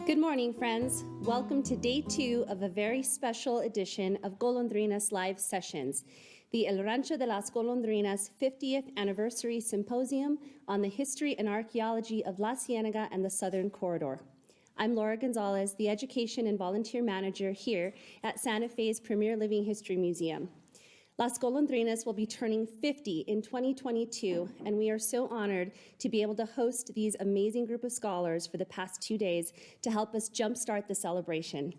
Good morning, friends. Welcome to day 2 of a very special edition of Golondrinas Live Sessions, the El Rancho de las Golondrinas 50th Anniversary Symposium on the History and Archaeology of La Ciénega and the Southern Corridor. I'm Laura Gonzalez, the Education and Volunteer Manager here at Santa Fe's Premier Living History Museum. Las Golondrinas will be turning 50 in 2022, and we are so honored to be able to host these amazing group of scholars for the past 2 days to help us jumpstart the celebration.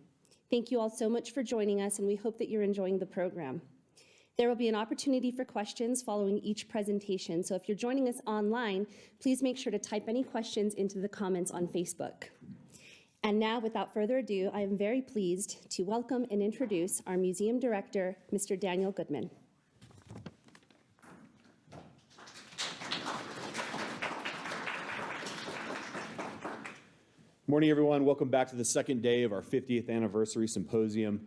Thank you all so much for joining us, and we hope that you're enjoying the program. There will be an opportunity for questions following each presentation, so if you're joining us online, please make sure to type any questions into the comments on Facebook. And now, without further ado, I am very pleased to welcome and introduce our museum director, Mr. Daniel Goodman. Morning, everyone. Welcome back to the second day of our 50th anniversary symposium.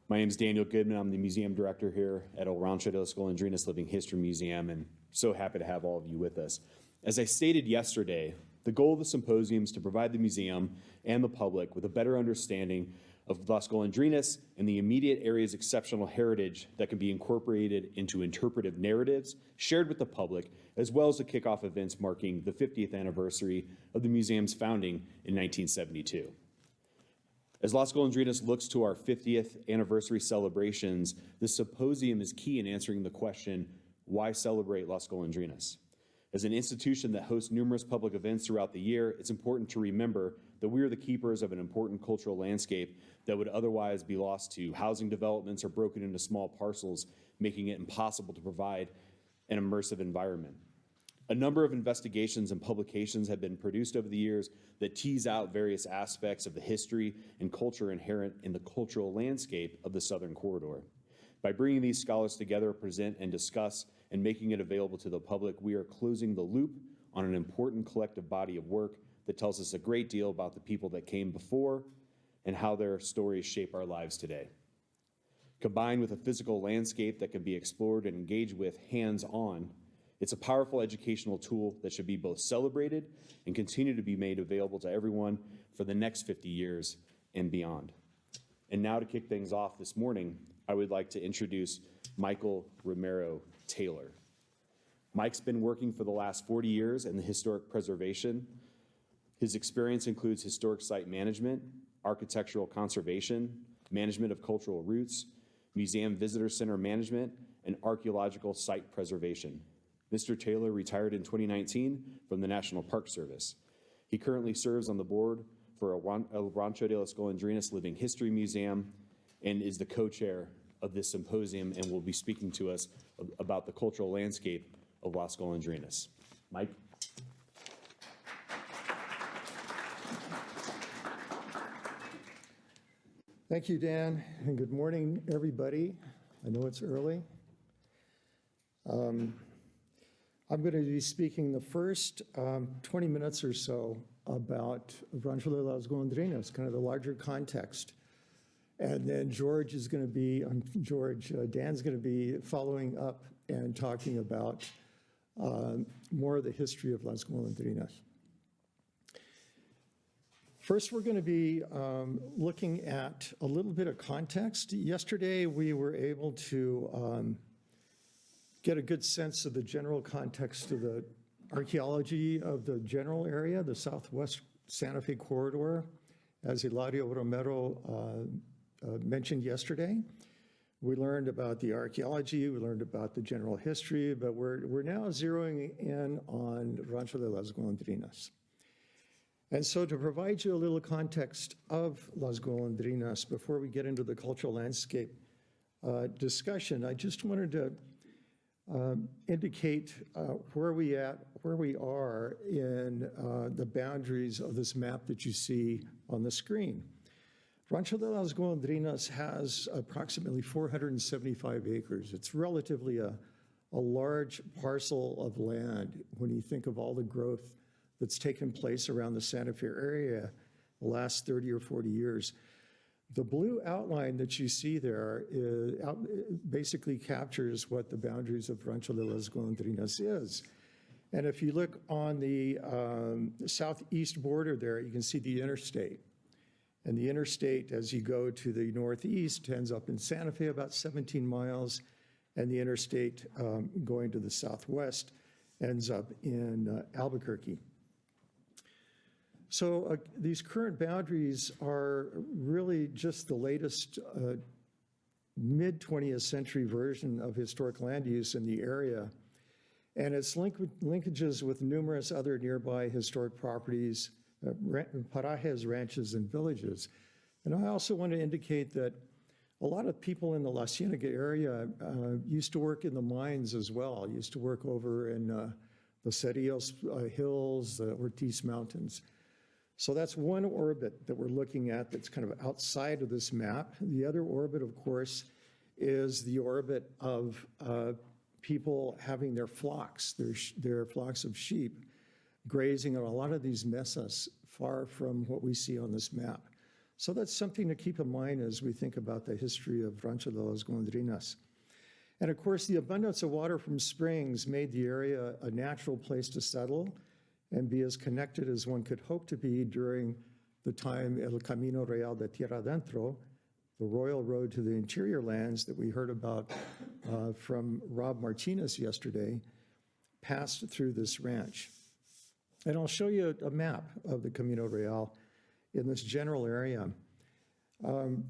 My name is Daniel Goodman. I'm the museum director here at El Rancho de las Golondrinas Living History Museum, and so happy to have all of you with us. As I stated yesterday, the goal of the symposium is to provide the museum and the public with a better understanding of Las Golondrinas and the immediate area's exceptional heritage that can be incorporated into interpretive narratives shared with the public, as well as to kick off events marking the 50th anniversary of the museum's founding in 1972. As Las Golondrinas looks to our 50th anniversary celebrations, the symposium is key in answering the question, why celebrate Las Golondrinas? As an institution that hosts numerous public events throughout the year, it's important to remember that we are the keepers of an important cultural landscape that would otherwise be lost to housing developments or broken into small parcels, making it impossible to provide an immersive environment. A number of investigations and publications have been produced over the years that tease out various aspects of the history and culture inherent in the cultural landscape of the Southern Corridor. By bringing these scholars together, present and discuss, and making it available to the public, we are closing the loop on an important collective body of work that tells us a great deal about the people that came before and how their stories shape our lives today. Combined with a physical landscape that can be explored and engaged with hands-on, it's a powerful educational tool that should be both celebrated and continue to be made available to everyone for the next 50 years and beyond. And now to kick things off this morning, I would like to introduce Michael Romero Taylor. Mike's been working for the last 40 years in the historic preservation. His experience includes historic site management, architectural conservation, management of cultural routes, museum visitor center management, and archaeological site preservation. Mr. Taylor retired in 2019 from the National Park Service. He currently serves on the board for El Rancho de las Golondrinas Living History Museum and is the co-chair of this symposium and will be speaking to us about the cultural landscape of Las Golondrinas. Mike? Thank you, Dan, and good morning, everybody. I know it's early. I'm going to be speaking the first 20 minutes or so about Rancho de las Golondrinas, kind of the larger context. And then Dan's going to be following up and talking about more of the history of Las Golondrinas. First, we're going to be looking at a little bit of context. Yesterday, we were able to get a good sense of the general context of the archaeology of the general area, the Southwest Santa Fe corridor, as Hilario Romero mentioned yesterday. We learned about the archaeology, we learned about the general history, but we're now zeroing in on Rancho de las Golondrinas. And so to provide you a little context of Las Golondrinas before we get into the cultural landscape discussion, I just wanted to indicate where we are in the boundaries of this map that you see on the screen. Rancho de las Golondrinas has approximately 475 acres. It's relatively a large parcel of land when you think of all the growth that's taken place around the Santa Fe area the last 30 or 40 years. The blue outline that you see there basically captures what the boundaries of Rancho de las Golondrinas is. And if you look on the southeast border there, you can see the interstate. And the interstate, as you go to the northeast, ends up in Santa Fe, about 17 miles, and the interstate going to the southwest ends up in Albuquerque. So these current boundaries are really just the latest mid-20th century version of historic land use in the area, and its linkages with numerous other nearby historic properties, parajes, ranches, and villages. And I also want to indicate that a lot of people in the La Ciénega area used to work in the mines as well, used to work over in the Cerrillos Hills, the Ortiz Mountains. So that's one orbit that we're looking at that's kind of outside of this map. The other orbit, of course, is the orbit of people having their flocks, their flocks of sheep grazing on a lot of these mesas far from what we see on this map. So that's something to keep in mind as we think about the history of Rancho de las Golondrinas. And of course, the abundance of water from springs made the area a natural place to settle and be as connected as one could hope to be during the time El Camino Real de Tierra Adentro, the royal road to the interior lands that we heard about from Rob Martinez yesterday, passed through this ranch. And I'll show you a map of the Camino Real in this general area. In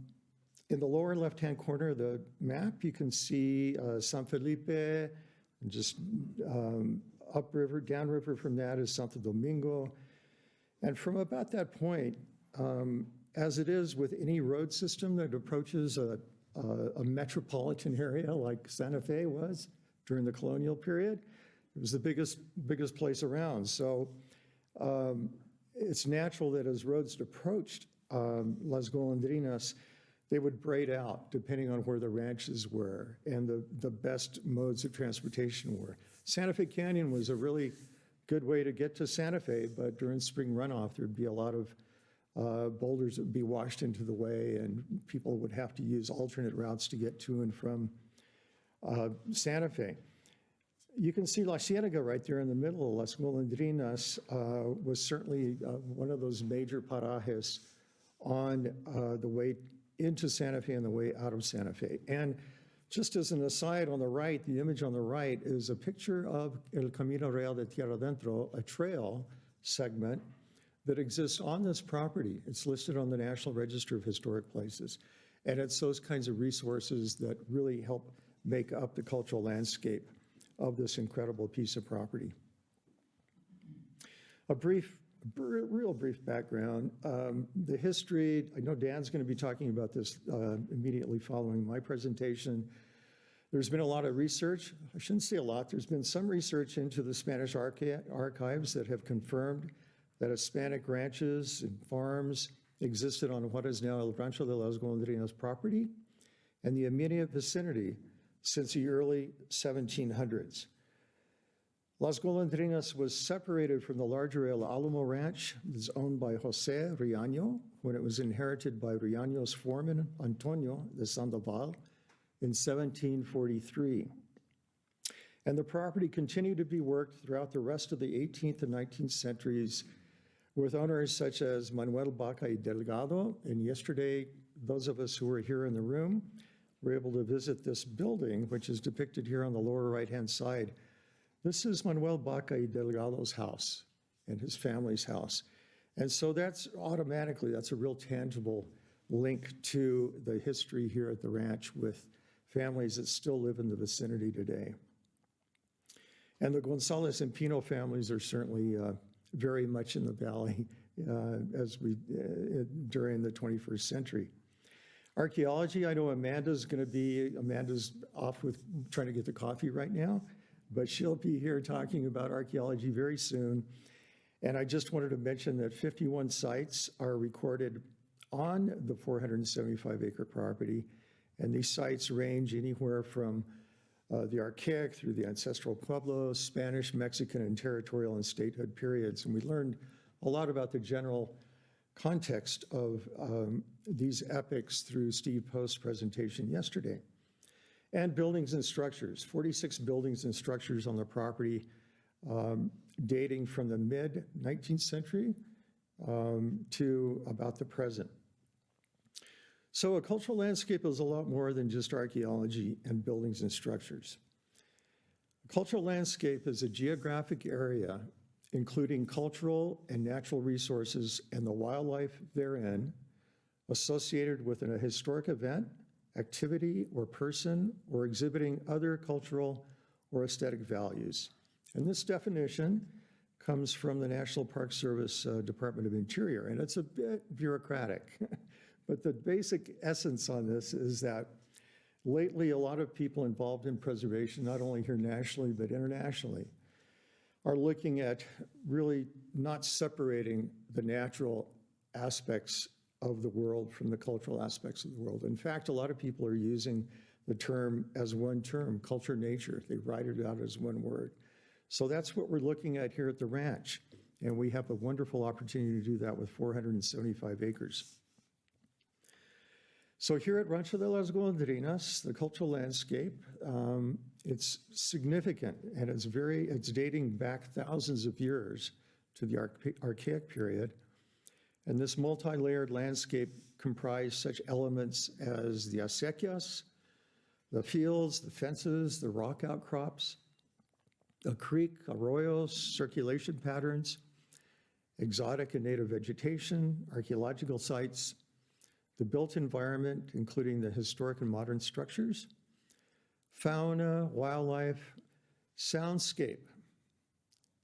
the lower left-hand corner of the map, you can see San Felipe, and just upriver, downriver from that is Santo Domingo. And from about that point, as it is with any road system that approaches a metropolitan area like Santa Fe was during the colonial period, it was the biggest place around. So it's natural that as roads approached Las Golondrinas, they would braid out depending on where the ranches were and the best modes of transportation were. Santa Fe Canyon was a really good way to get to Santa Fe, but during spring runoff, there'd be a lot of boulders that would be washed into the way, and people would have to use alternate routes to get to and from Santa Fe. You can see La Ciénega right there in the middle. Las Golondrinas was certainly one of those major parajes on the way into Santa Fe and the way out of Santa Fe. And just as an aside, on the right, the image on the right is a picture of El Camino Real de Tierra Adentro, a trail segment that exists on this property. It's listed on the National Register of Historic Places. And it's those kinds of resources that really help make up the cultural landscape of this incredible piece of property. A real brief background. The history, I know Dan's going to be talking about this immediately following my presentation. There's been a lot of research. I shouldn't say a lot. There's been some research into the Spanish archives that have confirmed that Hispanic ranches and farms existed on what is now El Rancho de las Golondrinas property and the immediate vicinity since the early 1700s. Las Golondrinas was separated from the larger El Alamo Ranch. It was owned by José Riaño when it was inherited by Riaño's foreman, Antonio de Sandoval, in 1743. And the property continued to be worked throughout the rest of the 18th and 19th centuries with owners such as Manuel Baca y Delgado. And yesterday, those of us who were here in the room were able to visit this building, which is depicted here on the lower right-hand side. This is Manuel Baca y Delgado's house and his family's house. And so that's automatically, that's a real tangible link to the history here at the ranch with families that still live in the vicinity today. And the Gonzalez and Pino families are certainly very much in the valley during the 21st century. Archaeology, I know Amanda's off with trying to get the coffee right now, but she'll be here talking about archaeology very soon. And I just wanted to mention that 51 sites are recorded on the 475-acre property. And these sites range anywhere from the archaic through the ancestral Pueblo, Spanish, Mexican, and territorial and statehood periods. And we learned a lot about the general context of these epics through Steve Post's presentation yesterday. And buildings and structures, 46 buildings and structures on the property dating from the mid-19th century to about the present. So a cultural landscape is a lot more than just archaeology and buildings and structures. A cultural landscape is a geographic area including cultural and natural resources and the wildlife therein associated with a historic event, activity, or person, or exhibiting other cultural or aesthetic values. And this definition comes from the National Park Service Department of Interior, and it's a bit bureaucratic. But the basic essence on this is that lately a lot of people involved in preservation, not only here nationally but internationally, are looking at really not separating the natural aspects of the world from the cultural aspects of the world. In fact, a lot of people are using the term as one term, culture, nature. They write it out as one word. So that's what we're looking at here at the ranch. And we have a wonderful opportunity to do that with 475 acres. So here at Rancho de las Golondrinas, the cultural landscape, it's significant, and it's dating back thousands of years to the Archaic period. And this multi-layered landscape comprised such elements as the acequias, the fields, the fences, the rock outcrops, a creek, arroyos, circulation patterns, exotic and native vegetation, archaeological sites, the built environment, including the historic and modern structures, fauna, wildlife, soundscape,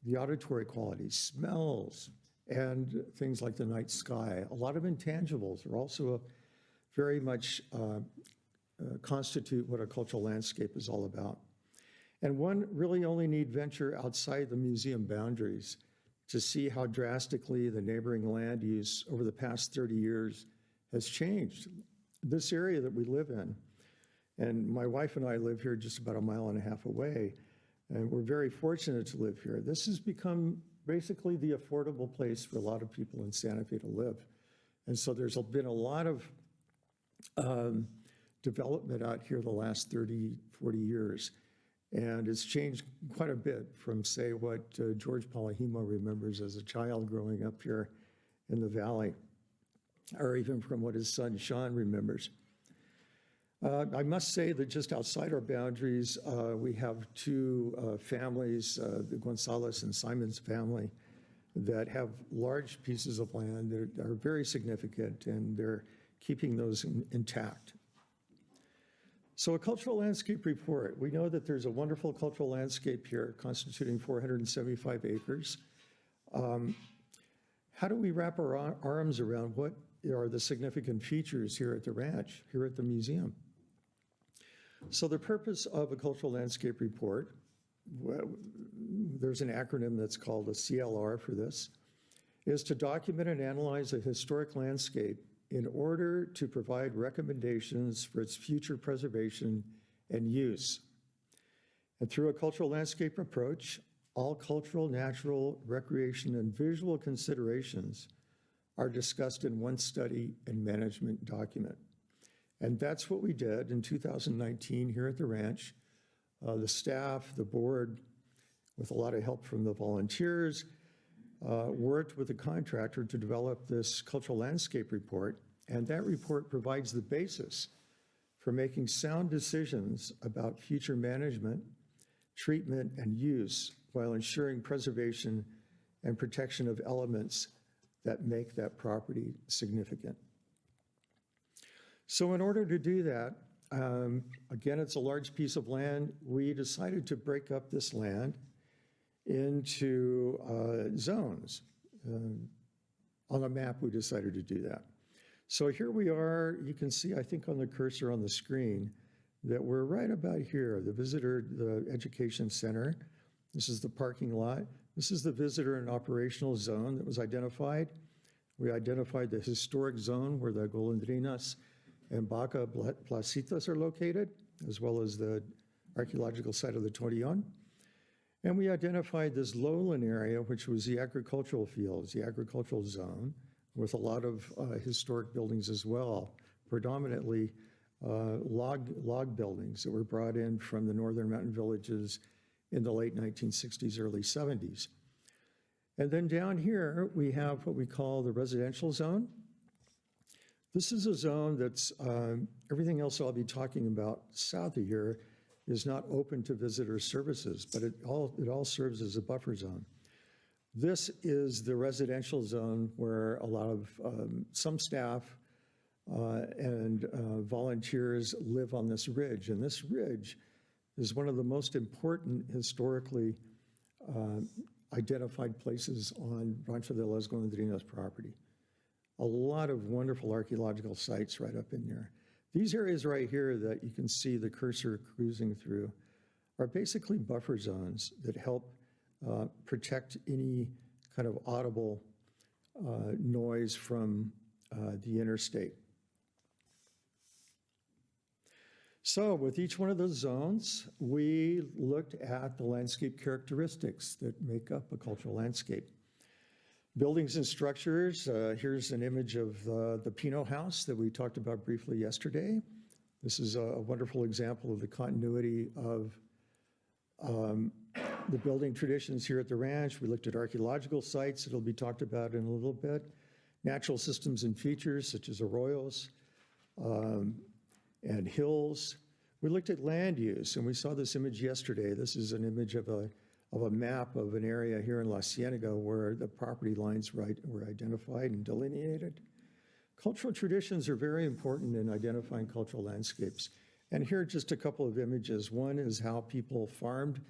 the auditory qualities, smells, and things like the night sky. A lot of intangibles are also very much constitute what a cultural landscape is all about. And one really only need venture outside the museum boundaries to see how drastically the neighboring land use over the past 30 years has changed. This area that we live in, and my wife and I live here just about 1.5 miles away, and we're very fortunate to live here. This has become basically the affordable place for a lot of people in Santa Fe to live. And so there's been a lot of development out here the last 30, 40 years. And it's changed quite a bit from, say, what George Palahimo remembers as a child growing up here in the valley, or even from what his son Sean remembers. I must say that just outside our boundaries, we have two families, the Gonzalez and Simon's family, that have large pieces of land that are very significant, and they're keeping those intact. So a cultural landscape report. We know that there's a wonderful cultural landscape here constituting 475 acres. How do we wrap our arms around what are the significant features here at the ranch, here at the museum? So the purpose of a cultural landscape report, there's an acronym that's called a CLR for this, is to document and analyze a historic landscape in order to provide recommendations for its future preservation and use. And through a cultural landscape approach, all cultural, natural, recreation, and visual considerations are discussed in one study and management document. And that's what we did in 2019 here at the ranch. The staff, the board, with a lot of help from the volunteers, worked with the contractor to develop this cultural landscape report. And that report provides the basis for making sound decisions about future management, treatment, and use while ensuring preservation and protection of elements that make that property significant. So in order to do that, again, it's a large piece of land. We decided to break up this land into zones. On a map, we decided to do that. So here we are. You can see, I think on the cursor on the screen, that we're right about here, the education center. This is the parking lot. This is the visitor and operational zone that was identified. We identified the historic zone where the Golondrinas and Baca Placitas are located, as well as the archaeological site of the Torreon. And we identified this lowland area, which was the agricultural fields, the agricultural zone, with a lot of historic buildings as well, predominantly log buildings that were brought in from the northern mountain villages in the late 1960s, early 70s. And then down here, we have what we call the residential zone, This is a zone that's, everything else I'll be talking about south of here is not open to visitor services, but it all serves as a buffer zone. This is the residential zone where a lot of some staff and volunteers live on this ridge. And this ridge is one of the most important historically identified places on Rancho de las Golondrinas property. A lot of wonderful archaeological sites right up in there. These areas right here that you can see the cursor cruising through are basically buffer zones that help protect any kind of audible noise from the interstate. So with each one of those zones, we looked at the landscape characteristics that make up a cultural landscape. Buildings and structures, here's an image of the Pino House that we talked about briefly yesterday. This is a wonderful example of the continuity of the building traditions here at the ranch. We looked at archaeological sites that'll be talked about in a little bit, natural systems and features such as arroyos and hills. We looked at land use, and we saw this image yesterday. This is an image of a map of an area here in La Ciénega where the property lines were identified and delineated. Cultural traditions are very important in identifying cultural landscapes. And here are just a couple of images. One is how people farmed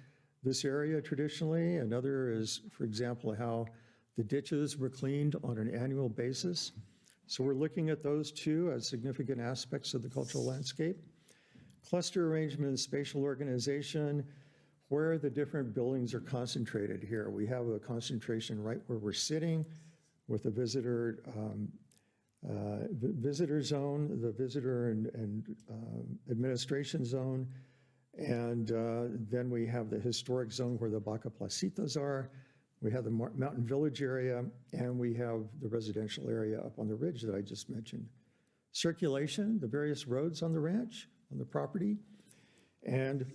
this area traditionally. Another is, for example, how the ditches were cleaned on an annual basis. So we're looking at those two as significant aspects of the cultural landscape. Cluster arrangement and spatial organization, where the different buildings are concentrated here. We have a concentration right where we're sitting with the visitor zone, the visitor and administration zone, and then we have the historic zone where the Vaca Placitas are. We have the mountain village area, and we have the residential area up on the ridge that I just mentioned. Circulation, the various roads on the ranch, on the property, and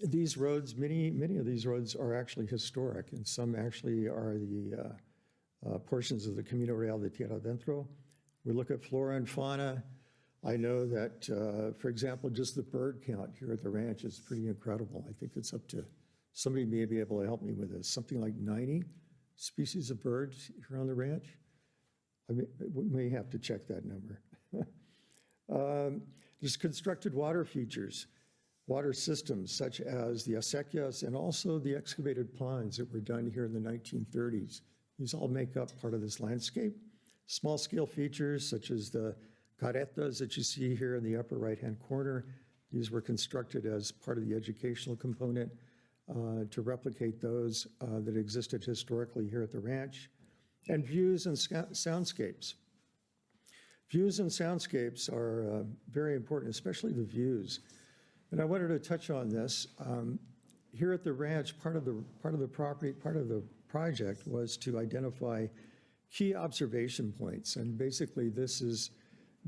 these roads, many of these roads are actually historic, and some actually are the portions of the Camino Real de Tierra Adentro. We look at flora and fauna. I know that, for example, just the bird count here at the ranch is pretty incredible. I think it's up to, somebody may be able to help me with this, something like 90 species of birds here on the ranch. I mean, we may have to check that number. There's constructed water features, water systems such as the acequias and also the excavated ponds that were done here in the 1930s. These all make up part of this landscape. Small scale features such as the caretas that you see here in the upper right-hand corner. These were constructed as part of the educational component to replicate those that existed historically here at the ranch. And views and soundscapes. Views and soundscapes are very important, especially the views. And I wanted to touch on this. Here at the ranch, part of the project was to identify key observation points. And basically this is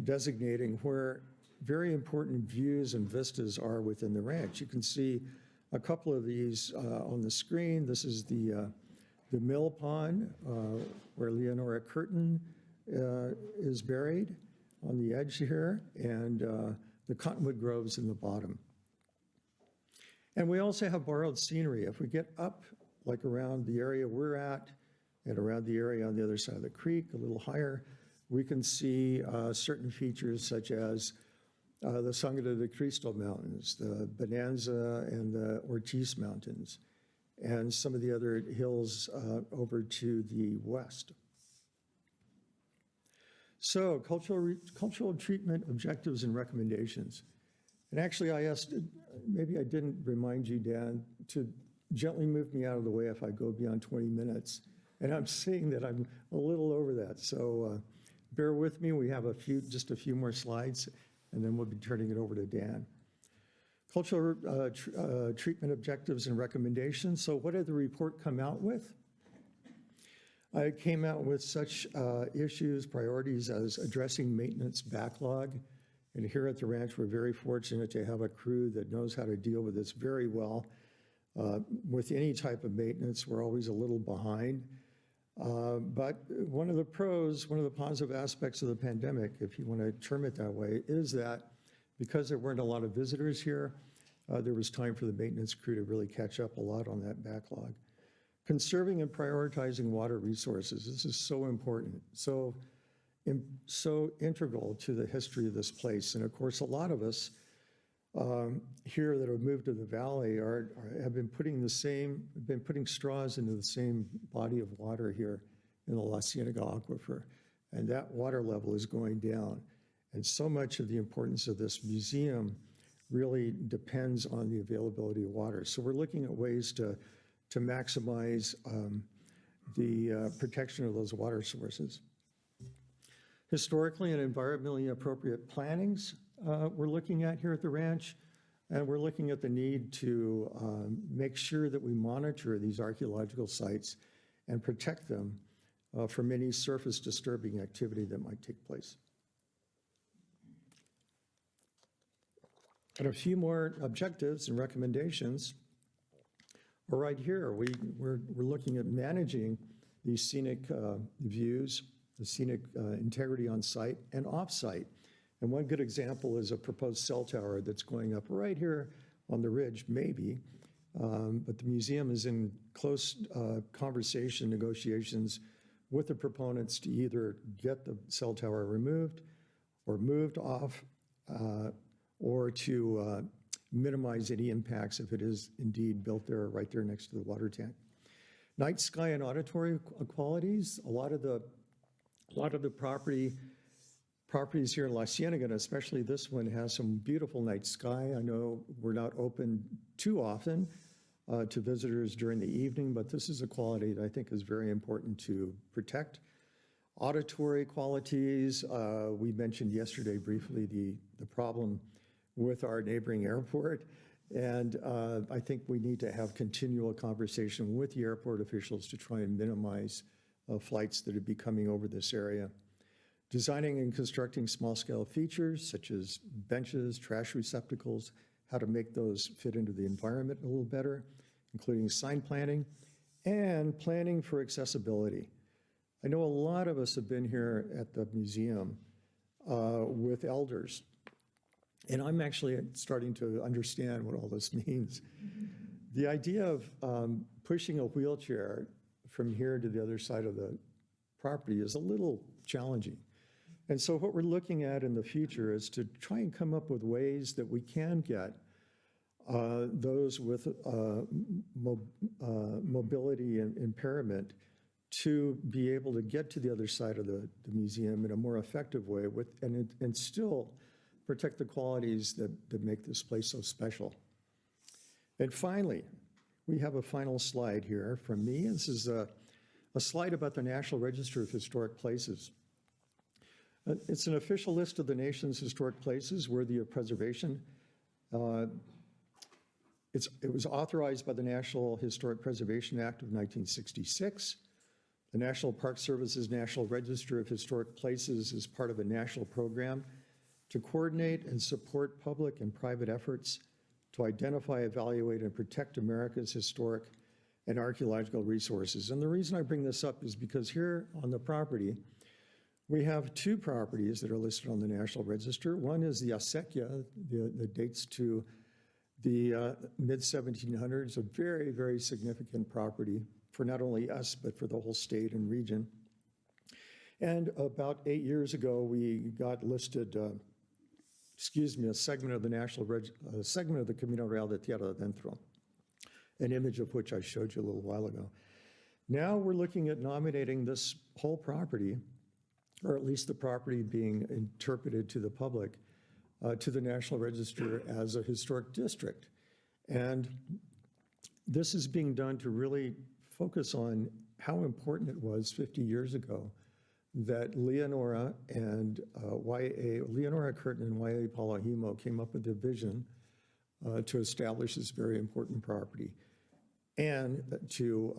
designating where very important views and vistas are within the ranch. You can see a couple of these on the screen. This is the mill pond where Leonora Curtin is buried on the edge here, and the cottonwood groves in the bottom. And we also have borrowed scenery. If we get up, like around the area we're at, and around the area on the other side of the creek, a little higher, we can see certain features such as the Sangre de Cristo Mountains, the Bonanza and the Ortiz Mountains, and some of the other hills over to the west. So cultural treatment objectives and recommendations. And actually I asked, maybe I didn't remind you, Dan, to gently move me out of the way if I go beyond 20 minutes. And I'm seeing that I'm a little over that. So bear with me, we have just a few more slides, and then we'll be turning it over to Dan. Cultural treatment objectives and recommendations. So what did the report come out with? I came out with such issues, priorities as addressing maintenance backlog. And here at the ranch, we're very fortunate to have a crew that knows how to deal with this very well. With any type of maintenance, we're always a little behind. But one of the positive aspects of the pandemic, if you want to term it that way, is that because there weren't a lot of visitors here, there was time for the maintenance crew to really catch up a lot on that backlog. Conserving and prioritizing water resources. This is so important, so integral to the history of this place. And of course, a lot of us here that have moved to the valley have been putting straws into the same body of water here in the La Ciénega aquifer, and that water level is going down. And so much of the importance of this museum really depends on the availability of water. So we're looking at ways to maximize the protection of those water sources. Historically and environmentally appropriate plannings we're looking at here at the ranch, and we're looking at the need to make sure that we monitor these archaeological sites and protect them from any surface disturbing activity that might take place. And a few more objectives and recommendations are right here. We're looking at managing these scenic views, the scenic integrity on site and off site. And one good example is a proposed cell tower that's going up right here on the ridge, maybe, but the museum is in close conversation, negotiations with the proponents to either get the cell tower removed or moved off, or to minimize any impacts if it is indeed built there, right there next to the water tank. Night sky and auditory qualities. A lot of the properties here in La Ciénega, and especially this one, has some beautiful night sky. I know we're not open too often to visitors during the evening, but this is a quality that I think is very important to protect. Auditory qualities, we mentioned yesterday briefly the problem with our neighboring airport, and I think we need to have continual conversation with the airport officials to try and minimize flights that would be coming over this area. Designing and constructing small-scale features such as benches, trash receptacles, how to make those fit into the environment a little better, including sign planning, and planning for accessibility. I know a lot of us have been here at the museum with elders, and I'm actually starting to understand what all this means. The idea of pushing a wheelchair from here to the other side of the property is a little challenging. And so what we're looking at in the future is to try and come up with ways that we can get those with mobility and impairment to be able to get to the other side of the museum in a more effective way and still protect the qualities that make this place so special. And finally, we have a final slide here from me. This is a slide about the National Register of Historic Places. It's an official list of the nation's historic places worthy of preservation. It was authorized by the National Historic Preservation Act of 1966. The National Park Service's National Register of Historic Places is part of a national program to coordinate and support public and private efforts to identify, evaluate, and protect America's historic and archaeological resources. And the reason I bring this up is because here on the property, we have two properties that are listed on the National Register. One is the acequia, that dates to the mid-1700s, a very, very significant property for not only us, but for the whole state and region. And about 8 years ago, we got listed, a segment of the segment of the Camino Real de Tierra Adentro, an image of which I showed you a little while ago. Now we're looking at nominating this whole property, or at least the property being interpreted to the public, to the National Register as a historic district. And this is being done to really focus on how important it was 50 years ago that Leonora Curtin and Y.A. Palahimo came up with a vision to establish this very important property and to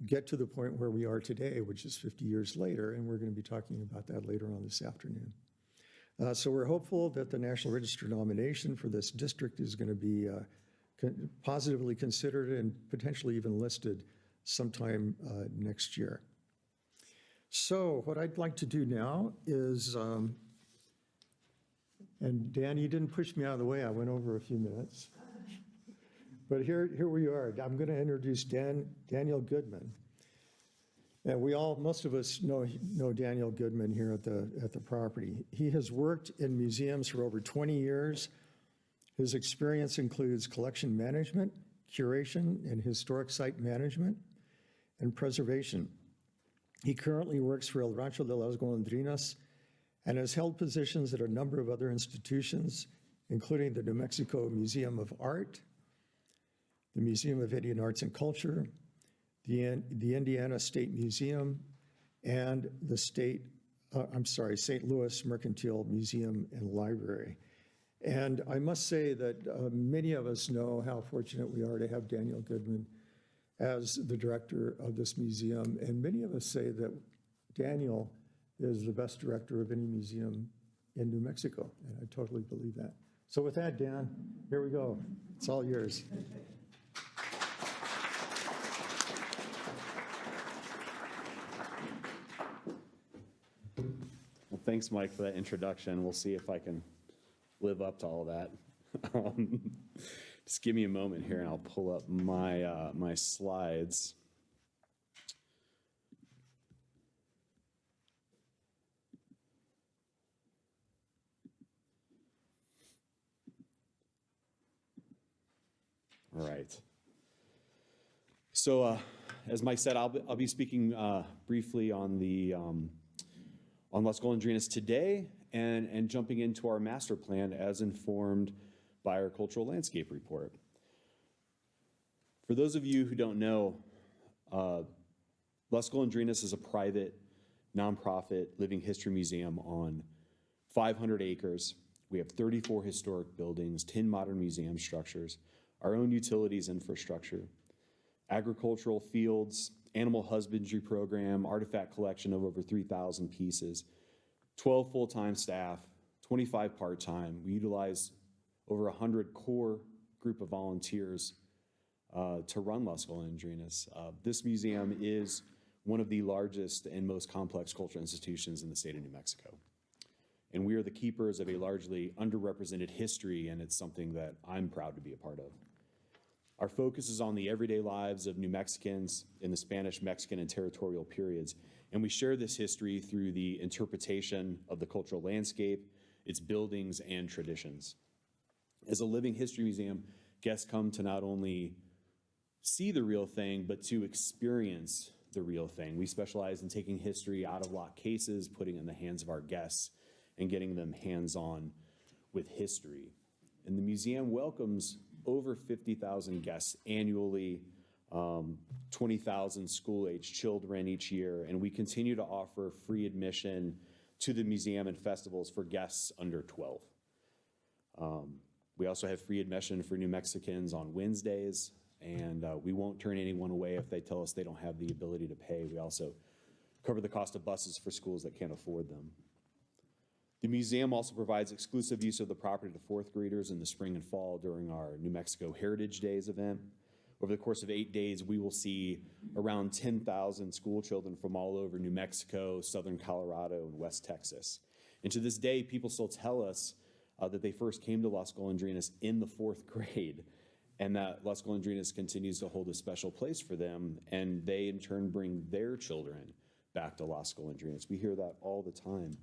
get to the point where we are today, which is 50 years later, and we're going to be talking about that later on this afternoon. So we're hopeful that the National Register nomination for this district is going to be positively considered and potentially even listed sometime next year. So what I'd like to do now is, and Dan, you didn't push me out of the way. I went over a few minutes. But here we are. I'm going to introduce Daniel Goodman. And most of us know Daniel Goodman here at the property. He has worked in museums for over 20 years. His experience includes collection management, curation, and historic site management and preservation. He currently works for El Rancho de las Golondrinas and has held positions at a number of other institutions, including the New Mexico Museum of Art, the Museum of Indian Arts and Culture, the Indiana State Museum, and the St. Louis Mercantile Museum and Library. And I must say that many of us know how fortunate we are to have Daniel Goodman as the director of this museum. And many of us say that Daniel is the best director of any museum in New Mexico. And I totally believe that. So with that, Dan, here we go. It's all yours. Well, thanks, Mike, for that introduction. We'll see if I can live up to all that. Just give me a moment here and I'll pull up my slides. All right. So as Mike said, I'll be speaking briefly on the on Las Golondrinas today and jumping into our master plan as informed by our cultural landscape report. For those of you who don't know, Las Golondrinas is a private, nonprofit living history museum on 500 acres. We have 34 historic buildings, 10 modern museum structures, our own utilities infrastructure, agricultural fields, animal husbandry program, artifact collection of over 3,000 pieces, 12 full-time staff, 25 part-time. We utilize over 100 core group of volunteers to run Las Golondrinas. This museum is one of the largest and most complex cultural institutions in the state of New Mexico. And we are the keepers of a largely underrepresented history, and it's something that I'm proud to be a part of. Our focus is on the everyday lives of New Mexicans in the Spanish, Mexican, and territorial periods. And we share this history through the interpretation of the cultural landscape, its buildings, and traditions. As a living history museum, guests come to not only see the real thing, but to experience the real thing. We specialize in taking history out of locked cases, putting it in the hands of our guests, and getting them hands-on with history. And the museum welcomes over 50,000 guests annually, 20,000 school-age children each year, and we continue to offer free admission to the museum and festivals for guests under 12. We also have free admission for New Mexicans on Wednesdays, and we won't turn anyone away if they tell us they don't have the ability to pay. We also cover the cost of buses for schools that can't afford them. The museum also provides exclusive use of the property to fourth graders in the spring and fall during our New Mexico Heritage Days event. Over the course of 8 days, we will see around 10,000 school children from all over New Mexico, southern Colorado, and West Texas. And to this day, people still tell us that they first came to Las Golondrinas in the 4th grade, and that Las Golondrinas continues to hold a special place for them, and they in turn bring their children back to Las Golondrinas. We hear that all the time.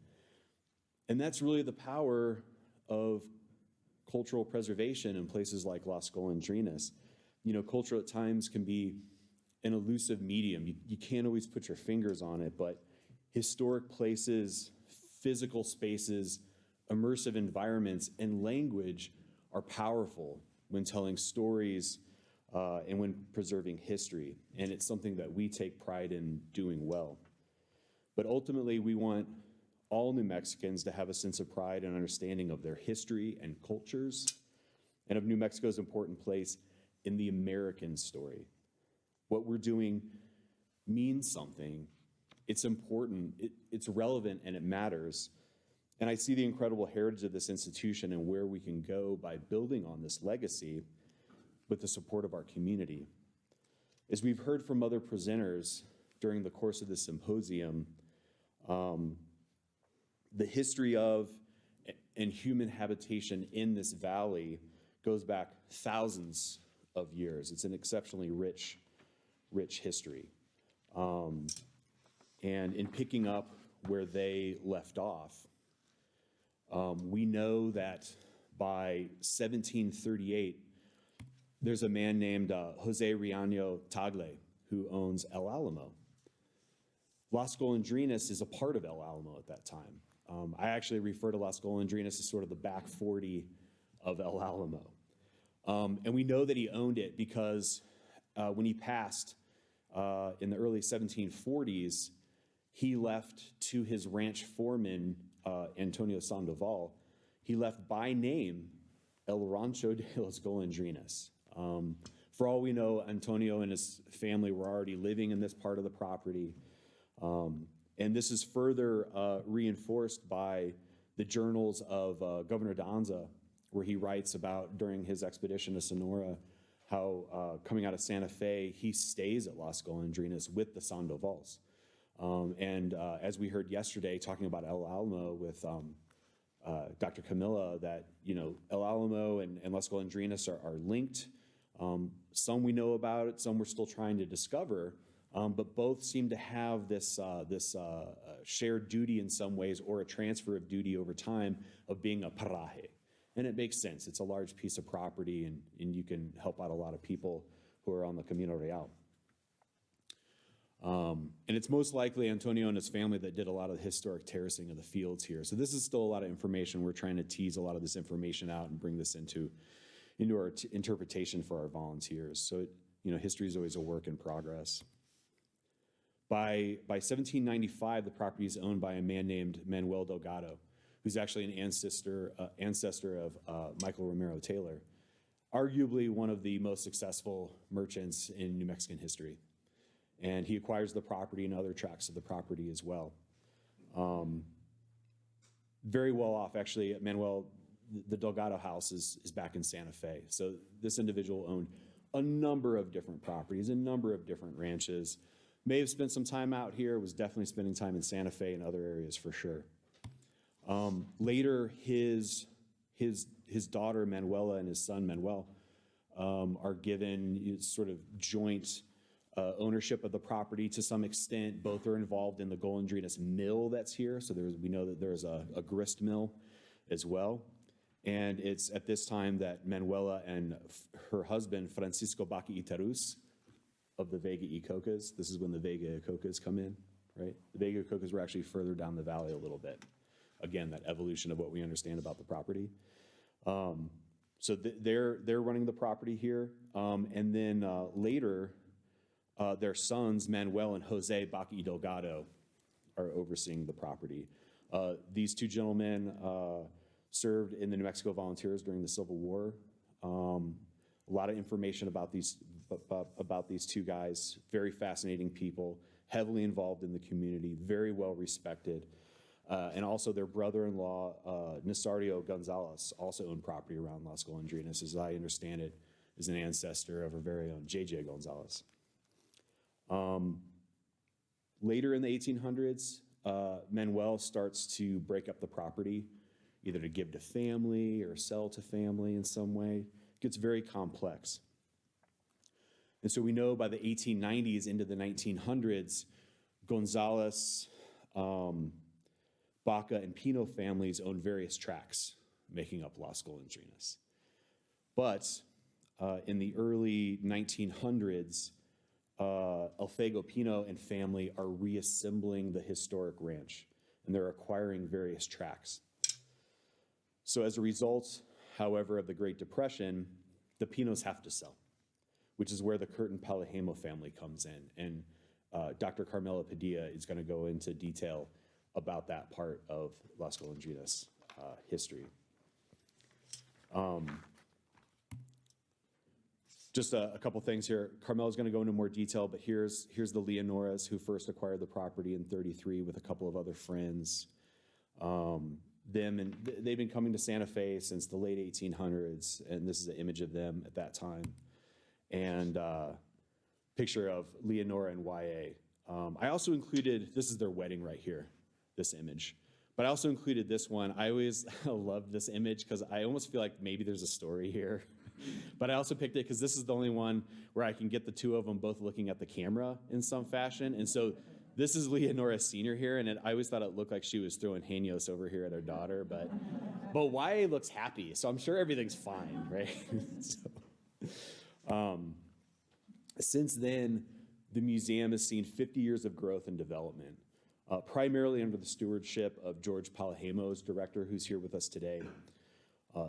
And that's really the power of cultural preservation in places like Las Golondrinas. You know, culture at times can be an elusive medium. You can't always put your fingers on it, but historic places, physical spaces, immersive environments, and language are powerful when telling stories and when preserving history. And it's something that we take pride in doing well. But ultimately, we want all New Mexicans to have a sense of pride and understanding of their history and cultures, and of New Mexico's important place in the American story. What we're doing means something. It's important, it's relevant, and it matters. And I see the incredible heritage of this institution and where we can go by building on this legacy with the support of our community. As we've heard from other presenters during the course of the symposium, the history of and human habitation in this valley goes back thousands of years. It's an exceptionally rich history. And in picking up where they left off, we know that by 1738, there's a man named Jose Riaño Tagle who owns El Alamo. Las Golondrinas is a part of El Alamo at that time. I actually refer to Las Golondrinas as sort of the back 40 of El Alamo. And we know that he owned it because when he passed in the early 1740s, he left to his ranch foreman, Antonio Sandoval, he left by name El Rancho de las Golondrinas. For all we know, Antonio and his family were already living in this part of the property. And this is further reinforced by the journals of Governor Danza, where he writes about during his expedition to Sonora, how coming out of Santa Fe, he stays at Las Golondrinas with the Sandovals. And as we heard yesterday, talking about El Alamo with Dr. Camilla, that, El Alamo and Las Golondrinas are linked. Some we know about it, some we're still trying to discover, but both seem to have this shared duty in some ways, or a transfer of duty over time of being a paraje. And it makes sense. It's a large piece of property, and you can help out a lot of people who are on the Camino Real. And it's most likely Antonio and his family that did a lot of the historic terracing of the fields here. So this is still a lot of information. We're trying to tease a lot of this information out and bring this into our interpretation for our volunteers. So, history is always a work in progress. By 1795, the property is owned by a man named Manuel Delgado, who's actually an ancestor of Michael Romero Taylor, arguably one of the most successful merchants in New Mexican history. And he acquires the property and other tracts of the property as well. Very well off, actually. Manuel, the Delgado house is back in Santa Fe. So this individual owned a number of different properties, a number of different ranches. May have spent some time out here, was definitely spending time in Santa Fe and other areas for sure. Later, his daughter Manuela and his son Manuel are given sort of joint ownership of the property to some extent. Both are involved in the Golondrinas mill that's here. So we know that there's a grist mill as well. And it's at this time that Manuela and her husband, Francisco Baca y Tarus, of the Vega y Cocas, this is when the Vega y Cocas come in, right? The Vega y Cocas were actually further down the valley a little bit. Again, that evolution of what we understand about the property. So they're running the property here. And then later, their sons, Manuel and Jose Baca y Delgado, are overseeing the property. These two gentlemen served in the New Mexico Volunteers during the Civil War. A lot of information about these two guys. Very fascinating people, heavily involved in the community, very well respected. And also their brother-in-law, Nazario Gonzalez, also owned property around Las Golondrinas, as I understand it, is an ancestor of our very own J.J. Gonzalez. Later in the 1800s, Manuel starts to break up the property, either to give to family or sell to family in some way. It gets very complex. And so we know by the 1890s into the 1900s, Gonzalez, Baca, and Pino families owned various tracts making up Las Golondrinas. But in the early 1900s, Alfego Pino and family are reassembling the historic ranch, and they're acquiring various tracts. So as a result, however, of the Great Depression, the Pinos have to sell, which is where the Curtin Palajamo family comes in. And Dr. Carmela Padilla is going to go into detail about that part of Las Golondrinas history. Just a couple things here. Carmela's going to go into more detail, but here's the Leonoras who first acquired the property in '33 with a couple of other friends. They've been coming to Santa Fe since the late 1800s, and this is an image of them at that time. And picture of Leonora and YA. I also included, this is their wedding right here, this image. But I also included this one. I always loved this image because I almost feel like maybe there's a story here. But I also picked it because this is the only one where I can get the two of them both looking at the camera in some fashion. And so this is Leonora Sr. here, and I always thought it looked like she was throwing Hanios over here at her daughter, but YA looks happy, so I'm sure everything's fine, right? Since then, the museum has seen 50 years of growth and development, primarily under the stewardship of George Palahemos, director, who's here with us today.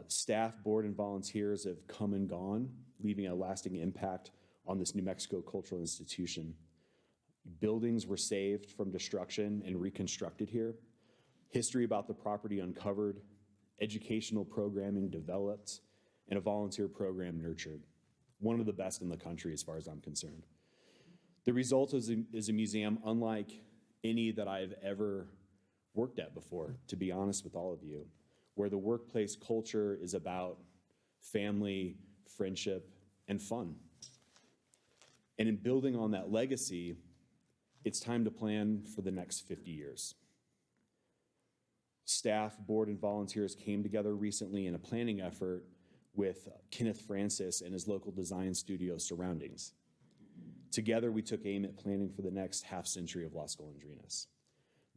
Staff, board, and volunteers have come and gone, leaving a lasting impact on this New Mexico cultural institution. Buildings were saved from destruction and reconstructed here. History about the property uncovered, educational programming developed, and a volunteer program nurtured. One of the best in the country as far as I'm concerned. The result is a museum unlike any that I've ever worked at before, to be honest with all of you, where the workplace culture is about family, friendship, and fun. And in building on that legacy, it's time to plan for the next 50 years. Staff, board, and volunteers came together recently in a planning effort with Kenneth Francis and his local design studio Surroundings. Together, we took aim at planning for the next half century of Las Golondrinas.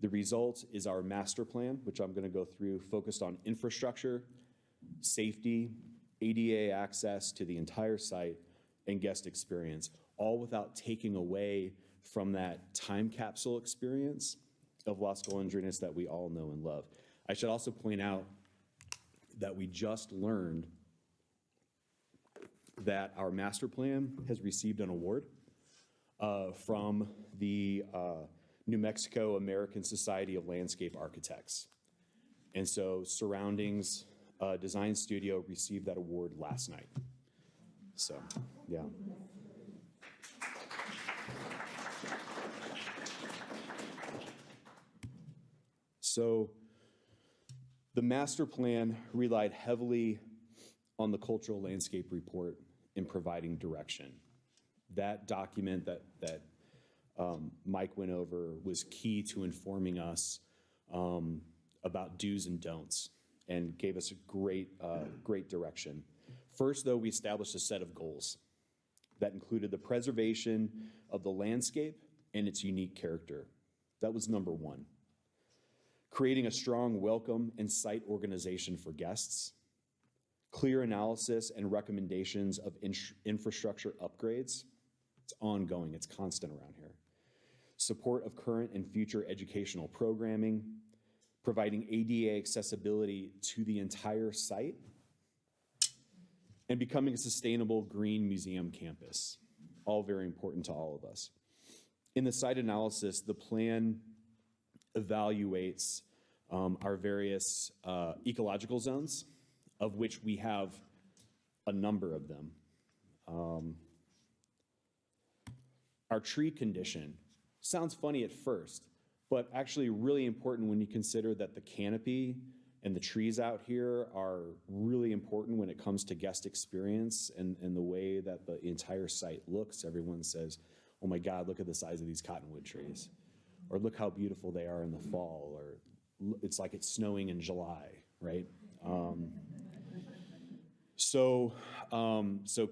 The result is our master plan, which I'm going to go through, focused on infrastructure, safety, ADA access to the entire site, and guest experience, all without taking away from that time capsule experience of Las Golondrinas that we all know and love. I should also point out that we just learned that our master plan has received an award from the New Mexico American Society of Landscape Architects. And so Surroundings Design Studio received that award last night. So, yeah. So the master plan relied heavily on the cultural landscape report in providing direction. That document that Mike went over was key to informing us about do's and don'ts and gave us a great direction. First, though, we established a set of goals that included the preservation of the landscape and its unique character. That was number one. Creating a strong welcome and site organization for guests, clear analysis and recommendations of infrastructure upgrades. It's ongoing, it's constant around here. Support of current and future educational programming, providing ADA accessibility to the entire site, and becoming a sustainable green museum campus. All very important to all of us. In the site analysis, the plan evaluates our various ecological zones, of which we have a number of them. Our tree condition sounds funny at first, but actually really important when you consider that the canopy and the trees out here are really important when it comes to guest experience and the way that the entire site looks. Everyone says, oh my God, look at the size of these cottonwood trees. Or look how beautiful they are in the fall, or it's like it's snowing in July, right? So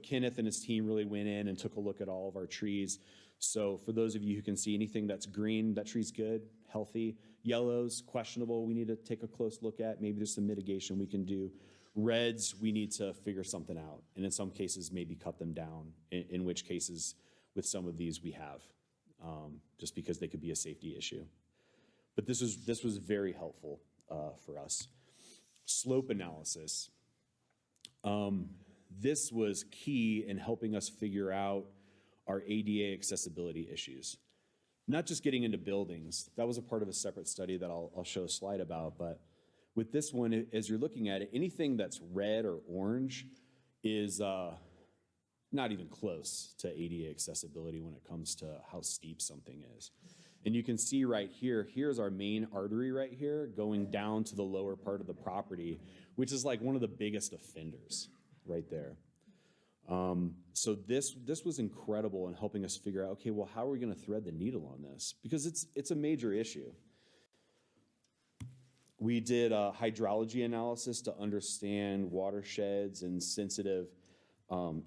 Kenneth and his team really went in and took a look at all of our trees. So for those of you who can see anything that's green, that tree's good, healthy. Yellows, questionable, we need to take a close look at. Maybe there's some mitigation we can do. Reds, we need to figure something out. And in some cases, maybe cut them down, in which cases with some of these we have, just because they could be a safety issue. But this was very helpful for us. Slope analysis. This was key in helping us figure out our ADA accessibility issues. Not just getting into buildings. That was a part of a separate study that I'll show a slide about. But with this one, as you're looking at it, anything that's red or orange is not even close to ADA accessibility when it comes to how steep something is. And you can see right here, here's our main artery right here going down to the lower part of the property, which is like one of the biggest offenders right there. So this was incredible in helping us figure out, okay, well, how are we going to thread the needle on this? Because it's a major issue. We did a hydrology analysis to understand watersheds and sensitive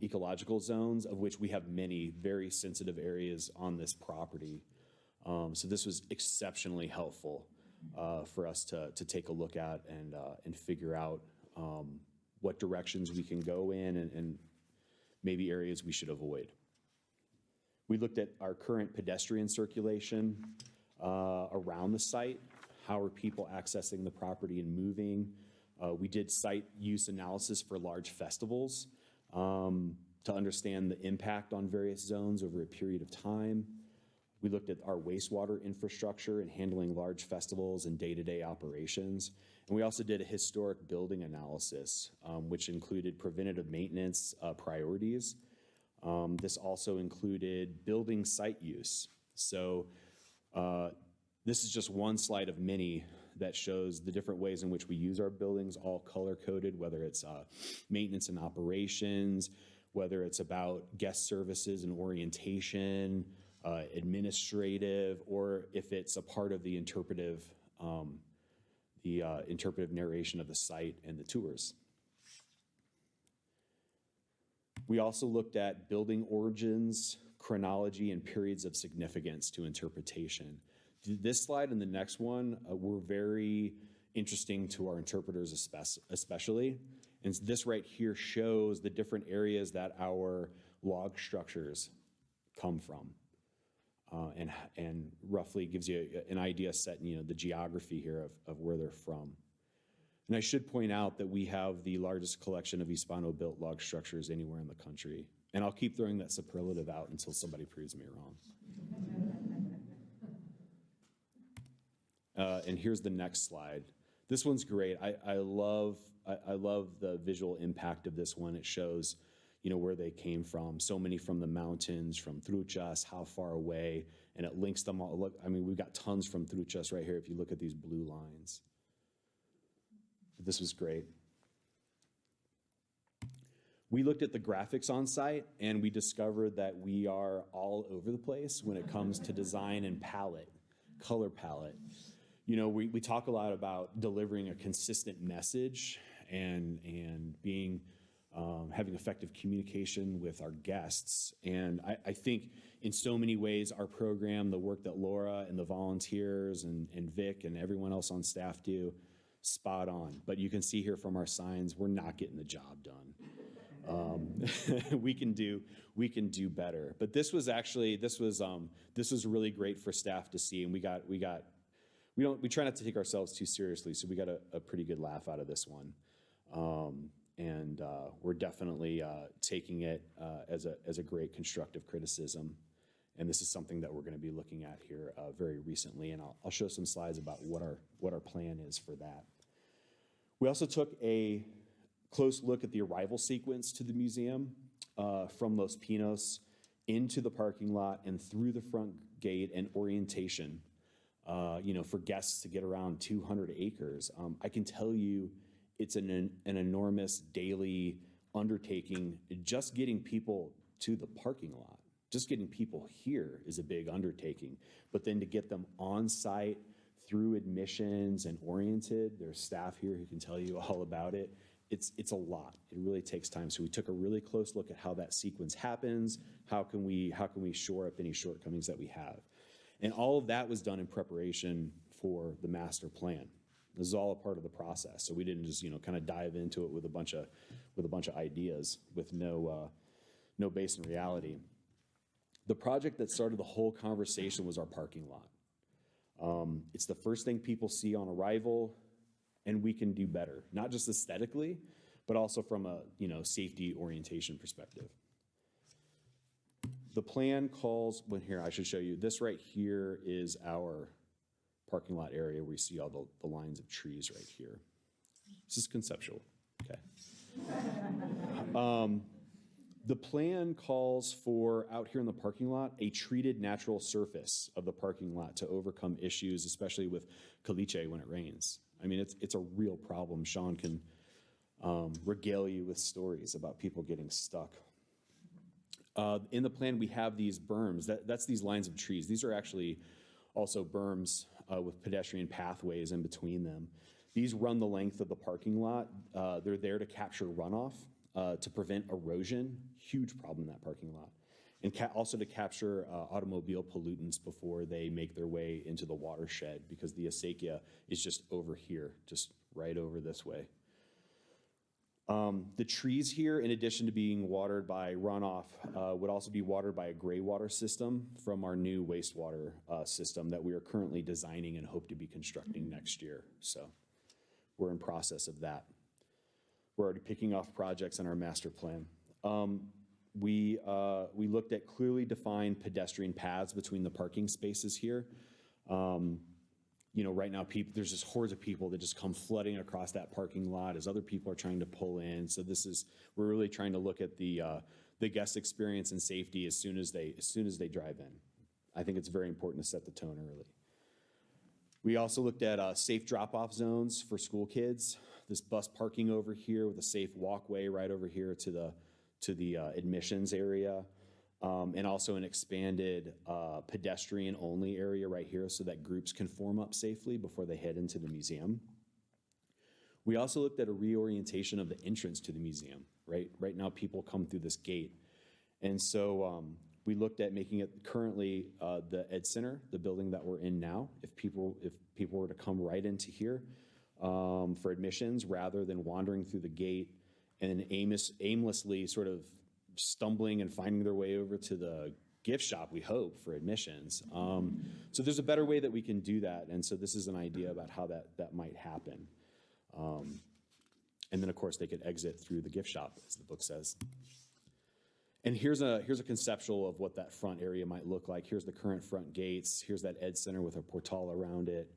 ecological zones, of which we have many very sensitive areas on this property. So this was exceptionally helpful for us to take a look at and figure out what directions we can go in and maybe areas we should avoid. We looked at our current pedestrian circulation around the site. How are people accessing the property and moving? We did site use analysis for large festivals to understand the impact on various zones over a period of time. We looked at our wastewater infrastructure and handling large festivals and day-to-day operations. And we also did a historic building analysis, which included preventative maintenance priorities. This also included building site use. So this is just one slide of many that shows the different ways in which we use our buildings, all color-coded, whether it's maintenance and operations, whether it's about guest services and orientation, administrative, or if it's a part of the interpretive narration of the site and the tours. We also looked at building origins, chronology, and periods of significance to interpretation. This slide and the next one were very interesting to our interpreters especially. And this right here shows the different areas that our log structures come from. And roughly gives you an idea set in the geography here of where they're from. And I should point out that we have the largest collection of Hispano-built log structures anywhere in the country. And I'll keep throwing that superlative out until somebody proves me wrong. And here's the next slide. This one's great. I love the visual impact of this one. It shows where they came from. So many from the mountains, from Truchas, how far away, and it links them all. Look, I mean, we've got tons from Truchas right here if you look at these blue lines. This was great. We looked at the graphics on site, and we discovered that we are all over the place when it comes to design and color palette. We talk a lot about delivering a consistent message and being having effective communication with our guests. And I think in so many ways, our program, the work that Laura and the volunteers and Vic and everyone else on staff do, spot on. But you can see here from our signs, we're not getting the job done. We can do better. But this was really great for staff to see, and we try not to take ourselves too seriously, so we got a pretty good laugh out of this one. And we're definitely taking it as a great constructive criticism. And this is something that we're going to be looking at here very recently. And I'll show some slides about what our plan is for that. We also took a close look at the arrival sequence to the museum from Los Pinos into the parking lot and through the front gate and orientation, for guests to get around 200 acres. I can tell you, it's an enormous daily undertaking. Just getting people to the parking lot, just getting people here is a big undertaking. But then to get them on site through admissions and oriented, there's staff here who can tell you all about it. It's a lot. It really takes time. So we took a really close look at how that sequence happens. How can we shore up any shortcomings that we have? And all of that was done in preparation for the master plan. This is all a part of the process. So we didn't just, kind of dive into it with a bunch of ideas with no base in reality. The project that started the whole conversation was our parking lot. It's the first thing people see on arrival, and we can do better, not just aesthetically, but also from a, safety orientation perspective. The plan calls, here, I should show you, this right here is our parking lot area where you see all the lines of trees right here. This is conceptual, okay. The plan calls for, out here in the parking lot, a treated natural surface of the parking lot to overcome issues, especially with caliche when it rains. I mean, it's a real problem. Sean can regale you with stories about people getting stuck In the plan, we have these berms. That's these lines of trees. These are actually also berms with pedestrian pathways in between them. These run the length of the parking lot. They're there to capture runoff, to prevent erosion, huge problem in that parking lot, and also to capture automobile pollutants before they make their way into the watershed, because the acequia is just over here, just right over this way. The trees here, in addition to being watered by runoff, would also be watered by a gray water system from our new wastewater system that we are currently designing and hope to be constructing next year. So we're in process of that. We're already picking off projects in our master plan. We looked at clearly defined pedestrian paths between the parking spaces here. Right now, there's just hordes of people that just come flooding across that parking lot as other people are trying to pull in. So we're really trying to look at the guest experience and safety as soon as they drive in. I think it's very important to set the tone early. We also looked at safe drop-off zones for school kids. This bus parking over here with a safe walkway right over here to the admissions area. And also an expanded pedestrian-only area right here so that groups can form up safely before they head into the museum. We also looked at a reorientation of the entrance to the museum, right? Right now, people come through this gate. And so we looked at making it currently the Ed Center, the building that we're in now, if people were to come right into here for admissions rather than wandering through the gate and aimlessly sort of stumbling and finding their way over to the gift shop, we hope, for admissions. So there's a better way that we can do that. And so this is an idea about how that might happen. And then, of course, they could exit through the gift shop, as the book says. And here's a conceptual of what that front area might look like. Here's the current front gates. Here's that Ed Center with a portal around it.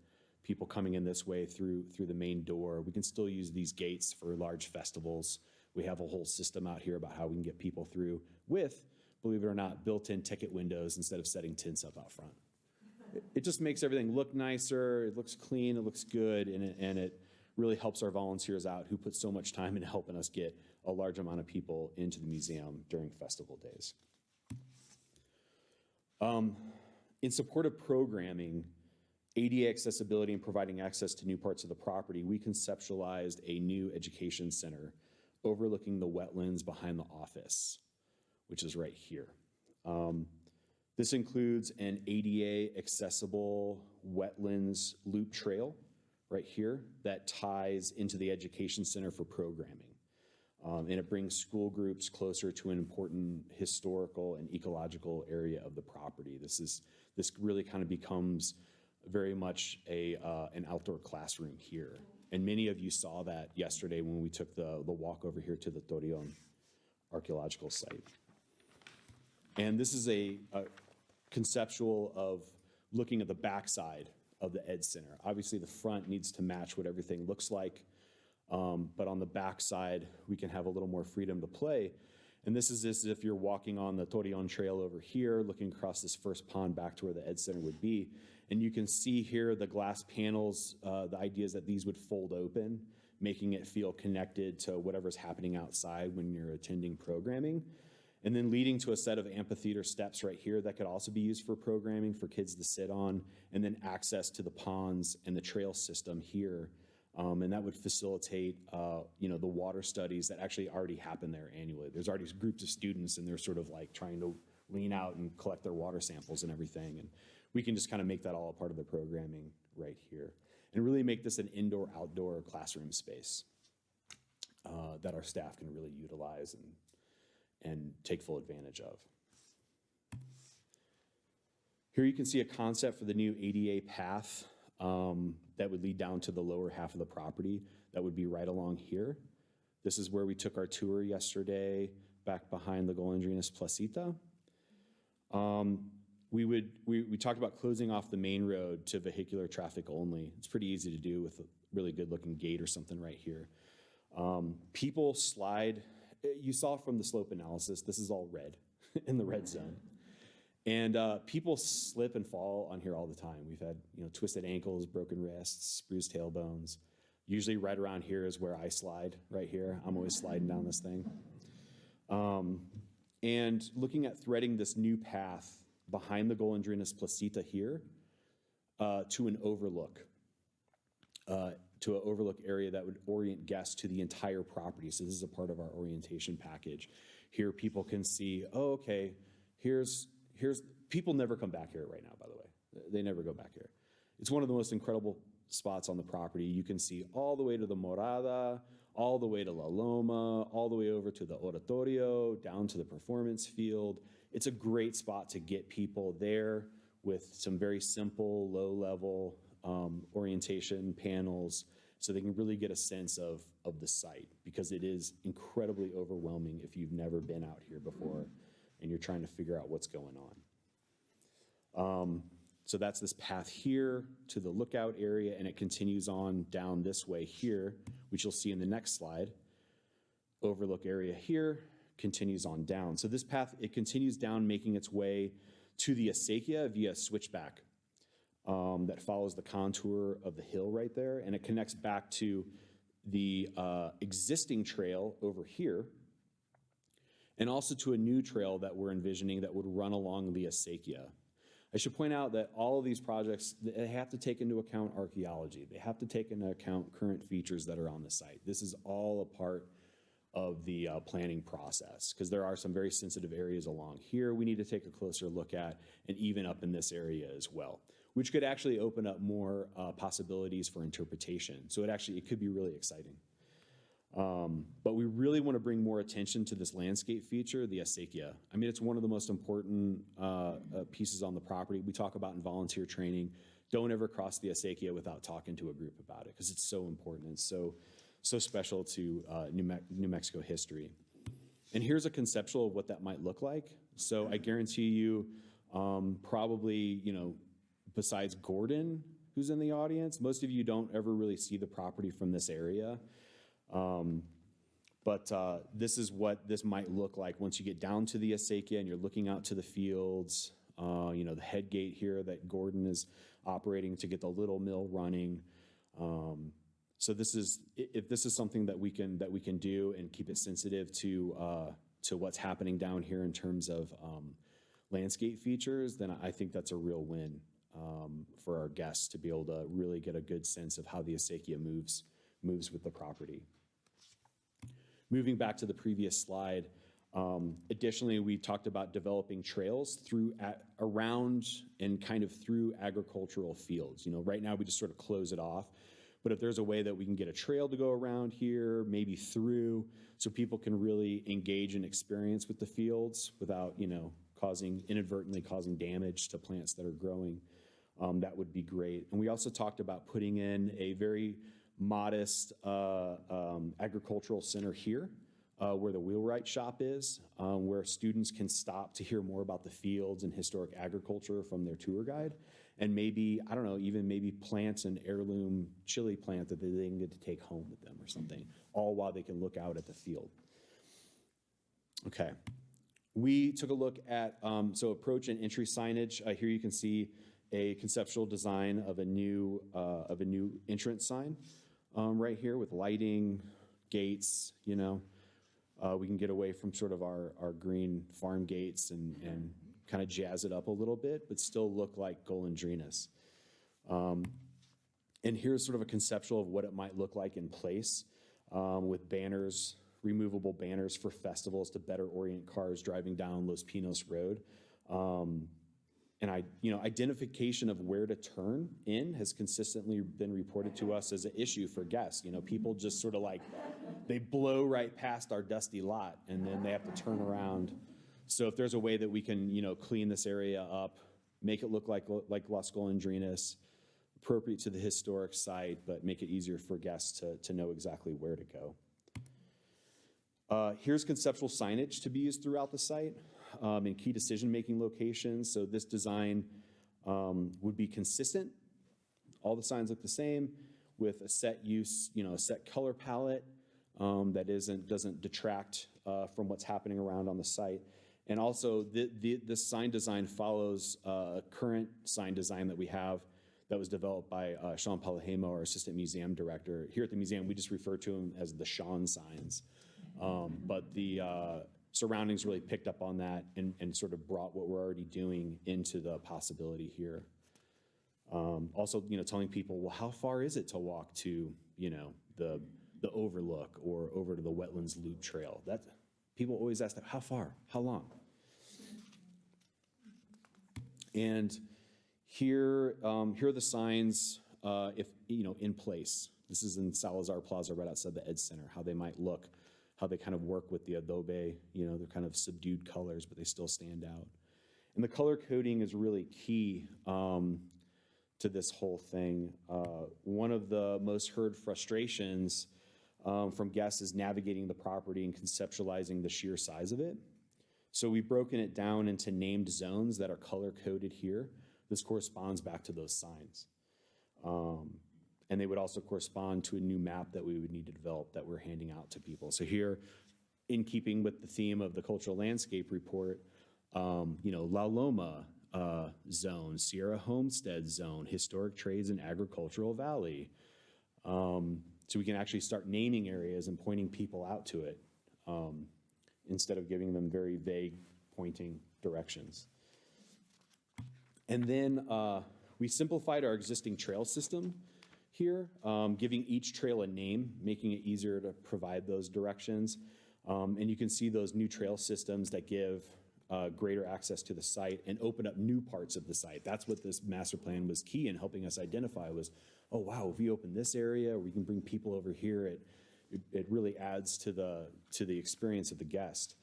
People coming in this way through the main door. We can still use these gates for large festivals. We have a whole system out here about how we can get people through with, believe it or not, built-in ticket windows instead of setting tents up out front. It just makes everything look nicer, it looks clean, it looks good, and it really helps our volunteers out who put so much time into helping us get a large amount of people into the museum during festival days. In support of programming, ADA accessibility and providing access to new parts of the property, we conceptualized a new education center overlooking the wetlands behind the office, which is right here. This includes an ADA accessible wetlands loop trail right here that ties into the education center for programming. And it brings school groups closer to an important historical and ecological area of the property. This really kind of becomes very much an outdoor classroom here. And many of you saw that yesterday when we took the walk over here to the Torreon archaeological site. And this is a conceptual of looking at the backside of the Ed Center. Obviously, the front needs to match what everything looks like, but on the backside, we can have a little more freedom to play. And this is as if you're walking on the Torreon Trail over here, looking across this first pond back to where the Ed Center would be. And you can see here the glass panels, the idea is that these would fold open, making it feel connected to whatever's happening outside when you're attending programming. And then leading to a set of amphitheater steps right here that could also be used for programming for kids to sit on, and then access to the ponds and the trail system here. And that would facilitate, the water studies that actually already happen there annually. There's already groups of students, and they're sort of like trying to lean out and collect their water samples and everything. And we can just kind of make that all a part of the programming right here, and really make this an indoor-outdoor classroom space that our staff can really utilize and take full advantage of. Here you can see a concept for the new ADA path that would lead down to the lower half of the property. That would be right along here. This is where we took our tour yesterday, back behind the Golondrinas Placita. We talked about closing off the main road to vehicular traffic only. It's pretty easy to do with a really good looking gate or something right here. People slide, you saw from the slope analysis, this is all red in the red zone. And people slip and fall on here all the time. We've had twisted ankles, broken wrists, bruised tailbones. Usually right around here is where I slide, right here. I'm always sliding down this thing. and looking at threading this new path behind the Golondrinas Placita here to an overlook. To an overlook area that would orient guests to the entire property. So this is a part of our orientation package. Here people can see, oh, okay, here's, people never come back here right now, by the way. They never go back here. It's one of the most incredible spots on the property. You can see all the way to the Morada, all the way to La Loma, all the way over to the Oratorio, down to the performance field. It's a great spot to get people there with some very simple, low-level orientation panels, so they can really get a sense of the site, because it is incredibly overwhelming if you've never been out here before and you're trying to figure out what's going on. So that's this path here to the lookout area, and it continues on down this way here, which you'll see in the next slide. Overlook area here continues on down. So this path, it continues down, making its way to the acequia via switchback. That follows the contour of the hill right there, and it connects back to the existing trail over here, and also to a new trail that we're envisioning that would run along the acequia. I should point out that all of these projects, they have to take into account archaeology. They have to take into account current features that are on the site. This is all a part of the planning process, because there are some very sensitive areas along here we need to take a closer look at, and even up in this area as well, which could actually open up more possibilities for interpretation. So it could be really exciting. But we really want to bring more attention to this landscape feature, the acequia. I mean, it's one of the most important pieces on the property. We talk about in volunteer training, don't ever cross the acequia without talking to a group about it, because it's so important. It's so special to New Mexico history. And here's a conceptual of what that might look like. So I guarantee you, probably, besides Gordon, who's in the audience, most of you don't ever really see the property from this area. But this is what this might look like once you get down to the acequia and you're looking out to the fields. The head gate here that Gordon is operating to get the little mill running. So if this is something that we can do and keep it sensitive to what's happening down here in terms of landscape features, then I think that's a real win for our guests to be able to really get a good sense of how the acequia moves with the property. Moving back to the previous slide, additionally, we talked about developing trails around and kind of through agricultural fields. Right now we just sort of close it off, but if there's a way that we can get a trail to go around here, maybe through, so people can really engage and experience with the fields without, inadvertently causing damage to plants that are growing, that would be great. And we also talked about putting in a very modest agricultural center here, where the wheelwright shop is, where students can stop to hear more about the fields and historic agriculture from their tour guide, and maybe, I don't know, even maybe plant an heirloom chili plant that they can get to take home with them or something, all while they can look out at the field. Okay. We took a look at, approach and entry signage. Here you can see a conceptual design of a new entrance sign right here with lighting, gates, we can get away from sort of our green farm gates and kind of jazz it up a little bit, but still look like Golondrinas. And here's sort of a conceptual of what it might look like in place, with banners, removable banners for festivals to better orient cars driving down Los Pinos Road. And identification of where to turn in has consistently been reported to us as an issue for guests. People just sort of they blow right past our dusty lot and then they have to turn around. So if there's a way that we can, clean this area up, make it look like Las Golondrinas, appropriate to the historic site, but make it easier for guests to know exactly where to go. Here's conceptual signage to be used throughout the site. In key decision-making locations. So this design would be consistent. All the signs look the same with a set use, a set color palette that doesn't detract from what's happening around on the site. And also this sign design follows a current sign design that we have that was developed by Sean Palahemo, our assistant museum director. Here at the museum, we just refer to him as the Sean signs. But surroundings really picked up on that and sort of brought what we're already doing into the possibility here. Also, telling people, well, how far is it to walk to, the Overlook or over to the Wetlands Loop Trail? People always ask that, how far, how long? And here are the signs, in place. This is in Salazar Plaza right outside the Ed Center, how they might look, how they kind of work with the adobe, they're kind of subdued colors, but they still stand out. And the color coding is really key to this whole thing. One of the most heard frustrations from guests is navigating the property and conceptualizing the sheer size of it. So we've broken it down into named zones that are color coded here. This corresponds back to those signs. And they would also correspond to a new map that we would need to develop that we're handing out to people. So here, in keeping with the theme of the Cultural Landscape Report, La Loma Zone, Sierra Homestead Zone, Historic Trades and Agricultural Valley. So we can actually start naming areas and pointing people out to it instead of giving them very vague pointing directions. And then we simplified our existing trail system here, giving each trail a name, making it easier to provide those directions. And you can see those new trail systems that give greater access to the site and open up new parts of the site. That's what this master plan was key in helping us identify was, oh wow, if we open this area, we can bring people over here, it really adds to the experience of the guest.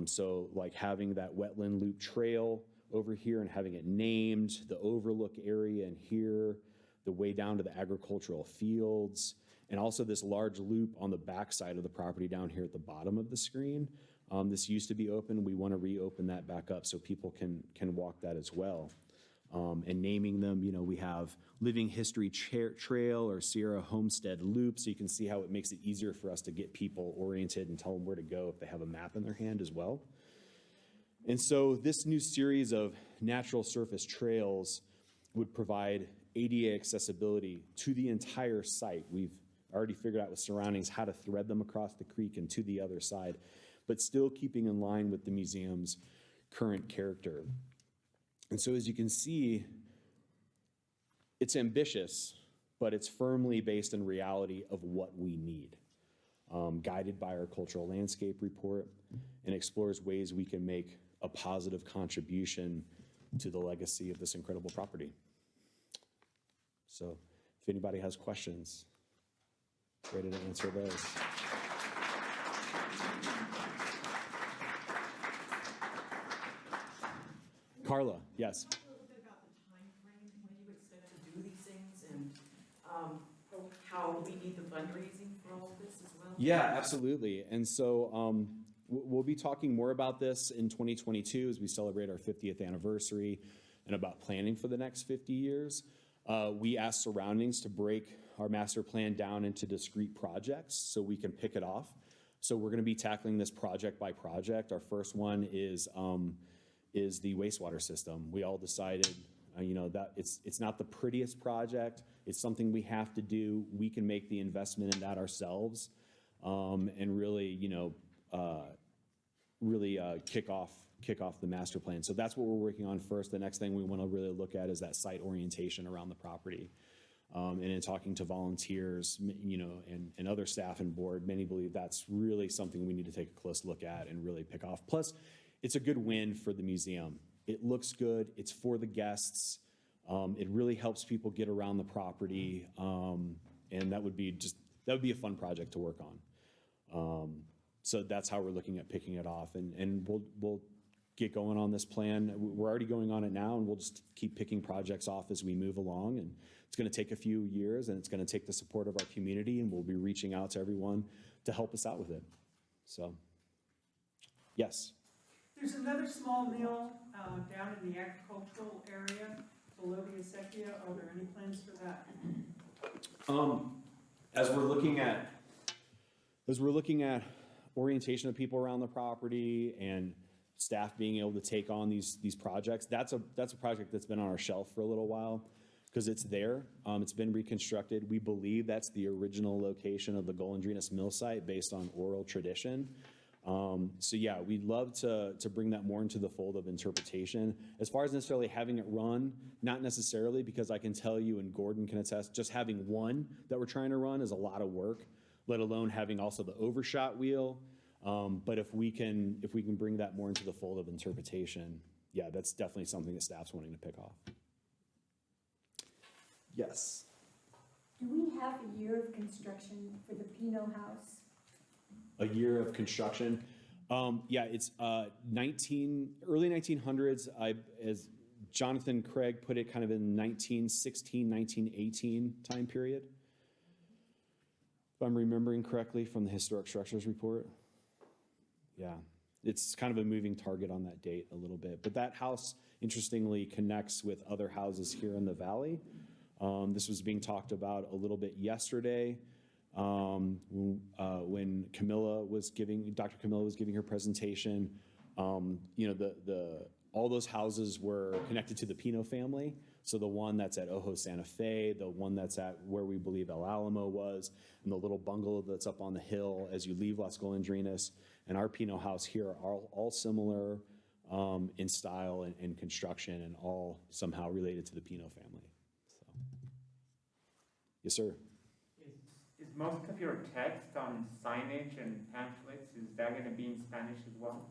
So like having that wetland loop trail over here and having it named, the overlook area in here, the way down to the agricultural fields, and also this large loop on the back side of the property down here at the bottom of the screen. This used to be open. We want to reopen that back up so people can walk that as well. And naming them, we have Living History Trail or Sierra Homestead Loop, so you can see how it makes it easier for us to get people oriented and tell them where to go if they have a map in their hand as well. And so this new series of natural surface trails would provide ADA accessibility to the entire site. We've already figured out with surroundings how to thread them across the creek and to the other side, but still keeping in line with the museum's current character. And so as you can see, it's ambitious, but it's firmly based in reality of what we need, guided by our cultural landscape report, and explores ways we can make a positive contribution to the legacy of this incredible property. So if anybody has questions, ready to answer those. Carla, yes. Talk a little bit about the time frame when you expect to do these things and how we need the fundraising for all of this as well? Yeah, absolutely. And so we'll be talking more about this in 2022 as we celebrate our 50th anniversary and about planning for the next 50 years. We asked surroundings to break our master plan down into discrete projects so we can pick it off. So we're going to be tackling this project by project. Our first one is the wastewater system. We all decided, that it's not the prettiest project. It's something we have to do. We can make the investment in that ourselves, and really, kick off the master plan. So that's what we're working on first. The next thing we want to really look at is that site orientation around the property. And in talking to volunteers, and other staff and board, many believe that's really something we need to take a close look at and really pick off. Plus, it's a good win for the museum. It looks good. It's for the guests. It really helps people get around the property, and that would be a fun project to work on. So that's how we're looking at picking it off, and we'll get going on this plan. We're already going on it now, and we'll just keep picking projects off as we move along. And it's going to take a few years, and it's going to take the support of our community, and we'll be reaching out to everyone to help us out with it. So, yes. There's another small mill down in the agricultural area below the acequia. Are there any plans for that? As we're looking at orientation of people around the property and staff being able to take on these projects, that's a project that's been on our shelf for a little while because it's there. It's been reconstructed. We believe that's the original location of the Golondrinas mill site based on oral tradition. So yeah, we'd love to bring that more into the fold of interpretation. As far as necessarily having it run, not necessarily, because I can tell you, and Gordon can attest, just having one that we're trying to run is a lot of work, let alone having also the overshot wheel. But if we can bring that more into the fold of interpretation, yeah, that's definitely something that staff's wanting to pick off. Yes. Do we have a year of construction for the Pino House? A year of construction. Yeah, it's early 1900s. As Jonathan Craig put it, kind of in 1916, 1918 time period. If I'm remembering correctly from the Historic Structures report. Yeah, it's kind of a moving target on that date a little bit. But that house, interestingly, connects with other houses here in the valley. This was being talked about a little bit yesterday when Dr. Camilla was giving her presentation. All those houses were connected to the Pino family. So the one that's at Ojo Santa Fe, the one that's at where we believe El Alamo was, and the little bungalow that's up on the hill as you leave Las Golondrinas, and our Pino house here are all similar in style and construction, and all somehow related to the Pino family. So, yes, sir. Is most of your text on signage and pamphlets, is that going to be in Spanish as well?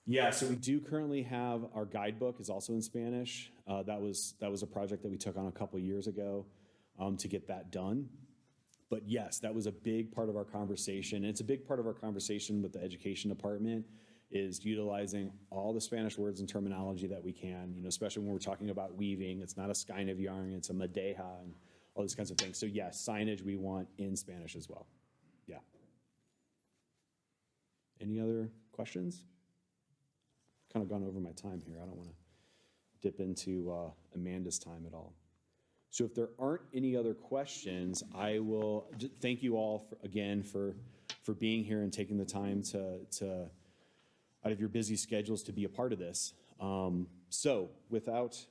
Yeah, so we do currently have, our guidebook is also in Spanish. That was a project that we took on a couple years ago to get that done. But yes, that was a big part of our conversation. And it's a big part of our conversation with the education department is utilizing all the Spanish words and terminology that we can, especially when we're talking about weaving. It's not a skein of yarn, it's a madeja and all these kinds of things. So yes, signage we want in Spanish as well. Yeah. Any other questions? Kind of gone over my time here. I don't want to dip into Amanda's time at all. So if there aren't any other questions, I will thank you all again for being here and taking the time to out of your busy schedules to be a part of this. So without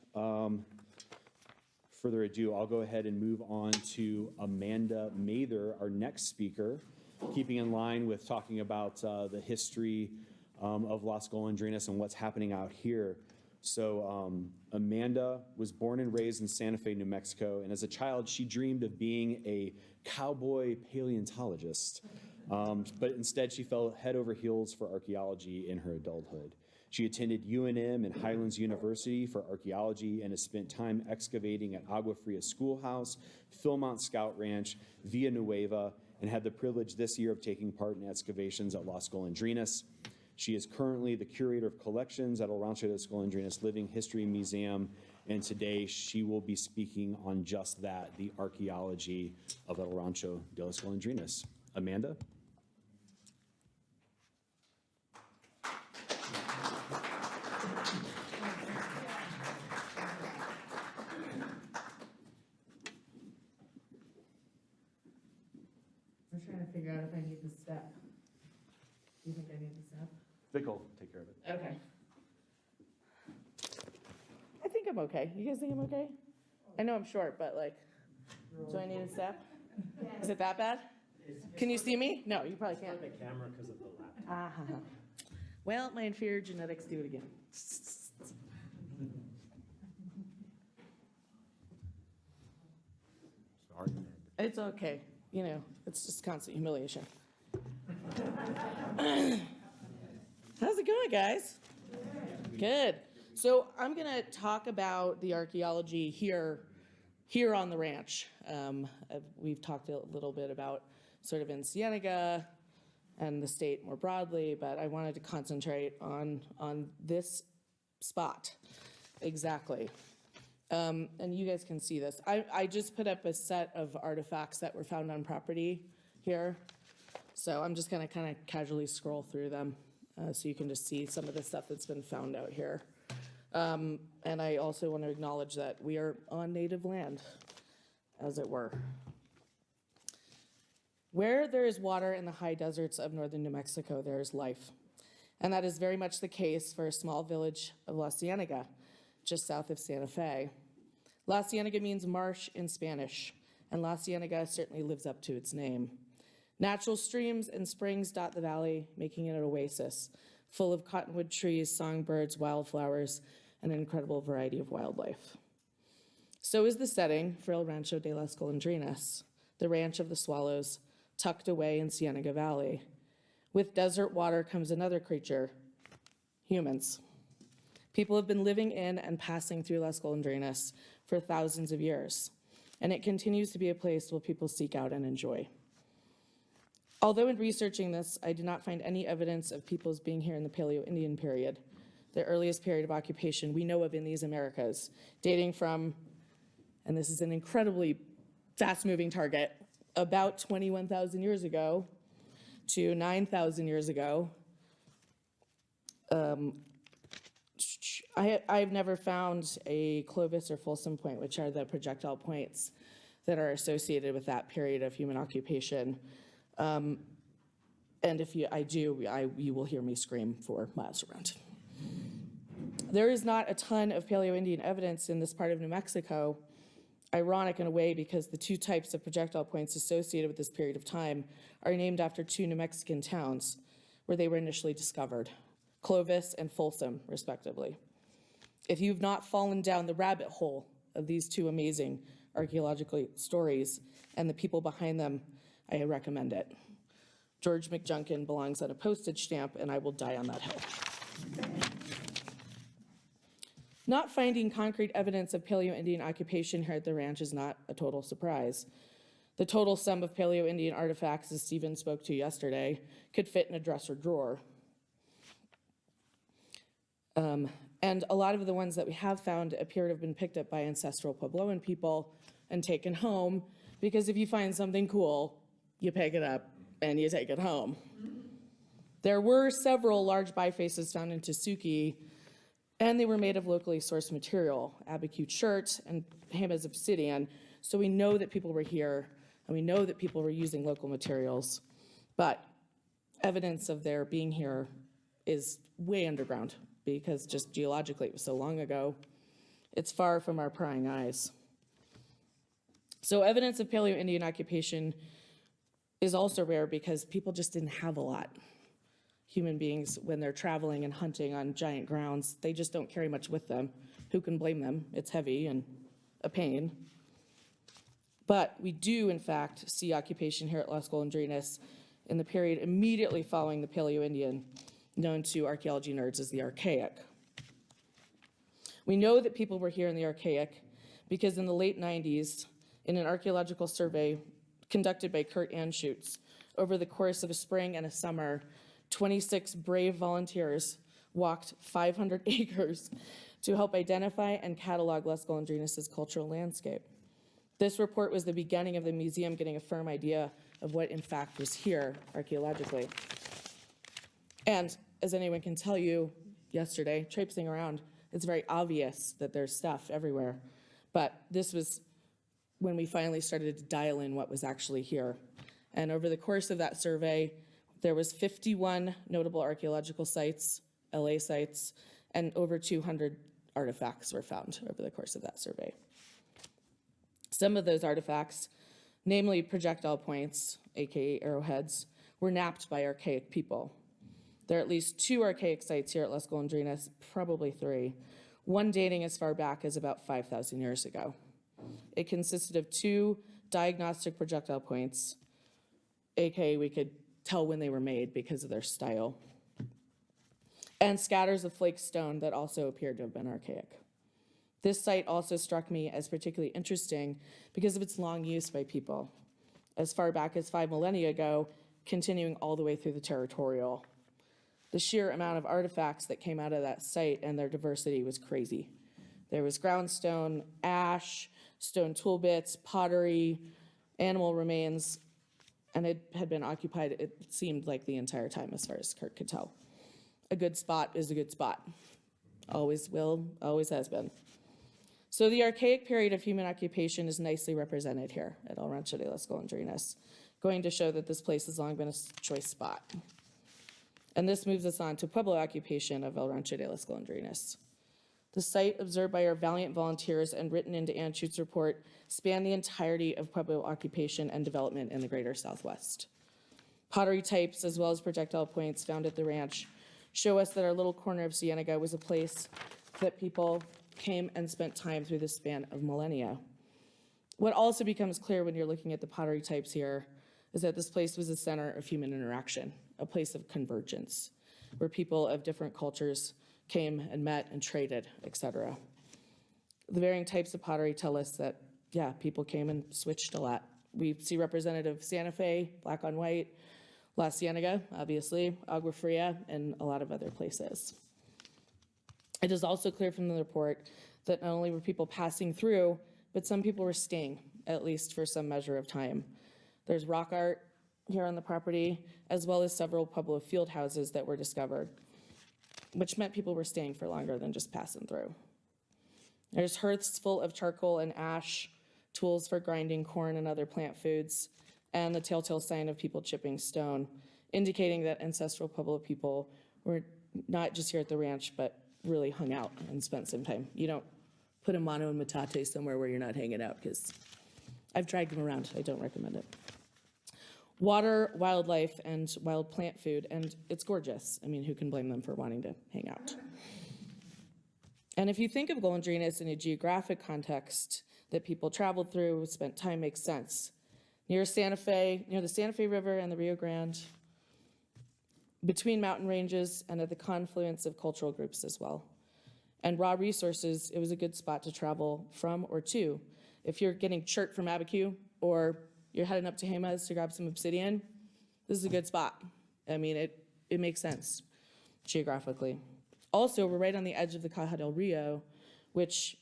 further ado, I'll go ahead and move on to Amanda Mather, our next speaker, keeping in line with talking about the history of Las Golondrinas and what's happening out here. So Amanda was born and raised in Santa Fe, New Mexico, and as a child, she dreamed of being a cowboy paleontologist, but instead she fell head over heels for archaeology in her adulthood. She attended UNM and Highlands University for archaeology and has spent time excavating at Agua Fria Schoolhouse, Philmont Scout Ranch, Villanueva, and had the privilege this year of taking part in excavations at Las Golondrinas. She is currently the curator of collections at El Rancho de las Golondrinas Living History Museum, and today she will be speaking on just that, the archaeology of El Rancho de las Golondrinas. Amanda? I'm trying to figure out if I need the step. Do you think I need the step? Vic will take care of it. Okay. I think I'm okay. You guys think I'm okay? I know I'm short, but like, do I need a step? Is it that bad? Can you see me? No, you probably can't. The camera because of the laptop. Well, my inferior genetics do it again. Sorry, Amanda. It's okay. It's just constant humiliation. How's it going, guys? Good. So I'm going to talk about the archaeology here on the ranch. We've talked a little bit about sort of in Ciénega and the state more broadly, but I wanted to concentrate on this spot exactly. And you guys can see this. I just put up a set of artifacts that were found on property here. So I'm just going to kind of casually scroll through them so you can just see some of the stuff that's been found out here. And I also want to acknowledge that we are on native land, as it were. Where there is water in the high deserts of northern New Mexico, there is life. And that is very much the case for a small village of La Ciénega, just south of Santa Fe. La Ciénega means marsh in Spanish, and La Ciénega certainly lives up to its name. Natural streams and springs dot the valley, making it an oasis, full of cottonwood trees, songbirds, wildflowers, and an incredible variety of wildlife. So is the setting for El Rancho de las Golondrinas, the ranch of the swallows, tucked away in Ciénega Valley. With desert water comes another creature, humans. People have been living in and passing through Las Golondrinas for thousands of years, and it continues to be a place where people seek out and enjoy. Although in researching this, I did not find any evidence of peoples being here in the Paleo-Indian period, the earliest period of occupation we know of in these Americas, dating from, and this is an incredibly fast-moving target, about 21,000 years ago to 9,000 years ago. I've never found a Clovis or Folsom Point, which are the projectile points that are associated with that period of human occupation. And if you will hear me scream for miles around. There is not a ton of Paleo-Indian evidence in this part of New Mexico, ironic in a way because the two types of projectile points associated with this period of time are named after two New Mexican towns where they were initially discovered, Clovis and Folsom, respectively. If you've not fallen down the rabbit hole of these two amazing archaeological stories and the people behind them, I recommend it. George McJunkin belongs on a postage stamp, and I will die on that hill. Not finding concrete evidence of Paleo-Indian occupation here at the ranch is not a total surprise. The total sum of Paleo-Indian artifacts, as Stephen spoke to yesterday, could fit in a dresser drawer. And a lot of the ones that we have found appear to have been picked up by ancestral Puebloan people and taken home, because if you find something cool, you pick it up and you take it home. There were several large bifaces found in Tesuque, and they were made of locally sourced material, abacu chert and Hama's obsidian, so we know that people were here, and we know that people were using local materials, but evidence of their being here is way underground, because just geologically it was so long ago. It's far from our prying eyes. So evidence of Paleo-Indian occupation is also rare because people just didn't have a lot. Human beings, when they're traveling and hunting on giant grounds, they just don't carry much with them. Who can blame them? It's heavy and a pain. But we do, in fact, see occupation here at Las Golondrinas in the period immediately following the Paleo-Indian, known to archaeology nerds as the Archaic. We know that people were here in the Archaic because in the late 90s, in an archaeological survey conducted by Kurt Anschutz, over the course of a spring and a summer, 26 brave volunteers walked 500 acres to help identify and catalog Las Golondrinas' cultural landscape. This report was the beginning of the museum getting a firm idea of what in fact was here archaeologically. And as anyone can tell you, yesterday, traipsing around, it's very obvious that there's stuff everywhere. But this was when we finally started to dial in what was actually here. And over the course of that survey, there was 51 notable archaeological sites, LA sites, and over 200 artifacts were found over the course of that survey. Some of those artifacts, namely projectile points, AKA arrowheads, were napped by archaic people. There are at least 2 archaic sites here at Las Golondrinas, probably 3, one dating as far back as about 5,000 years ago. It consisted of 2 diagnostic projectile points, AKA we could tell when they were made because of their style, and scatters of flake stone that also appeared to have been archaic. This site also struck me as particularly interesting because of its long use by people, as far back as 5 millennia ago, continuing all the way through the territorial. The sheer amount of artifacts that came out of that site and their diversity was crazy. There was ground stone, ash, stone tool bits, pottery, animal remains, and it had been occupied, it seemed like the entire time as far as Kurt could tell. A good spot is a good spot. Always will, always has been. So the archaic period of human occupation is nicely represented here at El Rancho de las Golondrinas, going to show that this place has long been a choice spot. And this moves us on to Pueblo occupation of El Rancho de las Golondrinas. The site observed by our valiant volunteers and written into Anschutz's report spanned the entirety of Pueblo occupation and development in the greater Southwest. Pottery types, as well as projectile points found at the ranch, show us that our little corner of Ciénega was a place that people came and spent time through the span of millennia. What also becomes clear when you're looking at the pottery types here is that this place was a center of human interaction, a place of convergence, where people of different cultures came and met and traded, etc. The varying types of pottery tell us that, yeah, people came and switched a lot. We see representative Santa Fe, black on white, La Ciénega, obviously, Agua Fria, and a lot of other places. It is also clear from the report that not only were people passing through, but some people were staying, at least for some measure of time. There's rock art here on the property, as well as several Pueblo field houses that were discovered, which meant people were staying for longer than just passing through. There's hearths full of charcoal and ash, tools for grinding corn and other plant foods, and the telltale sign of people chipping stone, indicating that ancestral Pueblo people were not just here at the ranch, but really hung out and spent some time. You don't put a mano and metate somewhere where you're not hanging out, because I've dragged them around. I don't recommend it. Water, wildlife, and wild plant food, and it's gorgeous. I mean, who can blame them for wanting to hang out? And if you think of Golondrinas in a geographic context that people traveled through, spent time, makes sense. Near Santa Fe, near the Santa Fe River and the Rio Grande, between mountain ranges and at the confluence of cultural groups as well. And raw resources, it was a good spot to travel from or to. If you're getting chert from Abiquiu or you're heading up to Jemez to grab some obsidian, this is a good spot. I mean, it makes sense geographically. Also, we're right on the edge of the Caja del Rio, which,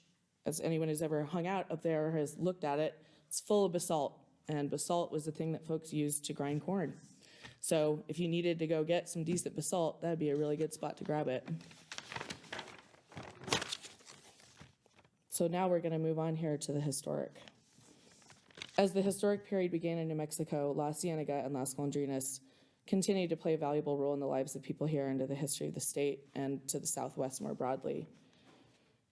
as anyone who's ever hung out up there or has looked at it, it's full of basalt. And basalt was the thing that folks used to grind corn. So if you needed to go get some decent basalt, that'd be a really good spot to grab it. So now we're going to move on here to the historic. As the historic period began in New Mexico, La Ciénega and Las Golondrinas continued to play a valuable role in the lives of people here and to the history of the state and to the Southwest more broadly.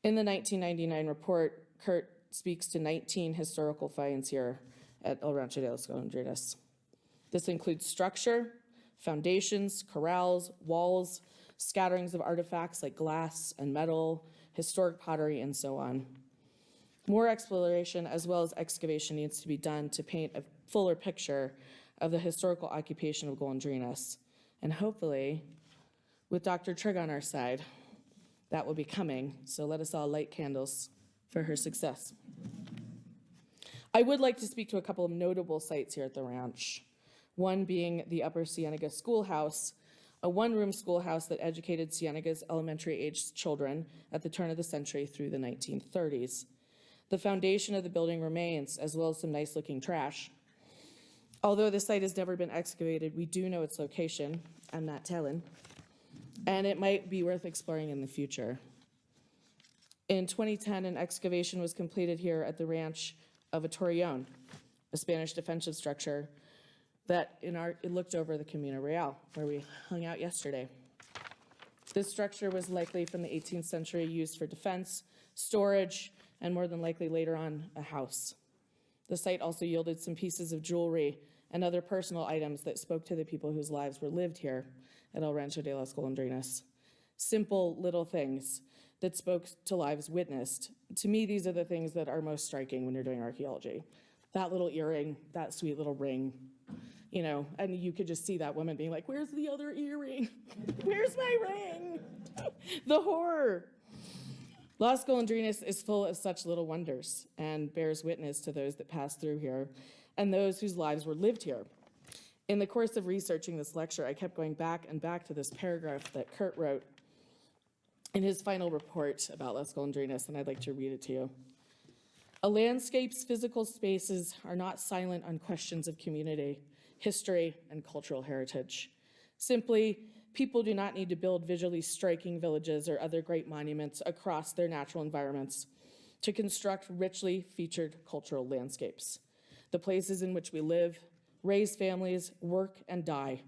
In the 1999 report, Kurt speaks to 19 historical finds here at El Rancho de las Golondrinas. This includes structure, foundations, corrals, walls, scatterings of artifacts like glass and metal, historic pottery, and so on. More exploration as well as excavation needs to be done to paint a fuller picture of the historical occupation of Golondrinas. And hopefully, with Dr. Trigg on our side, that will be coming. So let us all light candles for her success. I would like to speak to a couple of notable sites here at the ranch. One being the Upper Ciénega Schoolhouse, a one-room schoolhouse that educated Ciénega's elementary-aged children at the turn of the century through the 1930s. The foundation of the building remains, as well as some nice-looking trash. Although the site has never been excavated, we do know its location. I'm not telling. And it might be worth exploring in the future. In 2010, an excavation was completed here at the ranch of a torreon, a Spanish defensive structure that it looked over the Camino Real, where we hung out yesterday. This structure was likely from the 18th century, used for defense, storage, and more than likely later on, a house. The site also yielded some pieces of jewelry and other personal items that spoke to the people whose lives were lived here at El Rancho de las Golondrinas. Simple little things that spoke to lives witnessed. To me, these are the things that are most striking when you're doing archaeology. That little earring, that sweet little ring, you know, and you could just see that woman being like, where's the other earring? Where's my ring? The horror. Las Golondrinas is full of such little wonders and bears witness to those that passed through here and those whose lives were lived here. In the course of researching this lecture, I kept going back and back to this paragraph that Kurt wrote in his final report about Las Golondrinas, and I'd like to read it to you. A landscape's physical spaces are not silent on questions of community, history, and cultural heritage. Simply, people do not need to build visually striking villages or other great monuments across their natural environments to construct richly featured cultural landscapes. The places in which we live, raise families, work, and die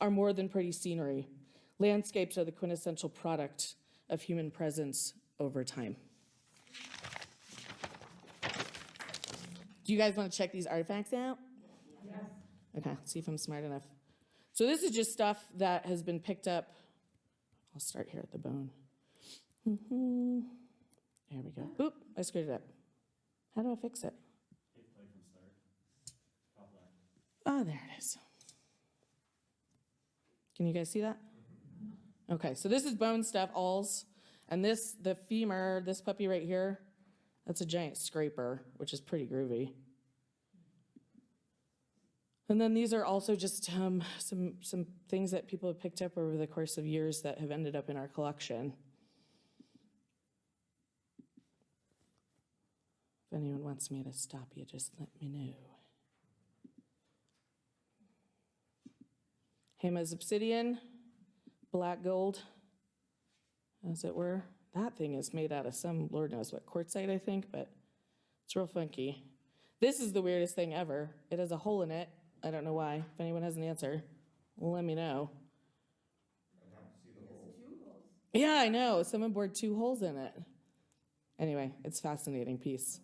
are more than pretty scenery. Landscapes are the quintessential product of human presence over time. Do you guys want to check these artifacts out? Yes. Okay, see if I'm smart enough. So this is just stuff that has been picked up. I'll start here at the bone. There we go. Oop, I screwed it up. How do I fix it? Oh, there it is. Can you guys see that? Okay, so this is bone stuff, awls. And this, the femur, this puppy right here, that's a giant scraper, which is pretty groovy. And then these are also just some things that people have picked up over the course of years that have ended up in our collection. If anyone wants me to stop you, just let me know. Hema's obsidian, black gold, as it were. That thing is made out of some, Lord knows what, quartzite, I think, but it's real funky. This is the weirdest thing ever. It has a hole in it. I don't know why. If anyone has an answer, let me know. I'd have to see the hole. Yeah, I know. Someone bored 2 holes in it. Anyway, it's a fascinating piece.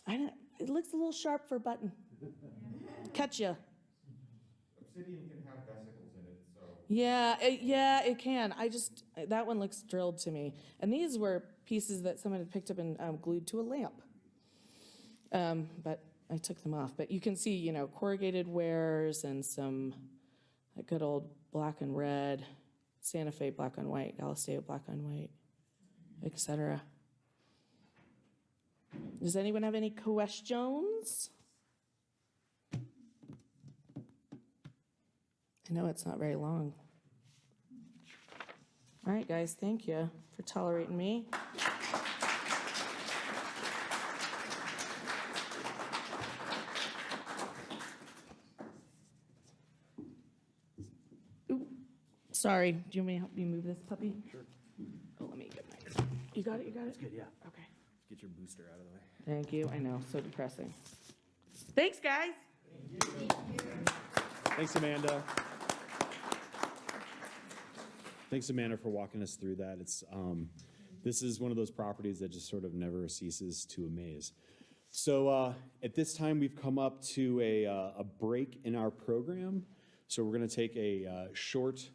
It looks a little sharp for a button. Catch ya. Obsidian can have vesicles in it, so. Yeah, it can. That one looks drilled to me. And these were pieces that someone had picked up and glued to a lamp. But I took them off. But you can see, corrugated wares and some good old black and red, Santa Fe black on white, Galisteo black on white, etc. Does anyone have any questions? I know it's not very long. All right, guys, thank you for tolerating me. Ooh, sorry, do you want me to help you move this puppy? Sure. Oh, let me get my, you got it, you got it? That's good, yeah. Okay. Get your booster out of the way. Thank you, I know, so depressing. Thanks, guys. Thanks, Amanda. Thanks, Amanda, for walking us through that. This is one of those properties that just sort of never ceases to amaze. So at this time, we've come up to a break in our program. So we're going to take a short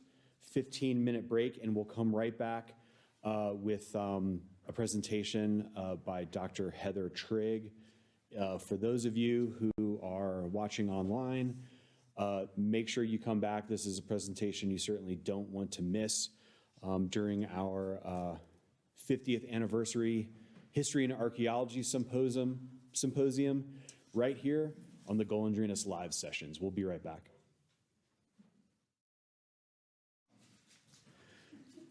15-minute break, and we'll come right back with a presentation by Dr. Heather Trigg. For those of you who are watching online, make sure you come back. This is a presentation you certainly don't want to miss during our 50th anniversary History and Archaeology Symposium right here on the Golondrinas Live sessions. We'll be right back.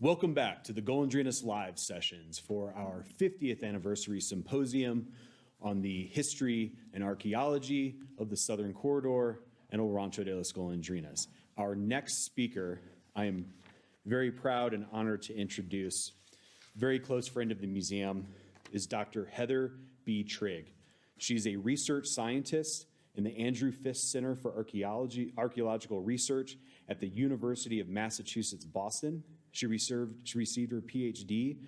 Welcome back to the Golondrinas Live sessions for our 50th anniversary symposium on the history and archaeology of the Southern Corridor and El Rancho de las Golondrinas. Our next speaker, I am very proud and honored to introduce, very close friend of the museum, is Dr. Heather B. Trigg. She's a research scientist in the Andrew Fisk Center for Archaeological Research at the University of Massachusetts, Boston. She received her PhD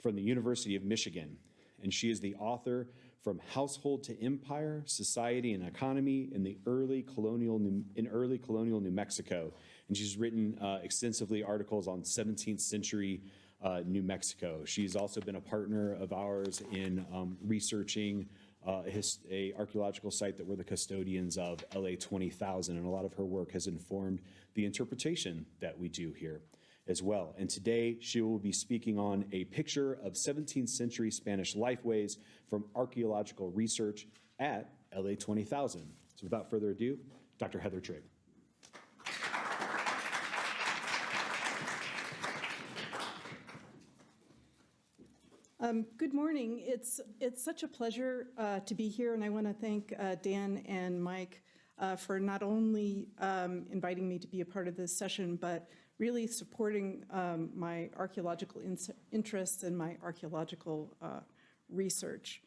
from the University of Michigan, and she is the author From Household to Empire, Society and Economy in early colonial New Mexico. And she's written extensively articles on 17th century New Mexico. She's also been a partner of ours in researching a archaeological site that we're the custodians of, LA 20,000, and a lot of her work has informed the interpretation that we do here as well. And today she will be speaking on a picture of 17th century Spanish lifeways from archaeological research at LA 20,000. So without further ado, Dr. Heather Trigg. Good morning. It's such a pleasure to be here, and I want to thank Dan and Mike for not only inviting me to be a part of this session, but really supporting my archaeological interests and my archaeological research.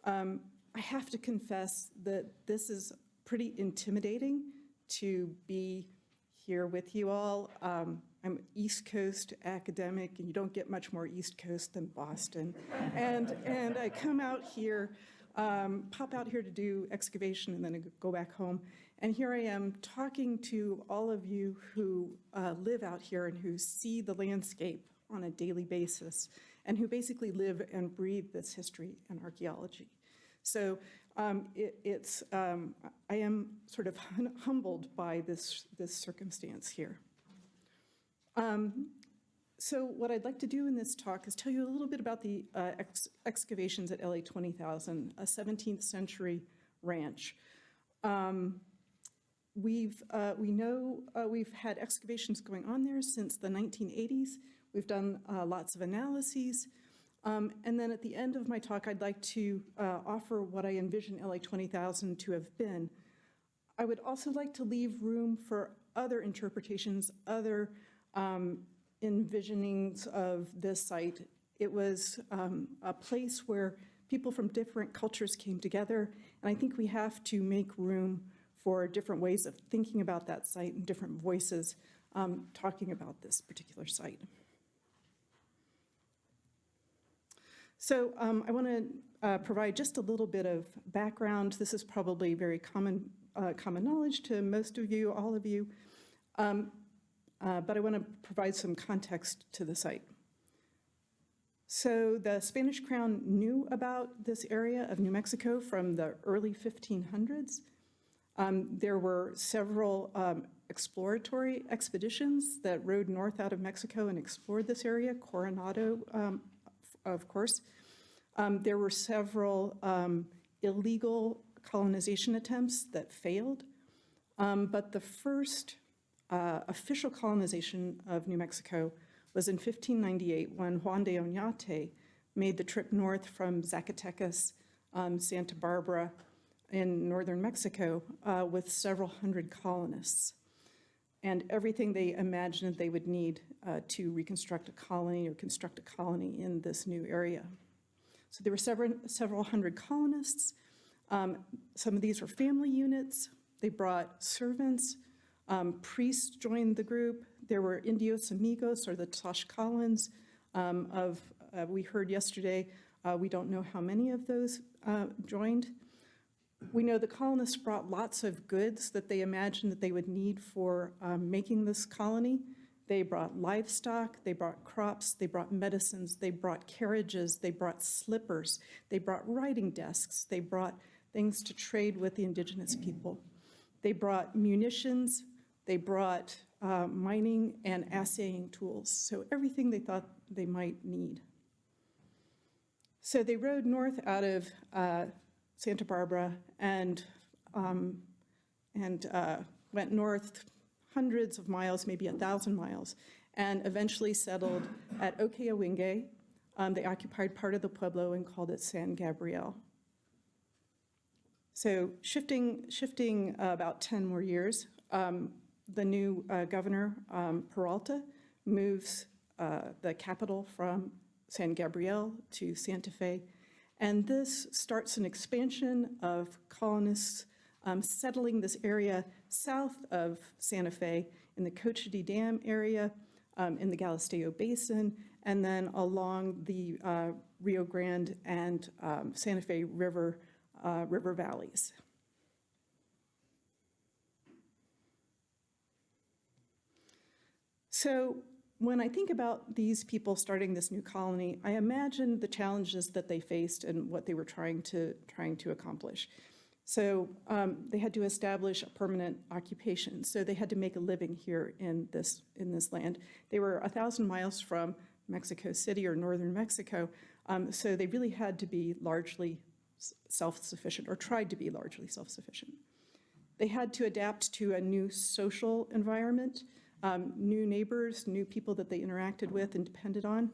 I have to confess that this is pretty intimidating to be here with you all. I'm an East Coast academic, and you don't get much more East Coast than Boston. And I come out here pop out here to do excavation and then go back home. And here I am talking to all of you who live out here and who see the landscape on a daily basis and who basically live and breathe this history and archaeology. So I am sort of humbled by this circumstance here. So what I'd like to do in this talk is tell you a little bit about the excavations at LA 20,000, a 17th century ranch. We know we've had excavations going on there since the 1980s. We've done lots of analyses. And then at the end of my talk, I'd like to offer what I envision LA 20,000 to have been. I would also like to leave room for other interpretations, other envisionings of this site. It was a place where people from different cultures came together, and I think we have to make room for different ways of thinking about that site and different voices talking about this particular site. So I want to provide just a little bit of background. This is probably very common knowledge to most of you, all of you. But I want to provide some context to the site. So the Spanish crown knew about this area of New Mexico from the early 1500s. There were several exploratory expeditions that rode north out of Mexico and explored this area, Coronado, of course. There were several illegal colonization attempts that failed, but the first official colonization of New Mexico was in 1598 when Juan de Oñate made the trip north from Zacatecas, Santa Barbara in northern Mexico with several hundred colonists and everything they imagined they would need to reconstruct a colony or construct a colony in this new area. So there were several hundred colonists. Some of these were family units. They brought servants. Priests joined the group. There were Indios Amigos, or the Tlaxcalans we heard yesterday. We don't know how many of those joined. We know the colonists brought lots of goods that they imagined that they would need for making this colony. They brought livestock, they brought crops, they brought medicines, they brought carriages, they brought slippers, they brought writing desks, they brought things to trade with the indigenous people. They brought munitions, they brought mining and assaying tools, so everything they thought they might need. So they rode north out of Santa Barbara and went north hundreds of miles, maybe 1,000 miles, and eventually settled at Okeowinge. They occupied part of the Pueblo and called it San Gabriel. So shifting about 10 more years, the new governor, Peralta, moves the capital from San Gabriel to Santa Fe, and this starts an expansion of colonists settling this area south of Santa Fe in the Cochiti Dam area, in the Galisteo Basin, and then along the Rio Grande and Santa Fe river valleys. So when I think about these people starting this new colony, I imagine the challenges that they faced and what they were trying to accomplish. So they had to establish a permanent occupation. So they had to make a living here in this land. They were 1,000 miles from Mexico City or northern Mexico, so they really had to be largely self-sufficient, or tried to be largely self-sufficient. They had to adapt to a new social environment, new neighbors, new people that they interacted with and depended on.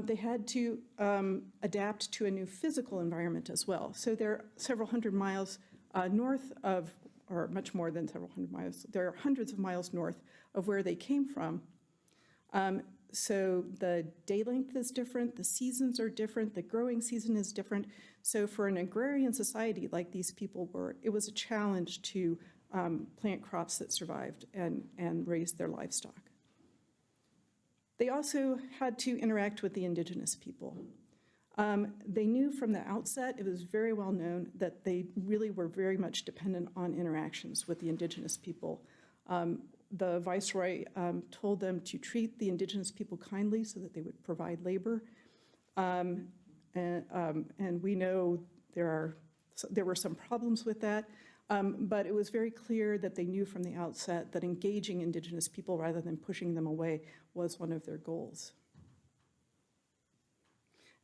They had to adapt to a new physical environment as well. So they're several hundred miles north of, or much more than several hundred miles, they're hundreds of miles north of where they came from. So the day length is different, the seasons are different, the growing season is different. So for an agrarian society like these people were, it was a challenge to plant crops that survived and raise their livestock. They also had to interact with the indigenous people. They knew from the outset, it was very well known, that they really were very much dependent on interactions with the indigenous people. The viceroy told them to treat the indigenous people kindly so that they would provide labor. And we know there were some problems with that, but it was very clear that they knew from the outset that engaging indigenous people rather than pushing them away was one of their goals.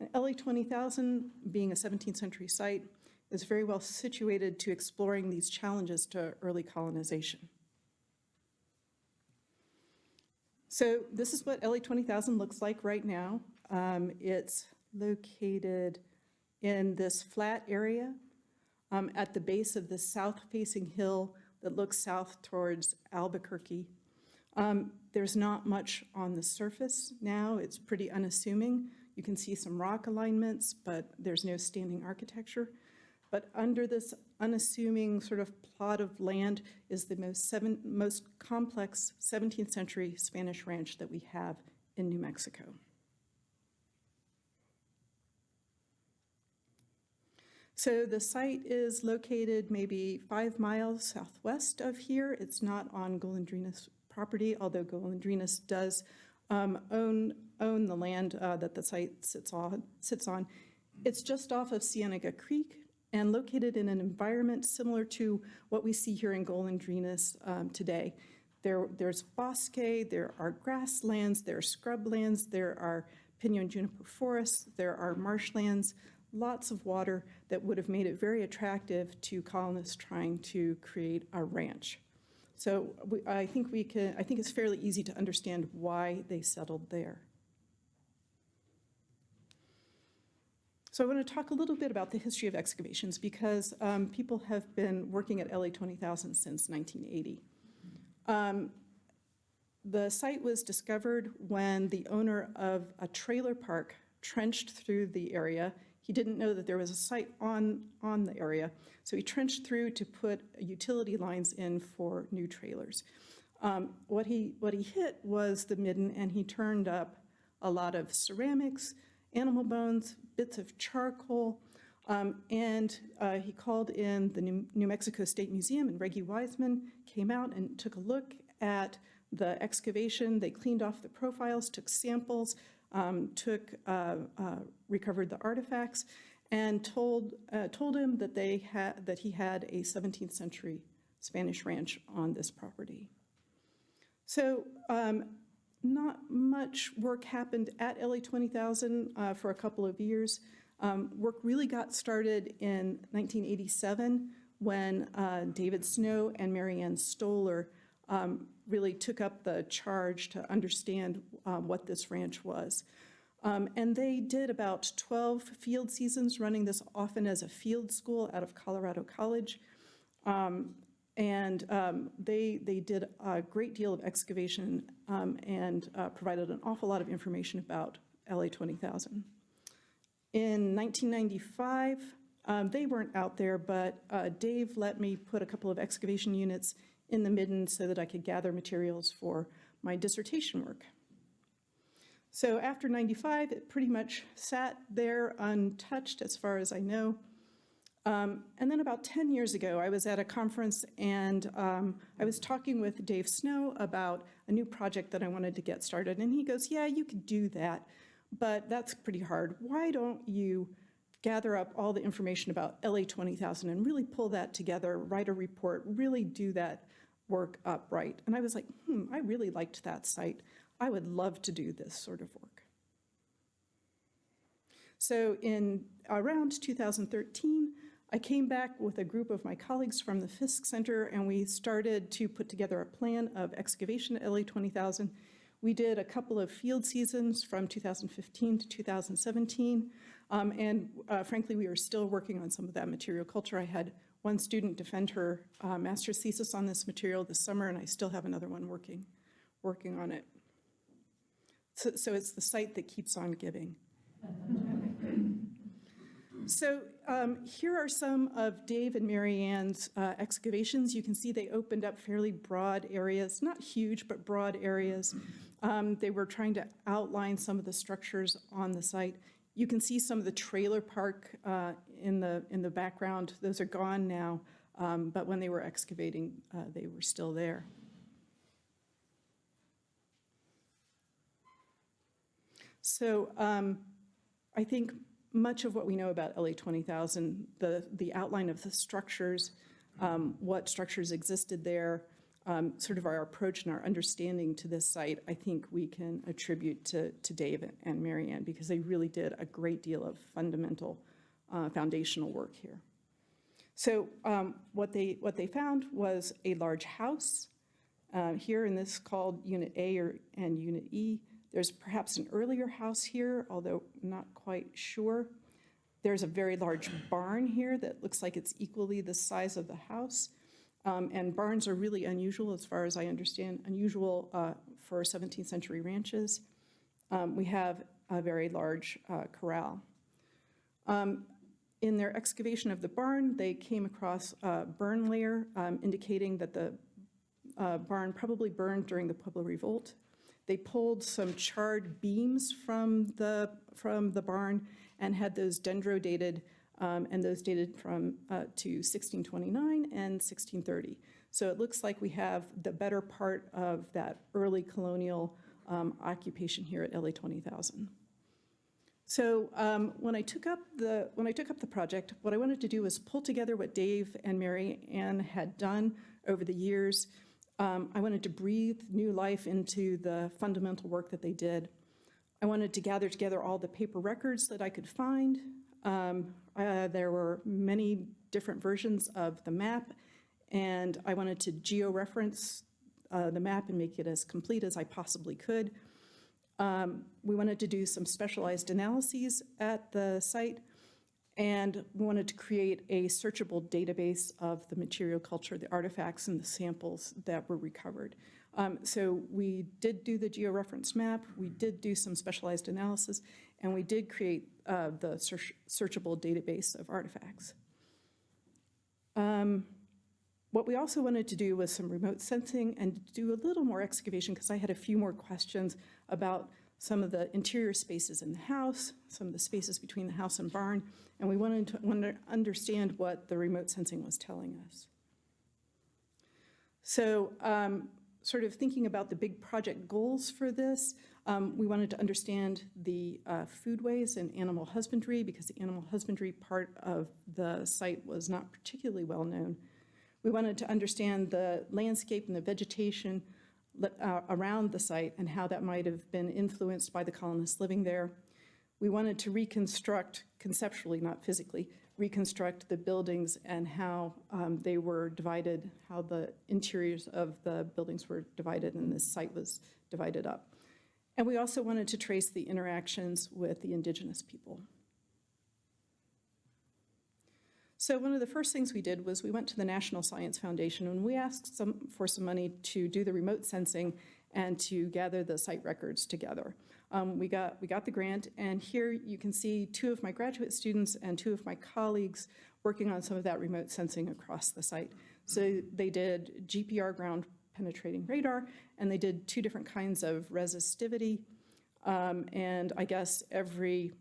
And LA 20,000, being a 17th century site, is very well situated to exploring these challenges to early colonization. So this is what LA 20,000 looks like right now. It's located in this flat area at the base of this south-facing hill that looks south towards Albuquerque. There's not much on the surface now. It's pretty unassuming. You can see some rock alignments, but there's no standing architecture. But under this unassuming sort of plot of land is the most complex 17th century Spanish ranch that we have in New Mexico. So the site is located maybe 5 miles southwest of here. It's not on Golondrinas property, although Golondrinas does own the land that the site sits on. It's just off of Ciénega Creek and located in an environment similar to what we see here in Golondrinas today. There's bosque, there are grasslands, there are scrublands, there are pinon juniper forests, there are marshlands, lots of water that would have made it very attractive to colonists trying to create a ranch. So I think it's fairly easy to understand why they settled there. So I want to talk a little bit about the history of excavations because people have been working at LA 20,000 since 1980. The site was discovered when the owner of a trailer park trenched through the area. He didn't know that there was a site on the area, so he trenched through to put utility lines in for new trailers. What he hit was the midden, and he turned up a lot of ceramics, animal bones, bits of charcoal, and he called in the New Mexico State Museum, and Reggie Wiseman came out and took a look at the excavation. They cleaned off the profiles, took samples, recovered the artifacts, and told him that he had a 17th century Spanish ranch on this property. So not much work happened at LA 20,000 for a couple of years. Work really got started in 1987 when David Snow and Marianne Stoller really took up the charge to understand what this ranch was. And they did about 12 field seasons, running this often as a field school out of Colorado College. They did a great deal of excavation and provided an awful lot of information about LA 20,000. In 1995, they weren't out there, but Dave let me put a couple of excavation units in the midden so that I could gather materials for my dissertation work. So after 95, it pretty much sat there untouched as far as I know. And then about 10 years ago, I was at a conference and I was talking with Dave Snow about a new project that I wanted to get started. And he goes, yeah, you could do that, but that's pretty hard. Why don't you gather up all the information about LA 20,000 and really pull that together, write a report, really do that work upright? And I was like, I really liked that site. I would love to do this sort of work. So in around 2013, I came back with a group of my colleagues from the Fisk Center, and we started to put together a plan of excavation at LA 20,000. We did a couple of field seasons from 2015 to 2017, frankly, we were still working on some of that material culture. I had one student defend her master's thesis on this material this summer, and I still have another one working on it. So it's the site that keeps on giving. So here are some of Dave and Marianne's excavations. You can see they opened up fairly broad areas, not huge, but broad areas. They were trying to outline some of the structures on the site. You can see some of the trailer park in the background. Those are gone now, but when they were excavating, they were still there. So I think much of what we know about LA 20,000, the outline of the structures, what structures existed there, sort of our approach and our understanding to this site, I think we can attribute to Dave and Marianne, because they really did a great deal of fundamental, foundational work here. So what they found was a large house here, and this is called Unit A and Unit E. There's perhaps an earlier house here, although not quite sure. There's a very large barn here that looks like it's equally the size of the house. And barns are really unusual, as far as I understand, unusual for 17th century ranches. We have a very large corral. In their excavation of the barn, they came across a burn layer indicating that the barn probably burned during the Pueblo Revolt. They pulled some charred beams from the barn and had those dendrodated, and those dated from to 1629 and 1630. So it looks like we have the better part of that early colonial occupation here at LA 20,000. So when I took up the project, what I wanted to do was pull together what Dave and Marianne had done over the years. I wanted to breathe new life into the fundamental work that they did. I wanted to gather together all the paper records that I could find. There were many different versions of the map, and I wanted to geo-reference the map and make it as complete as I possibly could. We wanted to do some specialized analyses at the site, and we wanted to create a searchable database of the material culture, the artifacts, and the samples that were recovered. So we did do the georeference map, we did do some specialized analysis, and we did create the searchable database of artifacts. What we also wanted to do was some remote sensing and do a little more excavation, because I had a few more questions about some of the interior spaces in the house, some of the spaces between the house and barn, and we wanted to understand what the remote sensing was telling us. So sort of thinking about the big project goals for this, we wanted to understand the foodways and animal husbandry, because the animal husbandry part of the site was not particularly well known. We wanted to understand the landscape and the vegetation around the site and how that might have been influenced by the colonists living there. We wanted to reconstruct, conceptually, not physically, reconstruct the buildings and how they were divided, how the interiors of the buildings were divided and this site was divided up. And we also wanted to trace the interactions with the indigenous people. So one of the first things we did was we went to the National Science Foundation and we asked for some money to do the remote sensing and to gather the site records together. We got the grant, and here you can see 2 of my graduate students and 2 of my colleagues working on some of that remote sensing across the site. So they did GPR, ground penetrating radar, and they did 2 different kinds of resistivity, and I guess every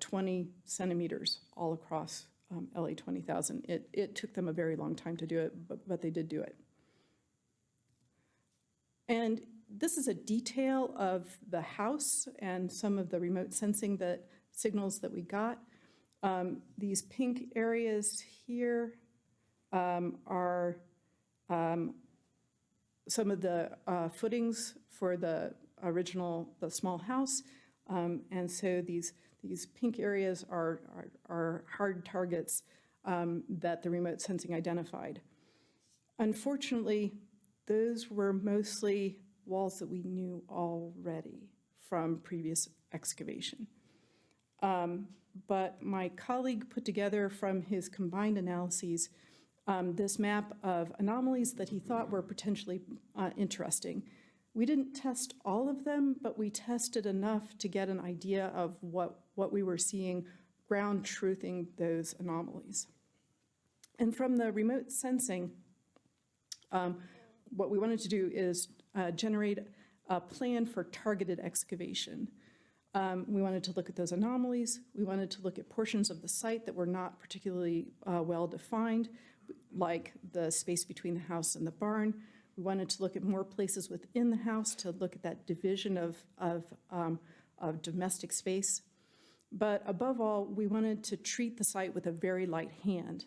20 centimeters all across LA 20,000. It took them a very long time to do it, but they did do it. And this is a detail of the house and some of the remote sensing signals that we got. These pink areas here are some of the footings for the small house. And so these pink areas are hard targets that the remote sensing identified. Unfortunately, those were mostly walls that we knew already from previous excavation. But my colleague put together from his combined analyses this map of anomalies that he thought were potentially interesting. We didn't test all of them, but we tested enough to get an idea of what we were seeing, ground truthing those anomalies. And from the remote sensing, what we wanted to do is generate a plan for targeted excavation. We wanted to look at those anomalies. We wanted to look at portions of the site that were not particularly well defined, like the space between the house and the barn. We wanted to look at more places within the house to look at that division of domestic space. But above all, we wanted to treat the site with a very light hand.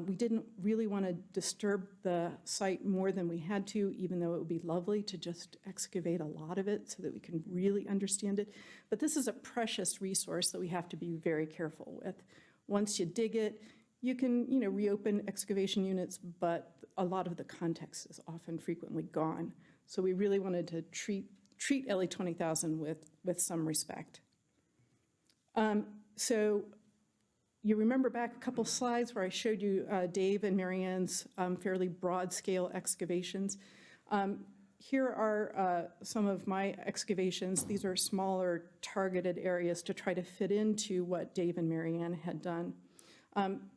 We didn't really want to disturb the site more than we had to, even though it would be lovely to just excavate a lot of it so that we can really understand it. But this is a precious resource that we have to be very careful with. Once you dig it, you can, reopen excavation units, but a lot of the context is often frequently gone. So we really wanted to treat LA 20,000 with some respect. So you remember back a couple slides where I showed you Dave and Marianne's fairly broad-scale excavations. Here are some of my excavations. These are smaller targeted areas to try to fit into what Dave and Marianne had done.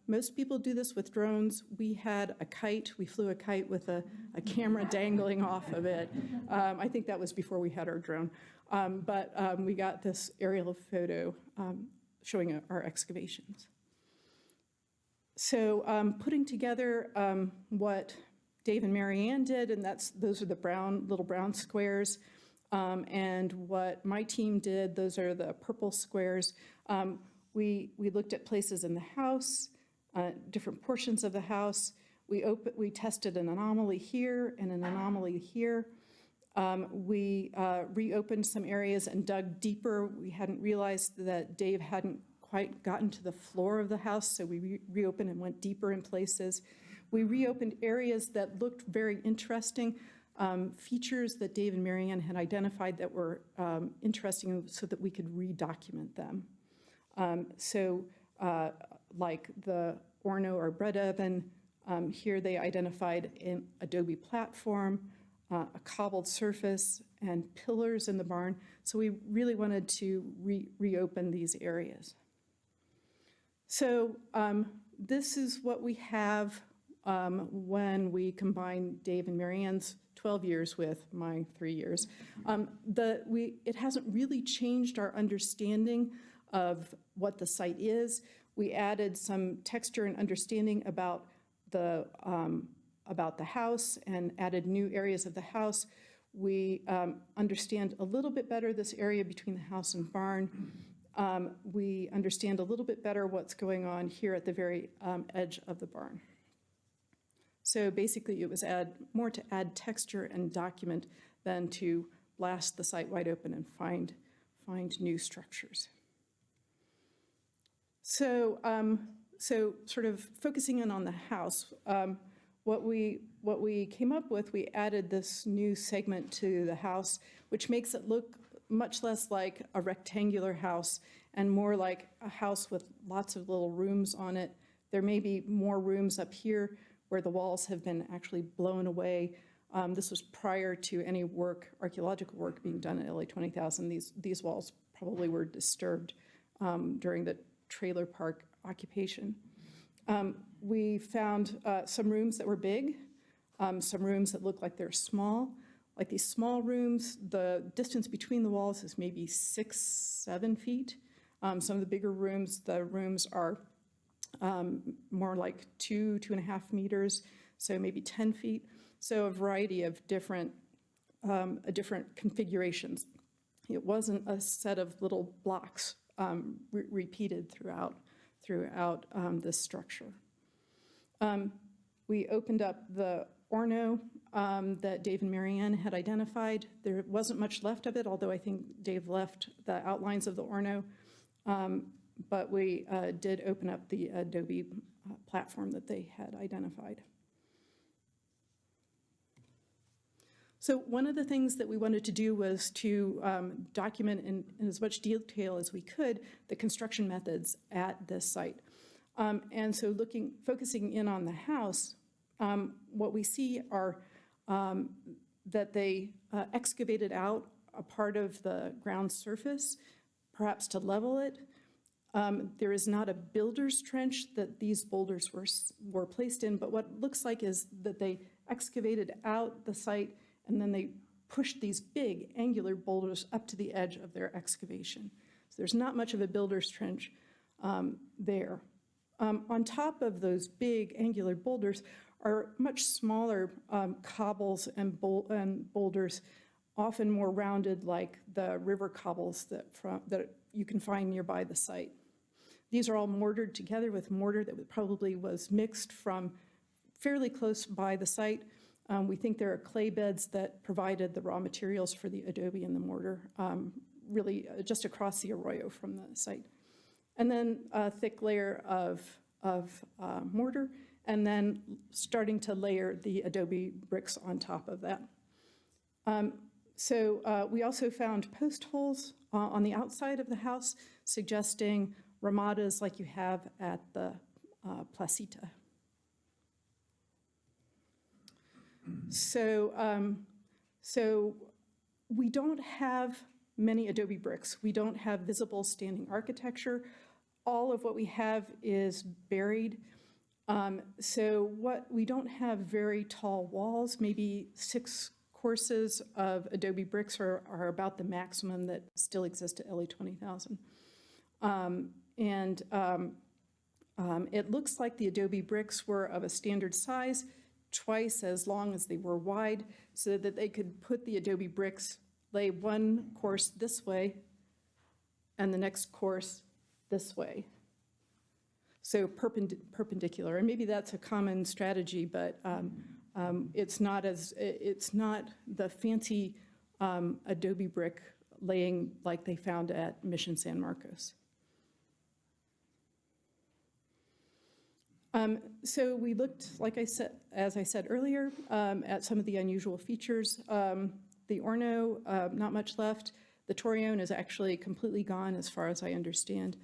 Most people do this with drones. We had a kite. We flew a kite with a camera dangling off of it. I think that was before we had our drone. But we got this aerial photo showing our excavations. So putting together what Dave and Marianne did, and those are the little brown squares, and what my team did, those are the purple squares. We looked at places in the house, different portions of the house. We tested an anomaly here and an anomaly here. We reopened some areas and dug deeper. We hadn't realized that Dave hadn't quite gotten to the floor of the house, so we reopened and went deeper in places. We reopened areas that looked very interesting, features that Dave and Marianne had identified that were interesting so that we could redocument them. Like the Orno or bread oven, here they identified an adobe platform, a cobbled surface, and pillars in the barn. So we really wanted to reopen these areas. So this is what we have when we combine Dave and Marianne's 12 years with my 3 years. It hasn't really changed our understanding of what the site is. We added some texture and understanding about the house and added new areas of the house. We understand a little bit better this area between the house and barn. We understand a little bit better what's going on here at the very edge of the barn. So basically it was more to add texture and document than to blast the site wide open and find new structures. So sort of focusing in on the house, what we came up with, we added this new segment to the house, which makes it look much less like a rectangular house and more like a house with lots of little rooms on it. There may be more rooms up here where the walls have been actually blown away. This was prior to any archaeological work being done at LA 20,000. These walls probably were disturbed during the trailer park occupation. We found some rooms that were big, some rooms that look like they're small. Like these small rooms, the distance between the walls is maybe 6-7 feet. Some of the bigger rooms, the rooms are more like 2.5 meters, so maybe 10 feet. So a variety of different configurations. It wasn't a set of little blocks repeated throughout this structure. We opened up the Orno that Dave and Marianne had identified. There wasn't much left of it, although I think Dave left the outlines of the Orno. But we did open up the adobe platform that they had identified. So one of the things that we wanted to do was to document in as much detail as we could the construction methods at this site. And so focusing in on the house, what we see are that they excavated out a part of the ground surface, perhaps to level it. There is not a builder's trench that these boulders were placed in, but what it looks like is that they excavated out the site and then they pushed these big angular boulders up to the edge of their excavation. So there's not much of a builder's trench there. On top of those big angular boulders are much smaller cobbles and boulders, often more rounded like the river cobbles that you can find nearby the site. These are all mortared together with mortar that probably was mixed from fairly close by the site. We think there are clay beds that provided the raw materials for the adobe and the mortar, really just across the arroyo from the site. And then a thick layer of mortar, and then starting to layer the adobe bricks on top of that. So we also found post holes on the outside of the house, suggesting ramadas like you have at the placita. So we don't have many adobe bricks. We don't have visible standing architecture. All of what we have is buried. So we don't have very tall walls. Maybe 6 courses of adobe bricks are about the maximum that still exist at LA 20,000. It looks like the adobe bricks were of a standard size, twice as long as they were wide, so that they could put the adobe bricks, lay one course this way, and the next course this way. So perpendicular, and maybe that's a common strategy, but it's not the fancy adobe brick laying like they found at Mission San Marcos. So we looked, as I said earlier, at some of the unusual features. The Orno, not much left. The Torreon is actually completely gone, as far as I understand.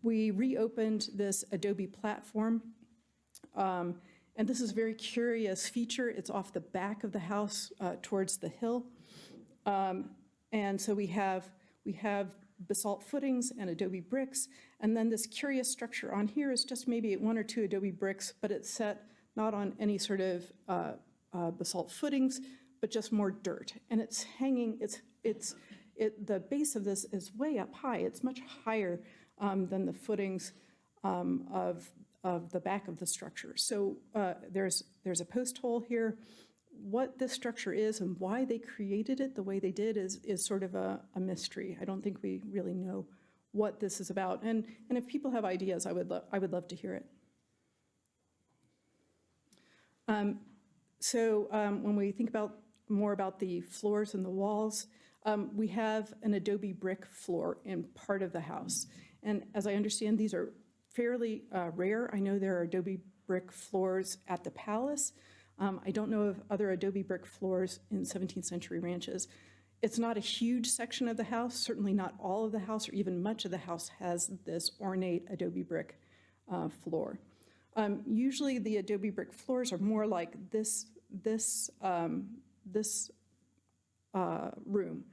We reopened this adobe platform, and this is a very curious feature. It's off the back of the house towards the hill, and so we have basalt footings and adobe bricks, and then this curious structure on here is just maybe 1 or 2 adobe bricks, but it's set not on any sort of basalt footings, but just more dirt, and it's hanging. The base of this is way up high. It's much higher than the footings of the back of the structure. So there's a post hole here. What this structure is and why they created it the way they did is sort of a mystery. I don't think we really know what this is about. And if people have ideas, I would love to hear it. When we think more about the floors and the walls, we have an adobe brick floor in part of the house. And as I understand, these are fairly rare. I know there are adobe brick floors at the palace. I don't know of other adobe brick floors in 17th century ranches. It's not a huge section of the house. Certainly not all of the house or even much of the house has this ornate adobe brick floor. Usually the adobe brick floors are more like this room,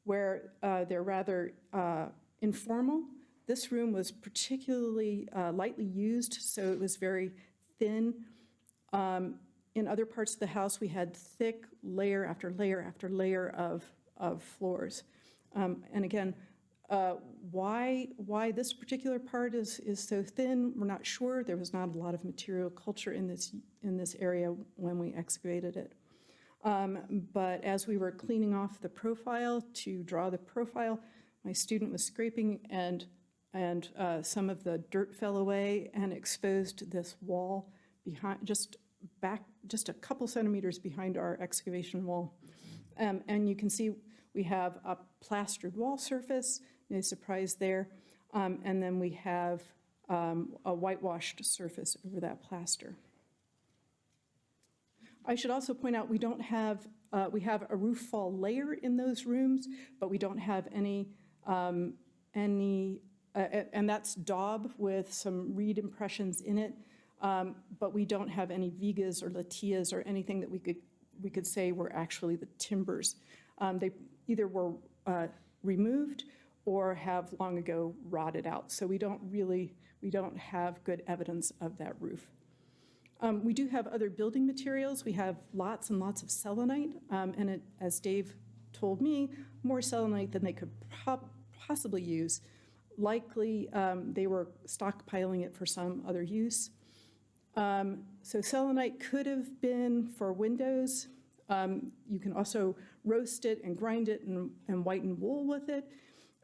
where they're rather informal. This room was particularly lightly used, so it was very thin. In other parts of the house, we had thick layer after layer after layer of floors. And again, why this particular part is so thin, we're not sure. There was not a lot of material culture in this area when we excavated it. But as we were cleaning off the profile to draw the profile, my student was scraping and some of the dirt fell away and exposed this wall behind, just a couple centimeters behind our excavation wall. And you can see we have a plastered wall surface, no surprise there, and then we have a whitewashed surface over that plaster. I should also point out we have a roof fall layer in those rooms, but we don't have any and that's daub with some reed impressions in it, but we don't have any vigas or latillas or anything that we could say were actually the timbers. They either were removed or have long ago rotted out, so we don't have good evidence of that roof. We do have other building materials. We have lots and lots of selenite, and as Dave told me, more selenite than they could possibly use. Likely, they were stockpiling it for some other use. So selenite could have been for windows. You can also roast it and grind it and whiten wool with it.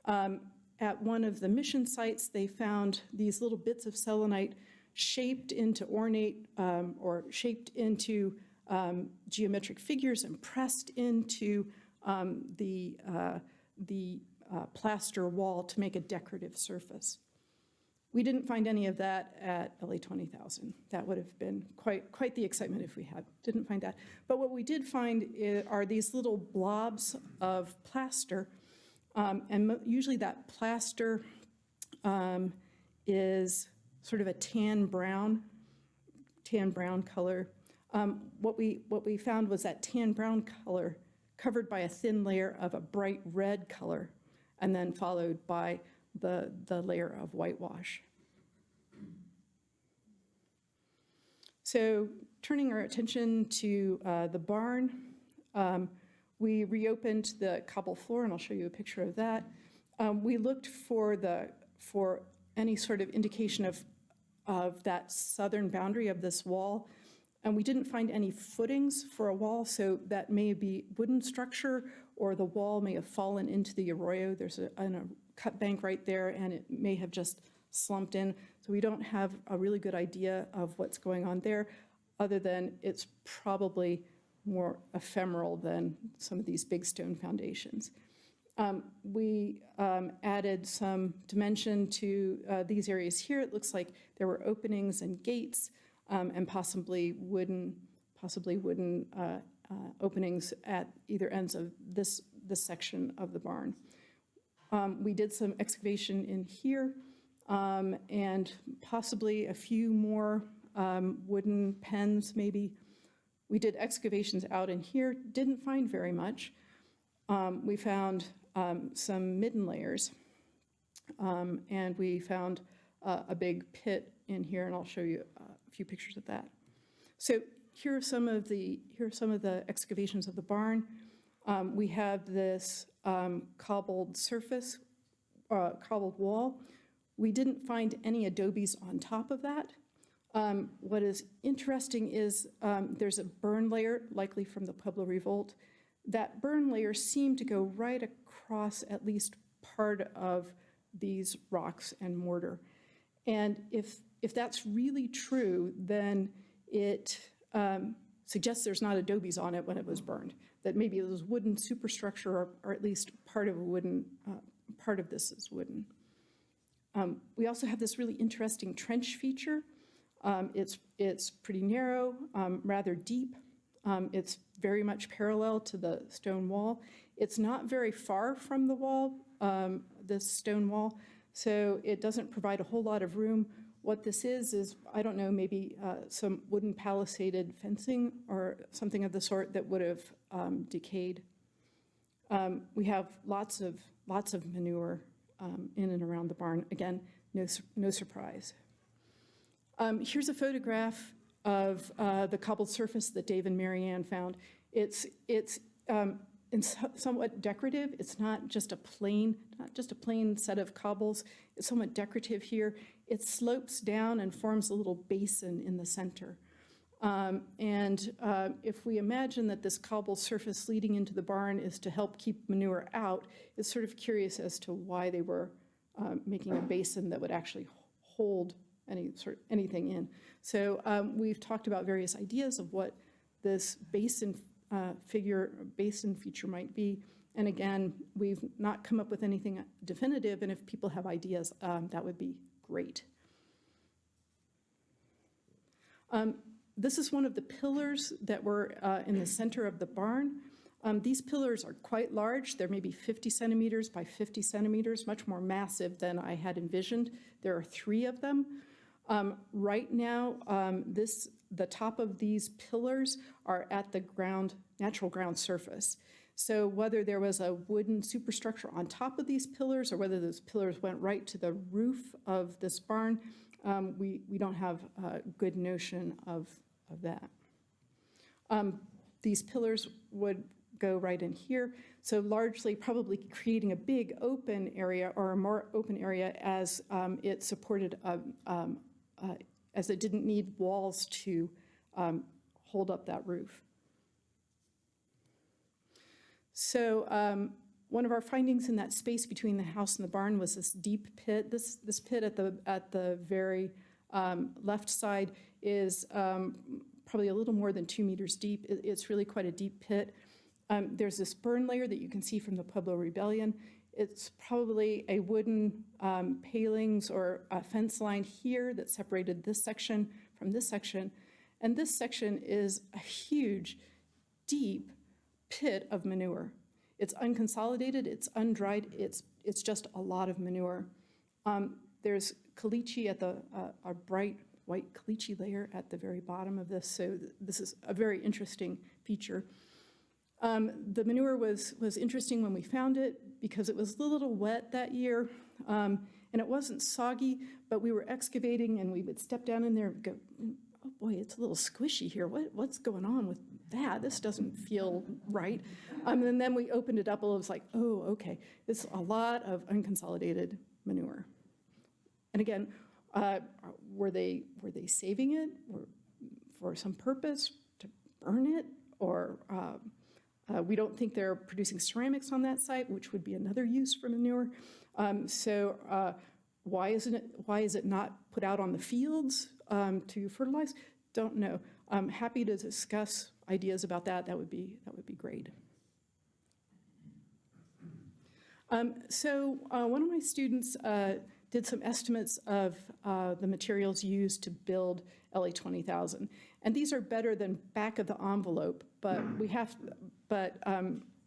At one of the mission sites, they found these little bits of selenite shaped into ornate or shaped into geometric figures and pressed into the plaster wall to make a decorative surface. We didn't find any of that at LA 20,000. That would have been quite the excitement if we had. Didn't find that. But what we did find are these little blobs of plaster, and usually that plaster is sort of a tan brown color. What we found was that tan brown color covered by a thin layer of a bright red color, and then followed by the layer of whitewash. So turning our attention to the barn, we reopened the cobble floor, and I'll show you a picture of that. We looked for any sort of indication of that southern boundary of this wall, and we didn't find any footings for a wall, so that may be wooden structure, or the wall may have fallen into the arroyo. There's a cut bank right there, and it may have just slumped in. So we don't have a really good idea of what's going on there, other than it's probably more ephemeral than some of these big stone foundations. We added some dimension to these areas here. It looks like there were openings and gates, and possibly wooden openings at either ends of this section of the barn. We did some excavation in here, and possibly a few more wooden pens, maybe. We did excavations out in here, didn't find very much. We found some midden layers, and we found a big pit in here, and I'll show you a few pictures of that. So here are some of the excavations of the barn. We have this cobbled surface, cobbled wall. We didn't find any adobes on top of that. What is interesting is there's a burn layer, likely from the Pueblo Revolt. That burn layer seemed to go right across at least part of these rocks and mortar. And if that's really true, then it suggests there's not adobes on it when it was burned, that maybe it was wooden superstructure, or at least part of this is wooden. We also have this really interesting trench feature. It's pretty narrow, rather deep. It's very much parallel to the stone wall. It's not very far from the wall, this stone wall, so it doesn't provide a whole lot of room. What this is, I don't know, maybe some wooden palisaded fencing or something of the sort that would have decayed. We have lots of manure in and around the barn. Again, no surprise. Here's a photograph of the cobbled surface that Dave and Marianne found. It's somewhat decorative. It's not just a plain set of cobbles. It's somewhat decorative here. It slopes down and forms a little basin in the center. If we imagine that this cobble surface leading into the barn is to help keep manure out, it's sort of curious as to why they were making a basin that would actually hold anything in. So we've talked about various ideas of what this basin feature might be. And again, we've not come up with anything definitive, and if people have ideas, that would be great. This is one of the pillars that were in the center of the barn. These pillars are quite large. They're maybe 50 centimeters by 50 centimeters, much more massive than I had envisioned. There are 3 of them. Right now, the top of these pillars are at the natural ground surface. So whether there was a wooden superstructure on top of these pillars, or whether those pillars went right to the roof of this barn, we don't have a good notion of that. These pillars would go right in here, so largely probably creating a big open area or a more open area as it supported, as it didn't need walls to hold up that roof. So one of our findings in that space between the house and the barn was this deep pit. This pit at the very left side is probably a little more than 2 meters deep. It's really quite a deep pit. There's this burn layer that you can see from the Pueblo Rebellion. It's probably a wooden palings or a fence line here that separated this section from this section. And this section is a huge, deep pit of manure. It's unconsolidated, it's undried, it's just a lot of manure. There's caliche at a bright white caliche layer at the very bottom of this, so this is a very interesting feature. The manure was interesting when we found it because it was a little wet that year, and it wasn't soggy, but we were excavating and we would step down in there and go, oh boy, it's a little squishy here. What's going on with that? This doesn't feel right. And then we opened it up a little, it's like, oh, okay, it's a lot of unconsolidated manure. And again, were they saving it for some purpose, to burn it, or we don't think they're producing ceramics on that site, which would be another use for manure. So why is it not put out on the fields to fertilize? Don't know. I'm happy to discuss ideas about that. That would be great. So one of my students did some estimates of the materials used to build LA 20,000, and these are better than back of the envelope. But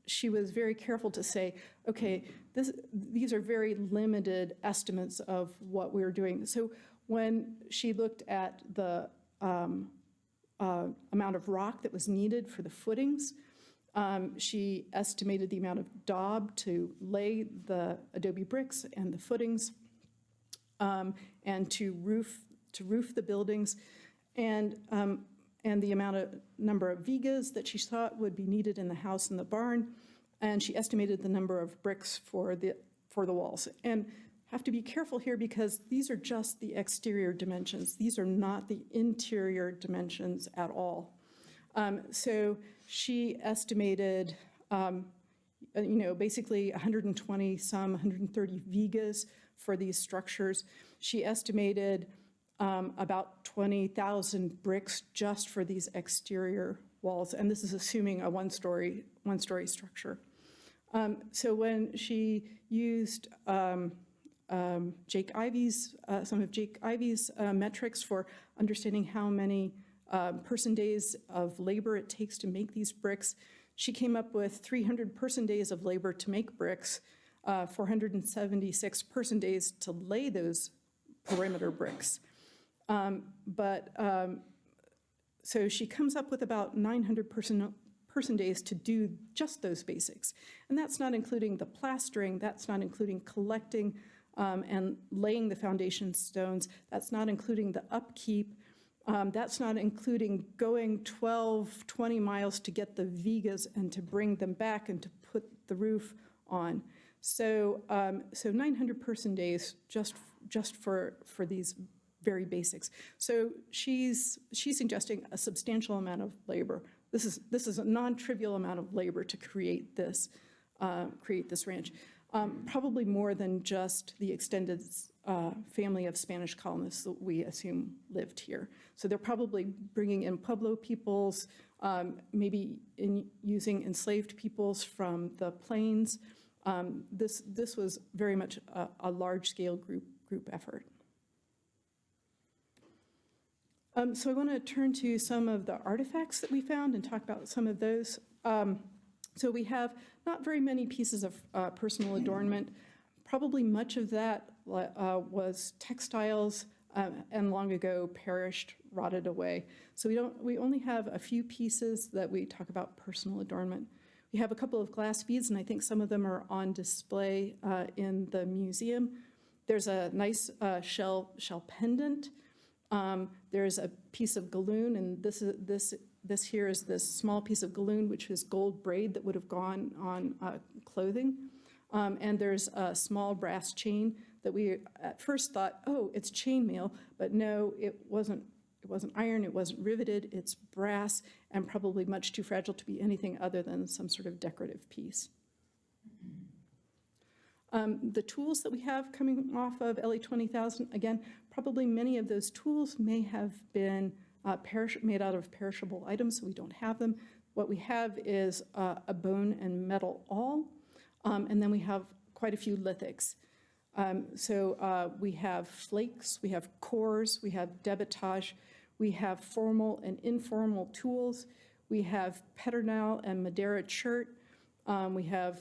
she was very careful to say, okay, these are very limited estimates of what we're doing. So when she looked at the amount of rock that was needed for the footings, she estimated the amount of daub to lay the adobe bricks and the footings, and to roof the buildings, and the number of vigas that she thought would be needed in the house and the barn, and she estimated the number of bricks for the walls. And have to be careful here because these are just the exterior dimensions. These are not the interior dimensions at all. So she estimated, basically 130 vigas for these structures. She estimated about 20,000 bricks just for these exterior walls, and this is assuming a one-story structure. So when she used Jake Ivy's, some of Jake Ivy's metrics for understanding how many person days of labor it takes to make these bricks, she came up with 300 person days of labor to make bricks, 476 person days to lay those perimeter bricks. So she comes up with about 900 person days to do just those basics. And that's not including the plastering, that's not including collecting and laying the foundation stones, that's not including the upkeep, that's not including going 20 miles to get the vigas and to bring them back and to put the roof on. So 900 person days just for these very basics. So she's suggesting a substantial amount of labor. This is a non-trivial amount of labor to create this ranch. Probably more than just the extended family of Spanish colonists that we assume lived here. So they're probably bringing in Pueblo peoples, maybe using enslaved peoples from the plains. This was very much a large-scale group effort. So I want to turn to some of the artifacts that we found and talk about some of those. So we have not very many pieces of personal adornment. Probably much of that was textiles and long ago perished, rotted away. So we only have a few pieces that we talk about personal adornment. We have a couple of glass beads, and I think some of them are on display in the museum. There's a nice shell pendant. There's a piece of galloon, and this here is this small piece of galloon, which is gold braid that would have gone on clothing. And there's a small brass chain that we at first thought, oh, it's chainmail, but no, it wasn't iron, it wasn't riveted, it's brass, and probably much too fragile to be anything other than some sort of decorative piece. The tools that we have coming off of LA 20,000, again, probably many of those tools may have been made out of perishable items, so we don't have them. What we have is a bone and metal awl, and then we have quite a few lithics. So we have flakes, we have cores, we have debitage, we have formal and informal tools, we have pedernal and Madeira chert, we have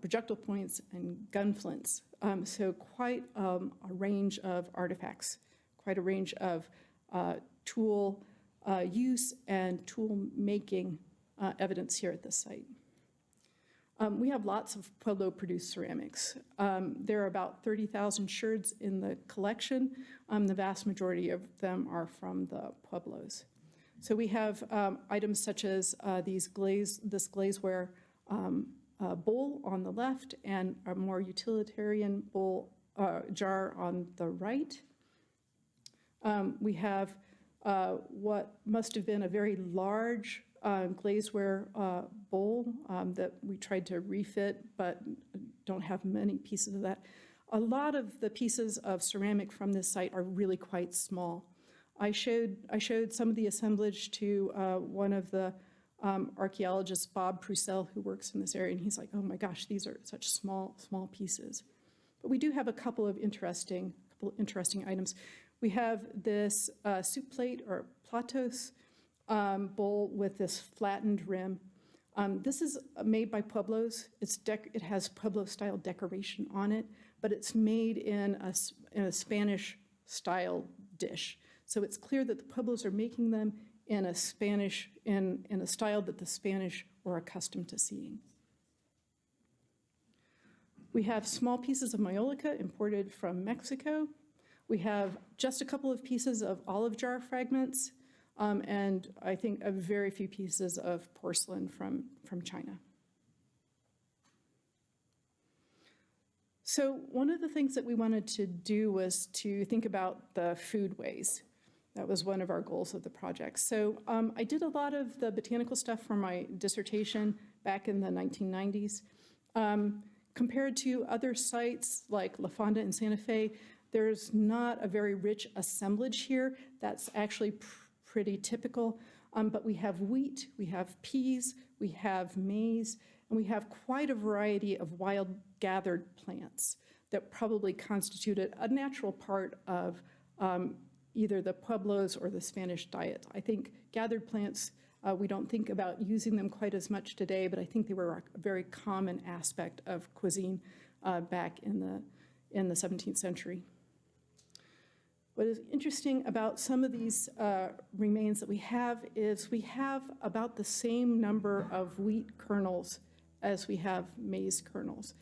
projectile points and gun flints. So quite a range of artifacts, quite a range of tool use and tool making evidence here at this site. We have lots of Pueblo-produced ceramics. There are about 30,000 sherds in the collection. The vast majority of them are from the Pueblos. So we have items such as this glazeware bowl on the left and a more utilitarian bowl jar on the right. We have what must have been a very large glazeware bowl that we tried to refit, but don't have many pieces of that. A lot of the pieces of ceramic from this site are really quite small. I showed some of the assemblage to one of the archaeologists, Bob Prucell, who works in this area, and he's like, oh my gosh, these are such small pieces. But we do have a couple of interesting items. We have this soup plate or platos bowl with this flattened rim. This is made by Pueblos. It has Pueblo-style decoration on it, but it's made in a Spanish-style dish. So it's clear that the Pueblos are making them in a style that the Spanish were accustomed to seeing. We have small pieces of maiolica imported from Mexico. We have just a couple of pieces of olive jar fragments, and I think a very few pieces of porcelain from China. So one of the things that we wanted to do was to think about the foodways. That was one of our goals of the project. So I did a lot of the botanical stuff for my dissertation back in the 1990s. Compared to other sites like La Fonda and Santa Fe, there's not a very rich assemblage here. That's actually pretty typical. But we have wheat, we have peas, we have maize, and we have quite a variety of wild gathered plants that probably constituted a natural part of either the Pueblos or the Spanish diet. I think gathered plants, we don't think about using them quite as much today, but I think they were a very common aspect of cuisine back in the 17th century. What is interesting about some of these remains that we have is we have about the same number of wheat kernels as we have maize kernels.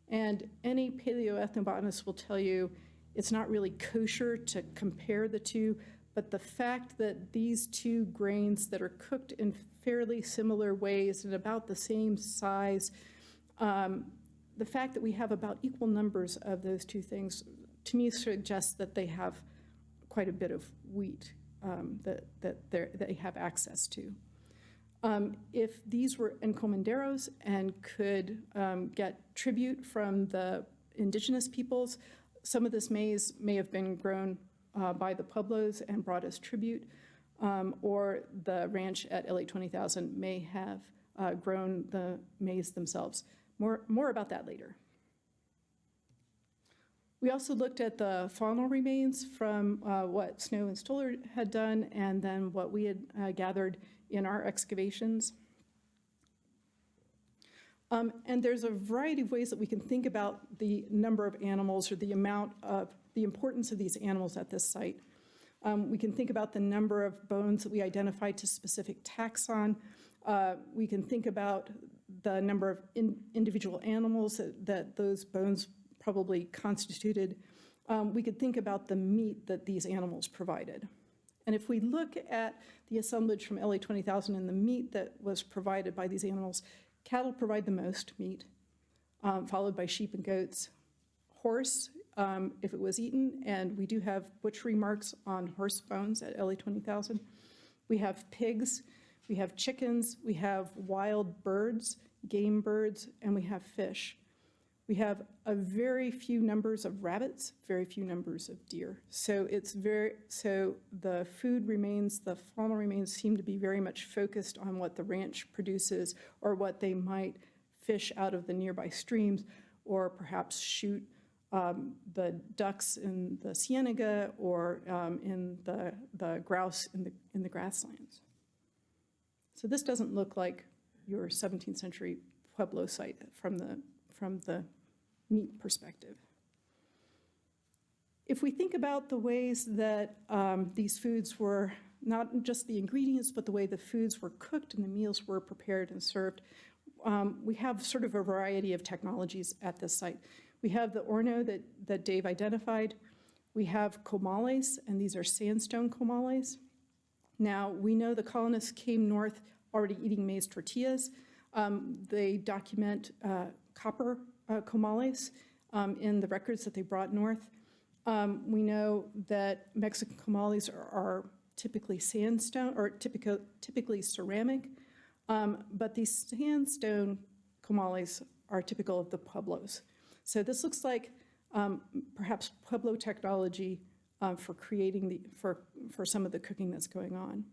And any paleoethnobotanist will tell you it's not really kosher to compare the two, but the fact that these two grains that are cooked in fairly similar ways and about the same size, the fact that we have about equal numbers of those two things, to me suggests that they have quite a bit of wheat that they have access to. If these were encomenderos and could get tribute from the indigenous peoples, some of this maize may have been grown by the Pueblos and brought as tribute, or the ranch at LA 20,000 may have grown the maize themselves. More about that later. We also looked at the faunal remains from what Snow and Stoller had done and then what we had gathered in our excavations. And there's a variety of ways that we can think about the number of animals or the importance of these animals at this site. We can think about the number of bones that we identified to specific taxon. We can think about the number of individual animals that those bones probably constituted, we could think about the meat that these animals provided. And if we look at the assemblage from LA 20,000 and the meat that was provided by these animals, cattle provide the most meat, followed by sheep and goats. Horse, if it was eaten, and we do have butchery marks on horse bones at LA 20,000. We have pigs, we have chickens, we have wild birds, game birds, and we have fish. We have a very few numbers of rabbits, very few numbers of deer. So the food remains, the fauna remains seem to be very much focused on what the ranch produces or what they might fish out of the nearby streams, or perhaps shoot the ducks in the Ciénega or in the grouse in the grasslands. So this doesn't look like your 17th century Pueblo site from the meat perspective. If we think about the ways that these foods were, not just the ingredients, but the way the foods were cooked and the meals were prepared and served, we have sort of a variety of technologies at this site. We have the orno that Dave identified. We have comales, and these are sandstone comales. Now, we know the colonists came north already eating maize tortillas. They document copper comales in the records that they brought north. We know that Mexican comales are typically sandstone, or typically ceramic, but these sandstone comales are typical of the Pueblos. So this looks like perhaps Pueblo technology for creating for some of the cooking that's going on.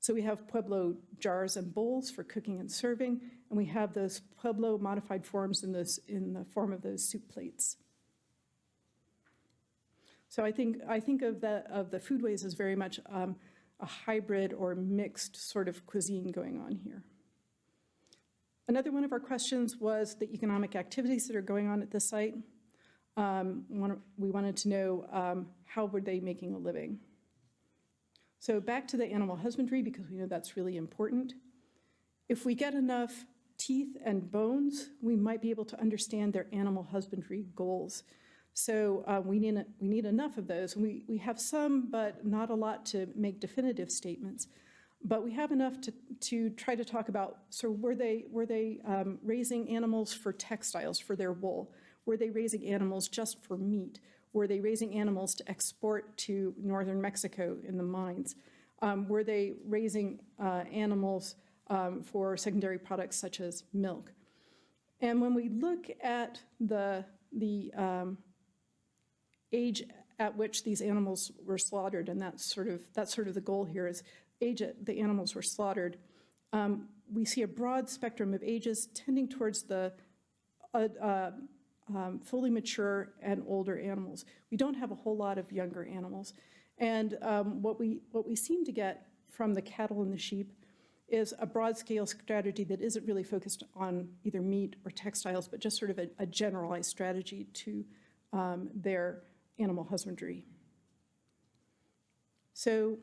So we have Pueblo jars and bowls for cooking and serving, and we have those Pueblo modified forms in the form of those soup plates. So I think of the foodways as very much a hybrid or mixed sort of cuisine going on here. Another one of our questions was the economic activities that are going on at the site. We wanted to know how were they making a living. So back to the animal husbandry, because we know that's really important. If we get enough teeth and bones, we might be able to understand their animal husbandry goals. So we need enough of those. We have some, but not a lot to make definitive statements. But we have enough to try to talk about, so were they raising animals for textiles, for their wool? Were they raising animals just for meat? Were they raising animals to export to northern Mexico in the mines? Were they raising animals for secondary products such as milk? And when we look at the age at which these animals were slaughtered, and that's sort of the goal here, is age the animals were slaughtered, we see a broad spectrum of ages tending towards the fully mature and older animals. We don't have a whole lot of younger animals. And what we seem to get from the cattle and the sheep is a broad scale strategy that isn't really focused on either meat or textiles, but just sort of a generalized strategy to their animal husbandry. So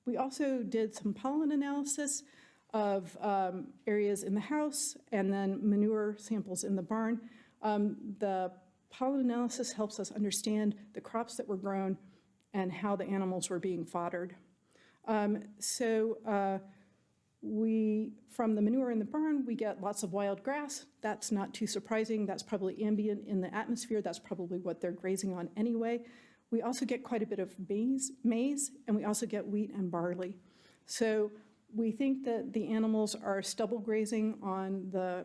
we also did some pollen analysis of areas in the house and then manure samples in the barn. The pollen analysis helps us understand the crops that were grown and how the animals were being foddered. From the manure in the barn, we get lots of wild grass. That's not too surprising. That's probably ambient in the atmosphere. That's probably what they're grazing on anyway. We also get quite a bit of maize, and we also get wheat and barley. So we think that the animals are stubble grazing on the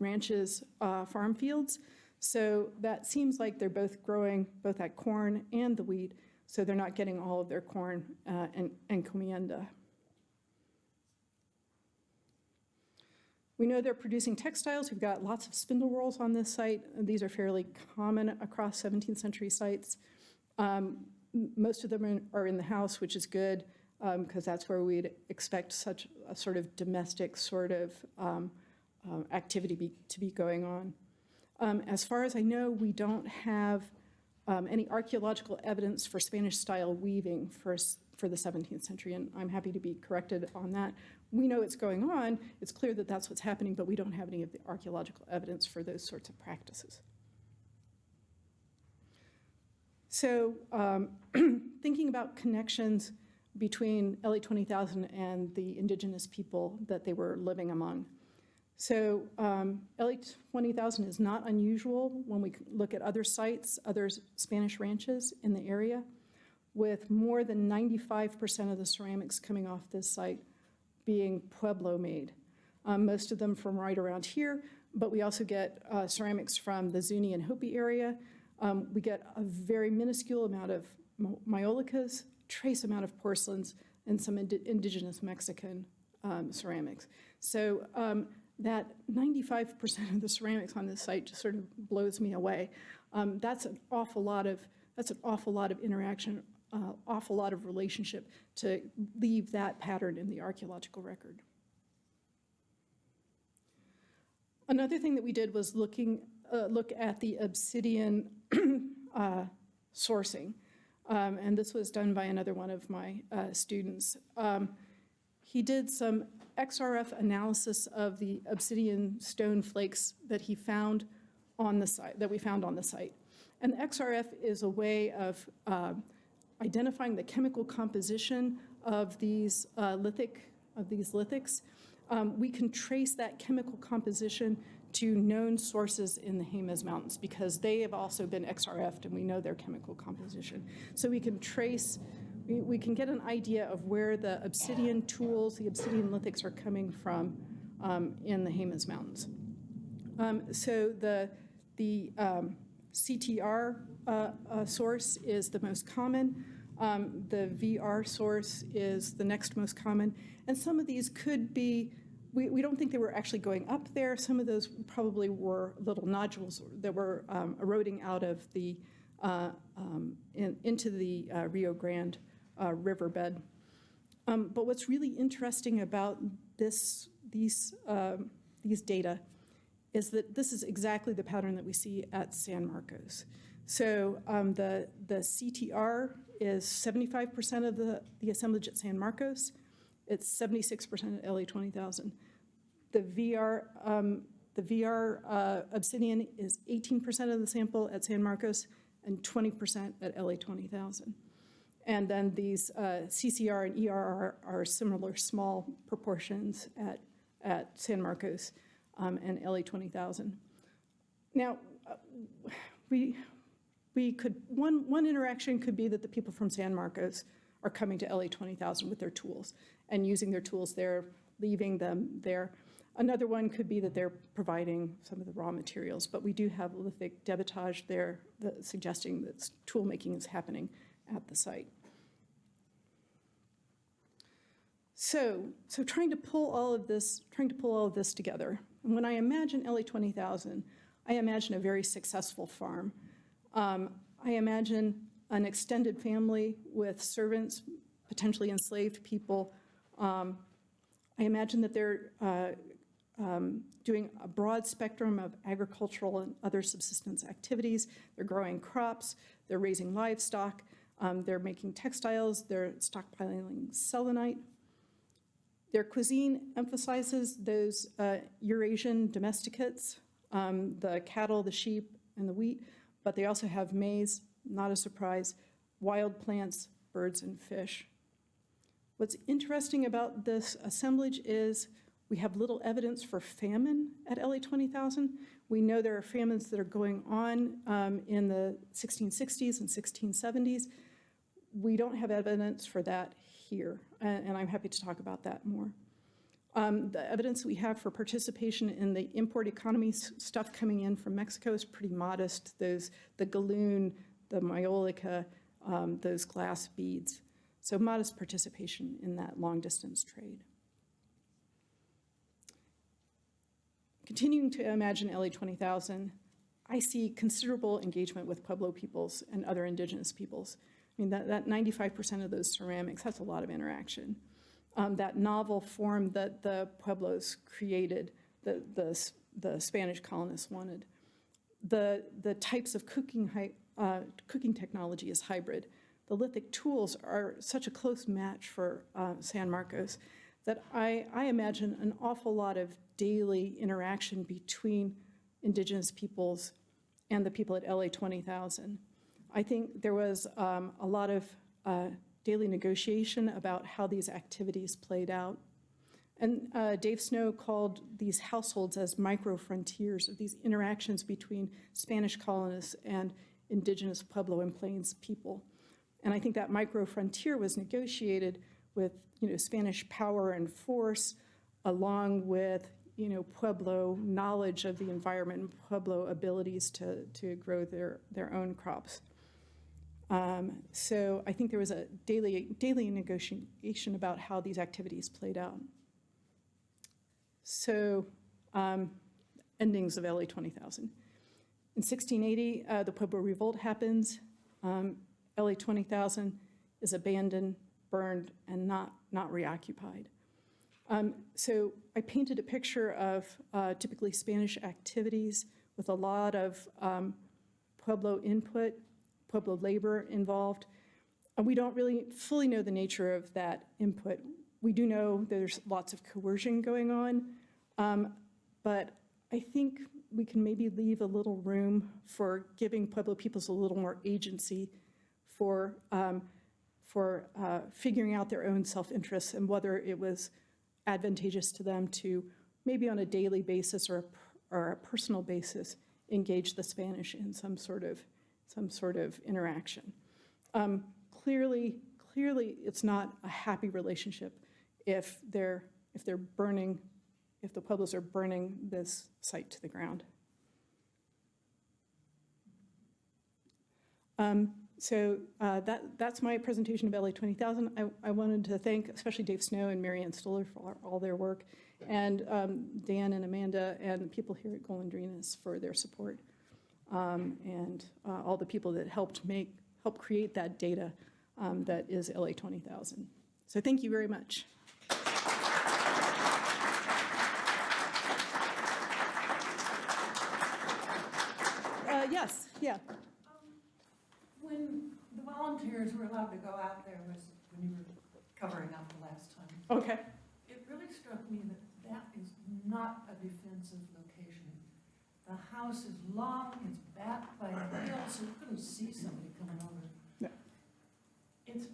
ranch's farm fields. So that seems like they're both growing both that corn and the wheat, so they're not getting all of their corn and encomienda. We know they're producing textiles. We've got lots of spindle whorls on this site. These are fairly common across 17th century sites. Most of them are in the house, which is good, because that's where we'd expect such a sort of domestic sort of activity to be going on. As far as I know, we don't have any archaeological evidence for Spanish-style weaving for the 17th century, and I'm happy to be corrected on that. We know it's going on, it's clear that that's what's happening, but we don't have any of the archaeological evidence for those sorts of practices. So thinking about connections between LA 20,000 and the indigenous people that they were living among. So LA 20,000 is not unusual when we look at other sites, other Spanish ranches in the area, with more than 95% of the ceramics coming off this site being Pueblo made. Most of them from right around here, but we also get ceramics from the Zuni and Hopi area. We get a very minuscule amount of Maiolikas, trace amount of porcelains, and some indigenous Mexican ceramics. So that 95% of the ceramics on this site just sort of blows me away. That's an awful lot of interaction, awful lot of relationship to leave that pattern in the archaeological record. Another thing that we did was look at the Obsidian sourcing, and this was done by another one of my students. He did some XRF analysis of the obsidian stone flakes that he found on the site, that we found on the site. And the XRF is a way of identifying the chemical composition of these lithics. We can trace that chemical composition to known sources in the Jemez Mountains because they have also been XRF'd and we know their chemical composition. So we can trace, we can get an idea of where the obsidian tools, the obsidian lithics are coming from in the Jemez Mountains. So the CTR source is the most common. The VR source is the next most common. And some of these could be, we don't think they were actually going up there. Some of those probably were little nodules that were eroding out of the, into the Rio Grande riverbed. But what's really interesting about these data is that this is exactly the pattern that we see at San Marcos. So the CTR is 75% of the assemblage at San Marcos. It's 76% at LA 20,000. The VR obsidian is 18% of the sample at San Marcos and 20% at LA 20,000. And then these CCR and ERR are similar small proportions at San Marcos and LA 20,000. Now, we could, one interaction could be that the people from San Marcos are coming to LA 20,000 with their tools and using their tools there, leaving them there. Another one could be that they're providing some of the raw materials, but we do have lithic debitage there suggesting that tool making is happening at the site. So trying to pull all of this together. And when I imagine LA 20,000, I imagine a very successful farm. I imagine an extended family with servants, potentially enslaved people. I imagine that they're doing a broad spectrum of agricultural and other subsistence activities. They're growing crops, they're raising livestock, they're making textiles, they're stockpiling selenite. Their cuisine emphasizes those Eurasian domesticates, the cattle, the sheep, and the wheat, but they also have maize, not a surprise, wild plants, birds, and fish. What's interesting about this assemblage is we have little evidence for famine at LA 20,000. We know there are famines that are going on in the 1660s and 1670s. We don't have evidence for that here, and I'm happy to talk about that more. The evidence we have for participation in the import economy stuff coming in from Mexico is pretty modest. The galloon, the maiolica, those glass beads. So modest participation in that long distance trade. Continuing to imagine LA 20,000, I see considerable engagement with Pueblo peoples and other indigenous peoples. I mean, that 95% of those ceramics, that's a lot of interaction. That novel form that the Pueblos created, the Spanish colonists wanted. The types of cooking cooking technology is hybrid. The lithic tools are such a close match for San Marcos that I imagine an awful lot of daily interaction between indigenous peoples and the people at LA 20,000. I think there was a lot of daily negotiation about how these activities played out. And Dave Snow called these households as micro-frontiers of these interactions between Spanish colonists and indigenous Pueblo and Plains people. And I think that micro-frontier was negotiated with, Spanish power and force, along with, Pueblo knowledge of the environment and Pueblo abilities to grow their own crops. So I think there was a daily negotiation about how these activities played out. So endings of LA 20,000. In 1680, the Pueblo Revolt happens. LA 20,000 is abandoned, burned, and not reoccupied. So I painted a picture of typically Spanish activities with a lot of Pueblo input, Pueblo labor involved. And we don't really fully know the nature of that input. We do know there's lots of coercion going on, but I think we can maybe leave a little room for giving Pueblo peoples a little more agency for figuring out their own self-interests and whether it was advantageous to them to maybe on a daily basis or a personal basis engage the Spanish in some sort of interaction. Clearly, it's not a happy relationship if the Pueblos are burning this site to the ground. So that's my presentation of LA 20,000. I wanted to thank especially Dave Snow and Marianne Stoller for all their work, and Dan and Amanda and the people here at Golondrinas for their support, and all the people that helped create that data that is LA 20,000. So thank you very much. Yes, yeah. When the volunteers were allowed to go out there was when you were covering up the last time. Okay. It really struck me that that is not a defensive location. The house is long, it's backed by a hill, so you couldn't see somebody coming over. Yeah. It's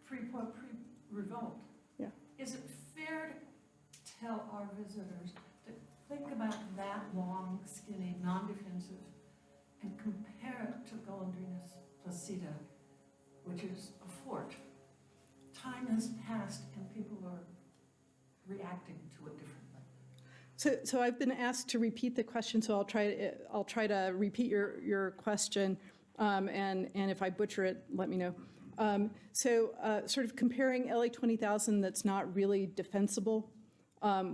pre-revolt. Yeah. Is it fair to tell our visitors to think about that long, skinny, non-defensive and compare it to Golondrinas Placida, which is a fort? Time has passed and people are reacting to it differently. So I've been asked to repeat the question, so I'll try to repeat your question, and if I butcher it, let me know. Sort of comparing LA 20,000 that's not really defensible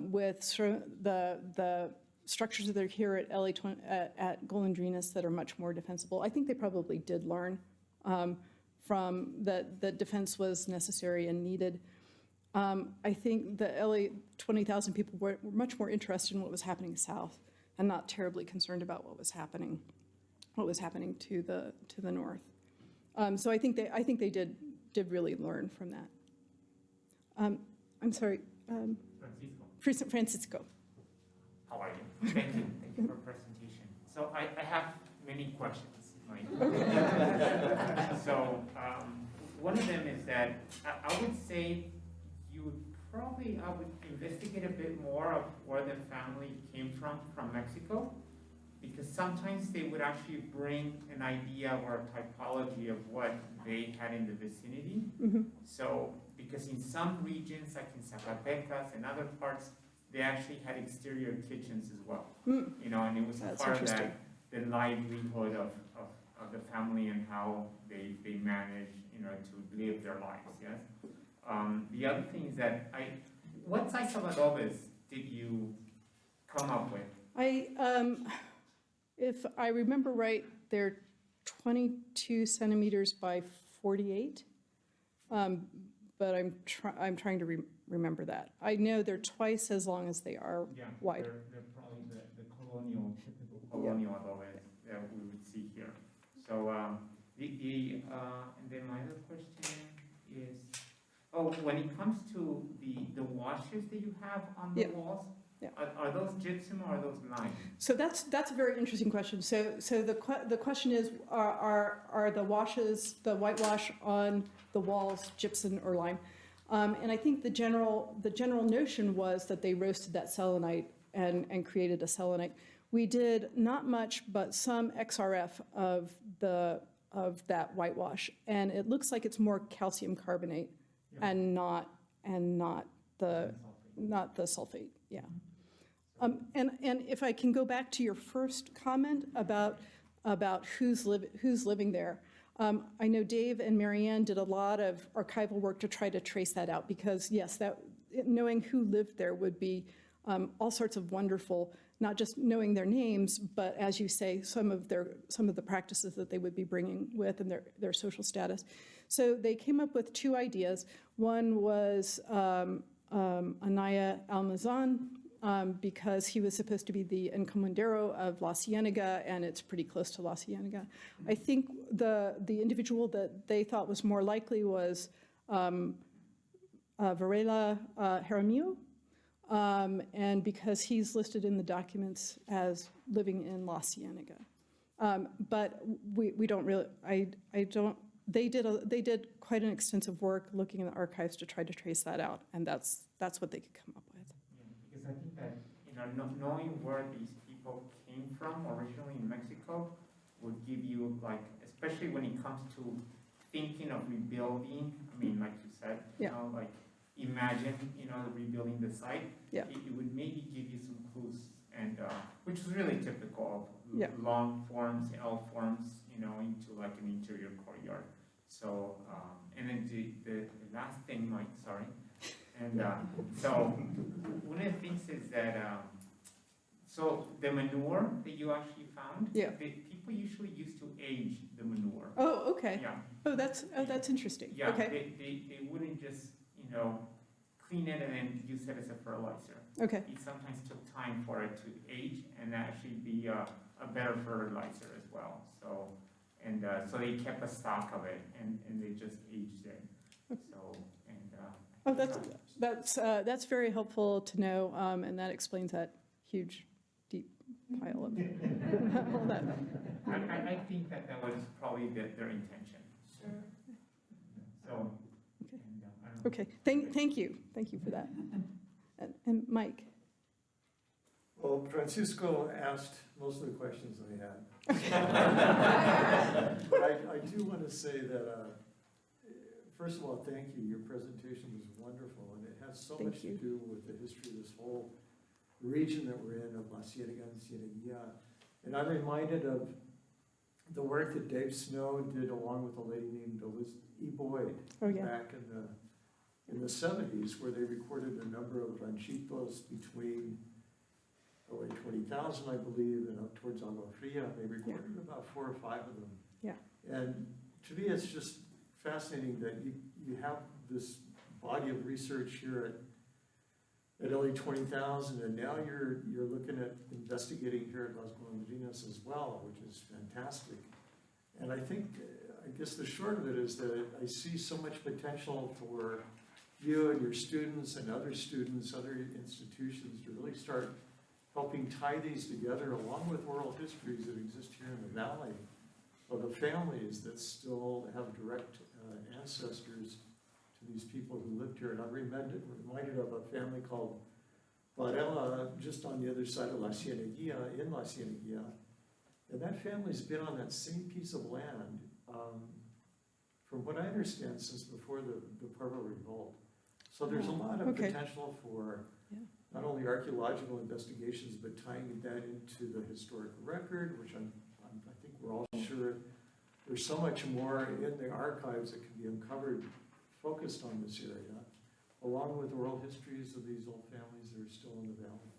with sort of the structures that are here at at Golondrinas that are much more defensible. I think they probably did learn from that defense was necessary and needed. I think the LA 20,000 people were much more interested in what was happening south and not terribly concerned about what was happening to the north. So I think they did really learn from that. I'm sorry, Francisco. How are you? Thank you for presentation. So I have many questions. So one of them is that I would say I would investigate a bit more of where the family came from Mexico, because sometimes they would actually bring an idea or a typology of what they had in the vicinity. Mm-hmm. So, because in some regions, like in Zacatecas and other parts, they actually had exterior kitchens as well. Mm. And it was part of that, the livelihood of the family and how they managed, to live their lives, yes? The other thing is that what size of adobes did you come up with? If I remember right, they're 22 centimeters by 48, but I'm trying to remember that. I know they're twice as long as they are wide. They're probably the typical colonial adobes that we would see here. So And then my other question is, when it comes to the washes that you have on the Yeah. walls, Yeah. are those gypsum or are those lime? So that's a very interesting question. So the question is, are the washes, the whitewash on the walls gypsum or lime? And I think the general notion was that they roasted that selenite and created a selenite. We did not much, but some XRF of that whitewash, and it looks like it's more calcium carbonate and not the sulfate. Yeah. And if I can go back to your first comment about who's living there, I know Dave and Marianne did a lot of archival work to try to trace that out, because yes, knowing who lived there would be all sorts of wonderful, not just knowing their names, but as you say, some of the practices that they would be bringing with and their social status. So they came up with two ideas. One was Anaya Almazan, because he was supposed to be the encomendero of La Ciénega, and it's pretty close to La Ciénega. I think the individual that they thought was more likely was Varela Jaramillo, and because he's listed in the documents as living in La Ciénega. But we don't really, they did quite an extensive work looking in the archives to try to trace that out, and that's what they could come up with. Because I think that, knowing where these people came from originally in Mexico would give you, like, especially when it comes to thinking of rebuilding, I mean, like you said, like, imagine, rebuilding the site. Yeah. It would maybe give you some clues, and which is really typical of Yeah. long forms, L forms, into like an interior courtyard. So, and then the last thing, Mike, sorry. And so one of the things is that, so the manure that you actually found, people usually used to age the manure. Oh, okay. Yeah. Oh, that's interesting. Yeah, Okay. they wouldn't just, clean it and then use it as a fertilizer. Okay. It sometimes took time for it to age and actually be a better fertilizer as well. So, so they kept a stock of it and they just aged it. So, That's very helpful to know, and that explains that huge, deep pile of all that. I think that was probably their intention. Sure. So. Okay. Thank you for that. And Mike. Well, Francisco asked most of the questions I had. But I do want to say that, first of all, thank you. Your presentation was wonderful, and it has so much to do with the history of this whole region that we're in, of La Ciénega and Cienegilla. And I'm reminded of the work that Dave Snow did along with a lady named Elizabeth E. Boyd back in the 70s, where they recorded a number of ranchitos between 20,000, I believe, and up towards Agua Fria. They recorded about 4 or 5 of them. Yeah. And to me, it's just fascinating that you have this body of research here at LA 20,000, and now you're looking at investigating here at Las Golondrinas as well, which is fantastic. And I guess the short of it is that I see so much potential for you and your students and other students, other institutions, to really start helping tie these together along with oral histories that exist here in the valley of the families that still have direct ancestors to these people who lived here. And I'm reminded of a family called Varela, just on the other side of La Ciénegilla, in La Ciénegilla. And that family's been on that same piece of land, from what I understand, since before the Pueblo revolt. So there's a lot of potential for not only archaeological investigations, but tying that into the historical record, which I think we're all sure there's so much more in the archives that can be uncovered, focused on this area, along with oral histories of these old families that are still in the valley.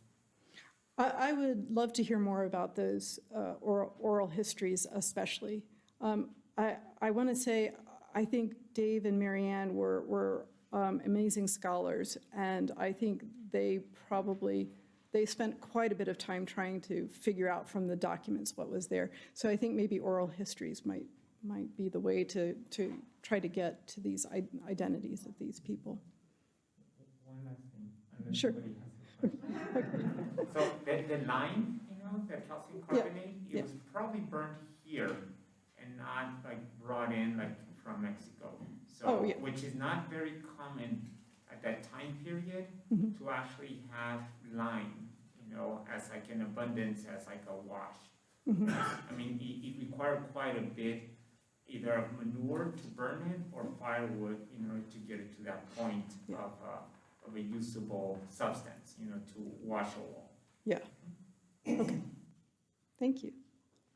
I would love to hear more about those oral histories, especially. I want to say, I think Dave and Marianne were amazing scholars, and I think they spent quite a bit of time trying to figure out from the documents what was there. So I think maybe oral histories might might be the way to try to get to these identities of these people. One last thing. Unless Sure. somebody has a question. So the lime, the calcium carbonate, it was probably burnt here and not like brought in like from Mexico. So, which is not very common at that time period to actually have lime, as like an abundance, as like a wash. I mean, it required quite a bit, either of manure to burn it or firewood, to get it to that point of a usable substance, to wash a wall. Yeah. Okay. Thank you.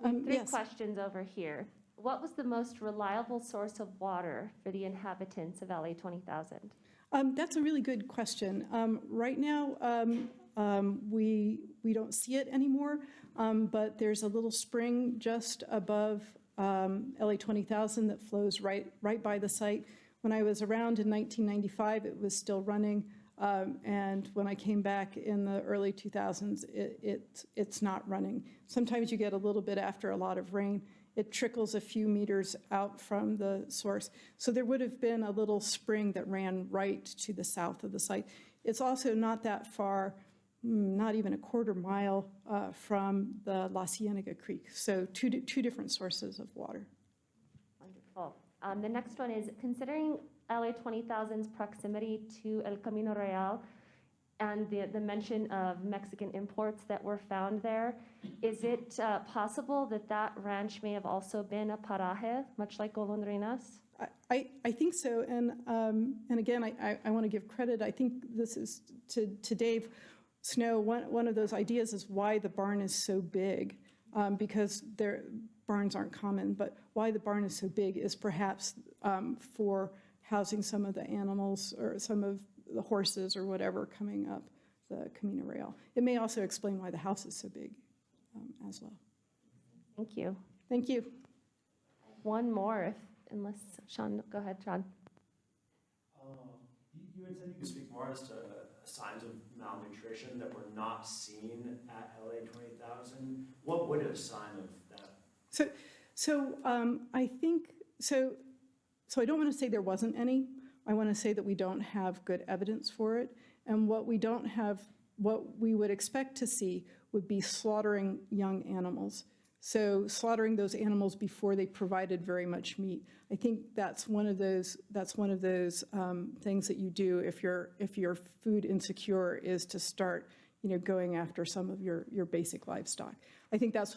Three Yes. questions over here. What was the most reliable source of water for the inhabitants of LA 20,000? That's a really good question. Right now, we don't see it anymore, but there's a little spring just above LA 20,000 that flows right by the site. When I was around in 1995, it was still running, and when I came back in the early 2000s, it's not running. Sometimes you get a little bit after a lot of rain. It trickles a few meters out from the source. So there would have been a little spring that ran right to the south of the site. It's also not that far, not even a quarter mile from the La Ciénega Creek. So two different sources of water. Wonderful. The next one is, considering LA 20,000's proximity to El Camino Real and the mention of Mexican imports that were found there, is it possible that ranch may have also been a paraje, much like Golondrinas? I think so, and again, I want to give credit. I think this is to Dave Snow. One of those ideas is why the barn is so big, because barns aren't common, but why the barn is so big is perhaps for housing some of the animals or some of the horses or whatever coming up the Camino Real. It may also explain why the house is so big as well. Thank you. Thank you. One more, unless Sean, go ahead, Sean. You had said you could speak more as to signs of malnutrition that were not seen at LA 20,000. What would a sign of that? So I think, so I don't want to say there wasn't any. I want to say that we don't have good evidence for it. And what we don't have, what we would expect to see would be slaughtering young animals. So slaughtering those animals before they provided very much meat. I think that's one of those things that you do if you're food insecure, is to start going after some of your basic livestock. I think that's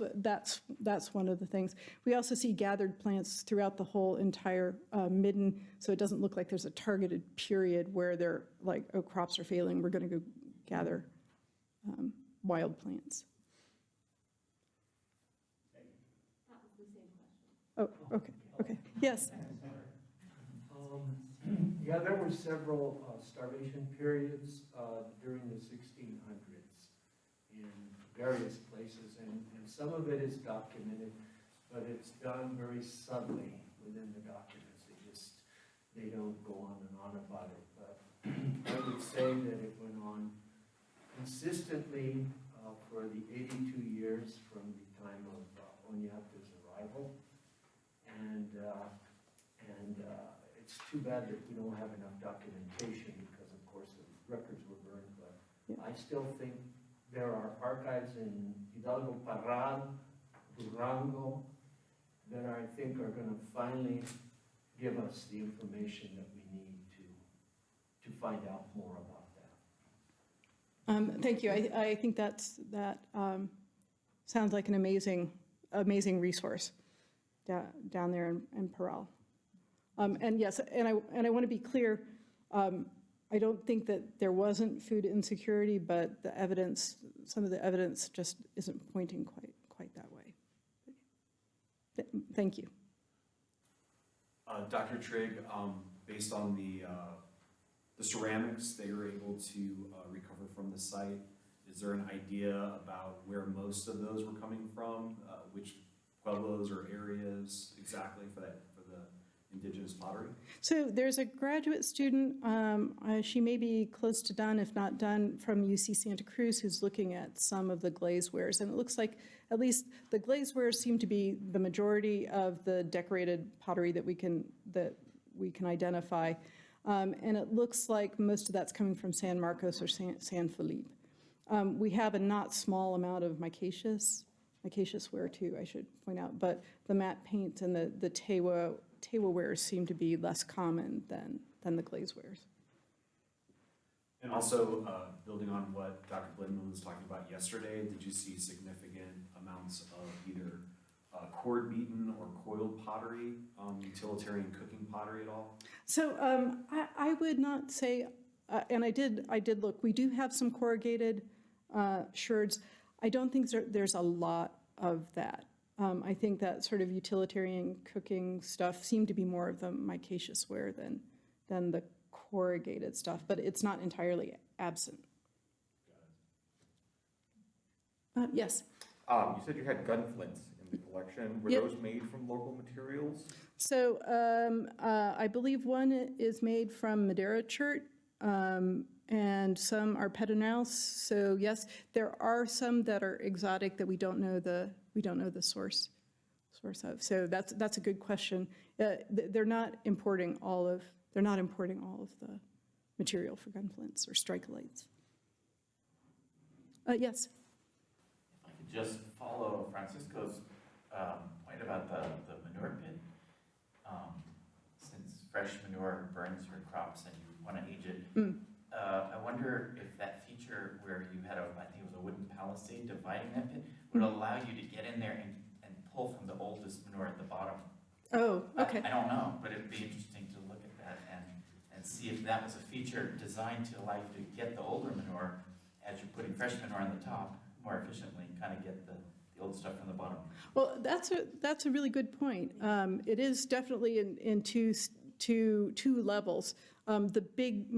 one of the things. We also see gathered plants throughout the whole entire midden, so it doesn't look like there's a targeted period where they're like, oh, crops are failing, we're going to go gather wild plants. That was the same question. Oh, okay, yes. Yeah, there were several starvation periods during the 1600s in various places, and some of it is documented, but it's done very subtly within the documents. They don't go on and on about it. But I would say that it went on consistently for the 82 years from the time of Oñate's arrival, and it's too bad that we don't have enough documentation because, of course, the records were burned. But I still think there are archives in Hidalgo, Parral, Durango that I think are going to finally give us the information that we need to find out more about that. Thank you. I think that sounds like an amazing resource down there in Parral. And yes, and I want to be clear, I don't think that there wasn't food insecurity, but the evidence, some of the evidence just isn't pointing quite that way. Thank you. Dr. Trigg, based on the ceramics that you're able to recover from the site, is there an idea about where most of those were coming from? Which pueblos or areas exactly for the indigenous pottery? So there's a graduate student, she may be close to done, if not done, from UC Santa Cruz, who's looking at some of the glazewares. And it looks like at least the glazewares seem to be the majority of the decorated pottery that we can identify. And it looks like most of that's coming from San Marcos or San Felipe. We have a not small amount of micaceous ware too, I should point out, but the matte paint and the tewa wares seem to be less common than the glazewares. And also, building on what Dr. Blindman was talking about yesterday, did you see significant amounts of either cord beaten or coiled pottery, utilitarian cooking pottery at all? So I would not say, and I did look, we do have some corrugated sherds. I don't think there's a lot of that. I think that sort of utilitarian cooking stuff seemed to be more of the micaceous ware than the corrugated stuff, but it's not entirely absent. Yes? You said you had gun flints in the collection. Were those made from local materials? So I believe one is made from Madera chert, and some are pedernals. So yes, there are some that are exotic that we don't know the source of. So that's a good question. They're not importing all of the material for gun flints or strike-lights. Yes. If I could just follow Francisco's point about the manure pit. Since fresh manure burns your crops and you want to age it, I wonder if that feature where you had I think it was a wooden palisade dividing that pit, would allow you to get in there and pull from the oldest manure at the bottom. Oh, okay. I don't know, but it'd be interesting to look at that and see if that was a feature designed to allow you to get the older manure as you're putting fresh manure on the top more efficiently, kind of get the old stuff from the bottom. Well, that's a really good point. It is definitely in two levels. The big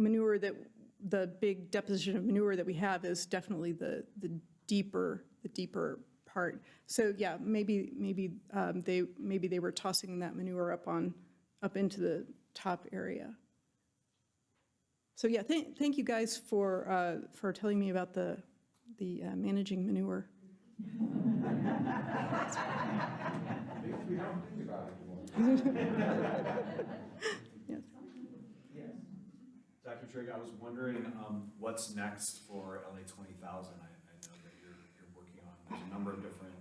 deposition of manure that we have is definitely the deeper part. So yeah, maybe they were tossing that manure up into the top area. So yeah, thank you guys for telling me about the managing manure. Maybe we don't think about it anymore. Yes. Dr. Trigg, I was wondering what's next for LA 20,000. I know that you're working on, there's a number of different,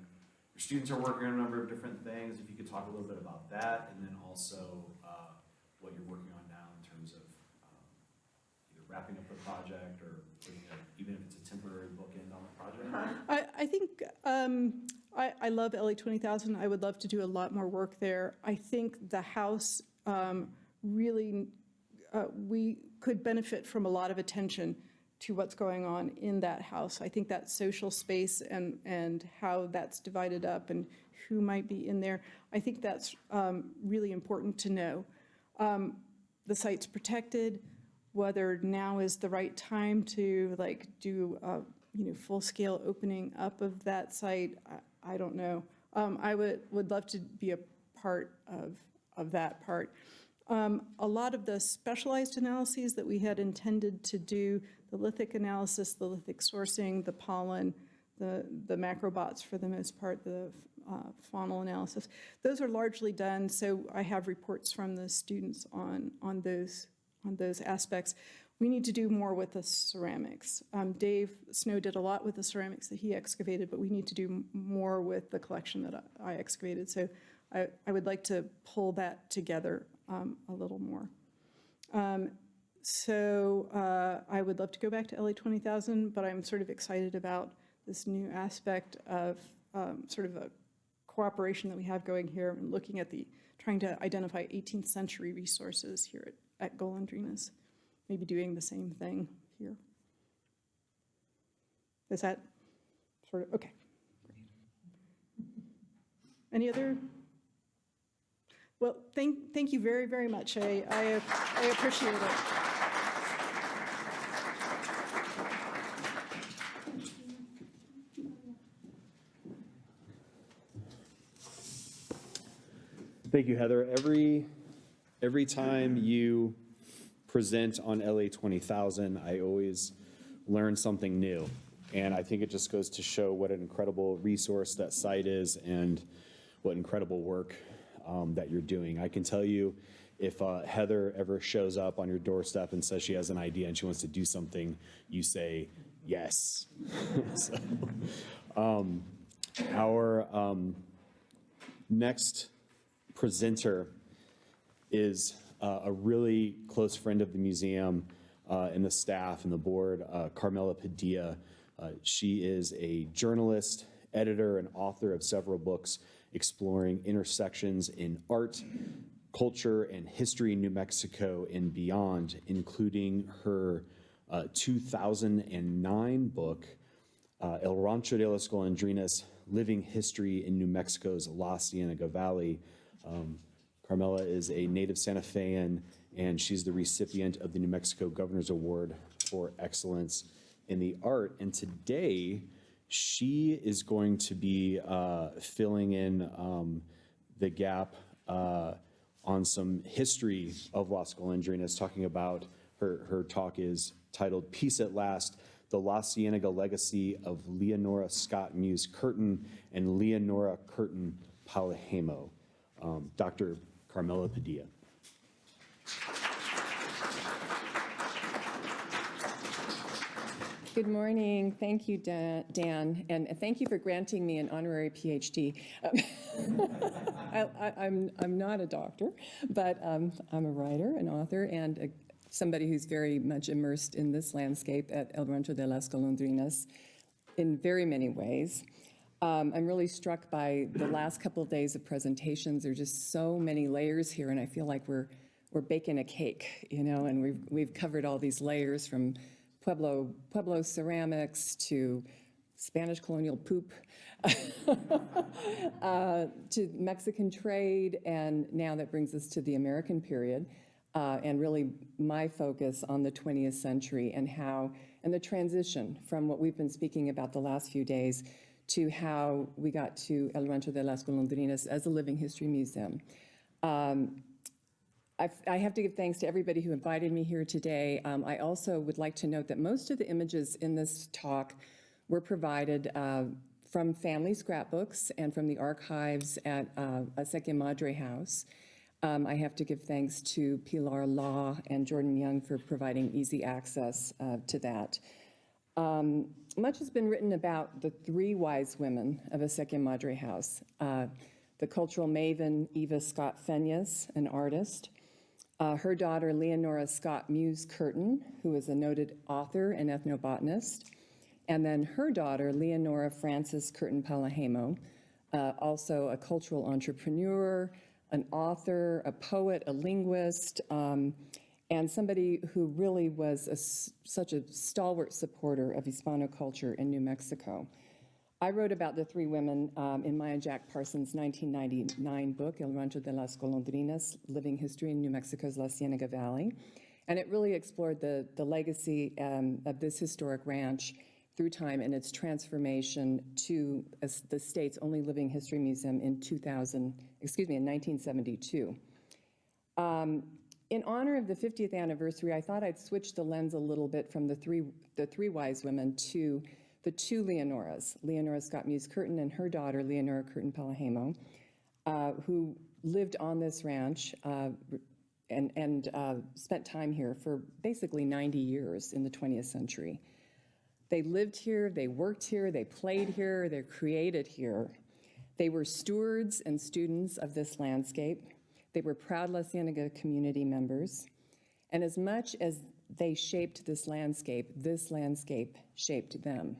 your students are working on a number of different things. If you could talk a little bit about that, and then also what you're working on now in terms of either wrapping up the project or even if it's a temporary bookend on the project. I think I love LA 20,000. I would love to do a lot more work there. I think the house really, we could benefit from a lot of attention to what's going on in that house. I think that social space and how that's divided up and who might be in there, I think that's really important to know. The site's protected. Whether now is the right time to do full-scale opening up of that site, I don't know. I would love to be a part of that part. A lot of the specialized analyses that we had intended to do, the lithic analysis, the lithic sourcing, the pollen, the macrobots for the most part, the faunal analysis, those are largely done. So I have reports from the students on those aspects. We need to do more with the ceramics. Dave Snow did a lot with the ceramics that he excavated, but we need to do more with the collection that I excavated. So I would like to pull that together a little more. So I would love to go back to LA 20,000, but I'm sort of excited about this new aspect of sort of a cooperation that we have going here and looking at trying to identify 18th century resources here at Golondrinas, maybe doing the same thing here. Is that sort of, okay. Any other? Well, thank you very, very much. I appreciate it. Thank you, Heather. Every every time you present on LA 20,000, I always learn something new. And I think it just goes to show what an incredible resource that site is and what incredible work that you're doing. I can tell you, if Heather ever shows up on your doorstep and says she has an idea and she wants to do something, you say yes. So, our next presenter is a really close friend of the museum and the staff and the board, Carmela Padilla. She is a journalist, editor, and author of several books exploring intersections in art, culture, and history in New Mexico and beyond, including her 2009 book, El Rancho de las Golondrinas, Living History in New Mexico's La Ciénega Valley. Carmela is a native Santa Fean, and she's the recipient of the New Mexico Governor's Award for Excellence in the Art. And today, she is going to be filling in the gap on some history of Las Golondrinas, talking about, her talk is titled Peace at Last, the La Ciénega Legacy of Leonora Scott Muse Curtin and Leonora Curtin Palajemo. Dr. Carmela Padilla. Good morning. Thank you, Dan, and thank you for granting me an honorary PhD. I'm not a doctor, but I'm a writer, an author, and somebody who's very much immersed in this landscape at El Rancho de las Golondrinas in very many ways. I'm really struck by the last couple of days of presentations. There are just so many layers here, and I feel like we're baking a cake, you know, and we've covered all these layers from Pueblo ceramics to Spanish colonial poop to Mexican trade, and now that brings us to the American period, and really my focus on the 20th century and the transition from what we've been speaking about the last few days to how we got to El Rancho de las Golondrinas as a living history museum. I have to give thanks to everybody who invited me here today. I also would like to note that most of the images in this talk were provided from family scrapbooks and from the archives at Acequia Madre House. I have to give thanks to Pilar Law and Jordan Young for providing easy access to that. Much has been written about the three wise women of Acequia Madre House. The cultural maven Eva Scott Fenyas, an artist, her daughter Leonora Scott Muse Curtin, who is a noted author and ethnobotanist, and then her daughter Leonora Frances Curtin Palajemo, also a cultural entrepreneur, an author, a poet, a linguist, and somebody who really was such a stalwart supporter of Hispano culture in New Mexico. I wrote about the three women in Maya Jack Parsons' 1999 book, El Rancho de las Golondrinas, Living History in New Mexico's La Ciénega Valley. And it really explored the legacy of this historic ranch through time and its transformation to the state's only living history museum in 1972. In honor of the 50th anniversary, I thought I'd switch the lens a little bit from the three wise women to the two Leonoras, Leonora Scott Muse Curtin and her daughter, Leonora Curtin Palajemo, who lived on this ranch and spent time here for basically 90 years in the 20th century. They lived here, they worked here, they played here, they created here. They were stewards and students of this landscape. They were proud La Ciénega community members. And as much as they shaped this landscape shaped them.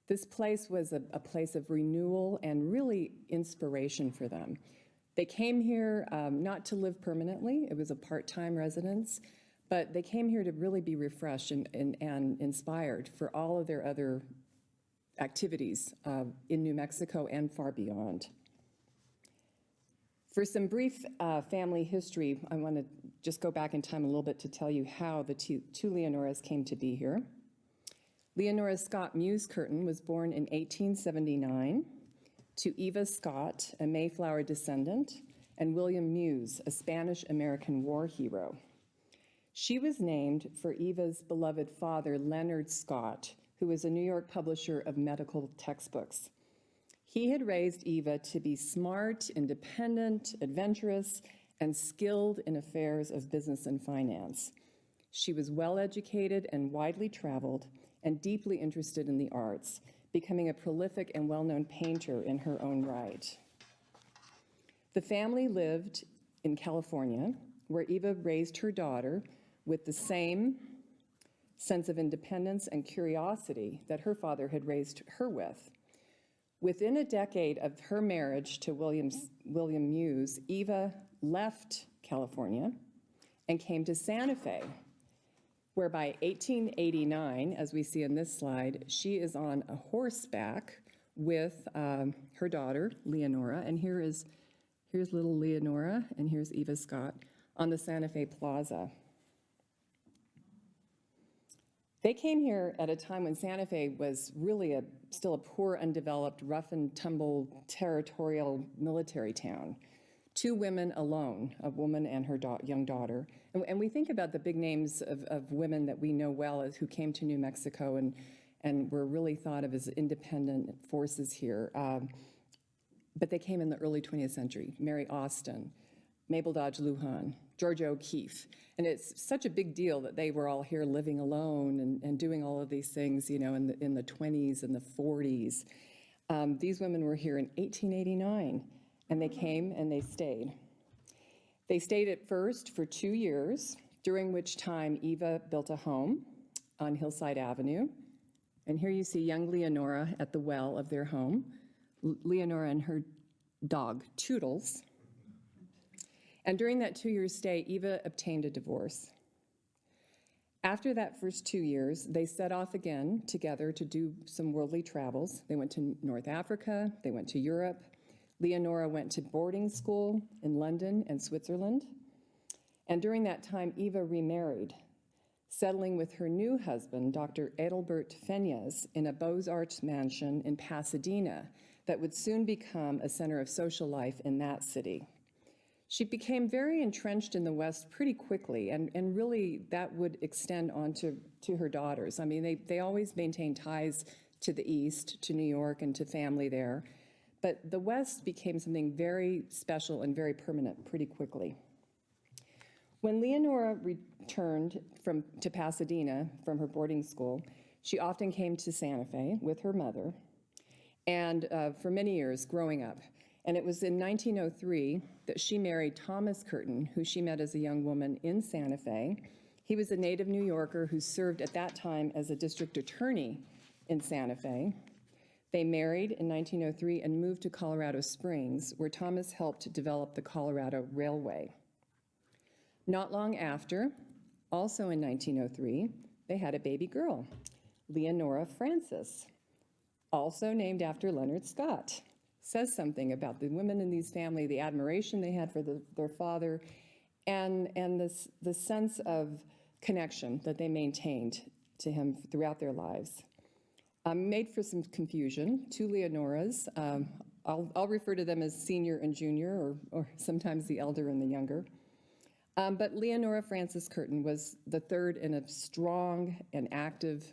This place was a place of renewal and really inspiration for them. They came here not to live permanently. It was a part-time residence, but they came here to really be refreshed and inspired for all of their other activities in New Mexico and far beyond. For some brief family history, I want to just go back in time a little bit to tell you how the two Leonoras came to be here. Leonora Scott Muse Curtin was born in 1879 to Eva Scott, a Mayflower descendant, and William Muse, a Spanish-American war hero. She was named for Eva's beloved father, Leonard Scott, who was a New York publisher of medical textbooks. He had raised Eva to be smart, independent, adventurous, and skilled in affairs of business and finance. She was well-educated and widely traveled and deeply interested in the arts, becoming a prolific and well-known painter in her own right. The family lived in California, where Eva raised her daughter with the same sense of independence and curiosity that her father had raised her with. Within a decade of her marriage to William Muse, Eva left California and came to Santa Fe, where by 1889, as we see in this slide, she is on a horseback with her daughter, Leonora, and here's little Leonora, and here's Eva Scott on the Santa Fe Plaza. They came here at a time when Santa Fe was really still a poor, undeveloped, rough and tumble territorial military town. Two women alone, a woman and her young daughter. And we think about the big names of women that we know well as who came to New Mexico and were really thought of as independent forces here. But they came in the early 20th century. Mary Austin, Mabel Dodge Lujan, Georgia O'Keeffe. And it's such a big deal that they were all here living alone and doing all of these things, you know, in the 20s and the 40s. These women were here in 1889, and they came and they stayed. They stayed at first for 2 years, during which time Eva built a home on Hillside Avenue. And here you see young Leonora at the well of their home. Leonora and her dog, Toodles. And during that 2 year stay, Eva obtained a divorce. After that first 2 years, they set off again together to do some worldly travels. They went to North Africa, they went to Europe. Leonora went to boarding school in London and Switzerland. And during that time, Eva remarried, settling with her new husband, Dr. Adelbert Feñez, in a Beaux-Arts mansion in Pasadena that would soon become a center of social life in that city. She became very entrenched in the West pretty quickly, and really that would extend on to her daughters. I mean, they always maintained ties to the East, to New York, and to family there. But the West became something very special and very permanent pretty quickly. When Leonora returned to Pasadena from her boarding school, she often came to Santa Fe with her mother, and for many years growing up. And it was in 1903 that she married Thomas Curtin, who she met as a young woman in Santa Fe. He was a native New Yorker who served at that time as a district attorney in Santa Fe. They married in 1903 and moved to Colorado Springs, where Thomas helped develop the Colorado Railway. Not long after, also in 1903, they had a baby girl, Leonora Frances, also named after Leonard Scott. Says something about the women in these families, the admiration they had for their father, and the sense of connection that they maintained to him throughout their lives. Made for some confusion, two Leonoras. I'll refer to them as senior and junior, or sometimes the elder and the younger. But Leonora Frances Curtin was the third in a strong and active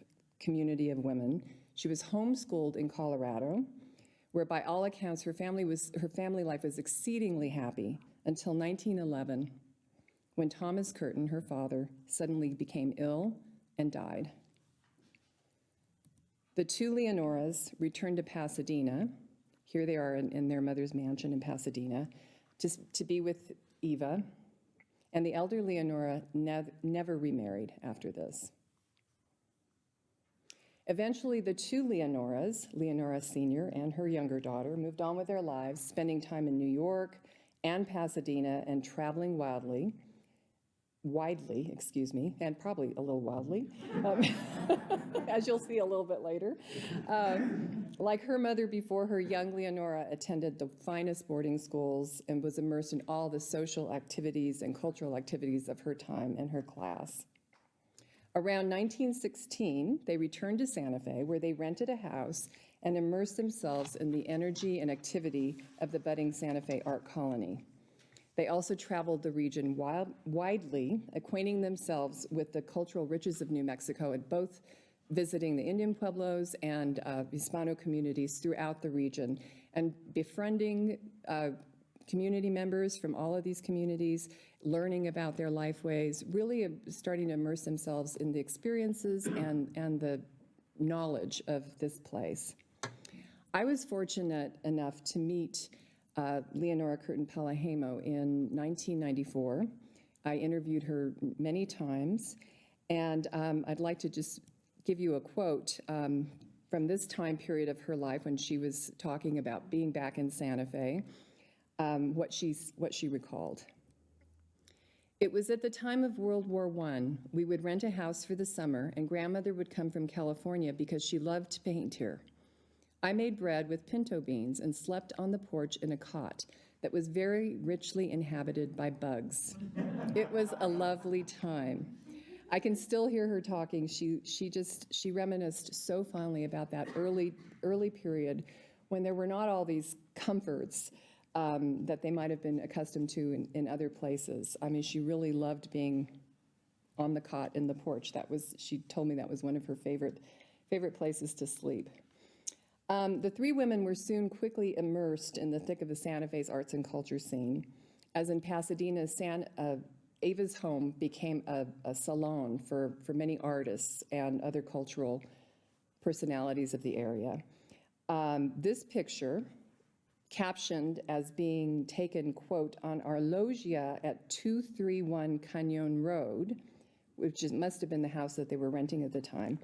community of women. She was homeschooled in Colorado, where by all accounts her family life was exceedingly happy until 1911, when Thomas Curtin, her father, suddenly became ill and died. The two Leonoras returned to Pasadena. Here they are in their mother's mansion in Pasadena to be with Eva. And the elder Leonora never remarried after this. Eventually, the two Leonoras, Leonora Sr. and her younger daughter, moved on with their lives, spending time in New York and Pasadena and traveling widely, and probably a little wildly, as you'll see a little bit later. Like her mother before her, young Leonora attended the finest boarding schools and was immersed in all the social activities and cultural activities of her time and her class. Around 1916, they returned to Santa Fe, where they rented a house and immersed themselves in the energy and activity of the budding Santa Fe art colony. They also traveled the region widely, acquainting themselves with the cultural riches of New Mexico, and both visiting the Indian pueblos and Hispano communities throughout the region, and befriending community members from all of these communities, learning about their lifeways, really starting to immerse themselves in the experiences and the knowledge of this place. I was fortunate enough to meet Leonora Curtin-Pelajemo in 1994. I interviewed her many times, and I'd like to just give you a quote from this time period of her life when she was talking about being back in Santa Fe, what she recalled. It was at the time of World War I. We would rent a house for the summer, and grandmother would come from California because she loved to paint here. I made bread with pinto beans and slept on the porch in a cot that was very richly inhabited by bugs. It was a lovely time. I can still hear her talking. She reminisced so fondly about that early period when there were not all these comforts that they might have been accustomed to in other places. I mean, she really loved being on the cot in the porch. She told me that was one of her favorite places to sleep. The three women were soon quickly immersed in the thick of the Santa Fe's arts and culture scene. As in Pasadena, Ava's home became a salon for many artists and other cultural personalities of the area. This picture, captioned as being taken, quote, on our loggia at 231 Cañon Road, which must have been the house that they were renting at the time.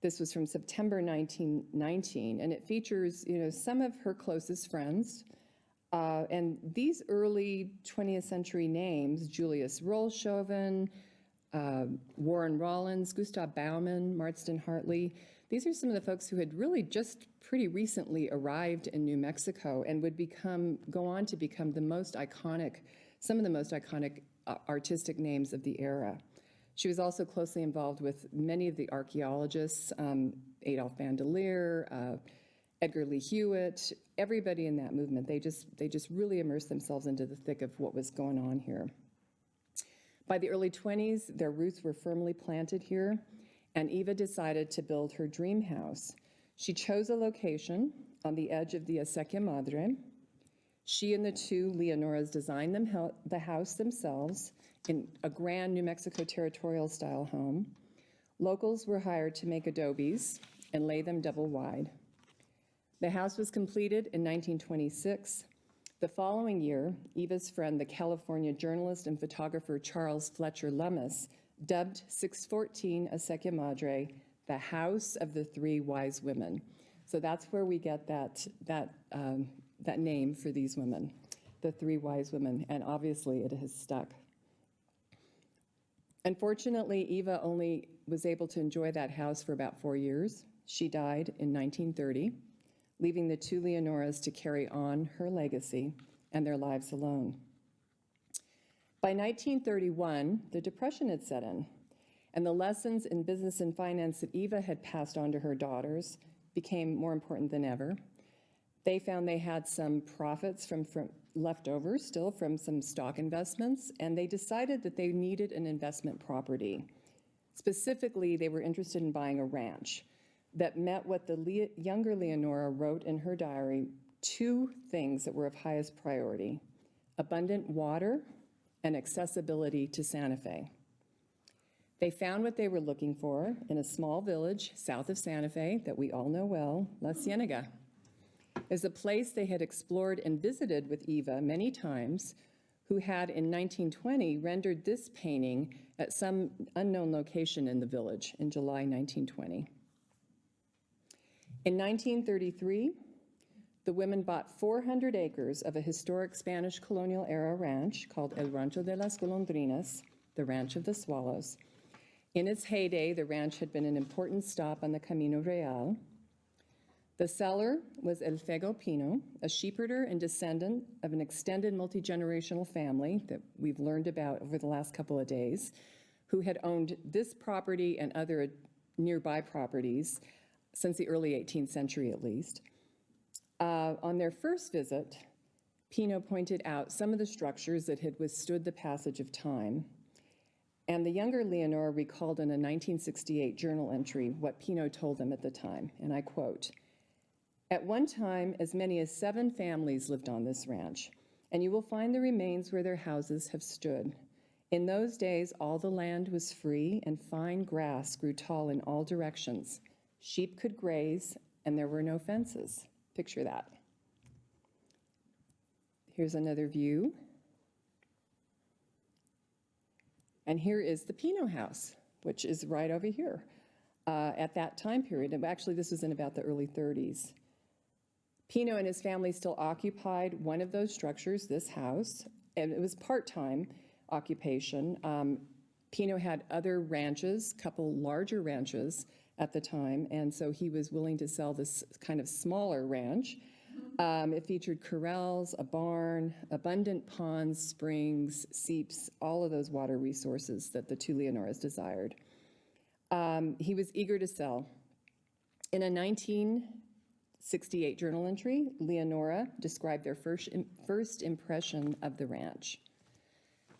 This was from September 1919, and it features, some of her closest friends. And these early 20th century names, Julius Rollshoven, Warren Rollins, Gustav Baumann, Marston Hartley, these are some of the folks who had really just pretty recently arrived in New Mexico and would go on to become some of the most iconic artistic names of the era. She was also closely involved with many of the archaeologists, Adolph Bandelier, Edgar Lee Hewitt, everybody in that movement. They just really immersed themselves into the thick of what was going on here. By the early 20s, their roots were firmly planted here, and Eva decided to build her dream house. She chose a location on the edge of the Acequia Madre. She and the two Leonoras designed the house themselves in a grand New Mexico territorial style home. Locals were hired to make adobes and lay them double wide. The house was completed in 1926. The following year, Eva's friend, the California journalist and photographer Charles Fletcher Lummis, dubbed 614 Acequia Madre the House of the Three Wise Women. So that's where we get that name for these women, the Three Wise Women, and obviously it has stuck. Unfortunately, Eva only was able to enjoy that house for about 4 years. She died in 1930, leaving the two Leonoras to carry on her legacy and their lives alone. By 1931, the Depression had set in, and the lessons in business and finance that Eva had passed on to her daughters became more important than ever. They found they had some profits from leftovers still from some stock investments, and they decided that they needed an investment property. Specifically, they were interested in buying a ranch that met what the younger Leonora wrote in her diary, two things that were of highest priority: abundant water and accessibility to Santa Fe. They found what they were looking for in a small village south of Santa Fe that we all know well, La Ciénega. It's a place they had explored and visited with Eva many times, who had in 1920 rendered this painting at some unknown location in the village in July 1920. In 1933, the women bought 400 acres of a historic Spanish colonial era ranch called El Rancho de las Golondrinas, the Ranch of the Swallows. In its heyday, the ranch had been an important stop on the Camino Real. The seller was El Fego Pino, a sheepherder and descendant of an extended multi-generational family that we've learned about over the last couple of days, who had owned this property and other nearby properties since the early 18th century at least. On their first visit, Pino pointed out some of the structures that had withstood the passage of time. And the younger Leonora recalled in a 1968 journal entry what Pino told them at the time, and I quote, "At one time, as many as 7 families lived on this ranch, and you will find the remains where their houses have stood. In those days, all the land was free, and fine grass grew tall in all directions. Sheep could graze, and there were no fences." Picture that. Here's another view. And here is the Pino house, which is right over here at that time period. And actually, this was in about the early 30s. Pino and his family still occupied one of those structures, this house, and it was part-time occupation. Pino had other ranches, a couple larger ranches at the time, and so he was willing to sell this kind of smaller ranch. It featured corrals, a barn, abundant ponds, springs, seeps, all of those water resources that the 2 Leonoras desired. He was eager to sell. In a 1968 journal entry, Leonora described their first impression of the ranch.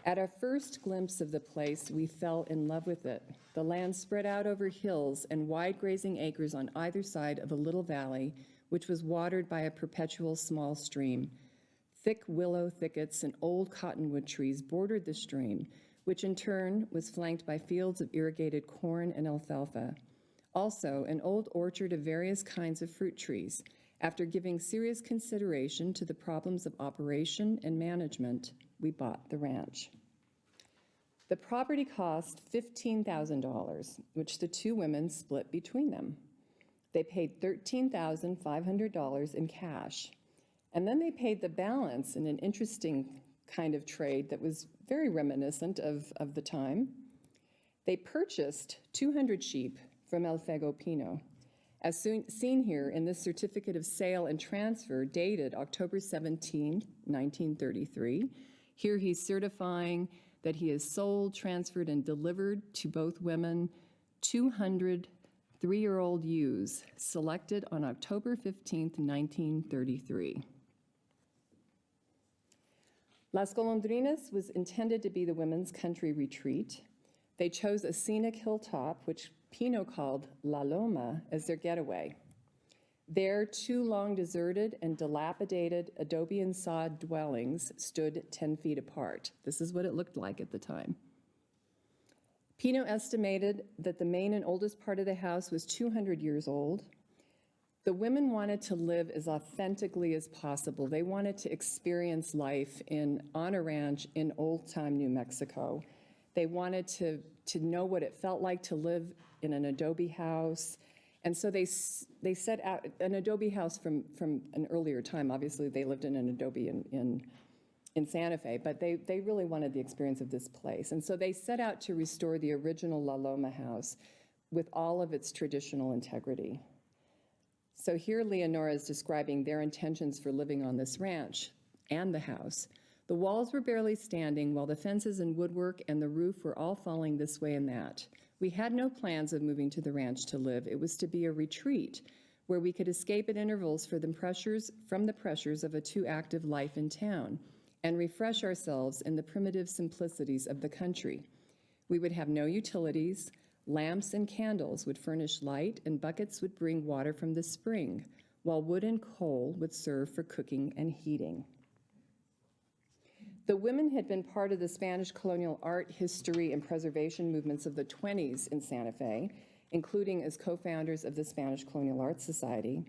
"At our first glimpse of the place, we fell in love with it. The land spread out over hills and wide grazing acres on either side of a little valley, which was watered by a perpetual small stream. Thick willow thickets and old cottonwood trees bordered the stream, which in turn was flanked by fields of irrigated corn and alfalfa. Also, an old orchard of various kinds of fruit trees. After giving serious consideration to the problems of operation and management, we bought the ranch." The property cost $15,000, which the 2 women split between them. They paid $13,500 in cash, and then they paid the balance in an interesting kind of trade that was very reminiscent of the time. They purchased 200 sheep from El Fuego Pino. As seen here in this certificate of sale and transfer dated October 17, 1933, here he's certifying that he has sold, transferred, and delivered to both women 200 3-year-old ewes selected on October 15, 1933. Las Golondrinas was intended to be the women's country retreat. They chose a scenic hilltop, which Pino called La Loma, as their getaway. There, 2 long deserted and dilapidated adobe and sod dwellings stood 10 feet apart. This is what it looked like at the time. Pino estimated that the main and oldest part of the house was 200 years old. The women wanted to live as authentically as possible. They wanted to experience life on a ranch in old-time New Mexico. They wanted to know what it felt like to live in an adobe house. And so they set out an adobe house from an earlier time. Obviously, they lived in an adobe in Santa Fe, but they really wanted the experience of this place. And so they set out to restore the original La Loma house with all of its traditional integrity. So here Leonora is describing their intentions for living on this ranch and the house. The walls were barely standing while the fences and woodwork and the roof were all falling this way and that. We had no plans of moving to the ranch to live. It was to be a retreat where we could escape at intervals from the pressures of a too active life in town and refresh ourselves in the primitive simplicities of the country. We would have no utilities. Lamps and candles would furnish light, and buckets would bring water from the spring, while wood and coal would serve for cooking and heating. The women had been part of the Spanish colonial art, history, and preservation movements of the 20s in Santa Fe, including as co-founders of the Spanish Colonial Art Society.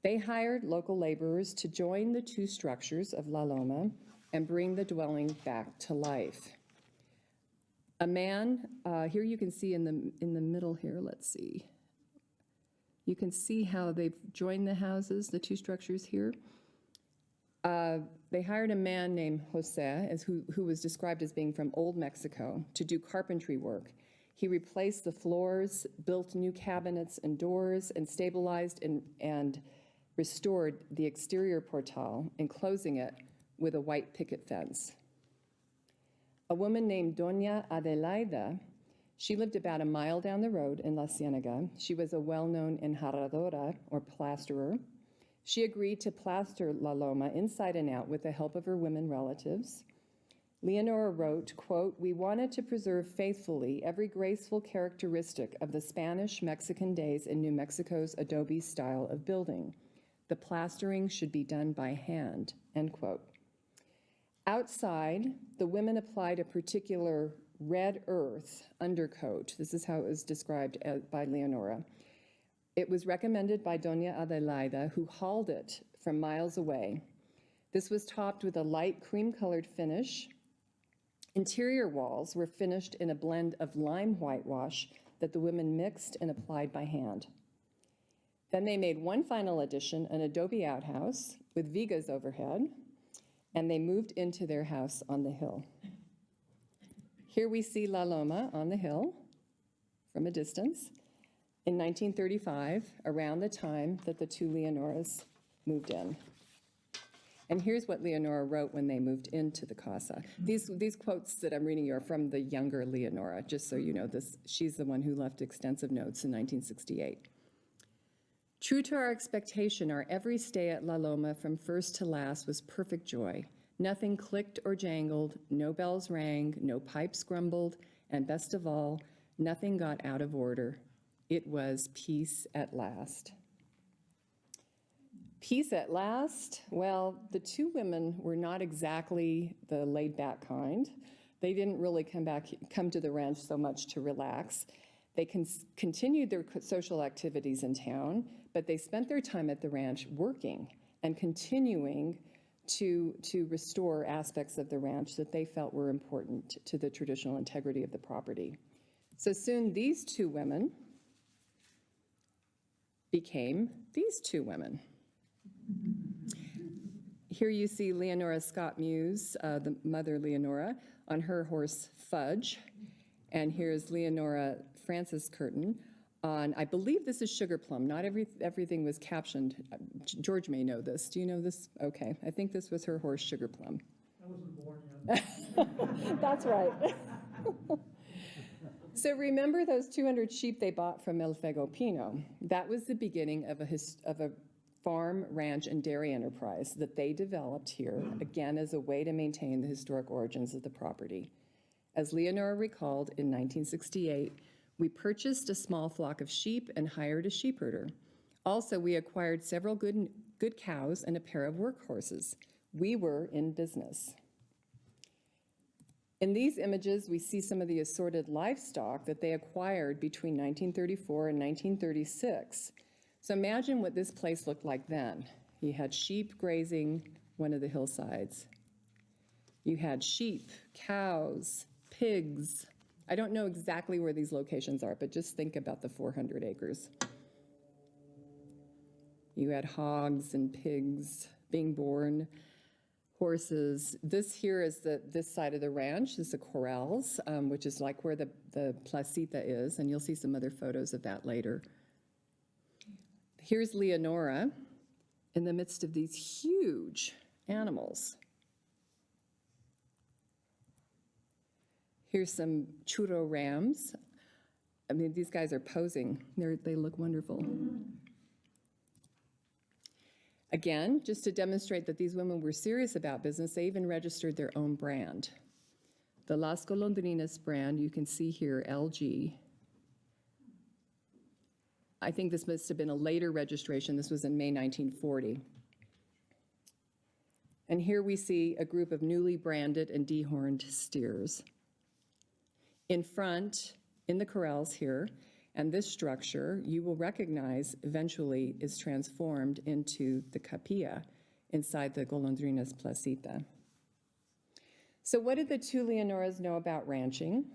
They hired local laborers to join the 2 structures of La Loma and bring the dwelling back to life. A man, here you can see in the middle here, let's see. You can see how they've joined the houses, the 2 structures here. They hired a man named Jose, who was described as being from Old Mexico, to do carpentry work. He replaced the floors, built new cabinets and doors, and stabilized and restored the exterior portal, enclosing it with a white picket fence. A woman named Doña Adelaida, she lived about a mile down the road in La Ciénega. She was a well-known enjarradora, or plasterer. She agreed to plaster La Loma inside and out with the help of her women relatives. Leonora wrote, quote, "We wanted to preserve faithfully every graceful characteristic of the Spanish-Mexican days in New Mexico's adobe style of building. The plastering should be done by hand," end quote. Outside, the women applied a particular red earth undercoat. This is how it was described by Leonora. It was recommended by Doña Adelaida, who hauled it from miles away. This was topped with a light cream-colored finish. Interior walls were finished in a blend of lime whitewash that the women mixed and applied by hand. Then they made one final addition, an adobe outhouse with vigas overhead, and they moved into their house on the hill. Here we see La Loma on the hill from a distance in 1935, around the time that the two Leonoras moved in. And here's what Leonora wrote when they moved into the casa. These quotes that I'm reading you are from the younger Leonora, just so you know this. She's the one who left extensive notes in 1968. "True to our expectation, our every stay at La Loma from first to last was perfect joy. Nothing clicked or jangled, no bells rang, no pipes grumbled, and best of all, nothing got out of order. It was peace at last." Peace at last? Well, the two women were not exactly the laid-back kind. They didn't really come to the ranch so much to relax. They continued their social activities in town, but they spent their time at the ranch working and continuing to restore aspects of the ranch that they felt were important to the traditional integrity of the property. So soon these two women became these two women. Here you see Leonora Scott Muse, the mother Leonora, on her horse Fudge. And here's Leonora Frances Curtin on, I believe this is Sugar Plum. Not everything was captioned. George may know this. Do you know this? Okay, I think this was her horse Sugar Plum. I wasn't born yet. That's right. So remember those 200 sheep they bought from El Fego Pino? That was the beginning of a farm, ranch, and dairy enterprise that they developed here, again, as a way to maintain the historic origins of the property. As Leonora recalled, in 1968, we purchased a small flock of sheep and hired a sheep herder. Also, we acquired several good cows and a pair of workhorses. We were in business. In these images, we see some of the assorted livestock that they acquired between 1934 and 1936. So imagine what this place looked like then. You had sheep grazing one of the hillsides. You had sheep, cows, pigs. I don't know exactly where these locations are, but just think about the 400 acres. You had hogs and pigs being born, horses. This here is this side of the ranch. This is the corrals, which is like where the placita is, and you'll see some other photos of that later. Here's Leonora in the midst of these huge animals. Here's some churro rams. I mean, these guys are posing. They look wonderful. Again, just to demonstrate that these women were serious about business, they even registered their own brand. The Las Golondrinas brand, you can see here, LG. I think this must have been a later registration. This was in May 1940. And here we see a group of newly branded and dehorned steers. In front, in the corrals here, and this structure, you will recognize eventually is transformed into the capilla inside the Golondrinas Placita. So what did the two Leonoras know about ranching?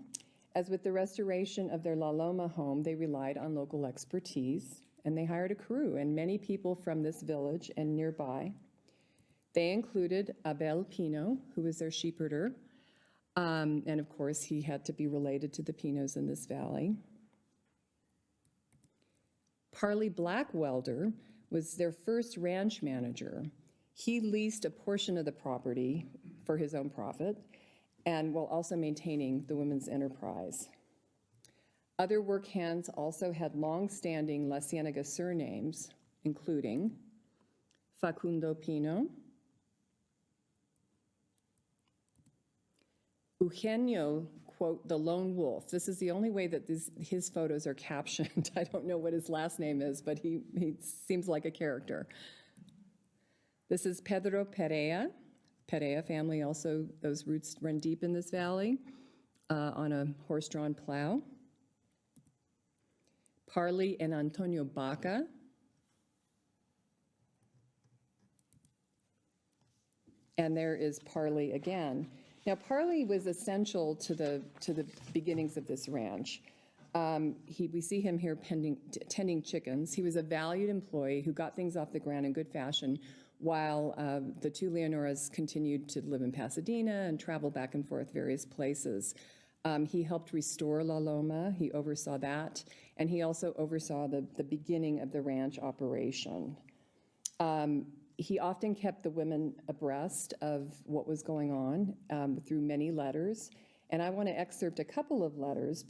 As with the restoration of their La Loma home, they relied on local expertise, and they hired a crew, and many people from this village and nearby. They included Abel Pino, who was their sheep herder, and of course, he had to be related to the Pinos in this valley. Parley Blackwelder was their first ranch manager. He leased a portion of the property for his own profit, and while also maintaining the women's enterprise. Other work hands also had long-standing La Ciénega surnames, including Facundo Pino. Eugenio, quote, the lone wolf. This is the only way that his photos are captioned. I don't know what his last name is, but he seems like a character. This is Pedro Perea. Perea family also, those roots run deep in this valley on a horse-drawn plow. Parley and Antonio Baca. And there is Parley again. Now, Parley was essential to the beginnings of this ranch. We see him here tending chickens. He was a valued employee who got things off the ground in good fashion while the two Leonoras continued to live in Pasadena and travel back and forth various places. He helped restore La Loma. He oversaw that. And he also oversaw the beginning of the ranch operation. He often kept the women abreast of what was going on through many letters. And I want to excerpt a couple of letters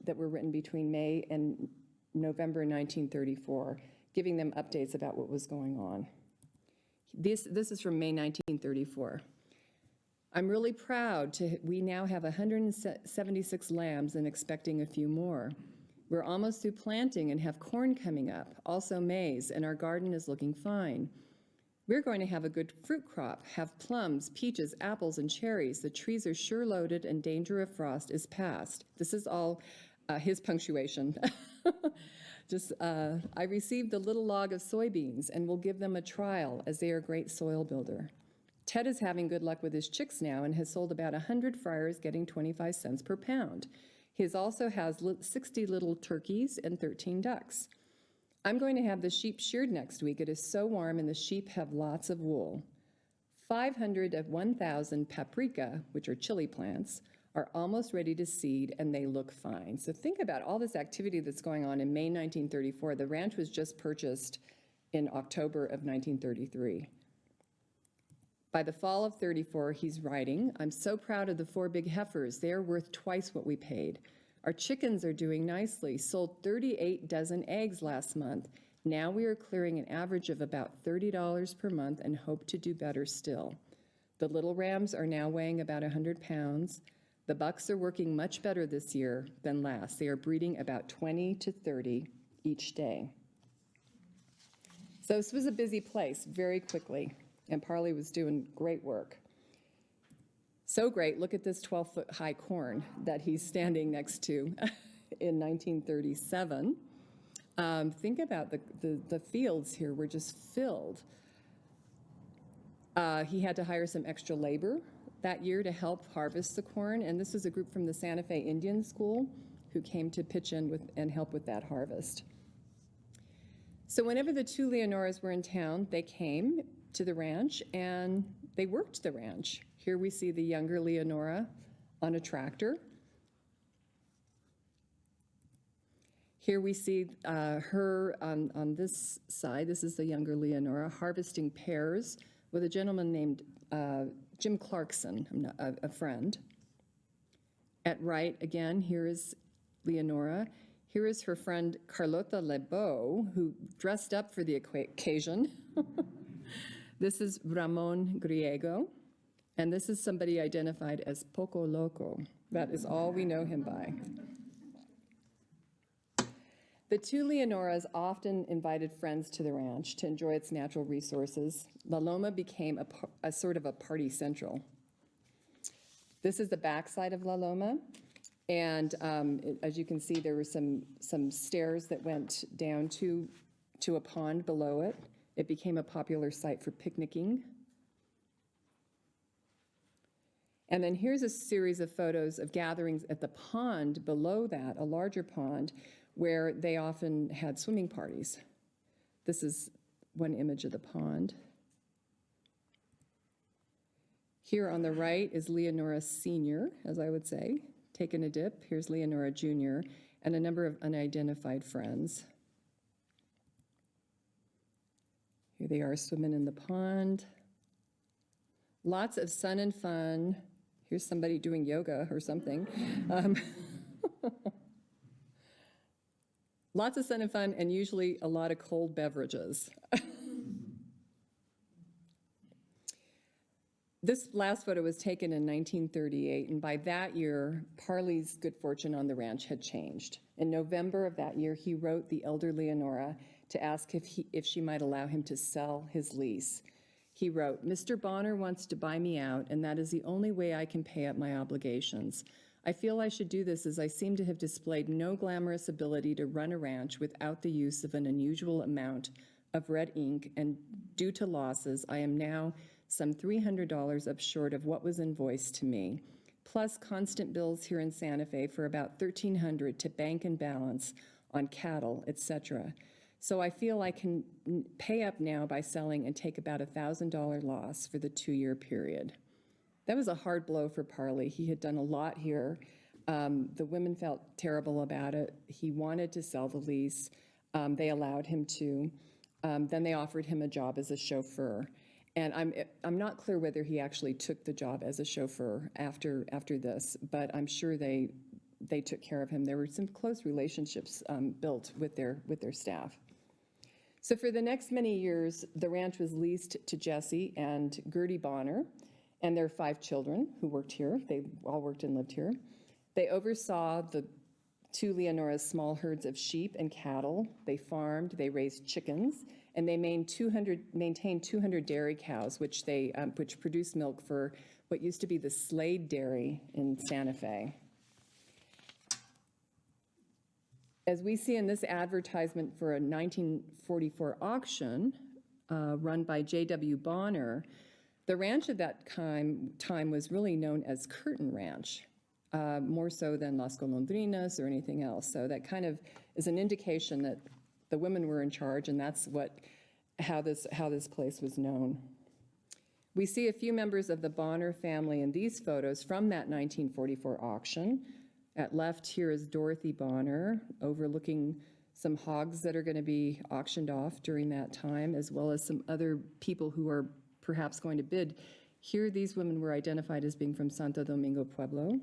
that were written between May and November 1934, giving them updates about what was going on. This is from May 1934. I'm really proud we now have 176 lambs and expecting a few more. We're almost through planting and have corn coming up, also maize, and our garden is looking fine. We're going to have a good fruit crop, have plums, peaches, apples, and cherries. The trees are sure loaded and danger of frost is past. This is all his punctuation. I received a little log of soybeans and will give them a trial as they are a great soil builder. Ted is having good luck with his chicks now and has sold about 100 fryers, getting 25 cents per pound. He also has 60 little turkeys and 13 ducks. I'm going to have the sheep sheared next week. It is so warm and the sheep have lots of wool. 500 of 1,000 paprika, which are chili plants, are almost ready to seed and they look fine. So think about all this activity that's going on in May 1934. The ranch was just purchased in October of 1933. By the fall of 34, he's writing, I'm so proud of the 4 big heifers. They are worth twice what we paid. Our chickens are doing nicely, sold 38 dozen eggs last month. Now we are clearing an average of about $30 per month and hope to do better still. The little rams are now weighing about 100 pounds. The bucks are working much better this year than last. They are breeding about 20 to 30 each day. So this was a busy place very quickly, and Parley was doing great work. So great, look at this 12-foot high corn that he's standing next to in 1937. Think about the fields here were just filled. He had to hire some extra labor that year to help harvest the corn, and this is a group from the Santa Fe Indian School who came to pitch in and help with that harvest. So whenever the two Leonoras were in town, they came to the ranch and they worked the ranch. Here we see the younger Leonora on a tractor. Here we see her on this side. This is the younger Leonora harvesting pears with a gentleman named Jim Clarkson, a friend. At right, again, here is Leonora. Here is her friend Carlota Lebeau, who dressed up for the occasion. This is Ramon Griego, and this is somebody identified as Poco Loco. That is all we know him by. The two Leonoras often invited friends to the ranch to enjoy its natural resources. La Loma became a sort of a party central. This is the backside of La Loma, and as you can see, there were some stairs that went down to a pond below it. It became a popular site for picnicking. And then here's a series of photos of gatherings at the pond below that, a larger pond, where they often had swimming parties. This is one image of the pond. Here on the right is Leonora Sr., as I would say, taking a dip. Here's Leonora Jr., and a number of unidentified friends. Here they are swimming in the pond. Lots of sun and fun. Here's somebody doing yoga or something. Lots of sun and fun, and usually a lot of cold beverages. This last photo was taken in 1938, and by that year, Parley's good fortune on the ranch had changed. In November of that year, he wrote the elder Leonora to ask if she might allow him to sell his lease. He wrote, "Mr. Bonner wants to buy me out, and that is the only way I can pay up my obligations. I feel I should do this as I seem to have displayed no glamorous ability to run a ranch without the use of an unusual amount of red ink, and due to losses, I am now some $300 up short of what was invoiced to me, plus constant bills here in Santa Fe for about $1,300 to bank and balance on cattle, etc. So I feel I can pay up now by selling and take about $1,000 loss for the 2-year period." That was a hard blow for Parley. He had done a lot here. The women felt terrible about it. He wanted to sell the lease. They allowed him to. Then they offered him a job as a chauffeur. And I'm not clear whether he actually took the job as a chauffeur after this, but I'm sure they took care of him. There were some close relationships built with their staff. So for the next many years, the ranch was leased to Jesse and Gertie Bonner and their 5 children who worked here. They all worked and lived here. They oversaw the 2 Leonora's small herds of sheep and cattle. They farmed, they raised chickens, and they maintained 200 dairy cows, which produced milk for what used to be the Slade Dairy in Santa Fe. As we see in this advertisement for a 1944 auction run by J.W. Bonner, the ranch at that time was really known as Curtain Ranch, more so than Las Golondrinas or anything else. So that kind of is an indication that the women were in charge, and that's how this place was known. We see a few members of the Bonner family in these photos from that 1944 auction. At left here is Dorothy Bonner, overlooking some hogs that are going to be auctioned off during that time, as well as some other people who are perhaps going to bid. Here, these women were identified as being from Santo Domingo, Pueblo.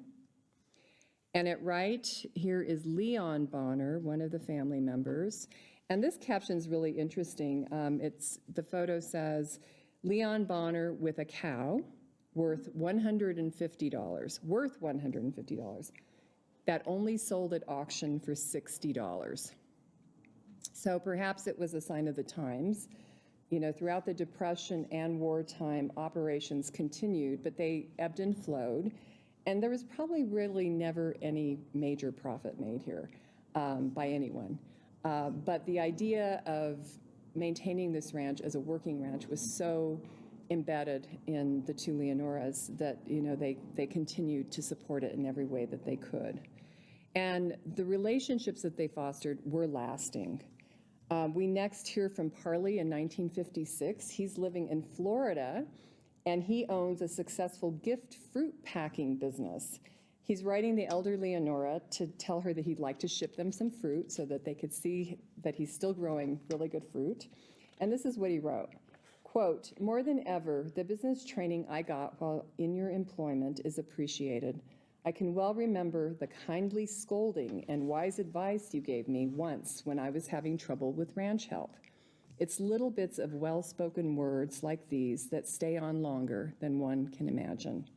And at right, here is Leon Bonner, one of the family members. And this caption is really interesting. The photo says, "Leon Bonner with a cow worth $150, that only sold at auction for $60. So perhaps it was a sign of the times. You know, throughout the Depression and wartime, operations continued, but they ebbed and flowed. And there was probably really never any major profit made here by anyone. But the idea of maintaining this ranch as a working ranch was so embedded in the 2 Leonoras that, you know, they continued to support it in every way that they could. And the relationships that they fostered were lasting. We next hear from Parley in 1956. He's living in Florida, and he owns a successful gift fruit packing business. He's writing the elder Leonora to tell her that he'd like to ship them some fruit so that they could see that he's still growing really good fruit. And this is what he wrote. Quote, "More than ever, the business training I got while in your employment is appreciated. I can well remember the kindly scolding and wise advice you gave me once when I was having trouble with ranch help. It's little bits of well-spoken words like these that stay on longer than one can imagine."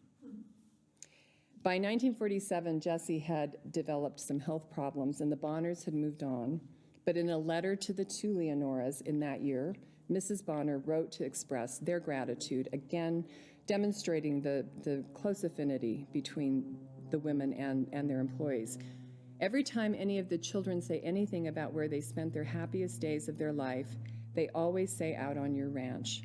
By 1947, Jesse had developed some health problems, and the Bonners had moved on. But in a letter to the 2 Leonoras in that year, Mrs. Bonner wrote to express their gratitude, again demonstrating the close affinity between the women and their employees. Every time any of the children say anything about where they spent their happiest days of their life, they always say out on your ranch.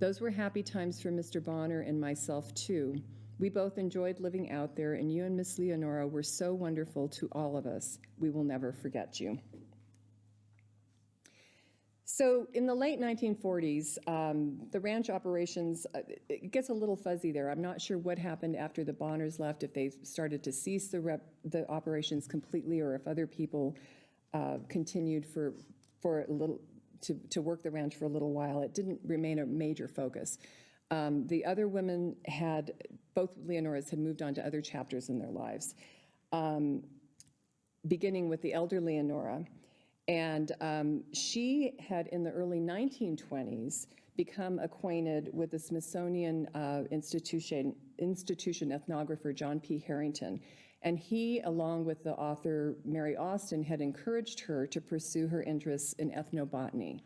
Those were happy times for Mr. Bonner and myself too. We both enjoyed living out there, and you and Miss Leonora were so wonderful to all of us. We will never forget you. So in the late 1940s, the ranch operations, it gets a little fuzzy there. I'm not sure what happened after the Bonners left, if they started to cease the operations completely, or if other people continued for a little to work the ranch for a little while. It didn't remain a major focus. The other women both Leonoras had moved on to other chapters in their lives, beginning with the elder Leonora. And she had, in the early 1920s, become acquainted with the Smithsonian institution ethnographer John P. Harrington. And he, along with the author Mary Austin, had encouraged her to pursue her interests in ethnobotany.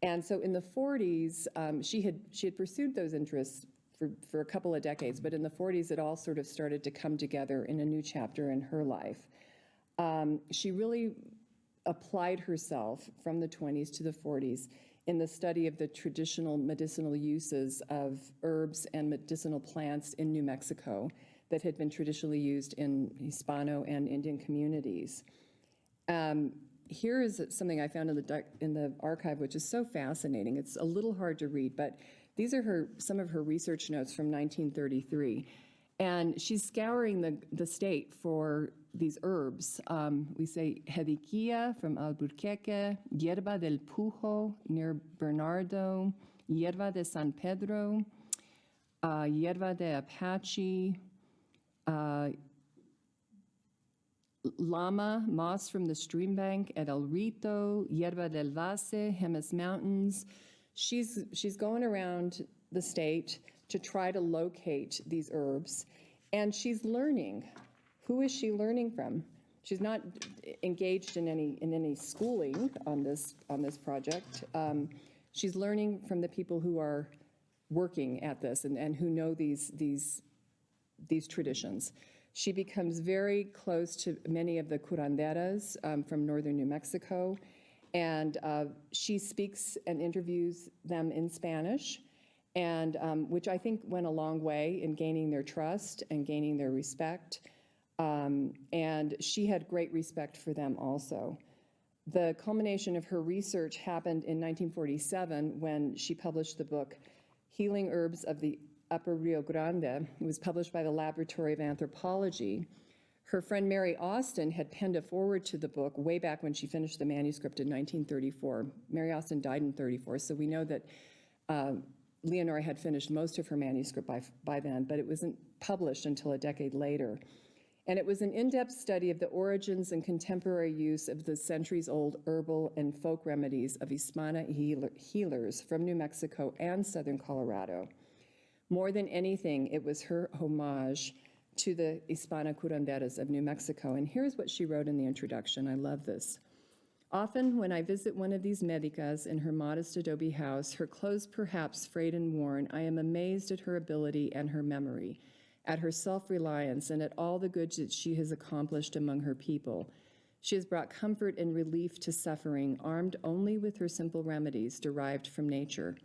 And so in the 40s, she had pursued those interests for a couple of decades, but in the 40s, it all sort of started to come together in a new chapter in her life. She really applied herself from the 20s to the 40s in the study of the traditional medicinal uses of herbs and medicinal plants in New Mexico that had been traditionally used in Hispano and Indian communities. Here is something I found in the archive, which is so fascinating. It's a little hard to read, but these are some of her research notes from 1933. And she's scouring the state for these herbs. We say jediquilla from Albuquerque, hierba del Pujo near Bernardo, hierba de San Pedro, hierba de Apache, Lama, moss from the stream bank at El Rito, hierba del Valle, Jemez Mountains. She's going around the state to try to locate these herbs, and she's learning. Who is she learning from? She's not engaged in any schooling on this project. She's learning from the people who are working at this and who know these traditions. She becomes very close to many of the curanderas from northern New Mexico, and she speaks and interviews them in Spanish, and which I think went a long way in gaining their trust and gaining their respect. And she had great respect for them also. The culmination of her research happened in 1947 when she published the book Healing Herbs of the Upper Rio Grande. It was published by the Laboratory of Anthropology. Her friend Mary Austin had penned a foreword to the book way back when she finished the manuscript in 1934. Mary Austin died in 34, so we know that Leonora had finished most of her manuscript by then, but it wasn't published until a decade later. And it was an in-depth study of the origins and contemporary use of the centuries-old herbal and folk remedies of Hispana healers from New Mexico and southern Colorado. More than anything, it was her homage to the Hispana curanderas of New Mexico. And here's what she wrote in the introduction. I love this. Often when I visit one of these medicas in her modest adobe house, her clothes perhaps frayed and worn, I am amazed at her ability and her memory, at her self-reliance, and at all the good that she has accomplished among her people. She has brought comfort and relief to suffering, armed only with her simple remedies derived from nature.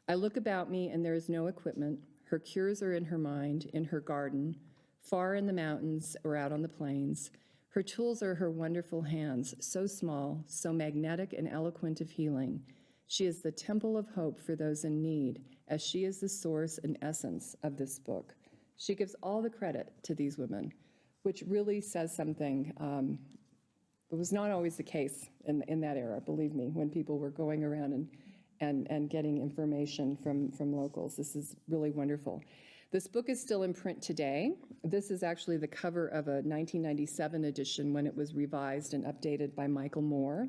I look about me and there is no equipment. Her cures are in her mind, in her garden, far in the mountains or out on the plains. Her tools are her wonderful hands, so small, so magnetic and eloquent of healing. She is the temple of hope for those in need, as she is the source and essence of this book. She gives all the credit to these women, which really says something. It was not always the case in that era, believe me, when people were going around and getting information from locals. This is really wonderful. This book is still in print today. This is actually the cover of a 1997 edition when it was revised and updated by Michael Moore.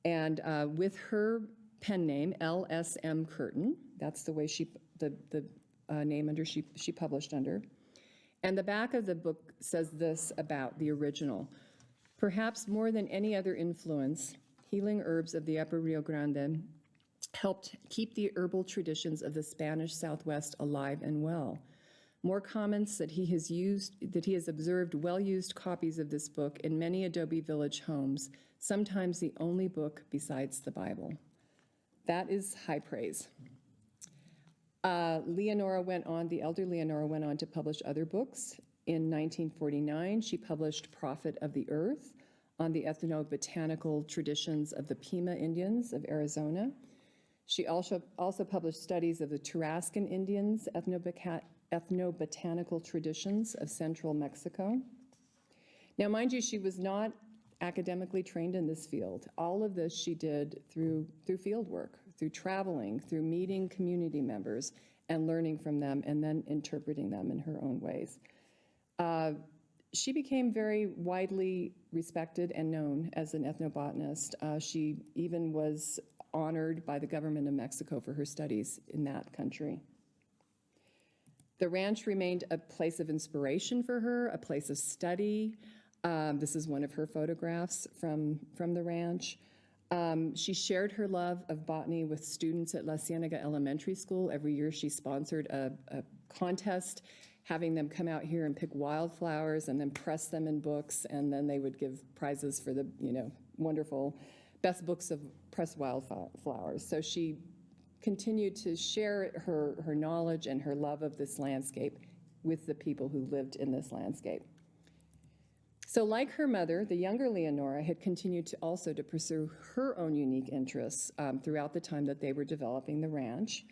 And with her pen name, L.S.M. Curtin, that's the way the name under she published under. And the back of the book says this about the original. Perhaps more than any other influence, Healing Herbs of the Upper Rio Grande helped keep the herbal traditions of the Spanish Southwest alive and well. Moore comments that he has observed well-used copies of this book in many Adobe Village homes, sometimes the only book besides the Bible. That is high praise. The elder Leonora went on to publish other books. In 1949, she published Prophet of the Earth on the ethnobotanical traditions of the Pima Indians of Arizona. She also published studies of the Tarascan Indians' ethnobotanical traditions of central Mexico. Now, mind you, she was not academically trained in this field. All of this she did through field work, through traveling, through meeting community members and learning from them and then interpreting them in her own ways. She became very widely respected and known as an ethnobotanist. She even was honored by the government of Mexico for her studies in that country. The ranch remained a place of inspiration for her, a place of study. This is one of her photographs from the ranch. She shared her love of botany with students at La Ciénega Elementary School. Every year she sponsored a contest, having them come out here and pick wildflowers and then press them in books, and then they would give prizes for the, wonderful best books of pressed wildflowers. So she continued to share her knowledge and her love of this landscape with the people who lived in this landscape. So like her mother, the younger Leonora had continued to also to pursue her own unique interests throughout the time that they were developing the ranch.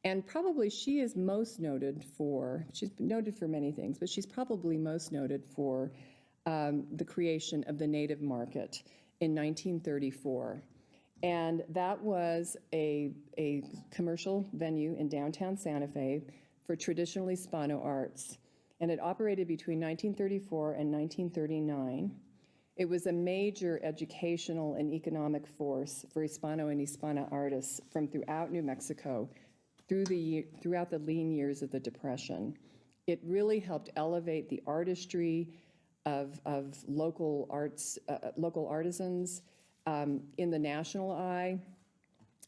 And probably she is most noted for, she's noted for many things, but she's probably most noted for the creation of the native market in 1934. And that was a commercial venue in downtown Santa Fe for traditional Hispano arts. And it operated between 1934 and 1939. It was a major educational and economic force for Hispano and Hispana artists from throughout New Mexico throughout the lean years of the Depression. It really helped elevate the artistry of local arts, local artisans in the national eye,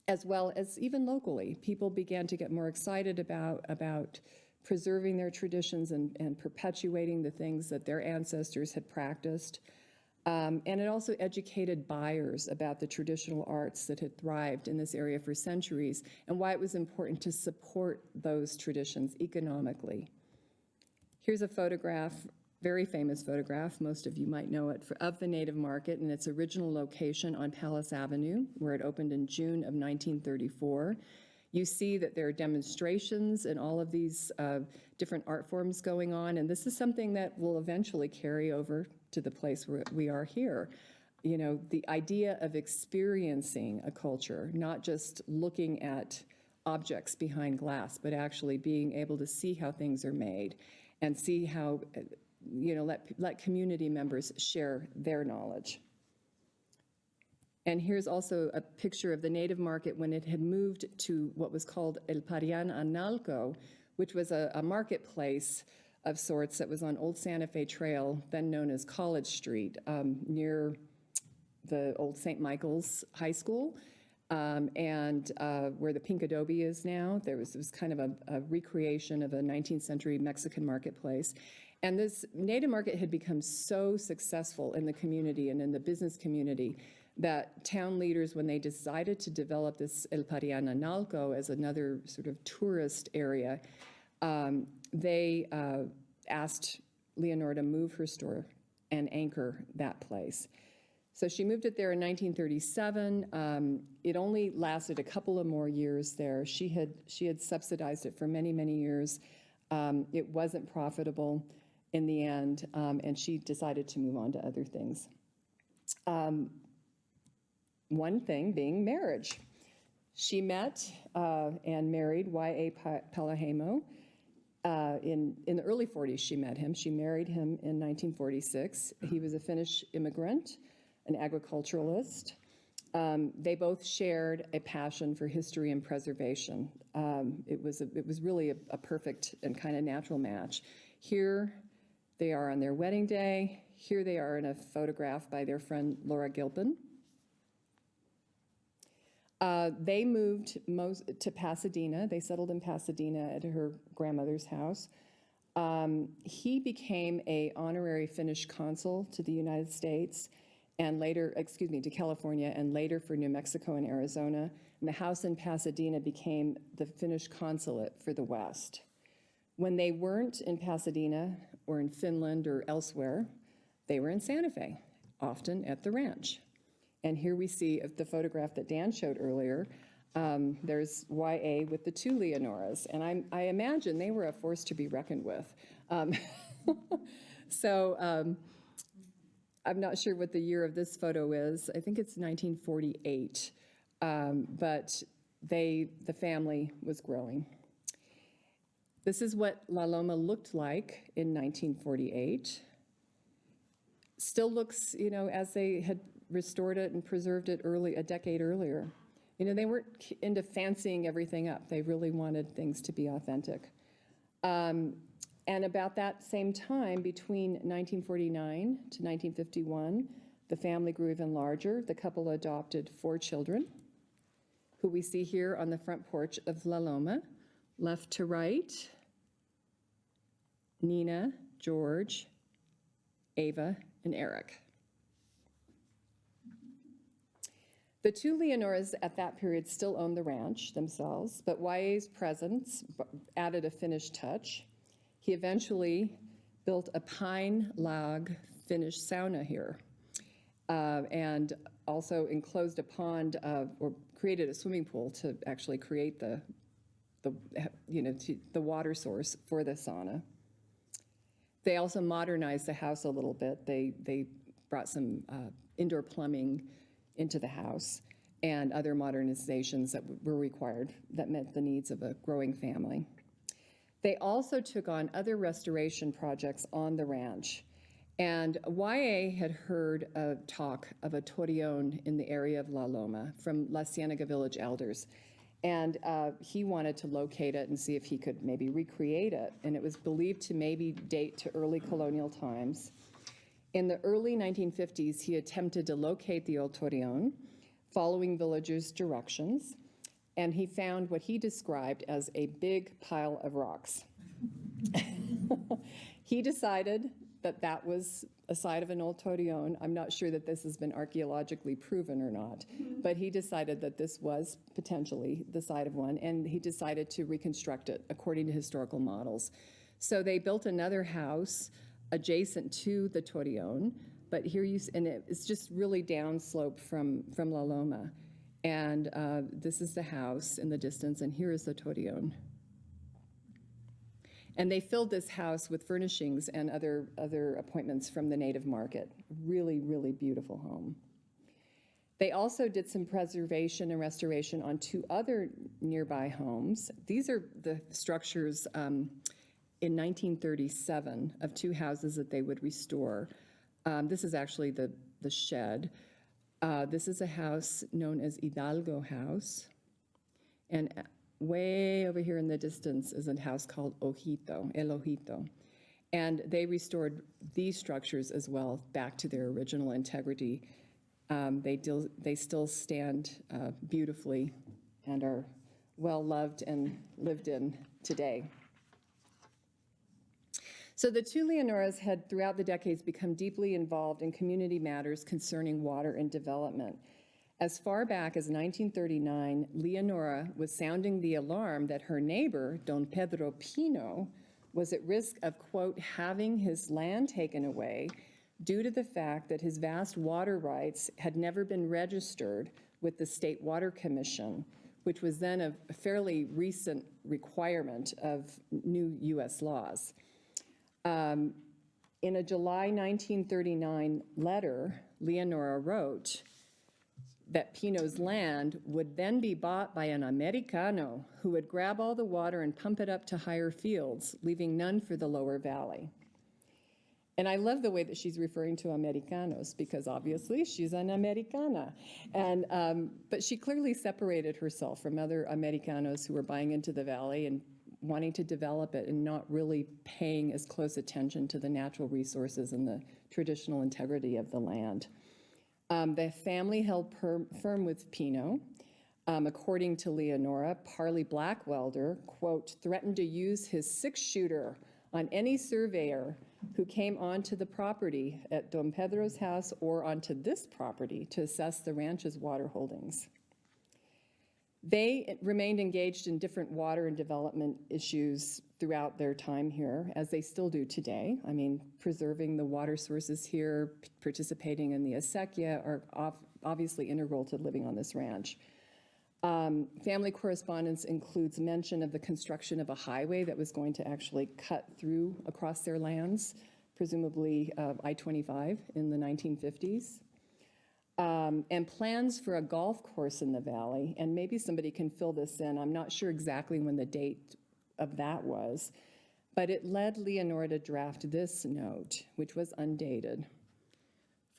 as well as even locally. People began to get more excited about preserving their traditions and perpetuating the things that their ancestors had practiced. And it also educated buyers about the traditional arts that had thrived in this area for centuries and why it was important to support those traditions economically. Here's a photograph, very famous photograph, most of you might know it, of the Native Market in its original location on Palace Avenue, where it opened in June of 1934. You see that there are demonstrations and all of these different art forms going on, and this is something that will eventually carry over to the place where we are here. You know, the idea of experiencing a culture, not just looking at objects behind glass, but actually being able to see how things are made and see how, let community members share their knowledge. And here's also a picture of the Native Market when it had moved to what was called El Parian Analco, which was a marketplace of sorts that was on Old Santa Fe Trail, then known as College Street, near the old St. Michael's High School, and where the pink adobe is now. It was kind of a recreation of a 19th century Mexican marketplace. And this Native Market had become so successful in the community and in the business community that town leaders, when they decided to develop this El Parian Analco as another sort of tourist area, they asked Leonora to move her store and anchor that place. So she moved it there in 1937. It only lasted a couple of more years there. She had subsidized it for many, many years. It wasn't profitable in the end, and she decided to move on to other things. One thing being marriage. She met and married Y.A. Pelajemo. In the early 40s, she met him. She married him in 1946. He was a Finnish immigrant, an agriculturalist. They both shared a passion for history and preservation. It was really a perfect and kind of natural match. Here they are on their wedding day. Here they are in a photograph by their friend Laura Gilpin. They moved to Pasadena. They settled in Pasadena at her grandmother's house. He became an honorary Finnish consul to the United States and later, to California, and later for New Mexico and Arizona. And the house in Pasadena became the Finnish consulate for the West. When they weren't in Pasadena or in Finland or elsewhere, they were in Santa Fe, often at the ranch. And here we see the photograph that Dan showed earlier. There's Y.A. with the two Leonoras, and I imagine they were a force to be reckoned with. I'm not sure what the year of this photo is. I think it's 1948, but the family was growing. This is what La Loma looked like in 1948. Still looks, as they had restored it and preserved it a decade earlier. You know, they weren't into fancying everything up. They really wanted things to be authentic. And about that same time, between 1949 to 1951, the family grew even larger. The couple adopted 4 children, who we see here on the front porch of La Loma, left to right: Nina, George, Ava, and Eric. The 2 Leonoras at that period still owned the ranch themselves, but YA's presence added a finished touch. He eventually built a pine log finished sauna here, and also enclosed a pond or created a swimming pool to actually create the water source for the sauna. They also modernized the house a little bit. They brought some indoor plumbing into the house and other modernizations that were required that met the needs of a growing family. They also took on other restoration projects on the ranch. And YA had heard a talk of a torreon in the area of La Loma from La Ciénega village elders. And he wanted to locate it and see if he could maybe recreate it. And it was believed to maybe date to early colonial times. In the early 1950s, he attempted to locate the old torreon, following villagers' directions, and he found what he described as a big pile of rocks. He decided that that was a site of an old torreon. I'm not sure that this has been archaeologically proven or not, but he decided that this was potentially the site of one, and he decided to reconstruct it according to historical models. So they built another house adjacent to the torreon, but here and it's just really downslope from La Loma. And this is the house in the distance, and here is the torreon. And they filled this house with furnishings and other appointments from the native market. Really, really beautiful home. They also did some preservation and restoration on 2 other nearby homes. These are the structures in 1937 of 2 houses that they would restore. This is actually the shed. This is a house known as Hidalgo House. And way over here in the distance is a house called El Ojito. And they restored these structures as well back to their original integrity. They still stand beautifully and are well loved and lived in today. So the 2 Leonoras had, throughout the decades, become deeply involved in community matters concerning water and development. As far back as 1939, Leonora was sounding the alarm that her neighbor, Don Pedro Pino, was at risk of, quote, having his land taken away due to the fact that his vast water rights had never been registered with the State Water Commission, which was then a fairly recent requirement of new U.S. laws. In a July 1939 letter, Leonora wrote that Pino's land would then be bought by an Americano who would grab all the water and pump it up to higher fields, leaving none for the lower valley. And I love the way that she's referring to Americanos, because obviously she's an Americana. But she clearly separated herself from other Americanos who were buying into the valley and wanting to develop it and not really paying as close attention to the natural resources and the traditional integrity of the land. The family held firm with Pino. According to Leonora, Parley Blackwelder, quote, threatened to use his 6-shooter on any surveyor who came onto the property at Don Pedro's house or onto this property to assess the ranch's water holdings. They remained engaged in different water and development issues throughout their time here, as they still do today. I mean, preserving the water sources here, participating in the acequia are obviously integral to living on this ranch. Family correspondence includes mention of the construction of a highway that was going to actually cut through across their lands, presumably I-25 in the 1950s. And plans for a golf course in the valley, and maybe somebody can fill this in. I'm not sure exactly when the date of that was, but it led Leonora to draft this note, which was undated.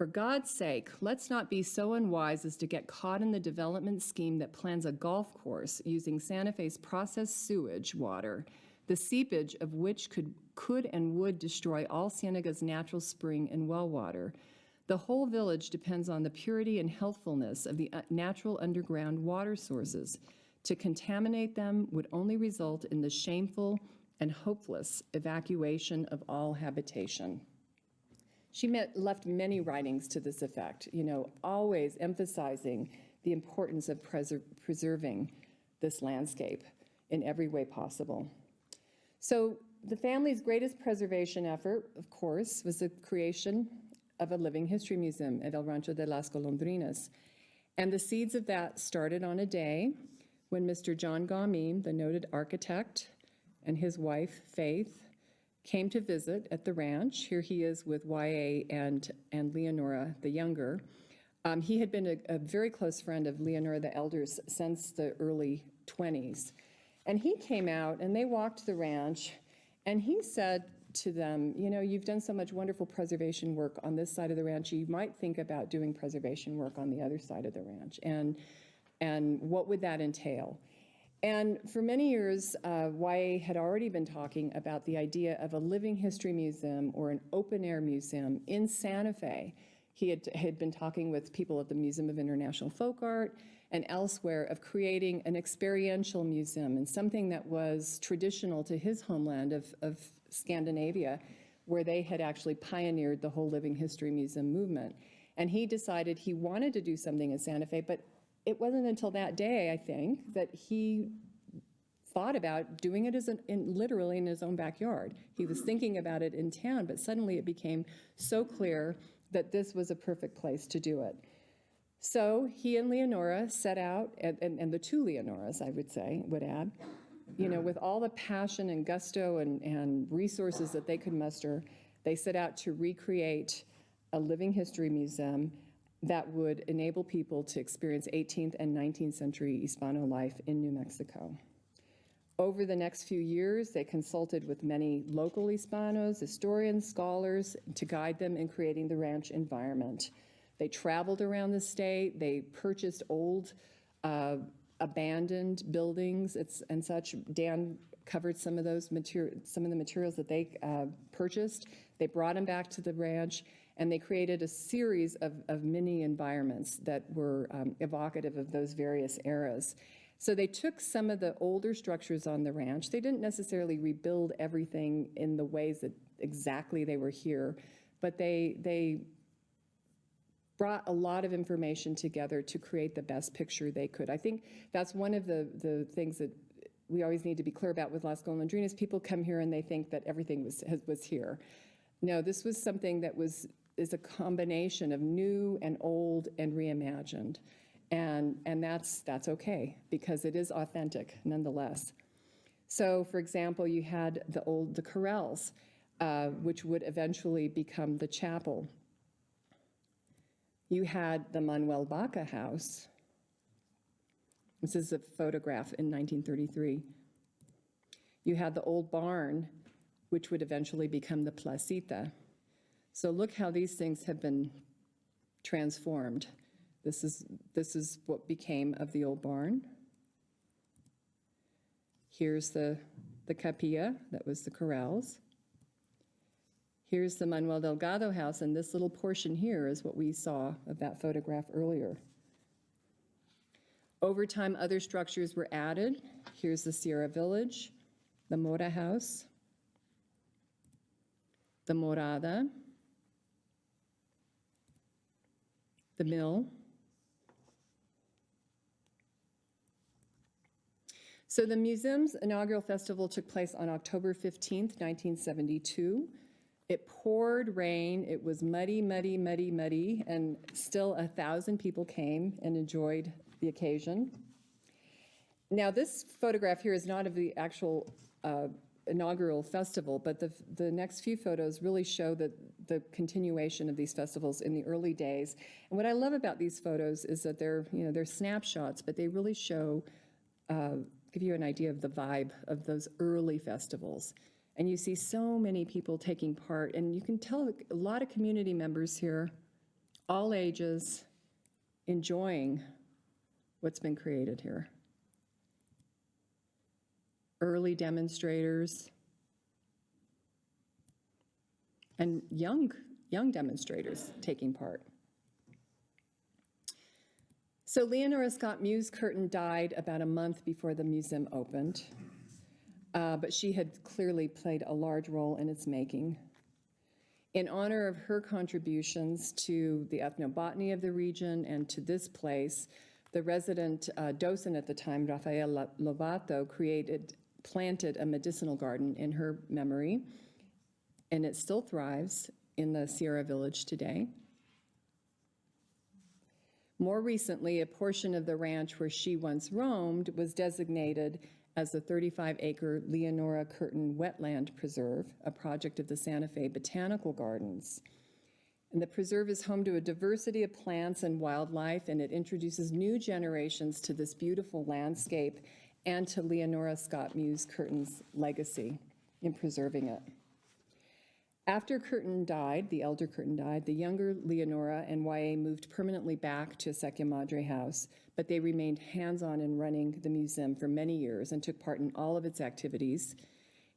For God's sake, let's not be so unwise as to get caught in the development scheme that plans a golf course using Santa Fe's processed sewage water, the seepage of which could and would destroy all Cienega's natural spring and well water. The whole village depends on the purity and healthfulness of the natural underground water sources. To contaminate them would only result in the shameful and hopeless evacuation of all habitation. She left many writings to this effect, always emphasizing the importance of preserving this landscape in every way possible. So the family's greatest preservation effort, of course, was the creation of a living history museum at El Rancho de las Golondrinas. And the seeds of that started on a day when Mr. John Gaumim, the noted architect, and his wife, Faith, came to visit at the ranch. Here he is with Y.A. and Leonora the younger. He had been a very close friend of Leonora the elder's since the early 20s. And he came out and they walked the ranch and he said to them, you've done so much wonderful preservation work on this side of the ranch, you might think about doing preservation work on the other side of the ranch. And what would that entail? And for many years, YA had already been talking about the idea of a living history museum or an open-air museum in Santa Fe. He had been talking with people at the Museum of International Folk Art and elsewhere of creating an experiential museum and something that was traditional to his homeland of Scandinavia, where they had actually pioneered the whole living history museum movement. And he decided he wanted to do something in Santa Fe, but it wasn't until that day, I think, that he thought about doing it literally in his own backyard. He was thinking about it in town, but suddenly it became so clear that this was a perfect place to do it. So he and Leonora set out, and the two Leonoras, I would add, with all the passion and gusto and resources that they could muster, they set out to recreate a living history museum that would enable people to experience 18th and 19th century Hispano life in New Mexico. Over the next few years, they consulted with many local Hispanos, historians, scholars, to guide them in creating the ranch environment. They traveled around the state, they purchased old, abandoned buildings and such. Dan covered some of the materials that they purchased. They brought them back to the ranch, and they created a series of mini environments that were evocative of those various eras. So they took some of the older structures on the ranch. They didn't necessarily rebuild everything in the ways that exactly they were here, but they brought a lot of information together to create the best picture they could. I think that's one of the things that we always need to be clear about with Las Golondrinas. People come here and they think that everything was here. No, this was something that is a combination of new and old and reimagined. And that's okay, because it is authentic nonetheless. So, for example, you had the corrals, which would eventually become the chapel. You had the Manuel Baca house. This is a photograph in 1933. You had the old barn, which would eventually become the placita. So look how these things have been transformed. This is what became of the old barn. Here's the capilla, that was the corrals. Here's the Manuel Delgado house, and this little portion here is what we saw of that photograph earlier. Over time, other structures were added. Here's the Sierra Village, the Mora house, the Morada, the mill. So the museum's inaugural festival took place on October 15th, 1972. It poured rain, it was muddy, muddy, muddy, muddy, and still 1,000 people came and enjoyed the occasion. Now, this photograph here is not of the actual inaugural festival, but the next few photos really show the continuation of these festivals in the early days. And what I love about these photos is that they're snapshots, but they really show, give you an idea of the vibe of those early festivals. And you see so many people taking part, and you can tell a lot of community members here, all ages, enjoying what's been created here. Early demonstrators and young demonstrators taking part. So Leonora Scott Muse Curtin died about a month before the museum opened, but she had clearly played a large role in its making. In honor of her contributions to the ethnobotany of the region and to this place, the resident docent at the time, Rafael Lobato, planted a medicinal garden in her memory, and it still thrives in the Sierra Village today. More recently, a portion of the ranch where she once roamed was designated as the 35-acre Leonora Curtin Wetland Preserve, a project of the Santa Fe Botanical Gardens. And the preserve is home to a diversity of plants and wildlife, and it introduces new generations to this beautiful landscape and to Leonora Scott Muse Curtin's legacy in preserving it. After Curtin died, the elder Curtin died, the younger Leonora and YA moved permanently back to Sequia Madre House, but they remained hands-on in running the museum for many years and took part in all of its activities.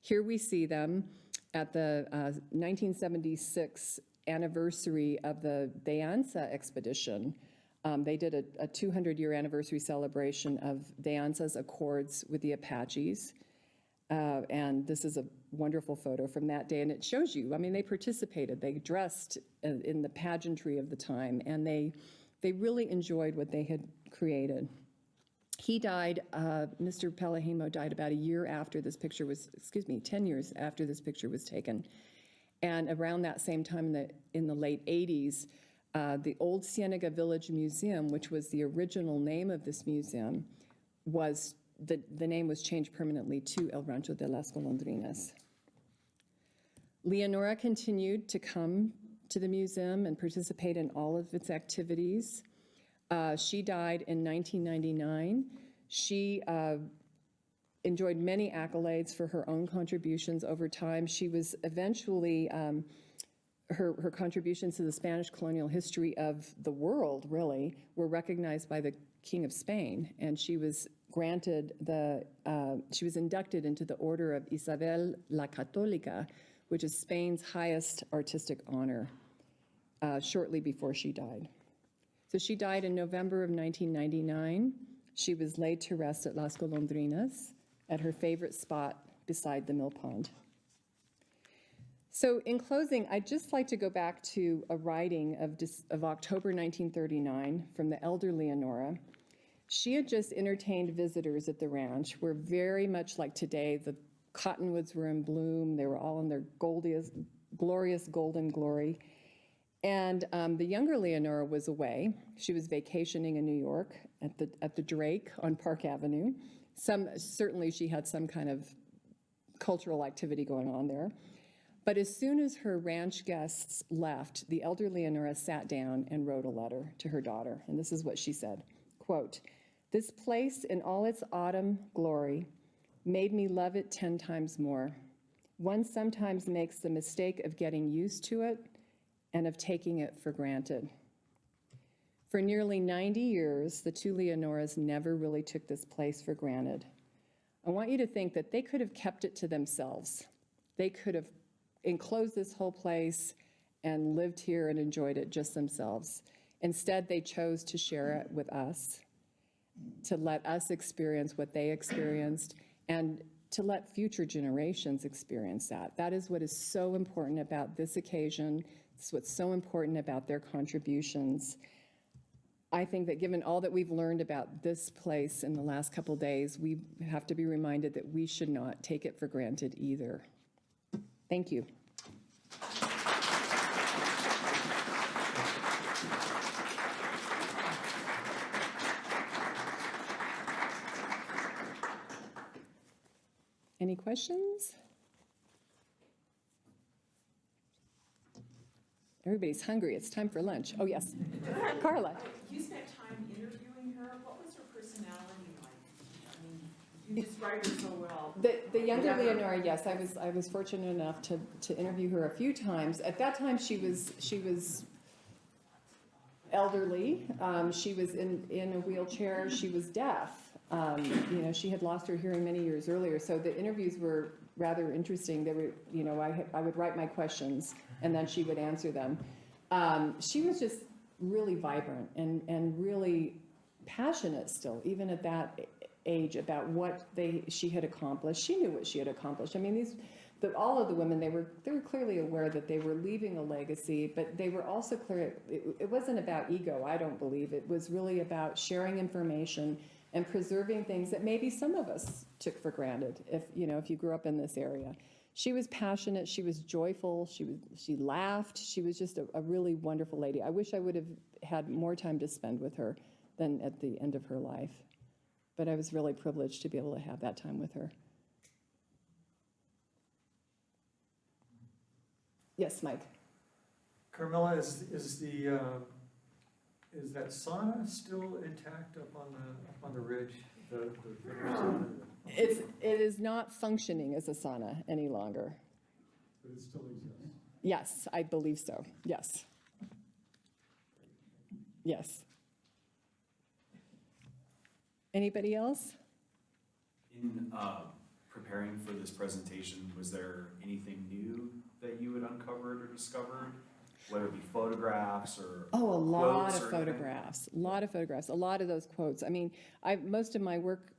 Here we see them at the 1976 anniversary of the Deanza expedition. They did a 200-year anniversary celebration of Deanza's accords with the Apaches. And this is a wonderful photo from that day, and it shows you, I mean, they participated, they dressed in the pageantry of the time, and they really enjoyed what they had created. He died, Mr. Pelahimo died about a year after this picture was, 10 years after this picture was taken. And around that same time in the late 80s, the old Ciénega Village Museum, which was the original name of this museum, was the name was changed permanently to El Rancho de las Golondrinas. Leonora continued to come to the museum and participate in all of its activities. She died in 1999. She enjoyed many accolades for her own contributions over time. She was eventually, her contributions to the Spanish colonial history of the world, really, were recognized by the King of Spain, and she was granted she was inducted into the Order of Isabel la Católica, which is Spain's highest artistic honor, shortly before she died. So she died in November of 1999. She was laid to rest at Las Golondrinas at her favorite spot beside the mill pond. So in closing, I'd just like to go back to a writing of October 1939 from the elder Leonora. She had just entertained visitors at the ranch, where very much like today, the cottonwoods were in bloom. They were all in their glorious golden glory. And the younger Leonora was away. She was vacationing in New York at the Drake on Park Avenue. Certainly she had some kind of cultural activity going on there. But as soon as her ranch guests left, the elder Leonora sat down and wrote a letter to her daughter. And this is what she said, quote, "This place in all its autumn glory made me love it 10 times more. One sometimes makes the mistake of getting used to it and of taking it for granted." For nearly 90 years, the two Leonoras never really took this place for granted. I want you to think that they could have kept it to themselves. They could have enclosed this whole place and lived here and enjoyed it just themselves. Instead, they chose to share it with us, to let us experience what they experienced, and to let future generations experience that. That is what is so important about this occasion. It's what's so important about their contributions. I think that given all that we've learned about this place in the last couple days, we have to be reminded that we should not take it for granted either. Thank you. Any questions? Everybody's hungry. It's time for lunch. Oh, yes. Carla. You spent time interviewing her. What was her personality like? I mean, you described her so well. The younger Leonora, yes, I was fortunate enough to interview her a few times. At that time, she was elderly. She was in a wheelchair. She was deaf. You know, she had lost her hearing many years earlier. So the interviews were rather interesting. They were, you know, I would write my questions and then she would answer them. She was just really vibrant and really passionate still, even at that age, about what she had accomplished. She knew what she had accomplished. I mean, all of the women, they were clearly aware that they were leaving a legacy, but they were also clear, it wasn't about ego, I don't believe. It was really about sharing information and preserving things that maybe some of us took for granted if you grew up in this area. She was passionate, she was joyful, she laughed, she was just a really wonderful lady. I wish I would have had more time to spend with her than at the end of her life. But I was really privileged to be able to have that time with her. Yes, Mike. Carmela, is that sauna still intact up on the ridge? It is not functioning as a sauna any longer. But it still exists? Yes, I believe so. Yes. Yes. Anybody else? In preparing for this presentation, was there anything new that you had uncovered or discovered? Whether it be photographs or a lot quotes of or photographs, a lot of photographs, a lot of those quotes. I mean, most of my work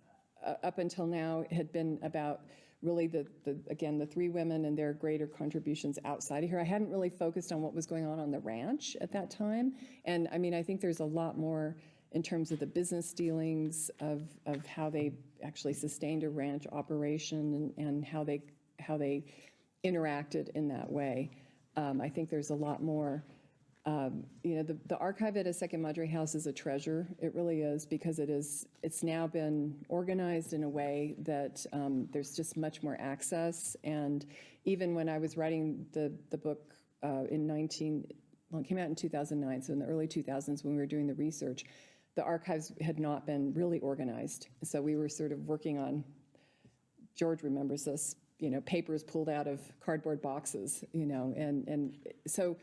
up until now had been about really the three women and their greater contributions outside of here. I hadn't really focused on what was going on the ranch at that time. And I mean, I think there's a lot more in terms of the business dealings of how they actually sustained a ranch operation and how they interacted in that way. I think there's a lot more. The archive at a Second Madre House is a treasure. It really is, because it's now been organized in a way that there's just much more access. And even when I was writing the book it came out in 2009, so in the early 2000s when we were doing the research, the archives had not been really organized. So we were sort of working on, George remembers this, papers pulled out of cardboard boxes, and so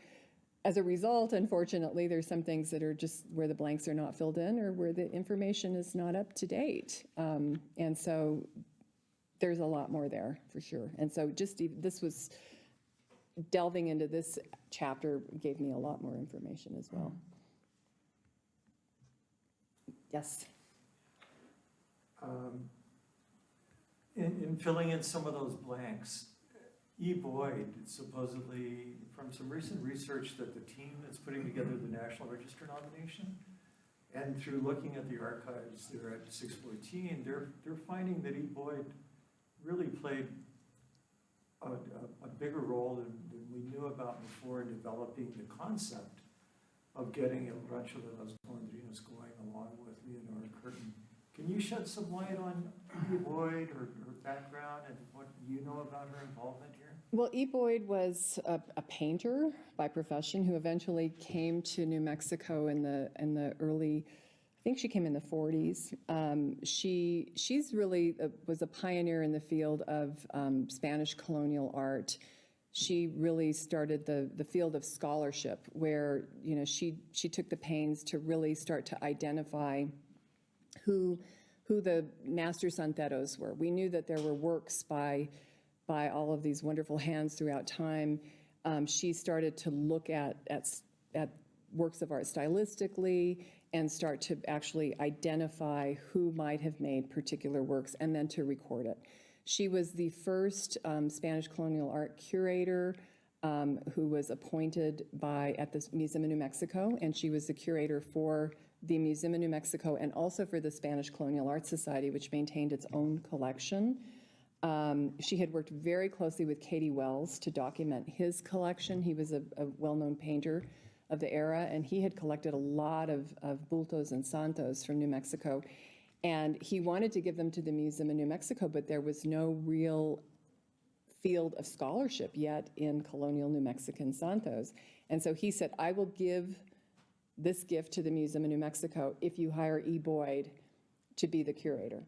as a result, unfortunately, there's some things that are just where the blanks are not filled in or where the information is not up to date. And so there's a lot more there for sure. And so this was delving into this chapter gave me a lot more information as well. Yes. In filling in some of those blanks, E. Boyd, supposedly, from some recent research that the team that's putting together the National Register nomination, and through looking at the archives there at 614, they're finding that E. Boyd really played a bigger role than we knew about before in developing the concept of getting El Rancho de las Golondrinas going along with Leonora Curtin. Can you shed some light on E. Boyd, her background, and what you know about her involvement here? Well, E. Boyd was a painter by profession who eventually came to New Mexico in the early, I think she came in the 40s. She's really was a pioneer in the field of Spanish colonial art. She really started the field of scholarship, where she took the pains to really start to identify who the master santeros were. We knew that there were works by all of these wonderful hands throughout time. She started to look at works of art stylistically and start to actually identify who might have made particular works and then to record it. She was the first Spanish colonial art curator who was appointed at the Museum of New Mexico, and she was the curator for the Museum of New Mexico and also for the Spanish Colonial Art Society, which maintained its own collection. She had worked very closely with Katie Wells to document his collection. He was a well-known painter of the era, and he had collected a lot of bultos and santos from New Mexico. And he wanted to give them to the Museum of New Mexico, but there was no real field of scholarship yet in colonial New Mexican santos. And so he said, I will give this gift to the Museum of New Mexico if you hire E. Boyd to be the curator.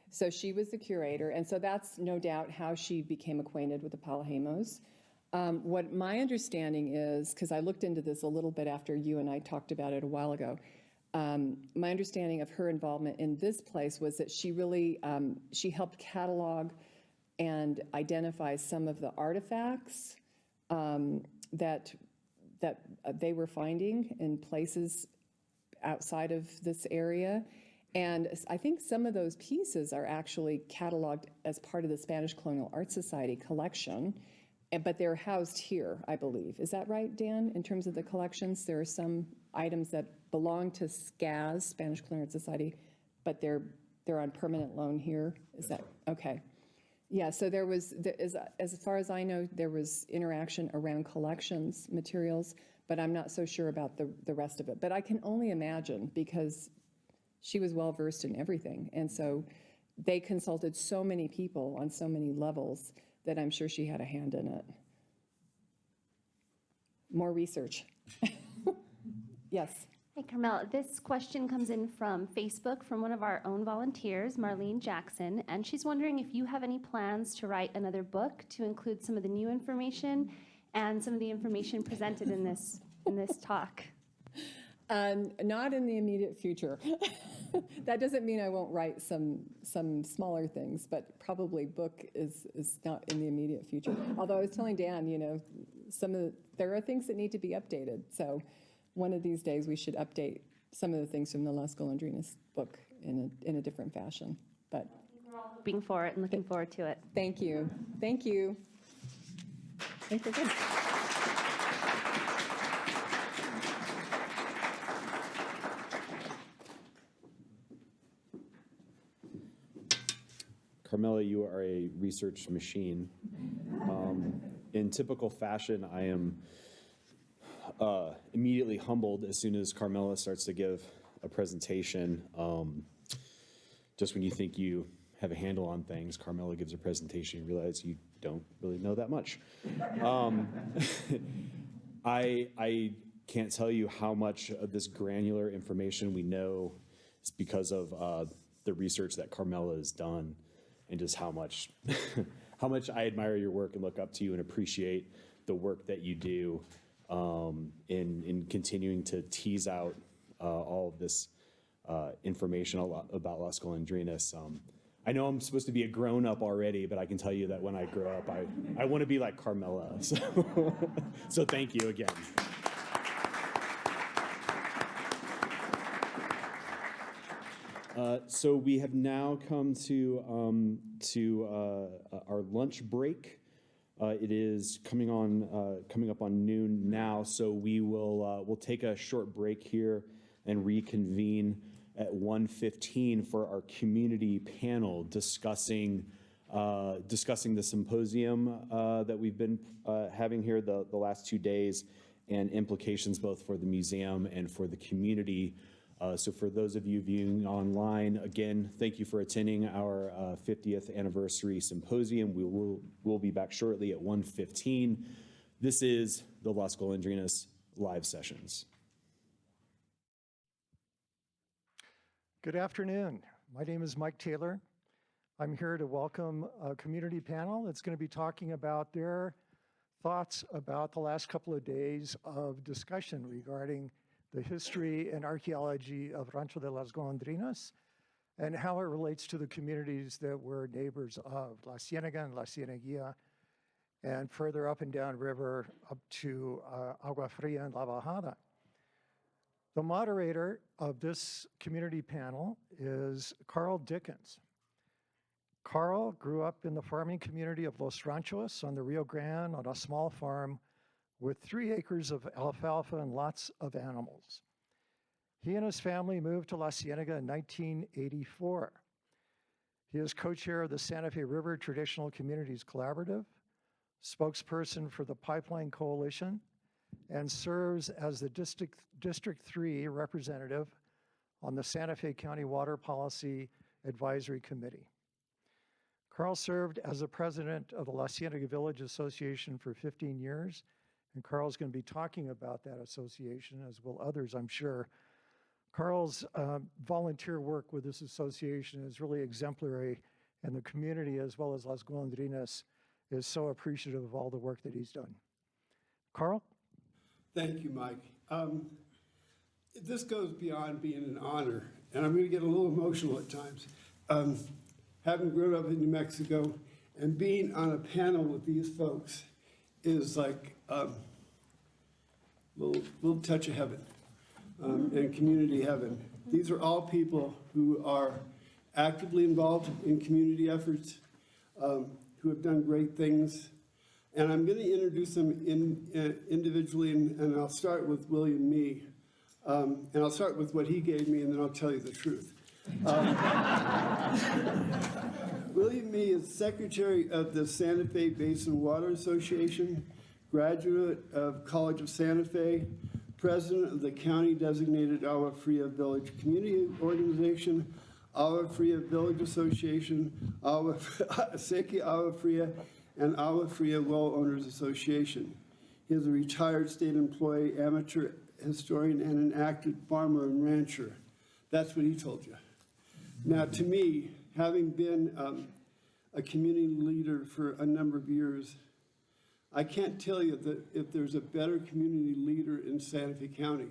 So she was the curator, and so that's no doubt how she became acquainted with the Palahemos. What my understanding is, because I looked into this a little bit after you and I talked about it a while ago, my understanding of her involvement in this place was that she really, she helped catalog and identify some of the artifacts that they were finding in places outside of this area. And I think some of those pieces are actually cataloged as part of the Spanish Colonial Art Society collection, but they're housed here, I believe. Is that right, Dan? In terms of the collections, there are some items that belong to SCAS, Spanish Colonial Art Society, but they're on permanent loan here. Is that okay? Yeah, so there was, as far as I know, there was interaction around collections materials, but I'm not so sure about the rest of it. But I can only imagine, because she was well-versed in everything. And so they consulted so many people on so many levels that I'm sure she had a hand in it. More research. Yes. Hey, Carmel, this question comes in from Facebook from one of our own volunteers, Marlene Jackson, and she's wondering if you have any plans to write another book to include some of the new information and some of the information presented in this talk. Not in the immediate future. That doesn't mean I won't write some smaller things, but probably book is not in the immediate future. Although I was telling Dan, you know, there are things that need to be updated. So one of these days we should update some of the things from the Las Golondrinas book in a different fashion. But we're all hoping for it and looking forward to it. Thank you. Thank you. I think we're good. Carmela, you are a research machine. In typical fashion, I am immediately humbled as soon as Carmela starts to give a presentation. Just when you think you have a handle on things, Carmela gives a presentation, you realize you don't really know that much. I can't tell you how much of this granular information we know is because of the research that Carmela has done, and just how much I admire your work and look up to you and appreciate the work that you do in continuing to tease out all of this information about Las Golondrinas. I know I'm supposed to be a grown-up already, but I can tell you that when I grow up, I want to be like Carmela. So thank you again. So we have now come to our lunch break. It is coming up on noon now, so we'll take a short break here and reconvene at 1:15 for our community panel discussing the symposium that we've been having here the last 2 days, and implications both for the museum and for the community. So for those of you viewing online, again, thank you for attending our 50th anniversary symposium. We'll be back shortly at 1:15. This is the Las Golondrinas live sessions. Good afternoon. My name is Mike Taylor. I'm here to welcome a community panel that's going to be talking about their thoughts about the last couple of days of discussion regarding the history and archaeology of Rancho de las Golondrinas and how it relates to the communities that we're neighbors of, La Ciénega and La Cienegilla, and further up and down river up to Agua Fria and La Bajada. The moderator of this community panel is Carl Dickens. Carl grew up in the farming community of Los Ranchos on the Rio Grande on a small farm with 3 acres of alfalfa and lots of animals. He and his family moved to La Ciénega in 1984. He is co-chair of the Santa Fe River Traditional Communities Collaborative, spokesperson for the Pipeline Coalition, and serves as the District 3 representative on the Santa Fe County Water Policy Advisory Committee. Carl served as the president of the La Ciénega Village Association for 15 years, and Carl's going to be talking about that association, as will others, I'm sure. Carl's volunteer work with this association is really exemplary in the community as well as Las Golondrinas, is so appreciative of all the work that he's done. Carl? Thank you, Mike. This goes beyond being an honor, and I'm going to get a little emotional at times. Having grown up in New Mexico and being on a panel with these folks is like a little touch of heaven and community heaven. These are all people who are actively involved in community efforts, who have done great things. And I'm going to introduce them individually, and I'll start with William Mee. And I'll start with what he gave me, and then I'll tell you the truth. William Mee is Secretary of the Santa Fe Basin Water Association, graduate of College of Santa Fe, President of the County Designated Agua Fria Village Community Organization, Agua Fria Village Association, Seque Agua Fria, and Agua Fria Well Owners Association. He is a retired state employee, amateur historian, and an active farmer and rancher. That's what he told you. Now, to me, having been a community leader for a number of years, I can't tell you that if there's a better community leader in Santa Fe County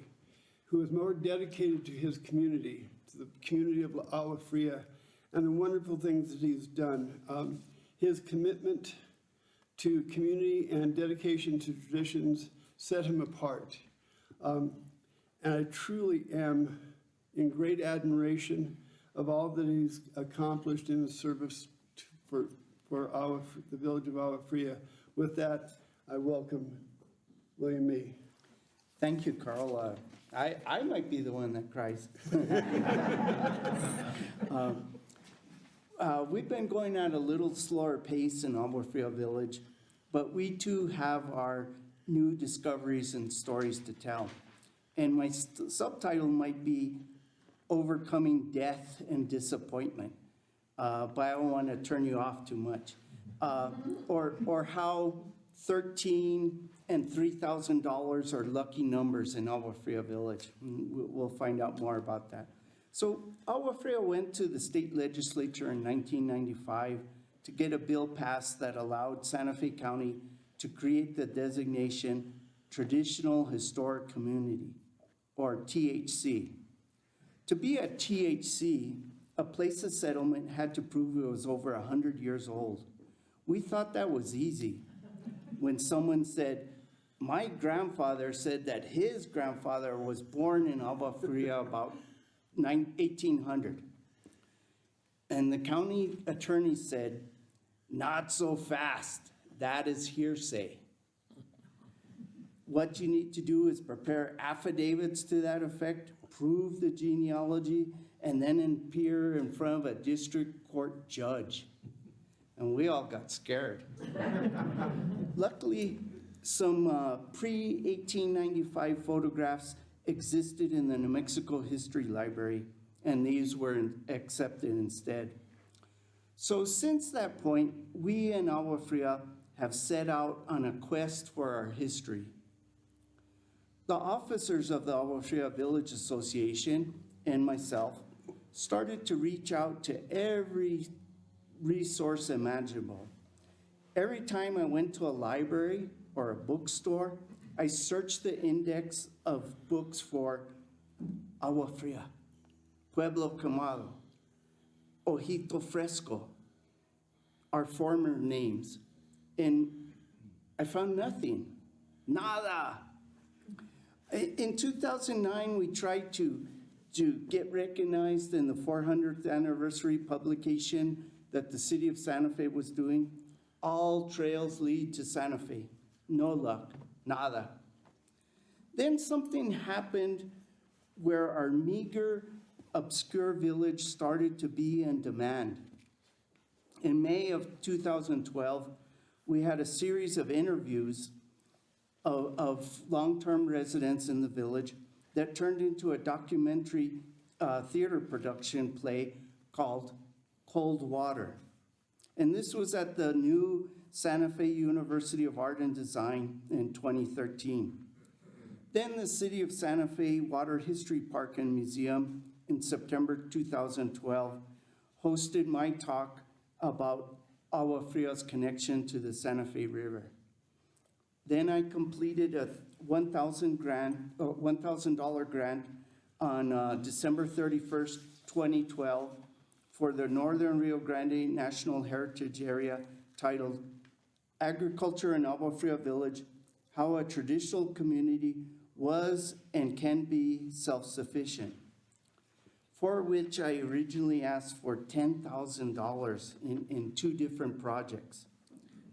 who is more dedicated to his community, to the community of Agua Fria, and the wonderful things that he's done. His commitment to community and dedication to traditions set him apart. And I truly am in great admiration of all that he's accomplished in his service for the village of Agua Fria. With that, I welcome William Mee. Thank you, Carl. I might be the one that cries. We've been going at a little slower pace in Agua Fria Village, but we too have our new discoveries and stories to tell. And my subtitle might be Overcoming Death and Disappointment, but I don't want to turn you off too much. Or how 13 and $3,000 are lucky numbers in Agua Fria Village. We'll find out more about that. So Agua Fria went to the state legislature in 1995 to get a bill passed that allowed Santa Fe County to create the designation Traditional Historic Community, or THC. To be a THC, a place of settlement had to prove it was over 100 years old. We thought that was easy. When someone said, my grandfather said that his grandfather was born in Agua Fria about 1800. And the county attorney said, not so fast, that is hearsay. What you need to do is prepare affidavits to that effect, prove the genealogy, and then appear in front of a district court judge. And we all got scared. Luckily, some pre-1895 photographs existed in the New Mexico History Library, and these were accepted instead. So since that point, we in Agua Fria have set out on a quest for our history. The officers of the Agua Fria Village Association and myself started to reach out to every resource imaginable. Every time I went to a library or a bookstore, I searched the index of books for Agua Fria, Pueblo Quemado, Ojito Fresco, our former names, and I found nothing, nada. In 2009, we tried to get recognized in the 400th anniversary publication that the city of Santa Fe was doing. All trails lead to Santa Fe. No luck, nada. Then something happened where our meager, obscure village started to be in demand. In May of 2012, we had a series of interviews of long-term residents in the village that turned into a documentary theater production play called Cold Water. And this was at the new Santa Fe University of Art and Design in 2013. Then the City of Santa Fe Water History Park and Museum in September 2012 hosted my talk about Agua Fria's connection to the Santa Fe River. Then I completed a $1,000 grant on December 31st, 2012 for the Northern Rio Grande National Heritage Area titled Agriculture in Agua Fria Village, How a Traditional Community Was and Can Be Self-Sufficient, for which I originally asked for $10,000 in 2 different projects,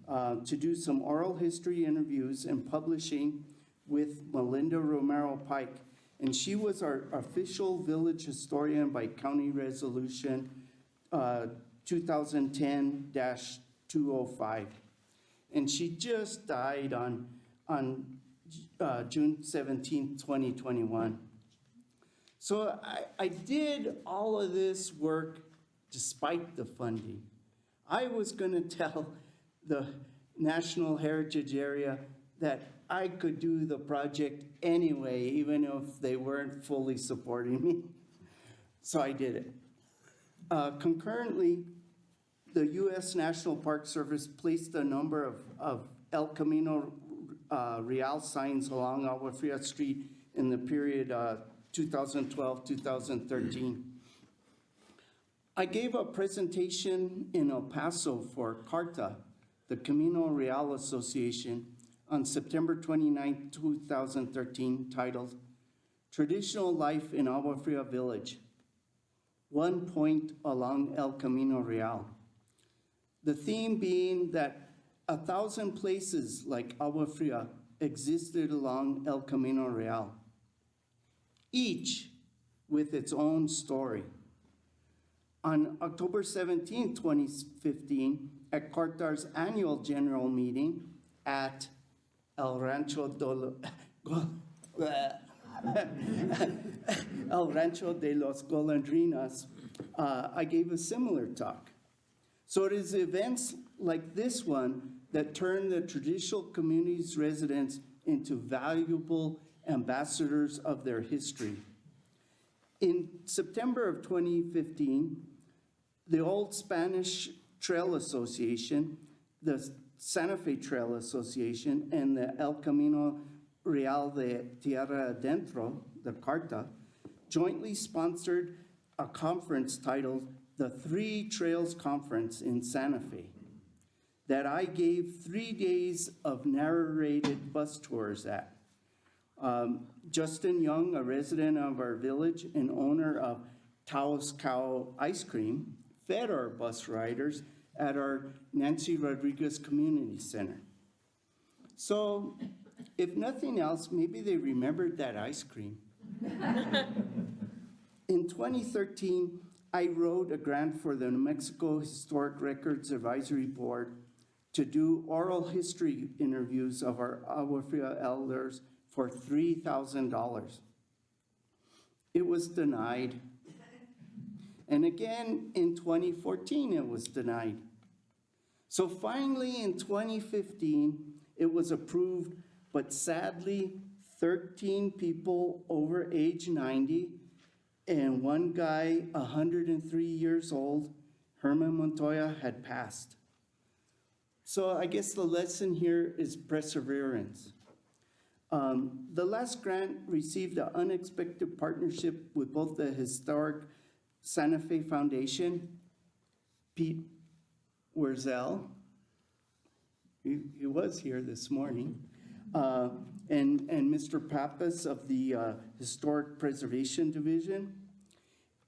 to do some oral history interviews and publishing with Melinda Romero Pike. And she was our official village historian by County Resolution 2010-205. And she just died on June 17, 2021. So I did all of this work despite the funding. I was going to tell the National Heritage Area that I could do the project anyway, even if they weren't fully supporting me. So I did it. Concurrently, the U.S. National Park Service placed a number of El Camino Real signs along Agua Fria Street in the period 2012-2013. I gave a presentation in El Paso for CARTA, the Camino Real Association, on September 29, 2013, titled Traditional Life in Agua Fria Village, 1 Point Along El Camino Real. The theme being that 1,000 places like Agua Fria existed along El Camino Real, each with its own story. On October 17, 2015, at CARTA's annual general meeting at El Rancho de los Golondrinas, I gave a similar talk. So it is events like this one that turn the traditional community's residents into valuable ambassadors of their history. In September of 2015, the Old Spanish Trail Association, the Santa Fe Trail Association, and the El Camino Real de Tierra Adentro, the CARTA, jointly sponsored a conference titled the 3 Trails Conference in Santa Fe that I gave 3 days of narrated bus tours at. Justin Young, a resident of our village and owner of Taos Cow Ice Cream, fed our bus riders at our Nancy Rodriguez Community Center. So, if nothing else, maybe they remembered that ice cream. In 2013, I wrote a grant for the New Mexico Historic Records Advisory Board to do oral history interviews of our Agua Fria elders for $3,000. It was denied. And again, in 2014, it was denied. So finally, in 2015, it was approved, but sadly, 13 people over age 90 and 1 guy, 103 years old, Herman Montoya, had passed. So I guess the lesson here is perseverance. The last grant received an unexpected partnership with both the Historic Santa Fe Foundation, Pete Wurzel, he was here this morning, and Mr. Pappas of the Historic Preservation Division,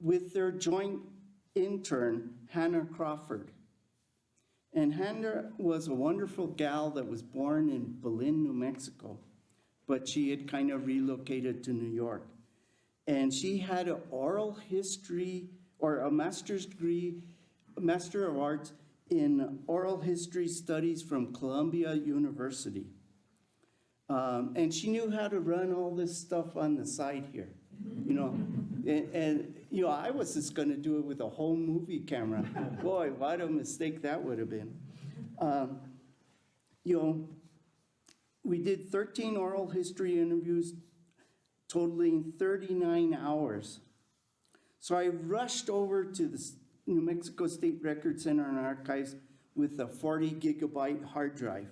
with their joint intern, Hannah Crawford. And Hannah was a wonderful gal that was born in Belen, New Mexico, but she had kind of relocated to New York. And she had an oral history, or a master's degree, Master of Arts in Oral History Studies from Columbia University. And she knew how to run all this stuff on the side here, you know. And you know, I was just gonna do it with a home movie camera. Boy, what a mistake that would have been. You know, we did 13 oral history interviews, totaling 39 hours. So I rushed over to the New Mexico State Record Center and Archives with a 40 gigabyte hard drive.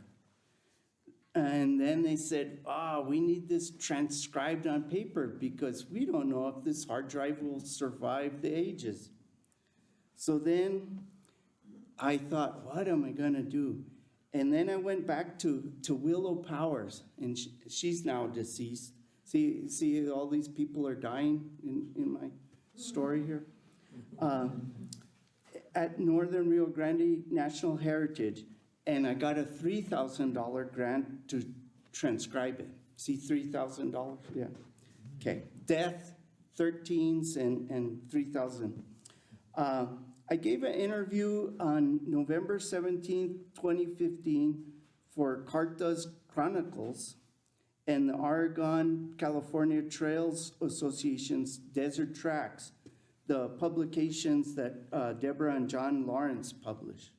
And then they said, we need this transcribed on paper because we don't know if this hard drive will survive the ages. So then I thought, what am I gonna do? And then I went back to Willow Powers, and she's now deceased. See, all these people are dying in my story here. At Northern Rio Grande National Heritage, and I got a $3,000 grant to transcribe it. See, $3,000, yeah. Okay, death, 13s, and 3,000. I gave an interview on November 17, 2015 for Cartas Chronicles and the Oregon California Trails Association's Desert Tracks, the publications that Deborah and John Lawrence published.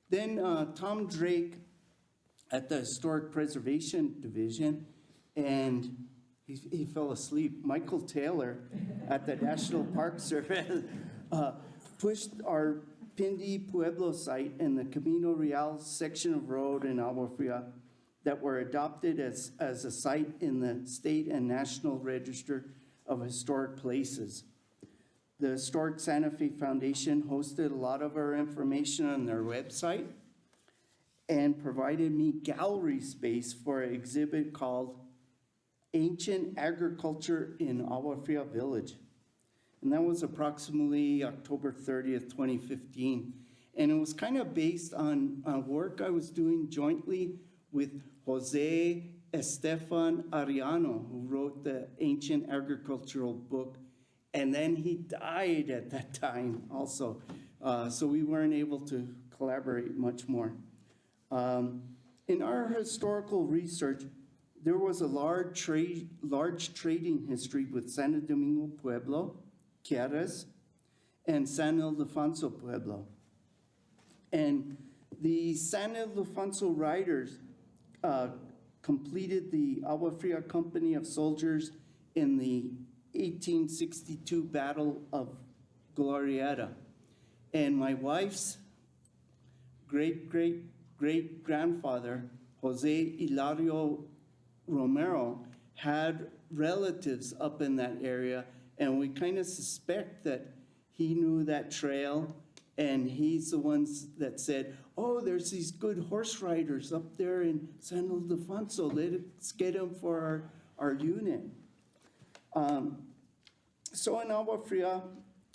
Then Tom Drake at the Historic Preservation Division, and he fell asleep. Michael Taylor at the National Park Service pushed our Pindi Pueblo site and the Camino Real section of road in Agua Fria that were adopted as a site in the state and national register of historic places. The Historic Santa Fe Foundation hosted a lot of our information on their website and provided me gallery space for an exhibit called Ancient Agriculture in Agua Fria Village. And that was approximately October 30th, 2015. And it was kind of based on work I was doing jointly with Jose Estefan Ariano, who wrote the Ancient Agricultural book. And then he died at that time also. So we weren't able to collaborate much more. In our historical research, there was a large trading history with Santo Domingo Pueblo, Quieres, and San Ildefonso Pueblo. And the San Ildefonso riders completed the Agua Fria Company of Soldiers in the 1862 Battle of Glorieta. And my wife's great-great-great-grandfather, Jose Hilario Romero, had relatives up in that area, and we kind of suspect that he knew that trail, and he's the ones that said, there's these good horse riders up there in San Ildefonso, let's get them for our unit. So in Agua Fria,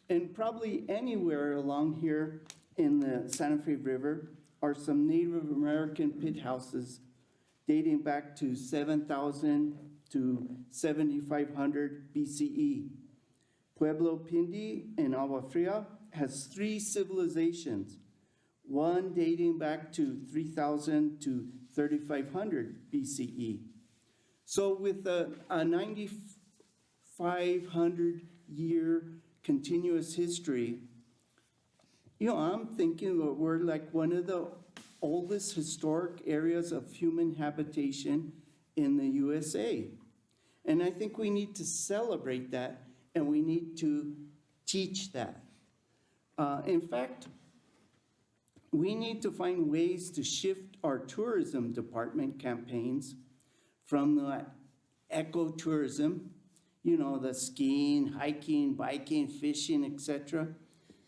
and probably anywhere along here in the Santa Fe River, are some Native American pit houses dating back to 7,000 to 7,500 BCE. Pueblo Pindi in Agua Fria has 3 civilizations, one dating back to 3,000 to 3,500 BCE. So with a 9,500-year continuous history, I'm thinking that we're like one of the oldest historic areas of human habitation in the USA. And I think we need to celebrate that, and we need to teach that. In fact, we need to find ways to shift our tourism department campaigns from the ecotourism, the skiing, hiking, biking, fishing, etc.,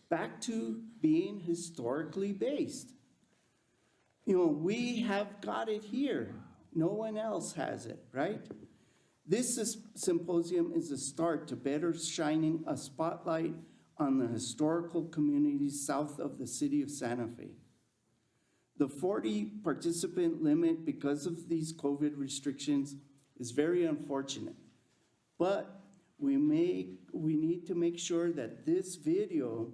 back to being historically based. We have got it here. No one else has it, right? This symposium is a start to better shining a spotlight on the historical communities south of the city of Santa Fe. The 40-participant limit because of these COVID restrictions is very unfortunate, but we need to make sure that this video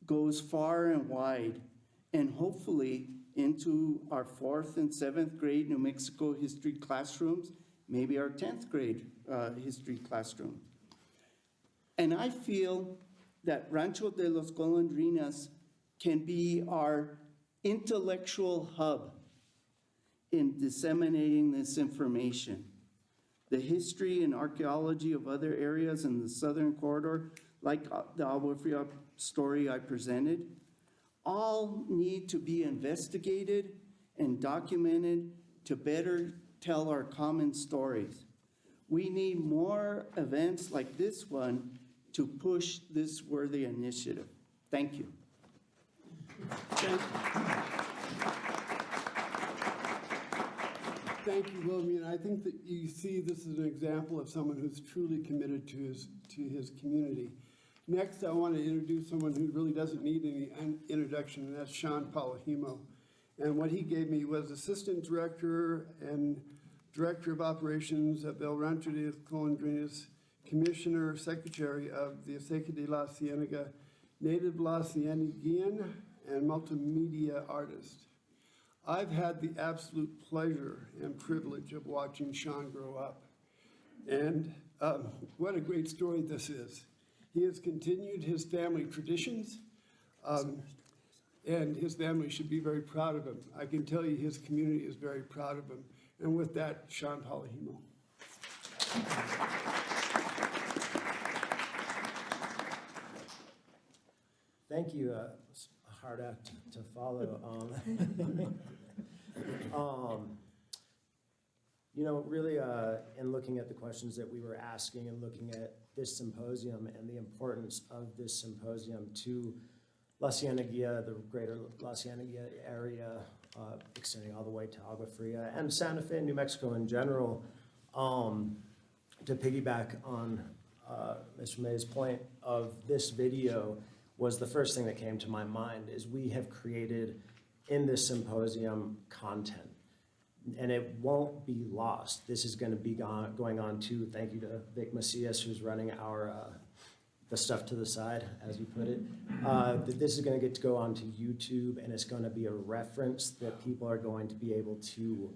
goes far and wide, and hopefully into our 4th and 7th grade New Mexico history classrooms, maybe our 10th grade history classroom. And I feel that Rancho de los Golondrinas can be our intellectual hub in disseminating this information. The history and archaeology of other areas in the southern corridor, like the Agua Fria story I presented, all need to be investigated and documented to better tell our common stories. We need more events like this one to push this worthy initiative. Thank you. Thank you, William. I think that you see this is an example of someone who's truly committed to his community. Next, I want to introduce someone who really doesn't need any introduction, and that's Sean Palahimo. And what he gave me was Assistant Director and Director of Operations at El Rancho de las Golondrinas, Commissioner, Secretary of the Acequia de la Ciénega, Native La Cienegillan, and multimedia artist. I've had the absolute pleasure and privilege of watching Sean grow up. And what a great story this is. He has continued his family traditions, and his family should be very proud of him. I can tell you his community is very proud of him. And with that, Sean Palahimo. Thank you. It's a hard act to follow. Really, in looking at the questions that we were asking and looking at this symposium and the importance of this symposium to La Cienegilla, the greater La Cienegilla area, extending all the way to Agua Fria, and Santa Fe, New Mexico in general, to piggyback on Mr. May's point of this video, was the first thing that came to my mind is we have created in this symposium content, and it won't be lost. This is going to be going on too. Thank you to Vic Macias, who's running our the stuff to the side, as you put it. This is going to get to go onto YouTube, and it's going to be a reference that people are going to be able to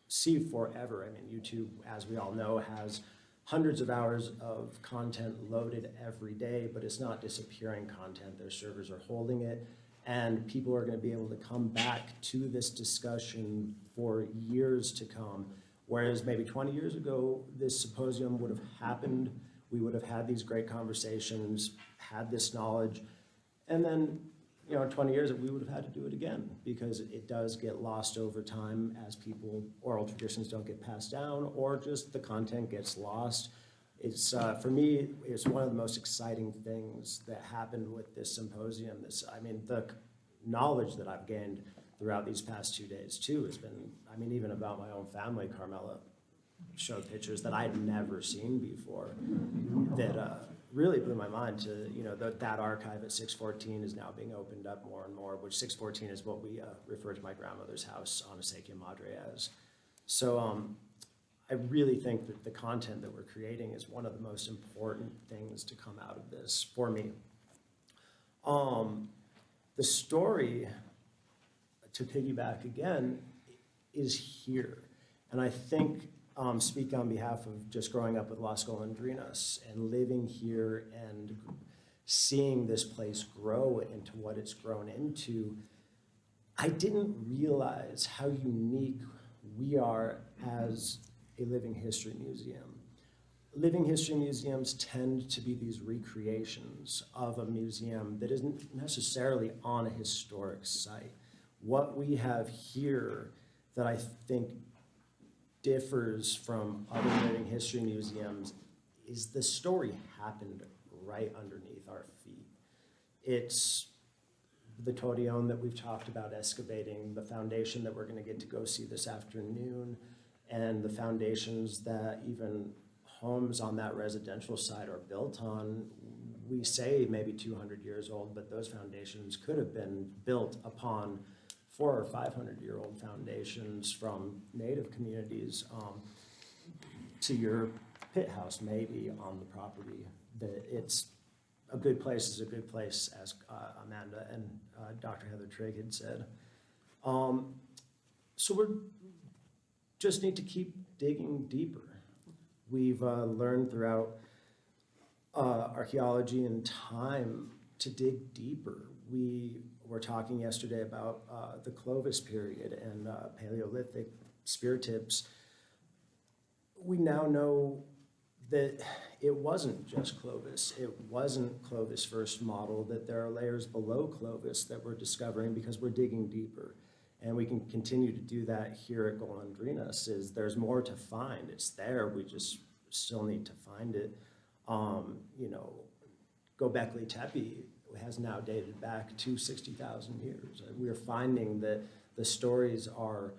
see forever. I mean, YouTube, as we all know, has hundreds of hours of content loaded every day, but it's not disappearing content. Their servers are holding it, and people are going to be able to come back to this discussion for years to come. Whereas maybe 20 years ago, this symposium would have happened. We would have had these great conversations, had this knowledge, and then, 20 years, we would have had to do it again because it does get lost over time as oral traditions don't get passed down, or just the content gets lost. It's, for me, it's one of the most exciting things that happened with this symposium. The knowledge that I've gained throughout these past 2 days too has been, even about my own family. Carmela showed pictures that I'd never seen before that really blew my mind to, that archive at 614 is now being opened up more and more, which 614 is what we refer to my grandmother's house on Acequia Madre as. So I really think that the content that we're creating is one of the most important things to come out of this for me. The story, to piggyback again, is here. And I think, speak on behalf of just growing up with Las Golondrinas and living here and seeing this place grow into what it's grown into, I didn't realize how unique we are as a living history museum. Living history museums tend to be these recreations of a museum that isn't necessarily on a historic site. What we have here that I think differs from other living history museums is the story happened right underneath our feet. It's the Torreon that we've talked about excavating, the foundation that we're going to get to go see this afternoon, and the foundations that even homes on that residential site are built on. We say maybe 200 years old, but those foundations could have been built upon 400 or 500-year-old foundations from native communities to your pit house maybe on the property. It's a good place is a good place, as Amanda and Dr. Heather Trigg had said. So we just need to keep digging deeper. We've learned throughout archaeology and time to dig deeper. We were talking yesterday about the Clovis period and Paleolithic spear tips. We now know that it wasn't just Clovis. It wasn't Clovis' first model, that there are layers below Clovis that we're discovering because we're digging deeper. And we can continue to do that here at Golondrinas. Is there's more to find. It's there, we just still need to find it. You know, Göbekli Tepe has now dated back to 60,000 years. We're finding that the stories are,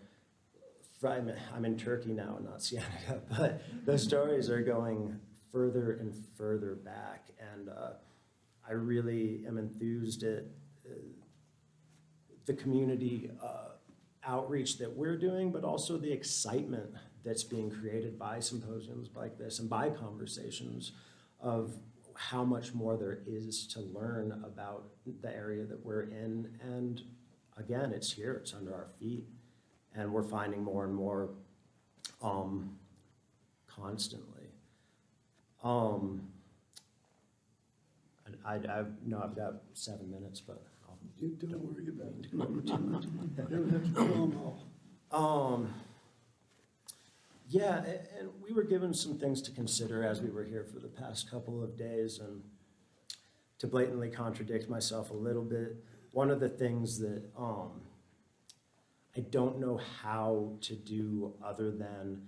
I'm in Turkey now, not Ciénega, but the stories are going further and further back. And I really am enthused at the community outreach that we're doing, but also the excitement that's being created by symposiums like this and by conversations of how much more there is to learn about the area that we're in. And again, it's here, it's under our feet. And we're finding more and more constantly. I know I've got 7 minutes, but You don't worry about it. You don't have to fill them all. Yeah, and we were given some things to consider as we were here for the past couple of days, and to blatantly contradict myself a little bit, one of the things that I don't know how to do other than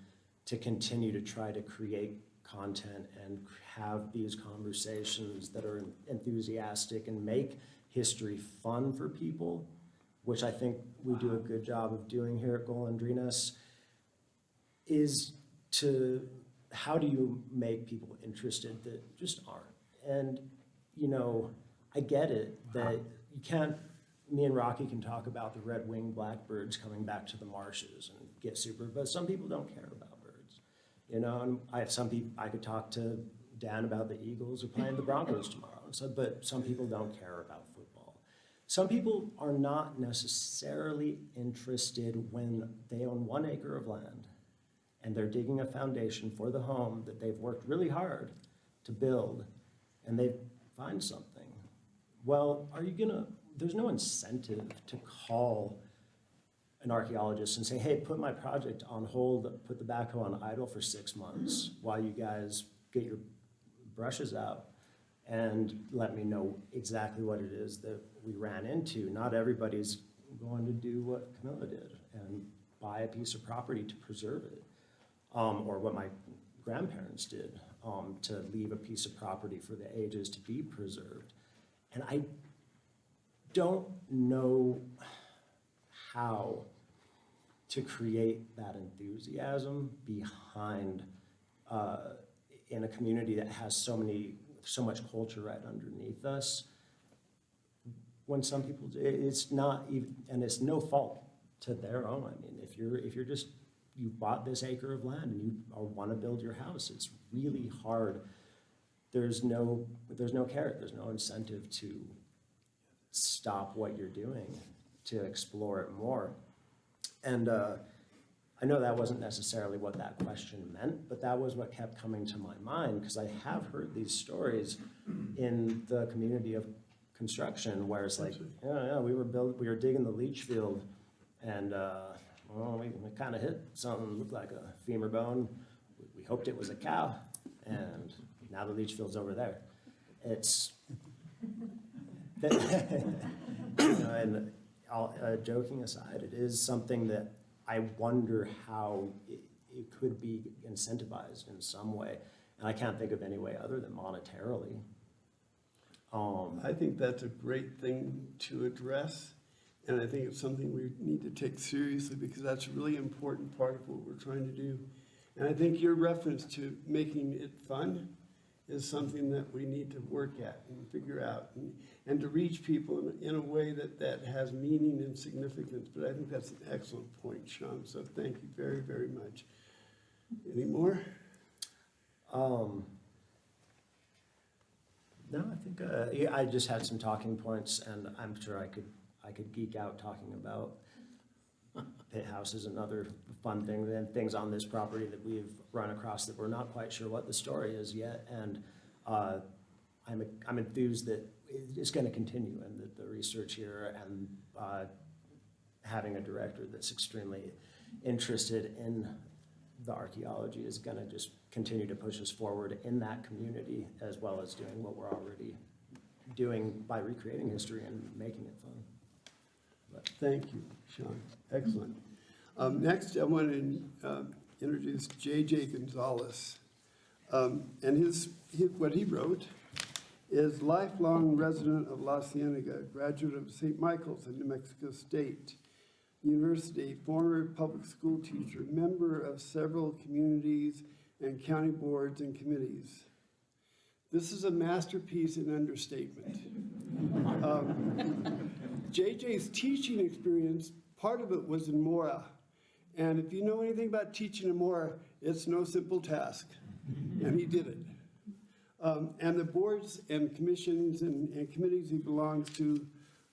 to continue to try to create content and have these conversations that are enthusiastic and make history fun for people, which I think we do a good job of doing here at Golondrinas, is to, how do you make people interested that just aren't? And, you know, I get it that you can't, me and Rocky can talk about the red-winged blackbirds coming back to the marshes and get super, but some people don't care about birds. You know, and I have some people, I could talk to Dan about the Eagles are playing the Broncos tomorrow, so, but some people don't care about football. Some people are not necessarily interested when they own 1 acre of land and they're digging a foundation for the home that they've worked really hard to build, and they find something. Well, are you gonna, there's no incentive to call an archaeologist and say, hey, put my project on hold, put the backhoe on idle for 6 months while you guys get your brushes out and let me know exactly what it is that we ran into. Not everybody's going to do what Camilla did and buy a piece of property to preserve it, or what my grandparents did, to leave a piece of property for the ages to be preserved. And I don't know how to create that enthusiasm behind in a community that has so much culture right underneath us. When some people, it's not even, and it's no fault to their own. I mean, if you're just, you bought this acre of land and you want to build your house, it's really hard. There's no carrot, there's no incentive to stop what you're doing to explore it more. And I know that wasn't necessarily what that question meant, but that was what kept coming to my mind, because I have heard these stories in the community of construction where it's like, yeah, we were digging the leach field, and well, we kind of hit something that looked like a femur bone. We hoped it was a cow, and now the leach field's over there. It's, you know, and joking aside, it is something that I wonder how it could be incentivized in some way. And I can't think of any way other than monetarily. I think that's a great thing to address. And I think it's something we need to take seriously, because that's a really important part of what we're trying to do. And I think your reference to making it fun is something that we need to work at and figure out, and to reach people in a way that has meaning and significance. But I think that's an excellent point, Sean, so thank you very, very much. Any more? No, I think yeah, I just had some talking points, and I'm sure I could geek out talking about pit houses and other fun things, and things on this property that we've run across that we're not quite sure what the story is yet. And I'm enthused that it's going to continue, and that the research here and having a director that's extremely interested in the archaeology is going to just continue to push us forward in that community, as well as doing what we're already doing by recreating history and making it fun. Thank you, Sean. Excellent. Next, I want to introduce J.J. Gonzalez. And what he wrote is lifelong resident of La Ciénega, graduate of St. Michael's in New Mexico State University, former public school teacher, member of several communities and county boards and committees. This is a masterpiece in understatement. JJ's teaching experience, part of it was in Mora. And if you know anything about teaching in Mora, it's no simple task. And he did it. And the boards and commissions and committees he belongs to,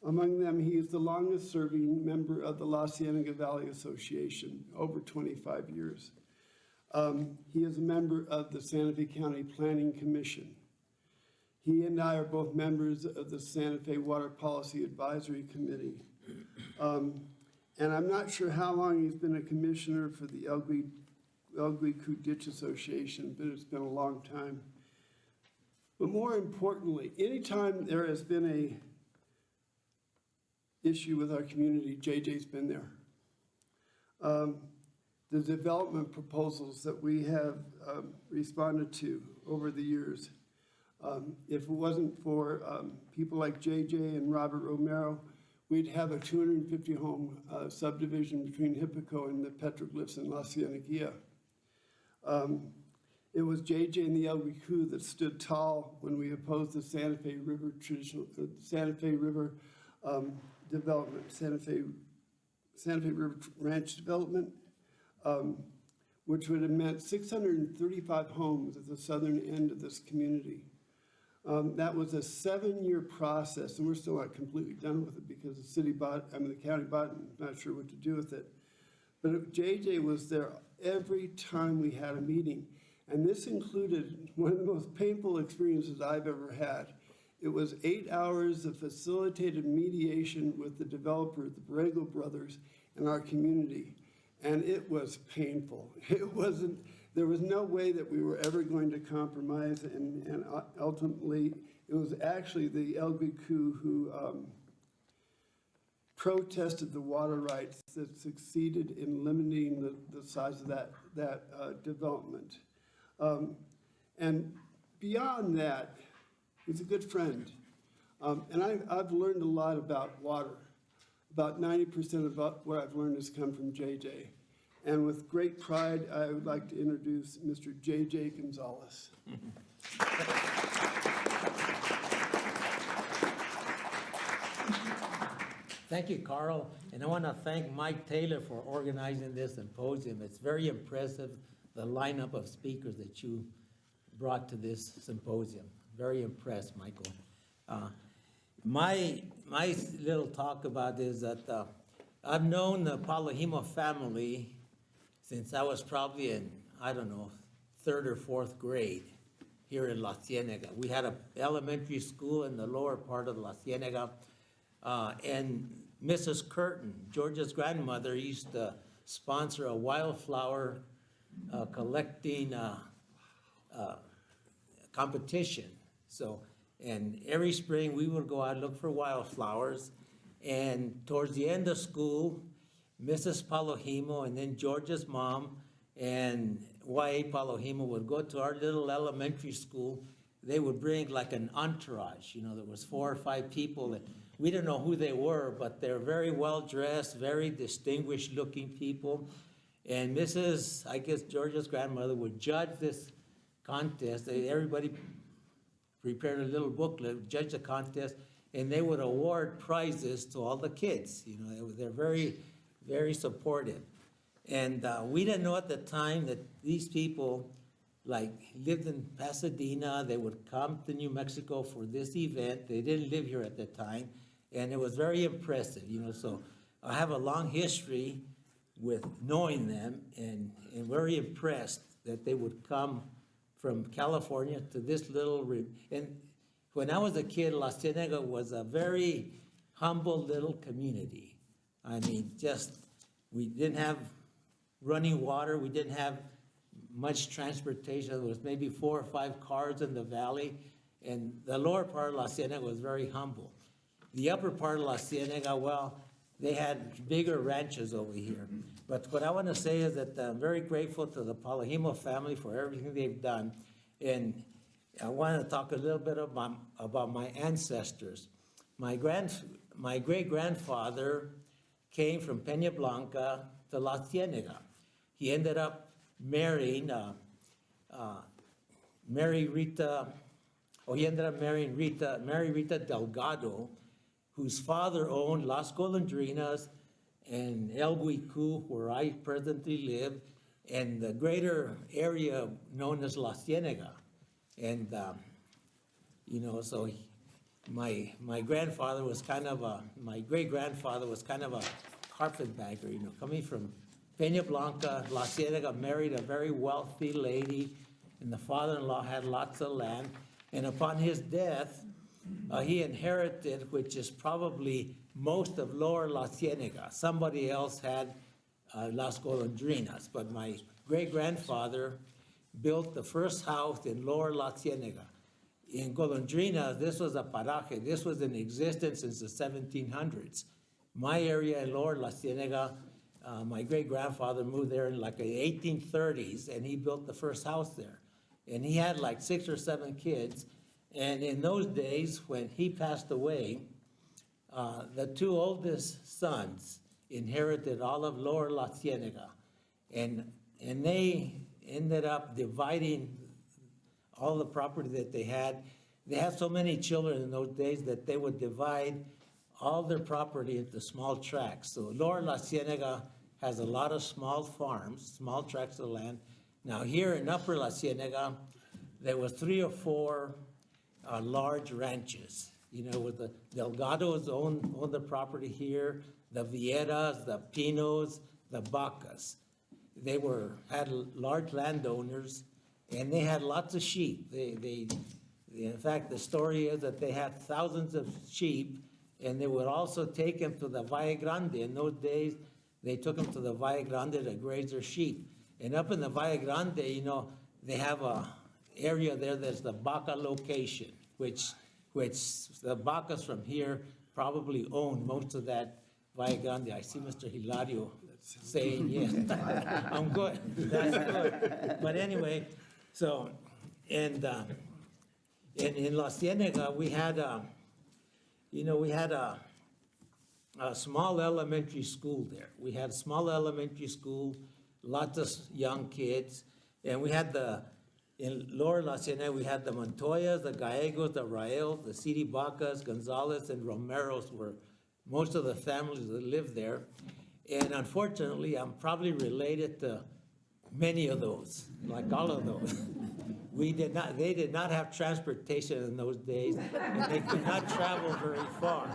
among them, he is the longest serving member of the La Ciénega Valley Association, over 25 years. He is a member of the Santa Fe County Planning Commission. He and I are both members of the Santa Fe Water Policy Advisory Committee. And I'm not sure how long he's been a commissioner for the El Guicu Ditch Association, but it's been a long time. But more importantly, anytime there has been a issue with our community, JJ's been there. The development proposals that we have responded to over the years, if it wasn't for people like JJ and Robert Romero, we'd have a 250-home subdivision between Hippico and the petroglyphs in La Ciénegilla. It was JJ and the El Guicu that stood tall when we opposed the Santa Fe River development, Santa Fe River Ranch development, which would have meant 635 homes at the southern end of this community. That was a 7-year process, and we're still not completely done with it because the county bought it, and not sure what to do with it. But JJ was there every time we had a meeting. And this included one of the most painful experiences I've ever had. It was 8 hours of facilitated mediation with the developer, the Borrego brothers, in our community. And it was painful. There was no way that we were ever going to compromise, and ultimately, it was actually the El Guicu who protested the water rights that succeeded in limiting the size of that development. And beyond that, he's a good friend. And I've learned a lot about water. About 90% of what I've learned has come from JJ. And with great pride, I would like to introduce Mr. JJ Gonzalez. Thank you, Carl. And I want to thank Mike Taylor for organizing this symposium. It's very impressive, the lineup of speakers that you brought to this symposium. Very impressed, Michael. My little talk about is that I've known the Palahimo family since I was probably in, I don't know, 3rd or 4th grade here in La Ciénega. We had an elementary school in the lower part of La Ciénega, and Mrs. Curtin, Georgia's grandmother, used to sponsor a wildflower collecting competition. So, and every spring we would go out and look for wildflowers, and towards the end of school, Mrs. Palahimo and then Georgia's mom and Y.A. Palahimo would go to our little elementary school. They would bring like an entourage, you know, there was 4 or 5 people that we didn't know who they were, but they're very well dressed, very distinguished looking people. And Mrs., I guess Georgia's grandmother would judge this contest. Everybody prepared a little booklet, judge the contest, and they would award prizes to all the kids. You know, they're very, very supportive. And we didn't know at the time that these people like lived in Pasadena. They would come to New Mexico for this event. They didn't live here at the time. And it was very impressive, you know. So I have a long history with knowing them and very impressed that they would come from California to this little, and when I was a kid, La Ciénega was a very humble little community. I mean, just, we didn't have running water, we didn't have much transportation. There was maybe 4 or 5 cars in the valley, and the lower part of La Ciénega was very humble. The upper part of La Ciénega, well, they had bigger ranches over here. But what I want to say is that I'm very grateful to the Palahimo family for everything they've done. And I want to talk a little bit about my ancestors. My great-grandfather came from Peña Blanca to La Ciénega. He ended up marrying Mary Rita Delgado, whose father owned Las Golondrinas and El Huicu, where I presently live, and the greater area known as La Ciénega. And, so my grandfather was my great-grandfather was kind of a carpetbagger, coming from Peña Blanca. La Ciénega, married a very wealthy lady, and the father-in-law had lots of land. And upon his death, he inherited, which is probably most of Lower La Ciénega. Somebody else had Las Golondrinas, but my great-grandfather built the first house in Lower La Ciénega. In Golondrinas, this was a paraje. This was in existence since the 1700s. My area in Lower La Ciénega, my great-grandfather moved there in like the 1830s, and he built the first house there. And he had like 6 or 7 kids. And in those days, when he passed away, the 2 oldest sons inherited all of Lower La Ciénega. And they ended up dividing all the property that they had. They had so many children in those days that they would divide all their property into small tracts. So Lower La Ciénega has a lot of small farms, small tracts of land. Now here in Upper La Ciénega, there were 3 or 4 large ranches. With the Delgados owned the property here, the Vieras, the Pinos, the Bacas. They had large landowners, and they had lots of sheep. In fact, the story is that they had thousands of sheep, and they would also take them to the Valle Grande. In those days, they took them to the Valle Grande to graze their sheep. And up in the Valle Grande, they have a area there that's the Baca location, which the Bacas from here probably own most of that Valle Grande. I see Mr. Hilario saying yes. I'm good. That's good. But anyway, so, and in La Ciénega, we had a small elementary school there. We had a small elementary school, lots of young kids, and we had in Lower La Ciénega, we had the Montoyas, the Gallegos, the Raels, the Sidi Bacas, Gonzalez, and Romeros were most of the families that lived there. And unfortunately, I'm probably related to many of those, like all of those. They did not have transportation in those days, and they could not travel very far.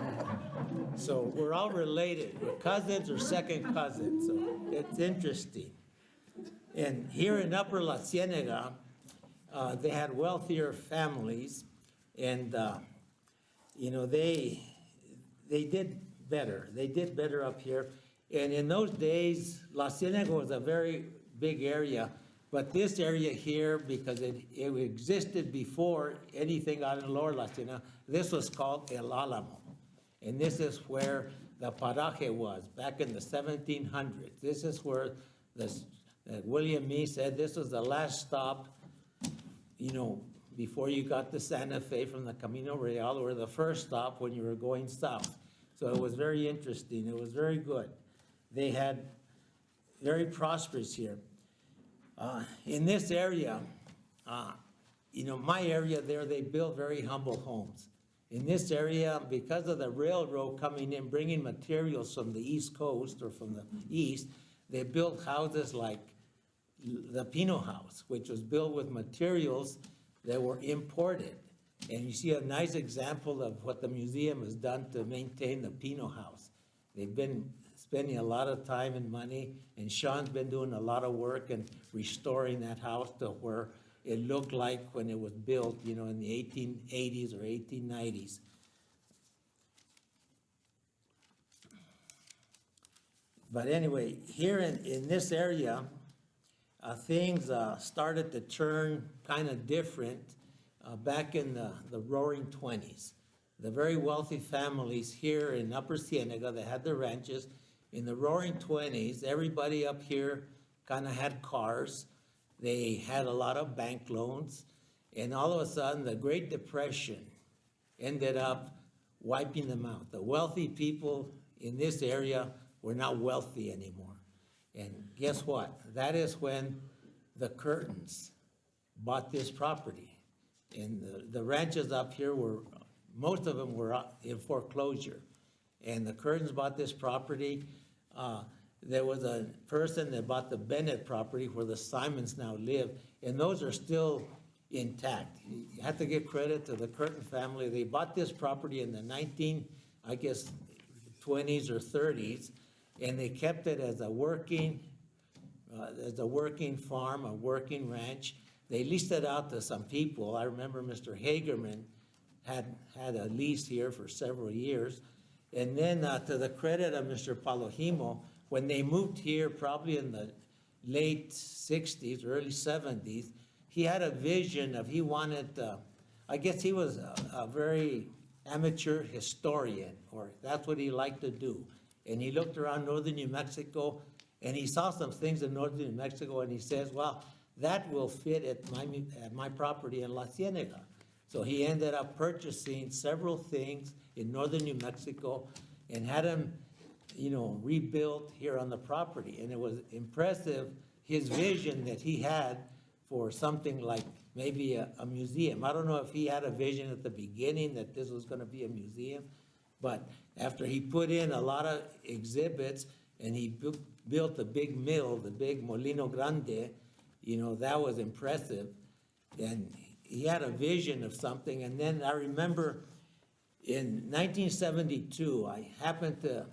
So we're all related. We're cousins or second cousins, so it's interesting. And here in Upper La Ciénega, they had wealthier families, and they did better. They did better up here. And in those days, La Ciénega was a very big area, but this area here, because it existed before anything out in Lower La Ciénega, this was called El Alamo. And this is where the paraje was back in the 1700s. This is where William Mee said this was the last stop, before you got to Santa Fe from the Camino Real, or the first stop when you were going south. So it was very interesting. It was very good. They had very prosperous here. In this area, my area there, they built very humble homes. In this area, because of the railroad coming in, bringing materials from the East Coast or from the East, they built houses like the Pino House, which was built with materials that were imported. And you see a nice example of what the museum has done to maintain the Pino House. They've been spending a lot of time and money, and Sean's been doing a lot of work and restoring that house to where it looked like when it was built, in the 1880s or 1890s. But anyway, here in this area, things started to turn kind of different back in the roaring 20s. The very wealthy families here in Upper Ciénega that had their ranches, in the roaring 20s, everybody up here kind of had cars. They had a lot of bank loans. And all of a sudden, the Great Depression ended up wiping them out. The wealthy people in this area were not wealthy anymore. And guess what? That is when the Curtins bought this property. And the ranches up here were, most of them were in foreclosure. And the Curtins bought this property. There was a person that bought the Bennett property where the Simons now live, and those are still intact. You have to give credit to the Curtin family. They bought this property in the 20s or 30s, and they kept it as a working farm, a working ranch. They leased it out to some people. I remember Mr. Hagerman had a lease here for several years. And then to the credit of Mr. Palojimo, when they moved here, probably in the late 60s, early 70s, he had a vision of, he wanted, I guess he was a very amateur historian, or that's what he liked to do. And he looked around northern New Mexico, and he saw some things in northern New Mexico, and he says, well, that will fit at my property in La Ciénega. So he ended up purchasing several things in northern New Mexico and had them, rebuilt here on the property. And it was impressive, his vision that he had for something like maybe a museum. I don't know if he had a vision at the beginning that this was going to be a museum, but after he put in a lot of exhibits and he built the big mill, the big Molino Grande, that was impressive. And he had a vision of something. And then I remember in 1972, I happened to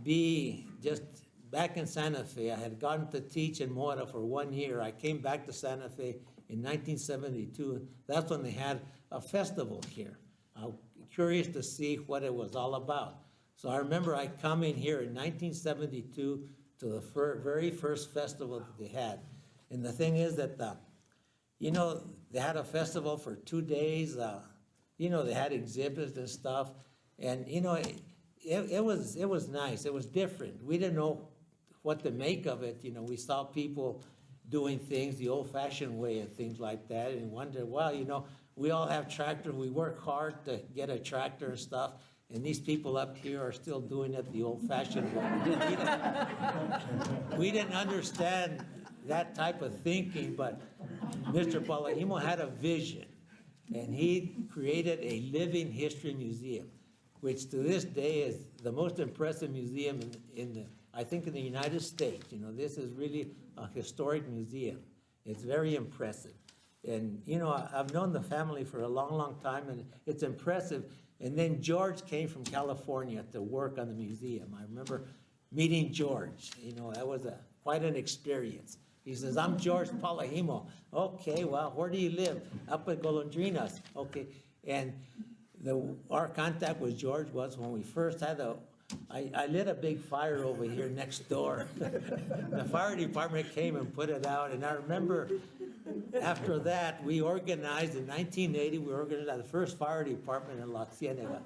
be just back in Santa Fe. I had gotten to teach in Mora for 1 year. I came back to Santa Fe in 1972. And that's when they had a festival here. I was curious to see what it was all about. So I remember I coming here in 1972 to the very first festival that they had. And the thing is that, they had a festival for 2 days. They had exhibits and stuff. And, it was nice. It was different. We didn't know what to make of it. We saw people doing things the old-fashioned way and things like that, and wondered, well, we all have tractors. We work hard to get a tractor and stuff, and these people up here are still doing it the old-fashioned way. We didn't understand that type of thinking, but Mr. Palojimo had a vision, and he created a living history museum, which to this day is the most impressive museum I think in the United States. This is really a historic museum. It's very impressive. And, I've known the family for a long, long time, and it's impressive. And then George came from California to work on the museum. I remember meeting George. That was quite an experience. He says, I'm George Palojimo. Okay, well, where do you live? Up at Golondrinas. Okay, and our contact with George was when we first had I lit a big fire over here next door. The fire department came and put it out, and I remember after that, we organized, in 1980, we organized the first fire department in La Ciénega.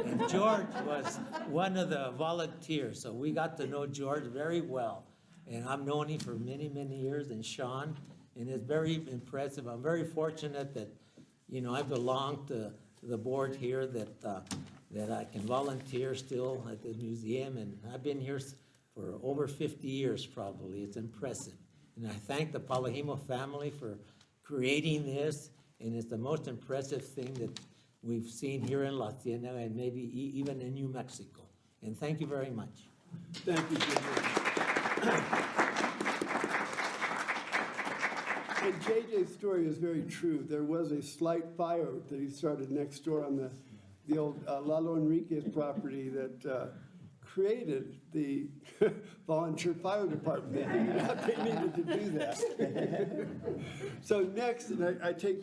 And George was one of the volunteers, so we got to know George very well. And I've known him for many, many years, and Sean, and it's very impressive. I'm very fortunate that, I belong to the board here, that I can volunteer still at the museum, and I've been here for over 50 years probably. It's impressive. And I thank the Palojimo family for creating this, and it's the most impressive thing that we've seen here in La Ciénega and maybe even in New Mexico. And thank you very much. Thank you, JJ. And JJ's story is very true. There was a slight fire that he started next door on the old Lalo Enriquez property that created the volunteer fire department. They figured out they needed to do that. So next, and I take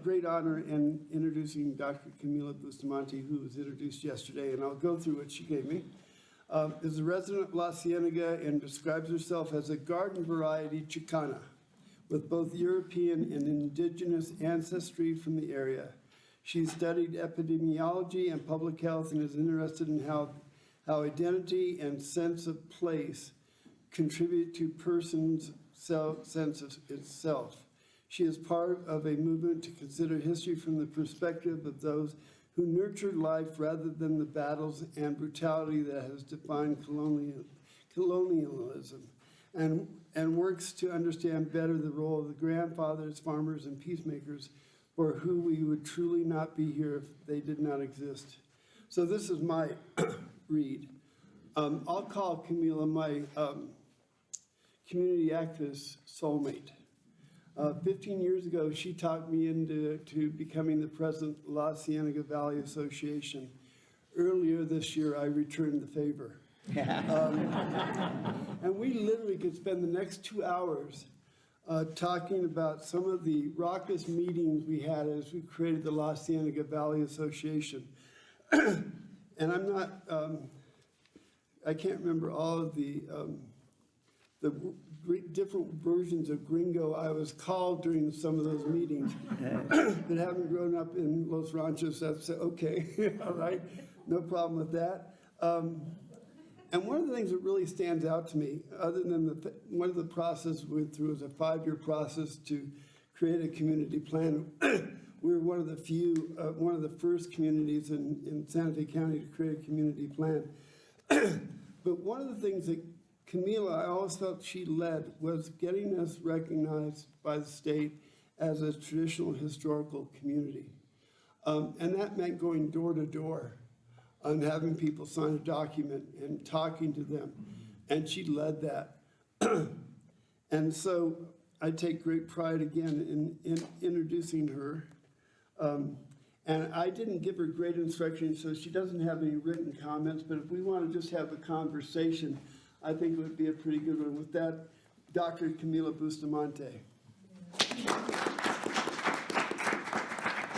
great honor in introducing Dr. Camila Bustamante, who was introduced yesterday, and I'll go through what she gave me. is a resident of La Ciénega and describes herself as a garden variety Chicana, with both European and indigenous ancestry from the area. She studied epidemiology and public health and is interested in how identity and sense of place contribute to person's sense of itself. She is part of a movement to consider history from the perspective of those who nurtured life rather than the battles and brutality that has defined colonialism, and works to understand better the role of the grandfathers, farmers, and peacemakers for who we would truly not be here if they did not exist. So this is my read. I'll call Camila my community activist soulmate. 15 years ago, she talked me into becoming the president of La Ciénega Valley Association. Earlier this year, I returned the favor. And we literally could spend the next 2 hours talking about some of the raucous meetings we had as we created the La Ciénega Valley Association. And I'm not, I can't remember all of the different versions of gringo I was called during some of those meetings. But having grown up in Los Ranchos, that's okay, all right, no problem with that. And one of the things that really stands out to me, other than one of the processes we went through was a 5-year process to create a community plan. We were one of the few, one of the first communities in Santa Fe County to create a community plan. But one of the things that Camila, I always felt she led, was getting us recognized by the state as a traditional historical community. And that meant going door to door and having people sign a document and talking to them. And she led that. And so I take great pride again in introducing her. And I didn't give her great instructions, so she doesn't have any written comments, but if we want to just have a conversation, I think it would be a pretty good one. With that, Dr. Camila Bustamante.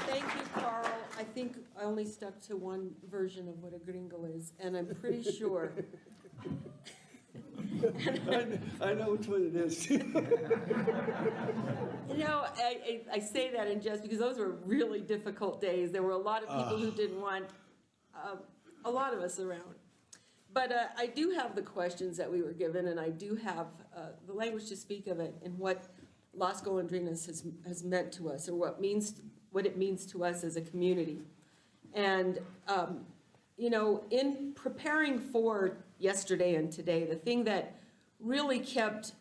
Thank you, Carl. I think I only stuck to one version of what a gringo is, and I'm pretty sure. I know which one it is. You know, I say that in jest because those were really difficult days. There were a lot of people who didn't want a lot of us around. But I do have the questions that we were given, and I do have the language to speak of it and what Las Golondrinas has meant to us, or what it means to us as a community. And, you know, in preparing for yesterday and today, the thing that really kept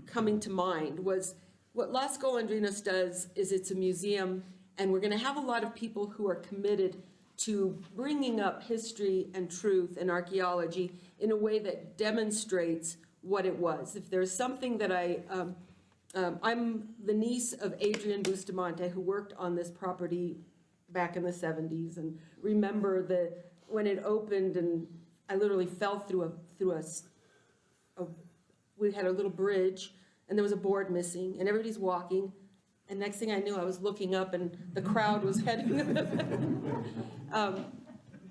coming to mind was what Las Golondrinas does is it's a museum, and we're going to have a lot of people who are committed to bringing up history and truth and archaeology in a way that demonstrates what it was. If there's something that I'm the niece of Adrian Bustamante, who worked on this property back in the 70s, and remember when it opened, and I literally fell through we had a little bridge, and there was a board missing, and everybody's walking, and next thing I knew, I was looking up, and the crowd was heading.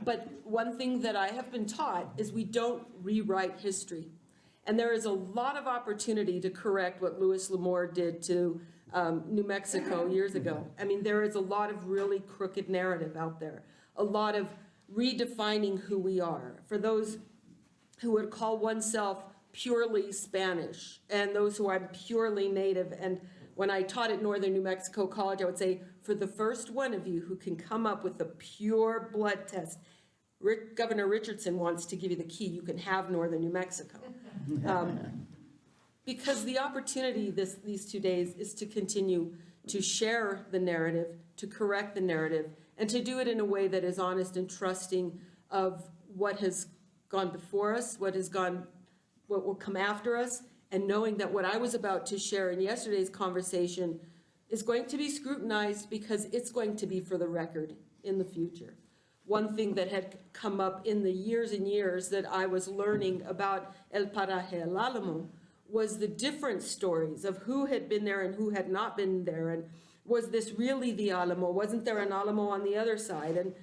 But one thing that I have been taught is we don't rewrite history. And there is a lot of opportunity to correct what Louis L'Amour did to New Mexico years ago. I mean, there is a lot of really crooked narrative out there, a lot of redefining who we are. For those who would call oneself purely Spanish, and those who are purely Native, and when I taught at Northern New Mexico College, I would say, for the first one of you who can come up with a pure blood test, Governor Richardson wants to give you the key. You can have Northern New Mexico. Because the opportunity these 2 days is to continue to share the narrative, to correct the narrative, and to do it in a way that is honest and trusting of what has gone before us, what will come after us, and knowing that what I was about to share in yesterday's conversation is going to be scrutinized because it's going to be for the record in the future. One thing that had come up in the years and years that I was learning about El Paraje El Alamo was the different stories of who had been there and who had not been there, and was this really the Alamo? Wasn't there an Alamo on the other side? And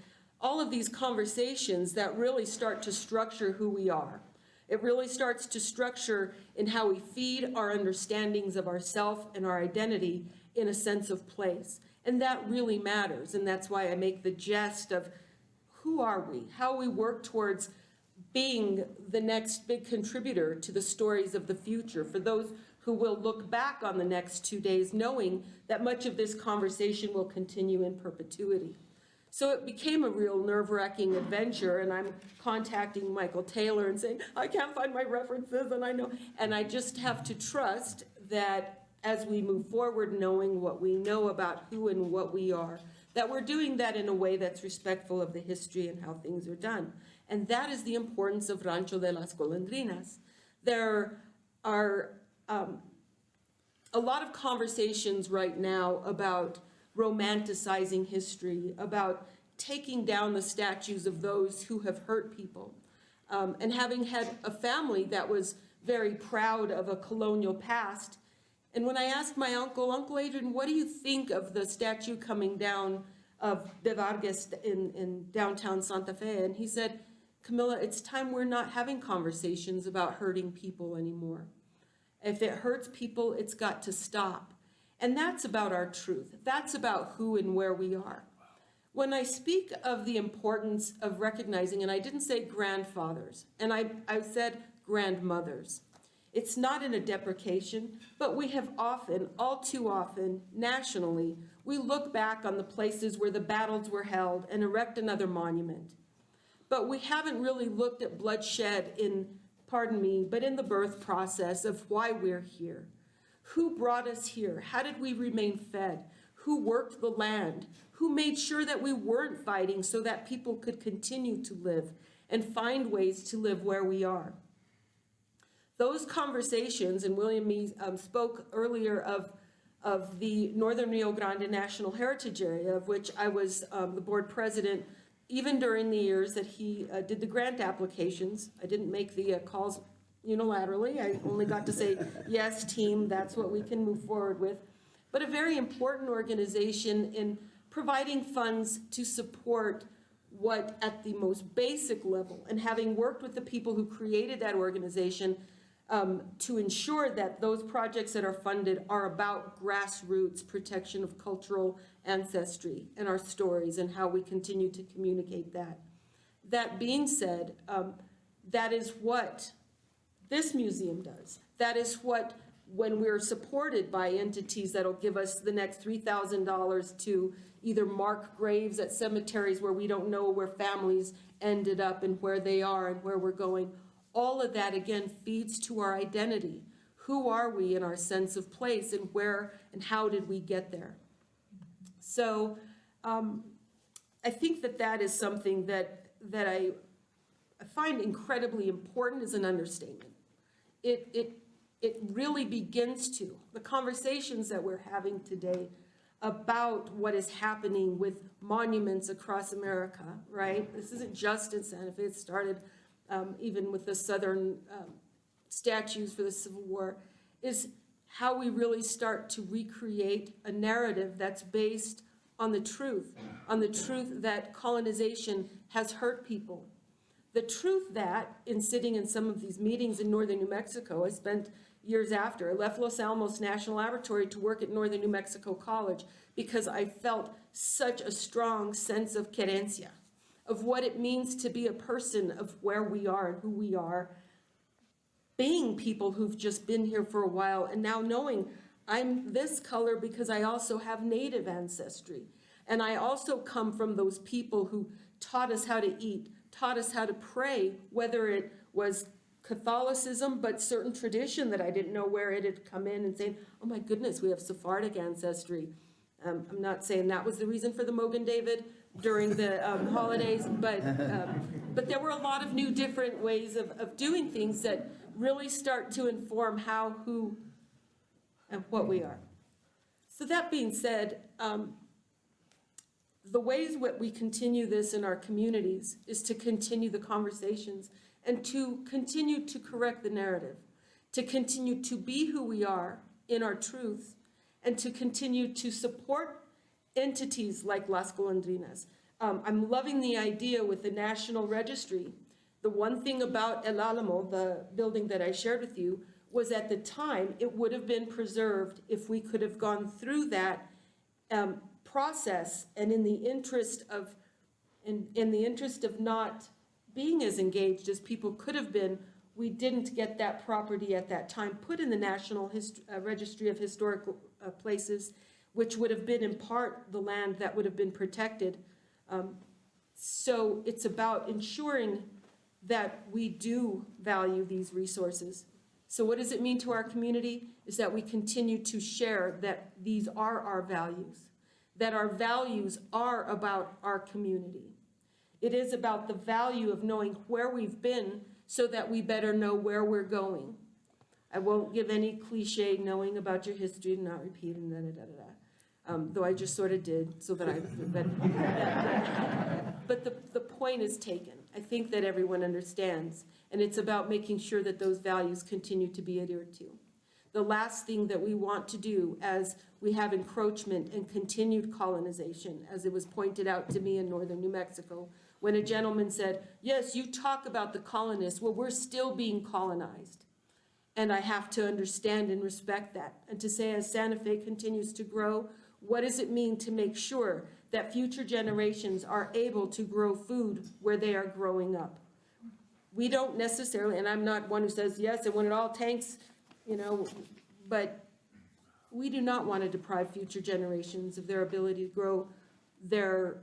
all of these conversations that really start to structure who we are. It really starts to structure in how we feed our understandings of ourself and our identity in a sense of place. And that really matters. And that's why I make the jest of who are we? How we work towards being the next big contributor to the stories of the future for those who will look back on the next 2 days knowing that much of this conversation will continue in perpetuity. So it became a real nerve-wracking adventure, and I'm contacting Michael Taylor and saying, I can't find my references, and I know, and I just have to trust that as we move forward, knowing what we know about who and what we are, that we're doing that in a way that's respectful of the history and how things are done. And that is the importance of Rancho de las Golondrinas. There are a lot of conversations right now about romanticizing history, about taking down the statues of those who have hurt people. And having had a family that was very proud of a colonial past, and when I asked my Uncle Adrian, what do you think of the statue coming down of De Vargas in downtown Santa Fe? And he said, Camilla, it's time we're not having conversations about hurting people anymore. If it hurts people, it's got to stop. And that's about our truth. That's about who and where we are. When I speak of the importance of recognizing, and I didn't say grandfathers, and I said grandmothers, it's not in a deprecation, but we have often, all too often, nationally, we look back on the places where the battles were held and erect another monument. But we haven't really looked at bloodshed in, pardon me, but in the birth process of why we're here. Who brought us here? How did we remain fed? Who worked the land? Who made sure that we weren't fighting so that people could continue to live and find ways to live where we are? Those conversations, and William Mee spoke earlier of the Northern Rio Grande National Heritage Area, of which I was the board president even during the years that he did the grant applications. I didn't make the calls unilaterally. I only got to say, yes, team, that's what we can move forward with. But a very important organization in providing funds to support what at the most basic level, and having worked with the people who created that organization to ensure that those projects that are funded are about grassroots protection of cultural ancestry and our stories and how we continue to communicate that. That being said, that is what this museum does. That is what, when we're supported by entities that'll give us the next $3,000 to either mark graves at cemeteries where we don't know where families ended up and where they are and where we're going, all of that again feeds to our identity. Who are we in our sense of place, and where and how did we get there? So I think that is something that I find incredibly important as an understatement. It really begins to, the conversations that we're having today about what is happening with monuments across America, right? This isn't just in Santa Fe. It started even with the Southern statues for the Civil War, is how we really start to recreate a narrative that's based on the truth that colonization has hurt people. The truth that, in sitting in some of these meetings in northern New Mexico, I spent years after, I left Los Alamos National Laboratory to work at Northern New Mexico College because I felt such a strong sense of querencia, of what it means to be a person of where we are and who we are, being people who've just been here for a while and now knowing I'm this color because I also have Native ancestry. And I also come from those people who taught us how to eat, taught us how to pray, whether it was Catholicism, but certain tradition that I didn't know where it had come in, and saying, oh my goodness, we have Sephardic ancestry. I'm not saying that was the reason for the Mogen David during the holidays, but there were a lot of new different ways of doing things that really start to inform how, who, and what we are. So that being said, the ways that we continue this in our communities is to continue the conversations and to continue to correct the narrative, to continue to be who we are in our truth, and to continue to support entities like Las Golondrinas, I'm loving the idea with the National Registry. The one thing about El Alamo, the building that I shared with you, was at the time, it would have been preserved if we could have gone through that process, and in the interest of not being as engaged as people could have been, we didn't get that property at that time put in the National Registry of Historical Places, which would have been in part the land that would have been protected. So it's about ensuring that we do value these resources. So what does it mean to our community? Is that we continue to share that these are our values, that our values are about our community. It is about the value of knowing where we've been so that we better know where we're going. I won't give any cliche knowing about your history and not repeat and though I just sort of did, so that but the point is taken. I think that everyone understands, and it's about making sure that those values continue to be adhered to. The last thing that we want to do as we have encroachment and continued colonization, as it was pointed out to me in northern New Mexico, when a gentleman said, yes, you talk about the colonists, well, we're still being colonized. And I have to understand and respect that. And to say, as Santa Fe continues to grow, what does it mean to make sure that future generations are able to grow food where they are growing up? We don't necessarily, and I'm not one who says yes, and when it all tanks, but we do not want to deprive future generations of their ability to grow their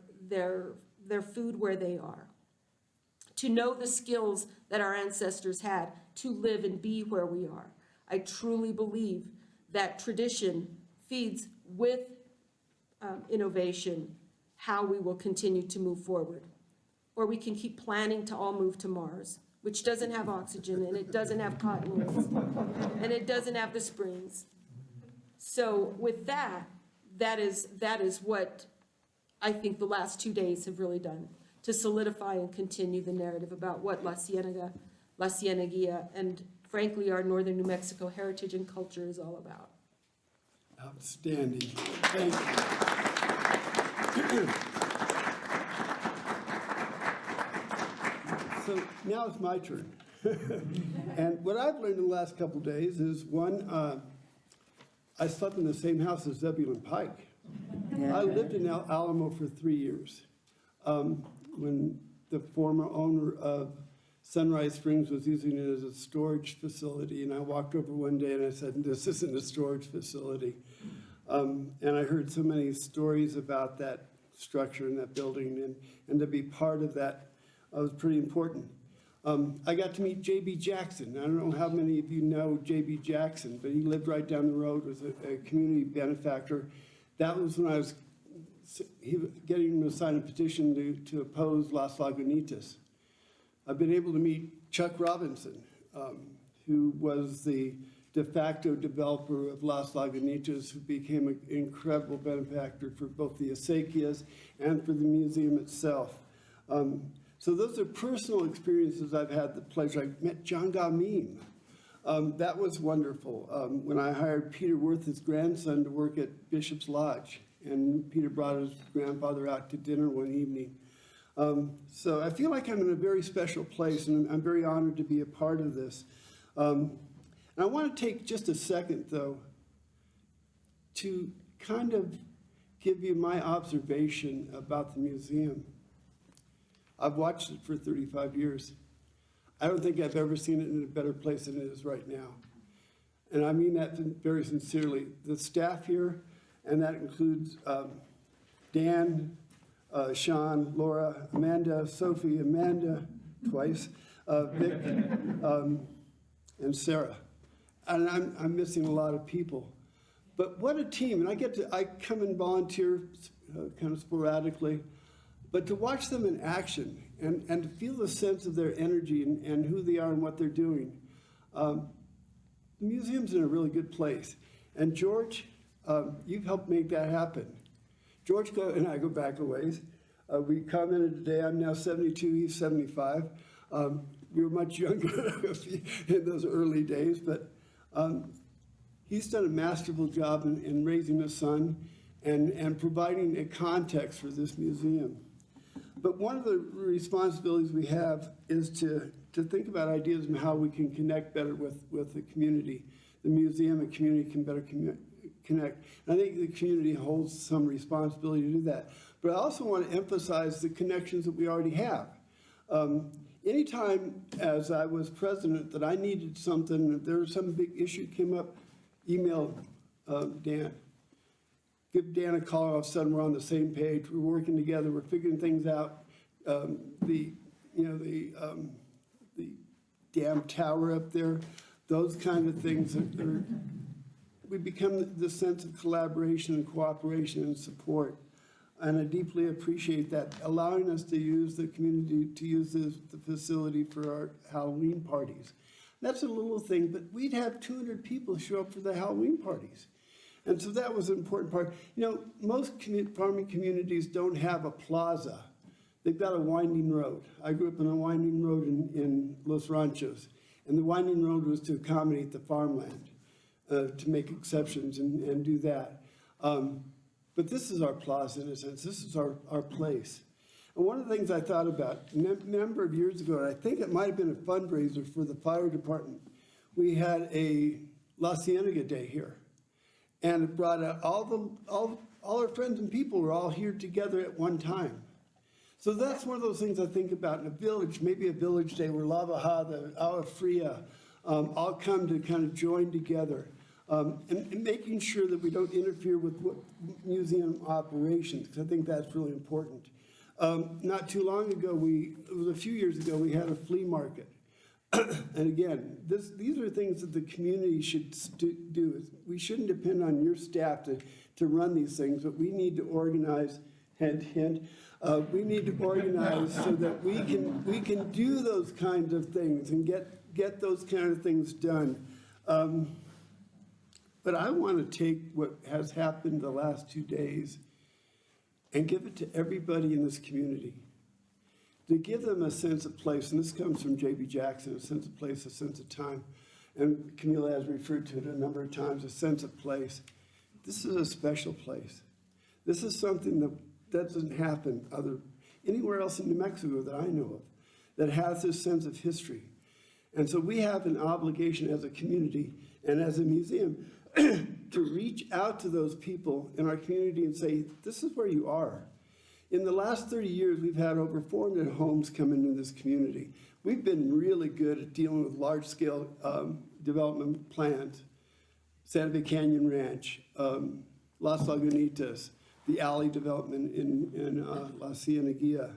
food where they are. To know the skills that our ancestors had to live and be where we are. I truly believe that tradition feeds with innovation how we will continue to move forward. Or we can keep planning to all move to Mars, which doesn't have oxygen, and it doesn't have cottonwoods, and it doesn't have the springs. So with that is what I think the last 2 days have really done, to solidify and continue the narrative about what La Ciénega, La Cienegilla, and frankly, our northern New Mexico heritage and culture is all about. Outstanding. Thank you. So now it's my turn. And what I've learned in the last couple of days is, one, I slept in the same house as Zebulon Pike. I lived in El Alamo for 3 years. When the former owner of Sunrise Springs was using it as a storage facility, and I walked over one day and I said, this isn't a storage facility. And I heard so many stories about that structure and that building, and to be part of that was pretty important. I got to meet J.B. Jackson. I don't know how many of you know J.B. Jackson, but he lived right down the road, was a community benefactor. That was when I was getting him to sign a petition to oppose Las Lagunitas. I've been able to meet Chuck Robinson, who was the de facto developer of Las Lagunitas, who became an incredible benefactor for both the acequias and for the museum itself. So those are personal experiences I've had the pleasure. I met John Gamim. That was wonderful. When I hired Peter Worth, his grandson, to work at Bishop's Lodge, and Peter brought his grandfather out to dinner one evening. So I feel like I'm in a very special place, and I'm very honored to be a part of this. And I want to take just a second, though, to kind of give you my observation about the museum. I've watched it for 35 years. I don't think I've ever seen it in a better place than it is right now. And I mean that very sincerely. The staff here, and that includes Dan, Sean, Laura, Amanda, Sophie, Amanda, twice, Vic, and Sarah. And I'm missing a lot of people. But what a team. And I come and volunteer kind of sporadically, but to watch them in action and to feel the sense of their energy and who they are and what they're doing. The museum's in a really good place. And George, you've helped make that happen. George and I go back a ways. We commented today, I'm now 72, he's 75. We were much younger in those early days, but he's done a masterful job in raising a son and providing a context for this museum. But one of the responsibilities we have is to think about ideas and how we can connect better with the community. The museum and community can better connect. And I think the community holds some responsibility to do that. But I also want to emphasize the connections that we already have. Anytime as I was president that I needed something, if there was some big issue came up, email Dan. Give Dan a call, all of a sudden we're on the same page, we're working together, we're figuring things out. The dam tower up there, those kind of things, we become the sense of collaboration and cooperation and support. And I deeply appreciate that, allowing us to use the community, to use the facility for our Halloween parties. That's a little thing, but we'd have 200 people show up for the Halloween parties. And so that was an important part. You know, most farming communities don't have a plaza. They've got a winding road. I grew up on a winding road in Los Ranchos, and the winding road was to accommodate the farmland, to make exceptions and do that. But this is our plaza in a sense. This is our place. And one of the things I thought about a number of years ago, and I think it might have been a fundraiser for the fire department, we had a La Ciénega Day here. And it brought out all our friends and people were all here together at one time. So that's one of those things I think about in a village, maybe a village day where La Baja, the Agua Fria, all come to kind of join together. And making sure that we don't interfere with museum operations, because I think that's really important. Not too long ago, it was a few years ago, we had a flea market. And again, these are things that the community should do. We shouldn't depend on your staff to run these things, but we need to organize, hint, hint, we need to organize so that we can do those kinds of things and get those kind of things done. But I want to take what has happened the last 2 days and give it to everybody in this community, to give them a sense of place. And this comes from J.B. Jackson, a sense of place, a sense of time. And Camila has referred to it a number of times, a sense of place. This is a special place. This is something that doesn't happen anywhere else in New Mexico that I know of, that has this sense of history. And so we have an obligation as a community and as a museum to reach out to those people in our community and say, this is where you are. In the last 30 years, we've had over 400 homes come into this community. We've been really good at dealing with large-scale development plans. Santa Fe Canyon Ranch, Las Lagunitas, the alley development in La Ciénegilla.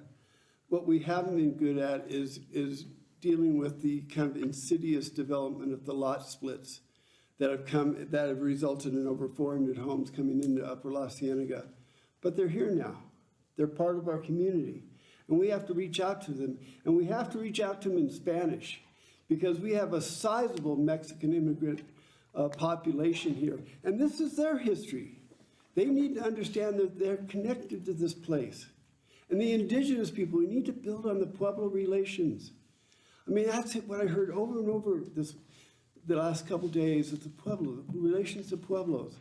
What we haven't been good at is dealing with the kind of insidious development of the lot splits that have resulted in over 400 homes coming into Upper La Ciénega. But they're here now. They're part of our community. And we have to reach out to them. And we have to reach out to them in Spanish because we have a sizable Mexican immigrant population here. And this is their history. They need to understand that they're connected to this place. And the indigenous people, we need to build on the Pueblo relations. I mean, that's what I heard over and over the last couple days with the Pueblo, relations to Pueblos.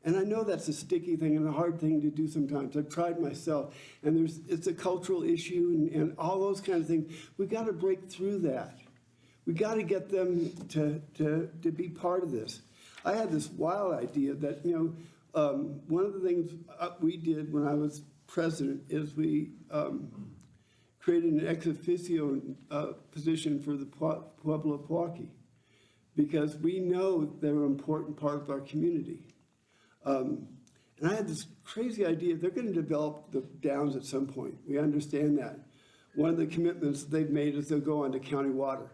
And I know that's a sticky thing and a hard thing to do sometimes. I've tried myself. And it's a cultural issue and all those kinds of things. We've got to break through that. We've got to get them to be part of this. I had this wild idea that, one of the things we did when I was president is we created an ex officio position for the Pueblo Poaqui, because we know they're an important part of our community. And I had this crazy idea, they're going to develop the downs at some point. We understand that. One of the commitments they've made is they'll go onto county water.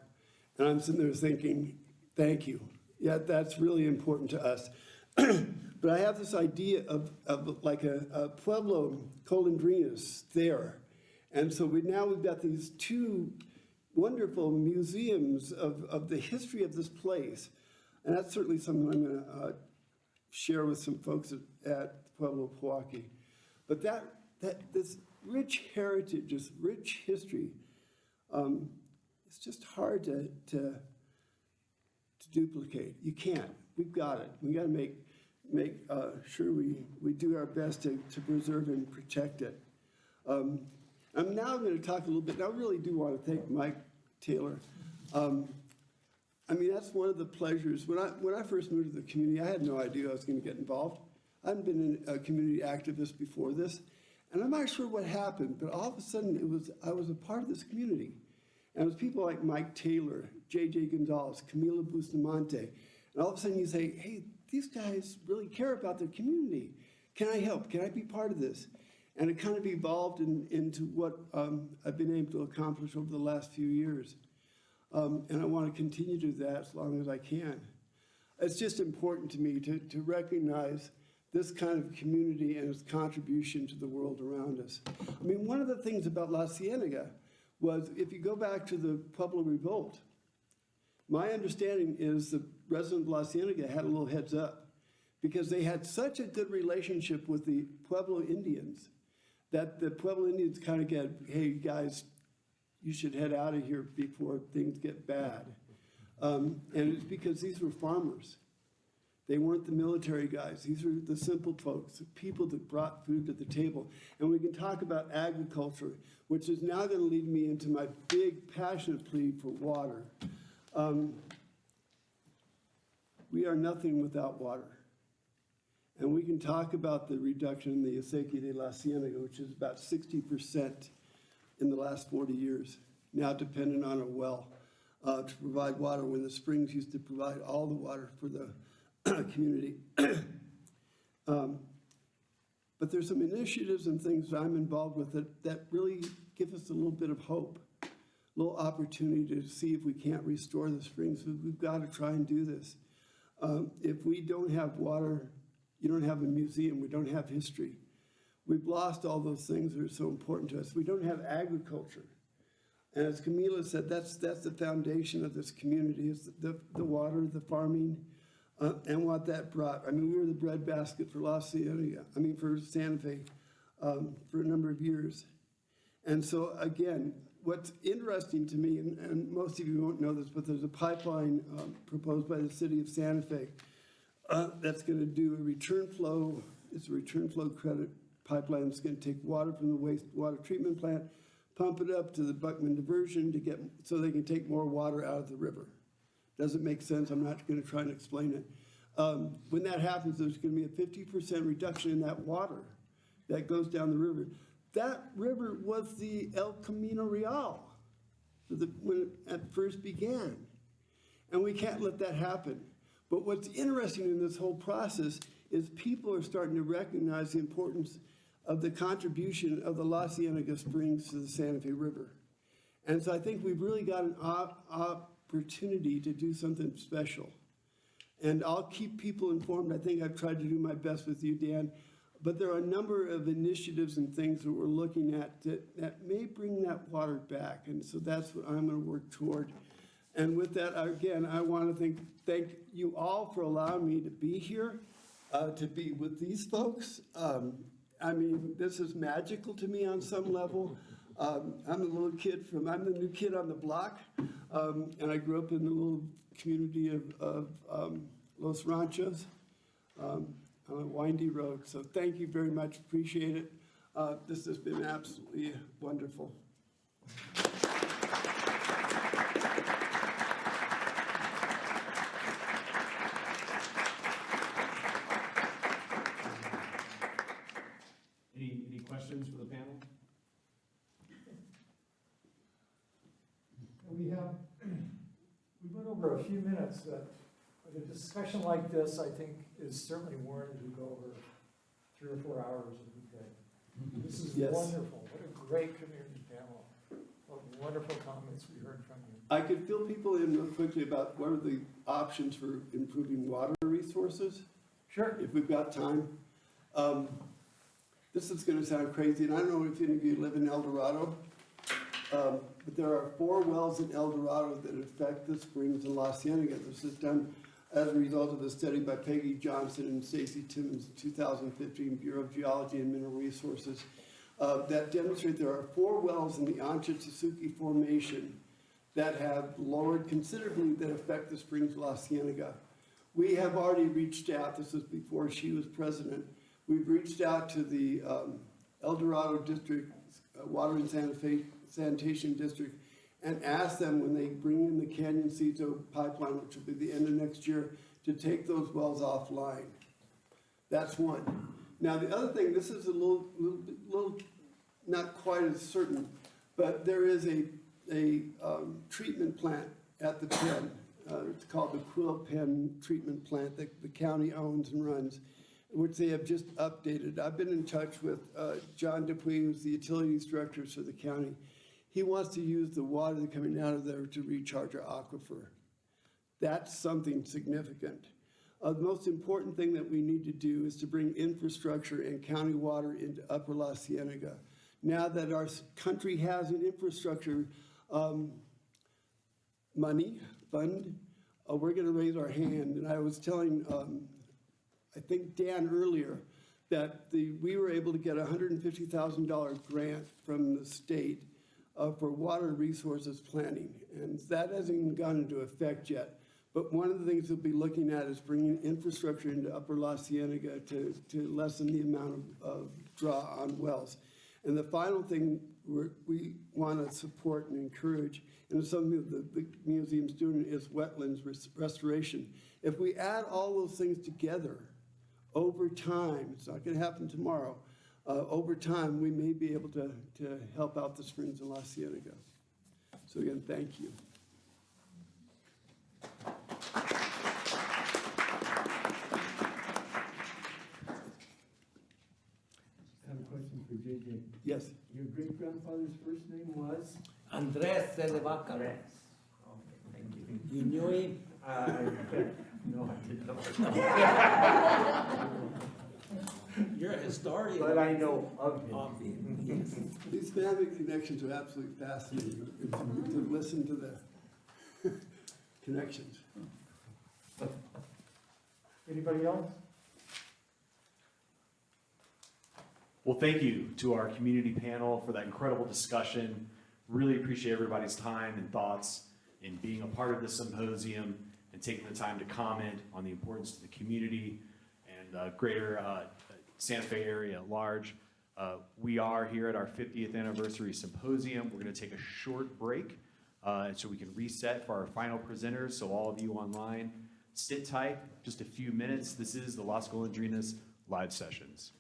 And I'm sitting there thinking, thank you. Yeah, that's really important to us. But I have this idea of like a Pueblo Golondrinas there. And so we've got these two wonderful museums of the history of this place. And that's certainly something I'm going to share with some folks at Pueblo Poaqui. But this rich heritage, this rich history, it's just hard to duplicate. You can't. We've got it. We got to make sure we do our best to preserve and protect it. Now I'm going to talk a little bit, and I really do want to thank Mike Taylor. I mean, that's one of the pleasures. When I first moved to the community, I had no idea I was going to get involved. I hadn't been a community activist before this, and I'm not sure what happened, but all of a sudden I was a part of this community. And it was people like Mike Taylor, J.J. Gonzalez, Camila Bustamante, and all of a sudden you say, hey, these guys really care about their community. Can I help? Can I be part of this? And it kind of evolved into what I've been able to accomplish over the last few years. And I want to continue to do that as long as I can. It's just important to me to recognize this kind of community and its contribution to the world around us. I mean, one of the things about La Ciénega was, if you go back to the Pueblo revolt, my understanding is the residents of La Ciénega had a little heads up because they had such a good relationship with the Pueblo Indians that the Pueblo Indians kind of get, hey, guys, you should head out of here before things get bad. And it's because these were farmers. They weren't the military guys. These were the simple folks, the people that brought food to the table. And we can talk about agriculture, which is now going to lead me into my big, passionate plea for water. We are nothing without water. And we can talk about the reduction in the acequia de la Ciénega, which is about 60% in the last 40 years, now dependent on a well to provide water when the springs used to provide all the water for the community. But there's some initiatives and things that I'm involved with that really give us a little bit of hope, a little opportunity to see if we can't restore the springs. We've got to try and do this. If we don't have water, you don't have a museum, we don't have history. We've lost all those things that are so important to us. We don't have agriculture. And as Camila said, that's the foundation of this community, is the water, the farming, and what that brought. I mean, we were the breadbasket for for Santa Fe for a number of years. And so again, what's interesting to me, and most of you won't know this, but there's a pipeline proposed by the city of Santa Fe that's going to do a return flow. It's a return flow credit pipeline. It's going to take water from the wastewater treatment plant, pump it up to the Buckman diversion so they can take more water out of the river. Doesn't make sense. I'm not going to try and explain it. When that happens, there's going to be a 50% reduction in that water that goes down the river. That river was the El Camino Real when it first began. And we can't let that happen. But what's interesting in this whole process is people are starting to recognize the importance of the contribution of the La Ciénega Springs to the Santa Fe River. And so I think we've really got an opportunity to do something special. And I'll keep people informed. I think I've tried to do my best with you, Dan. But there are a number of initiatives and things that we're looking at that may bring that water back. And so that's what I'm going to work toward. And with that, again, I want to thank you all for allowing me to be here, to be with these folks. I mean, this is magical to me on some level. I'm the new kid on the block, and I grew up in the little community of Los Ranchos on a windy road. So thank you very much, appreciate it. This has been absolutely wonderful. Any questions for the panel? We went over a few minutes, but a discussion like this, I think, is certainly warranted to go over 3 or 4 hours if we could. This is wonderful. What a great community panel. What wonderful comments we heard from you. I could fill people in real quickly about what are the options for improving water resources. Sure. If we've got time. This is going to sound crazy, and I don't know if any of you live in El Dorado, but there are 4 wells in El Dorado that affect the springs in La Ciénega. This is done as a result of a study by Peggy Johnson and Stacy Timmons in 2015, Bureau of Geology and Mineral Resources, that demonstrate there are 4 wells in the Ancha-Tsuki Formation that have lowered considerably that affect the springs of La Ciénega. We have already reached out, this was before she was president, we've reached out to the El Dorado District Water and Sanitation District and ask them when they bring in the Canyoncito pipeline, which will be the end of next year, to take those wells offline. That's one. Now, the other thing, this is a little not quite as certain, but there is a treatment plant at the Penn. It's called the Quill Penn Treatment Plant that the county owns and runs, which they have just updated. I've been in touch with John Dupuy, who's the utilities director for the county. He wants to use the water coming out of there to recharge our aquifer. That's something significant. The most important thing that we need to do is to bring infrastructure and county water into Upper La Ciénega. Now that our country has an infrastructure fund, we're going to raise our hand. And I was telling, I think Dan earlier, that we were able to get a $150,000 grant from the state for water resources planning. And that hasn't even gone into effect yet. But one of the things we'll be looking at is bringing infrastructure into Upper La Ciénega to lessen the amount of draw on wells. And the final thing we want to support and encourage, and it's something that the museum's doing, is wetlands restoration. If we add all those things together over time, it's not going to happen tomorrow, over time we may be able to help out the springs in La Ciénega. So again, thank you. I have a question for JJ. Yes. Your great-grandfather's first name was? Andres de Vaca. Okay, thank you. You knew him? No, I didn't. You're a historian. But I know of him. Yes. These family connections are absolutely fascinating, to listen to the connections. Anybody else? Well, thank you to our community panel for that incredible discussion. Really appreciate everybody's time and thoughts in being a part of this symposium and taking the time to comment on the importance to the community and greater Santa Fe area at large. We are here at our 50th anniversary symposium. We're going to take a short break so we can reset for our final presenters. So all of you online, sit tight, just a few minutes. This is the Las Golondrinas live sessions.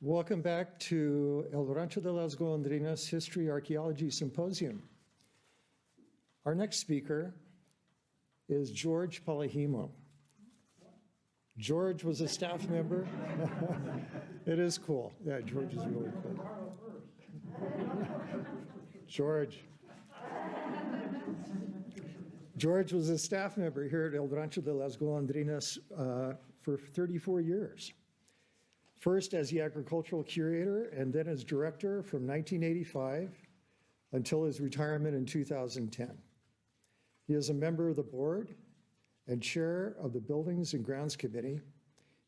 Welcome back to El Rancho de las Golondrinas History Archaeology Symposium. Our next speaker is George Palahimo. George was a staff member. It is cool. Yeah, George is really cool. George was a staff member here at El Rancho de las Golondrinas for 34 years. First as the agricultural curator and then as director from 1985 until his retirement in 2010. He is a member of the board and chair of the Buildings and Grounds Committee.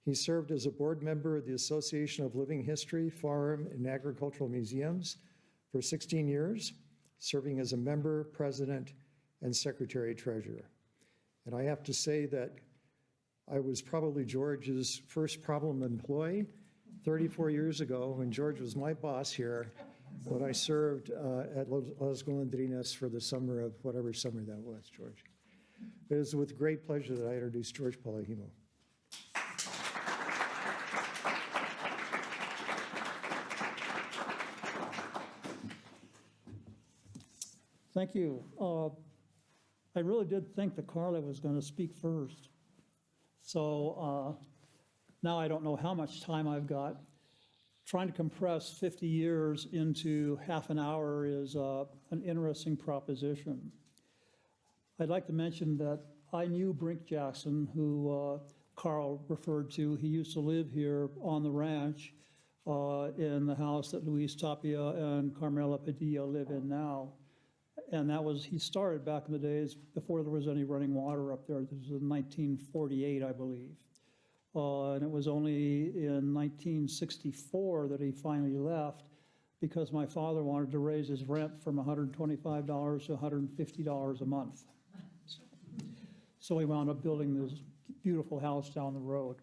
He served as a board member of the Association of Living History, Farm, and Agricultural Museums for 16 years, serving as a member, president, and secretary-treasurer. And I have to say that I was probably George's first problem employee 34 years ago when George was my boss here, when I served at Las Golondrinas for the summer of whatever summer that was, George. It is with great pleasure that I introduce George Palahimo. Thank you. I really did think that Carla was going to speak first. So now I don't know how much time I've got. Trying to compress 50 years into half an hour is an interesting proposition. I'd like to mention that I knew Brink Jackson, who Carl referred to. He used to live here on the ranch in the house that Luis Tapia and Carmela Padilla live in now. And that was, he started back in the days before there was any running water up there. This was in 1948, I believe. And it was only in 1964 that he finally left because my father wanted to raise his rent from $125 to $150 a month. So he wound up building this beautiful house down the road.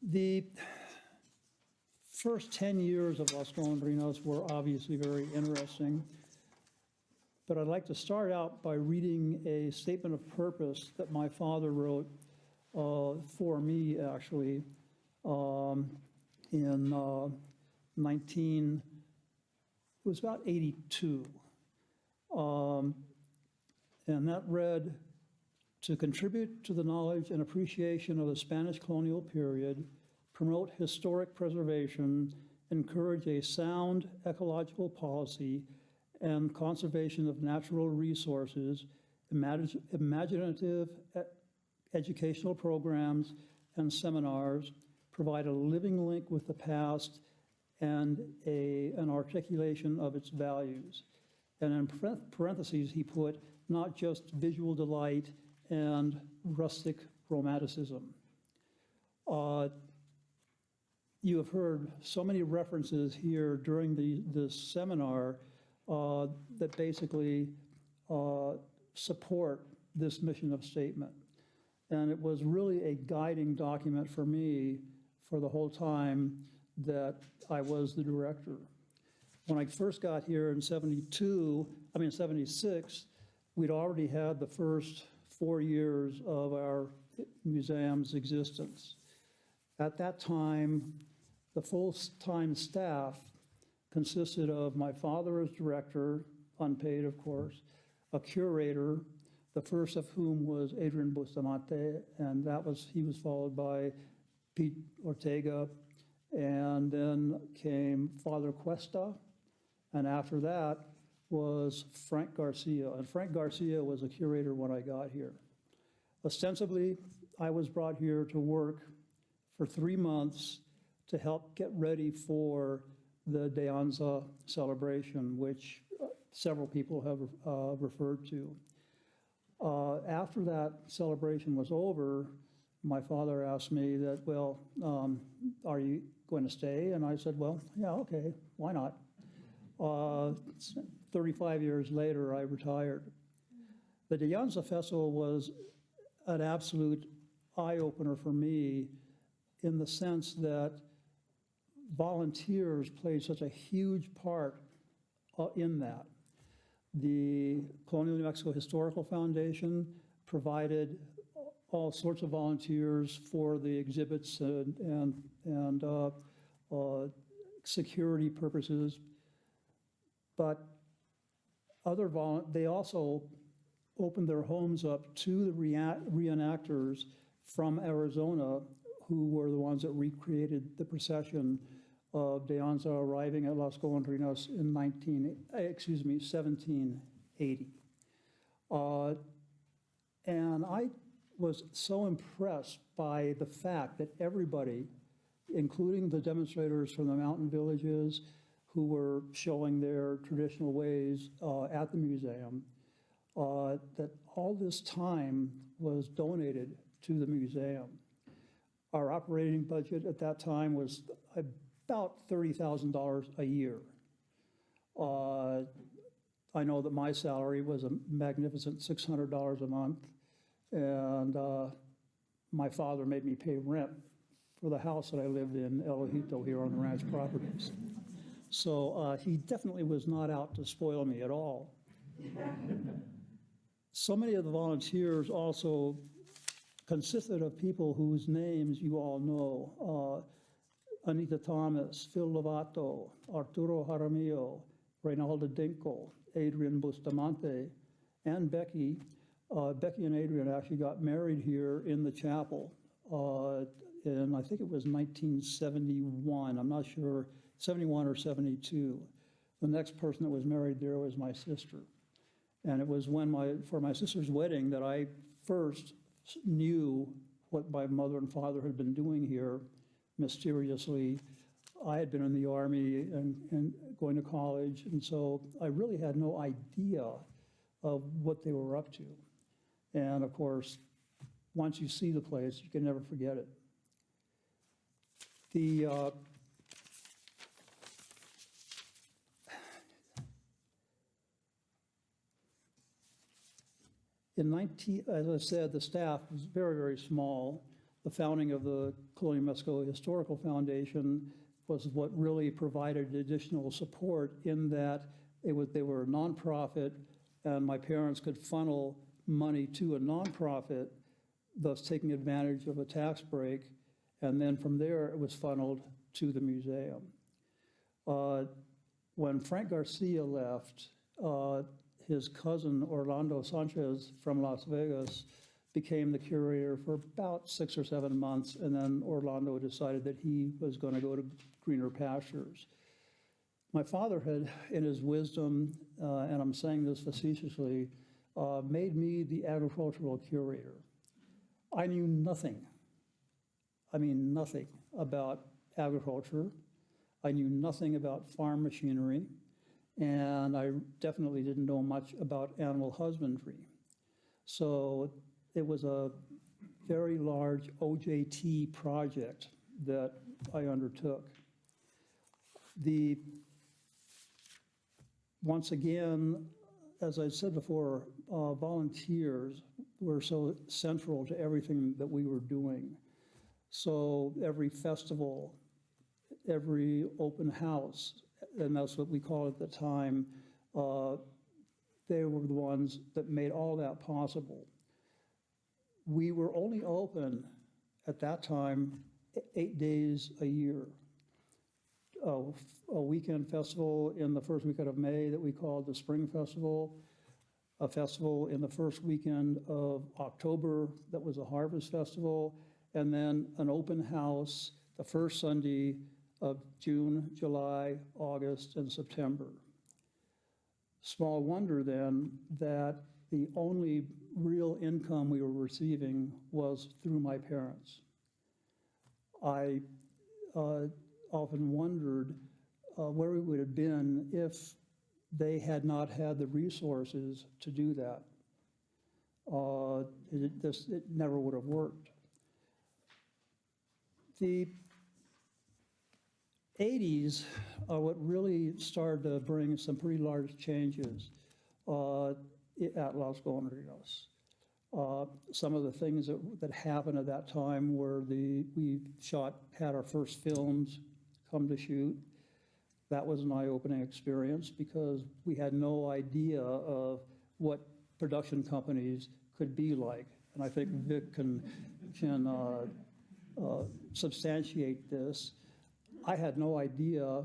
The first 10 years of Las Golondrinas were obviously very interesting, but I'd like to start out by reading a statement of purpose that my father wrote for me, actually, in it was about 82. And that read, to contribute to the knowledge and appreciation of the Spanish colonial period, promote historic preservation, encourage a sound ecological policy and conservation of natural resources, imaginative educational programs and seminars, provide a living link with the past and an articulation of its values. And in parentheses, he put, not just visual delight and rustic romanticism. You have heard so many references here during this seminar that basically support this mission of statement. And it was really a guiding document for me for the whole time that I was the director. When I first got here in 76, we'd already had the first 4 years of our museum's existence. At that time, the full-time staff consisted of my father as director, unpaid of course, a curator, the first of whom was Adrian Bustamante, and he was followed by Pete Ortega, and then came Father Cuesta, and after that was Frank Garcia. And Frank Garcia was a curator when I got here. Ostensibly, I was brought here to work for 3 months to help get ready for the De Anza celebration, which several people have referred to. After that celebration was over, my father asked me that, well, are you going to stay? And I said, well, yeah, okay, why not? 35 years later, I retired. The De Anza Festival was an absolute eye-opener for me in the sense that volunteers played such a huge part in that. The Colonial New Mexico Historical Foundation provided all sorts of volunteers for the exhibits and security purposes, but they also opened their homes up to the reenactors from Arizona, who were the ones that recreated the procession of De Anza arriving at Las Golondrinas in 1780. And I was so impressed by the fact that everybody, including the demonstrators from the mountain villages who were showing their traditional ways at the museum, that all this time was donated to the museum. Our operating budget at that time was about $30,000 a year. I know that my salary was a magnificent $600 a month, and my father made me pay rent for the house that I lived in, El Ojito, here on the ranch properties. So he definitely was not out to spoil me at all. So many of the volunteers also consisted of people whose names you all know. Anita Thomas, Phil Lovato, Arturo Jaramillo, Reynaldo Dinkel, Adrian Bustamante, and Becky. Becky and Adrian actually got married here in the chapel, and I think it was 1971, I'm not sure, 71 or 72. The next person that was married there was my sister. And it was for my sister's wedding that I first knew what my mother and father had been doing here mysteriously. I had been in the Army and going to college, and so I really had no idea of what they were up to. And of course, once you see the place, you can never forget it. As I said, the staff was very, very small. the founding of the Colonial Mexico Historical Foundation was what really provided additional support in that they were a nonprofit, and my parents could funnel money to a nonprofit, thus taking advantage of a tax break, and then from there it was funneled to the museum. When Frank Garcia left, his cousin Orlando Sanchez from Las Vegas became the curator for about 6 or 7 months, and then Orlando decided that he was going to go to greener pastures. My father had, in his wisdom, and I'm saying this facetiously, made me the agricultural curator. I knew nothing, nothing about agriculture. I knew nothing about farm machinery, and I definitely didn't know much about animal husbandry. So it was a very large OJT project that I undertook. Once again, as I said before, volunteers were so central to everything that we were doing. So every festival, every open house, and that's what we called at the time, they were the ones that made all that possible. We were only open at that time 8 days a year. A weekend festival in the first weekend of May that we called the Spring Festival, a festival in the first weekend of October that was a Harvest Festival, and then an open house the first Sunday of June, July, August, and September. Small wonder then that the only real income we were receiving was through my parents. I often wondered where we would have been if they had not had the resources to do that. It never would have worked. The 80s are what really started to bring some pretty large changes at Las Golondrinas. Some of the things that happened at that time were we had our first films come to shoot. That was an eye-opening experience because we had no idea of what production companies could be like. And I think Vic can substantiate this. I had no idea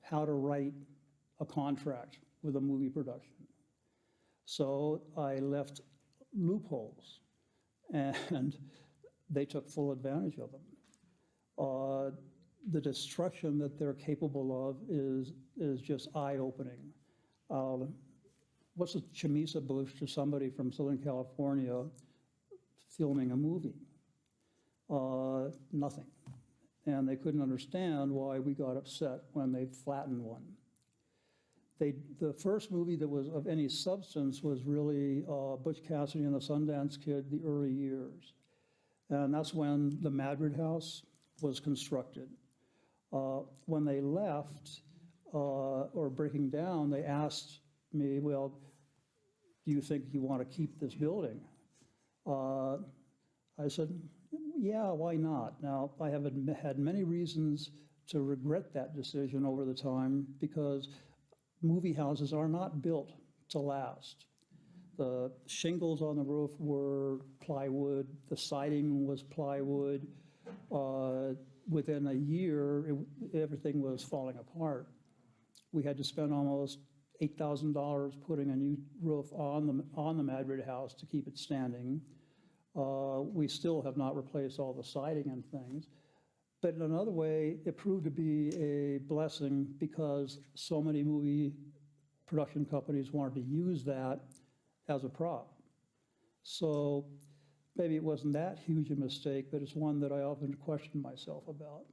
how to write a contract with a movie production. So I left loopholes, and they took full advantage of them. The destruction that they're capable of is just eye-opening. What's a chamisa bush to somebody from Southern California filming a movie? Nothing. And they couldn't understand why we got upset when they flattened one. The first movie that was of any substance was really Butch Cassidy and the Sundance Kid, the early years. And that's when the Madrid House was constructed. When they left, or breaking down, they asked me, well, do you think you want to keep this building? I said, yeah, why not? Now, I have had many reasons to regret that decision over the time because movie houses are not built to last. The shingles on the roof were plywood, the siding was plywood. Within a year, everything was falling apart. We had to spend almost $8,000 putting a new roof on the Madrid house to keep it standing. We still have not replaced all the siding and things. But in another way, it proved to be a blessing because so many movie production companies wanted to use that as a prop. So maybe it wasn't that huge a mistake, but it's one that I often question myself about.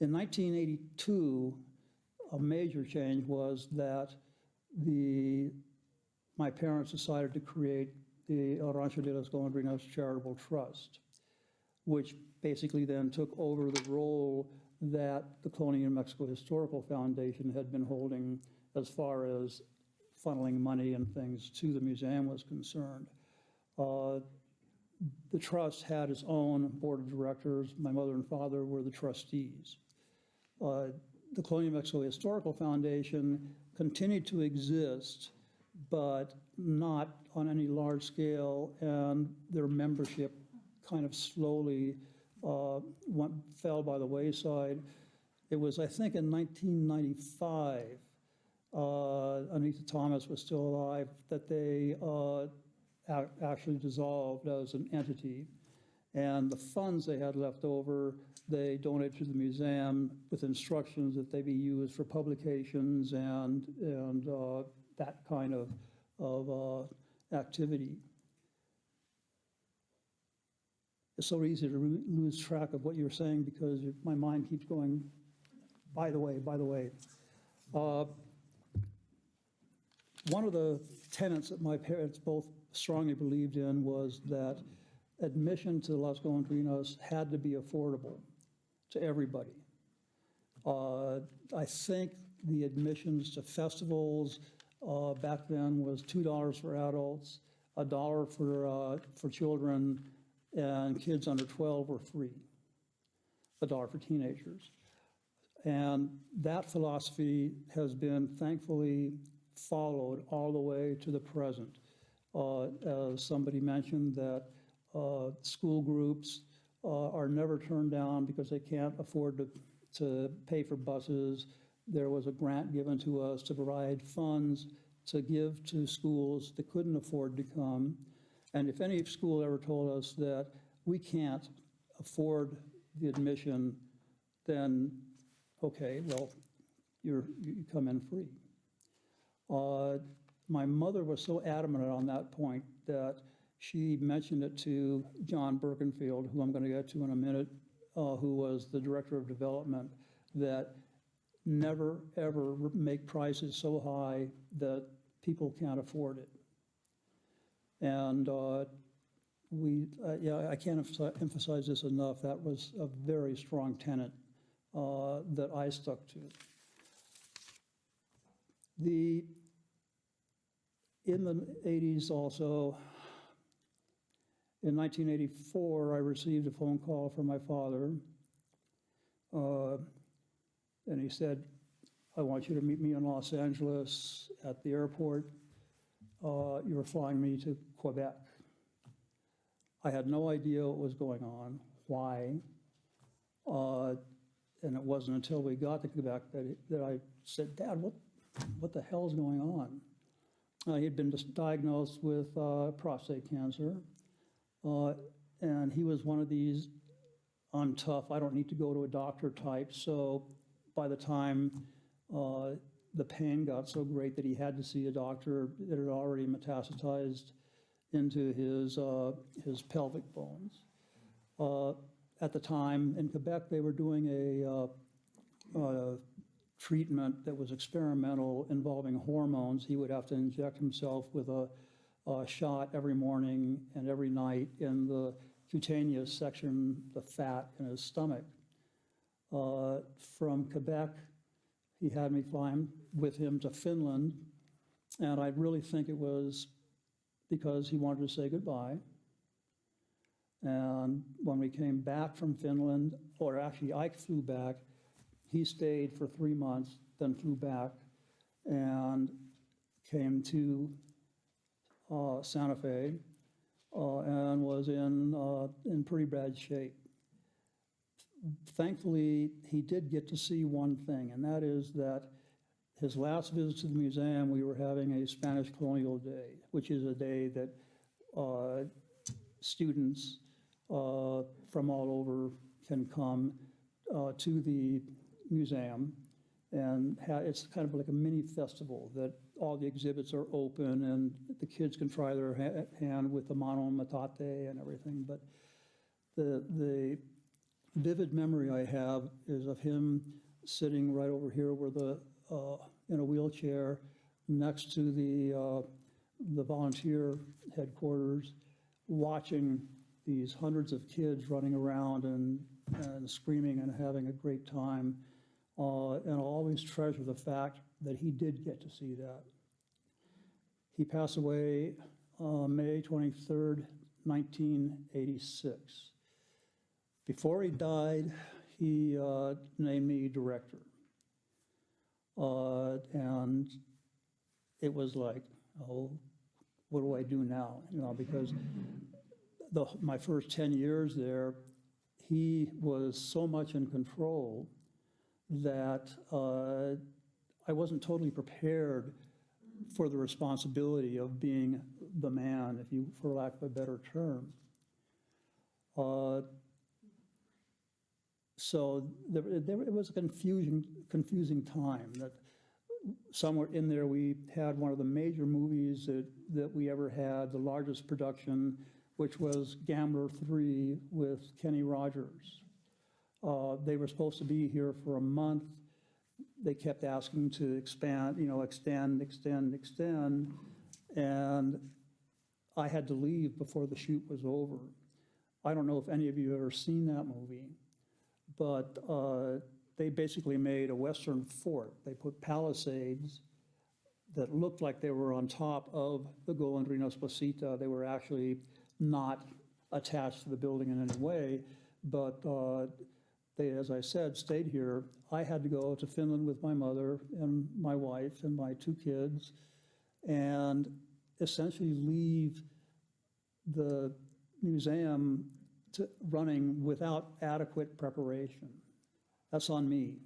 In 1982, a major change was that my parents decided to create the Rancho de las Golondrinas Charitable Trust, which basically then took over the role that the Colonial New Mexico Historical Foundation had been holding as far as funneling money and things to the museum was concerned. the trust had its own board of directors. My mother and father were the trustees. The Colonial Mexico Historical Foundation continued to exist, but not on any large scale, and their membership kind of slowly fell by the wayside. It was, I think, in 1995, Anita Thomas was still alive, that they actually dissolved as an entity. And the funds they had left over, they donated to the museum with instructions that they be used for publications and that kind of activity. It's so easy to lose track of what you're saying because my mind keeps going, by the way. One of the tenets that my parents both strongly believed in was that admission to Las Golondrinas had to be affordable to everybody. I think the admissions to festivals back then was $2 for adults, $1 for children, and kids under 12 were free, $1 for teenagers. And that philosophy has been thankfully followed all the way to the present. As somebody mentioned, that school groups are never turned down because they can't afford to pay for buses. There was a grant given to us to provide funds to give to schools that couldn't afford to come. And if any school ever told us that we can't afford the admission, then okay, well, you come in free. My mother was so adamant on that point that she mentioned it to John Birkenfield, who I'm going to get to in a minute, who was the director of development, that never, ever make prices so high that people can't afford it. And I can't emphasize this enough. That was a very strong tenet that I stuck to. In the 80s also, in 1984, I received a phone call from my father, and he said, I want you to meet me in Los Angeles at the airport. You're flying me to Quebec. I had no idea what was going on, why, and it wasn't until we got to Quebec that I said, Dad, what the hell's going on? He had been diagnosed with prostate cancer, and he was one of these, I'm tough, I don't need to go to a doctor type. So by the time the pain got so great that he had to see a doctor, it had already metastasized into his pelvic bones. At the time in Quebec, they were doing a treatment that was experimental involving hormones. He would have to inject himself with a shot every morning and every night in the cutaneous section, the fat in his stomach. From Quebec, he had me fly with him to Finland, and I really think it was because he wanted to say goodbye. And when we came back from Finland, or actually I flew back, he stayed for 3 months, then flew back and came to Santa Fe and was in pretty bad shape. Thankfully, he did get to see one thing, and that is that his last visit to the museum, we were having a Spanish Colonial Day, which is a day that students from all over can come to the museum, and it's kind of like a mini festival that all the exhibits are open and the kids can try their hand with the mano matate and everything. But the vivid memory I have is of him sitting right over here where in a wheelchair next to the volunteer headquarters, watching these hundreds of kids running around and screaming and having a great time. And I'll always treasure the fact that he did get to see that. He passed away May 23rd, 1986. Before he died, he named me director. And it was like, oh, what do I do now? You know, because my first 10 years there, he was so much in control that I wasn't totally prepared for the responsibility of being the man, if you, for lack of a better term. So it was a confusing time. That somewhere in there we had one of the major movies that we ever had, the largest production, which was Gambler 3 with Kenny Rogers. They were supposed to be here for a month. They kept asking to expand, you know, extend, and I had to leave before the shoot was over. I don't know if any of you have ever seen that movie, but they basically made a Western fort. They put palisades that looked like they were on top of the Golondrinas Placita. They were actually not attached to the building in any way, but they, as I said, stayed here. I had to go to Finland with my mother and my wife and my 2 kids and essentially leave the museum running without adequate preparation. That's on me.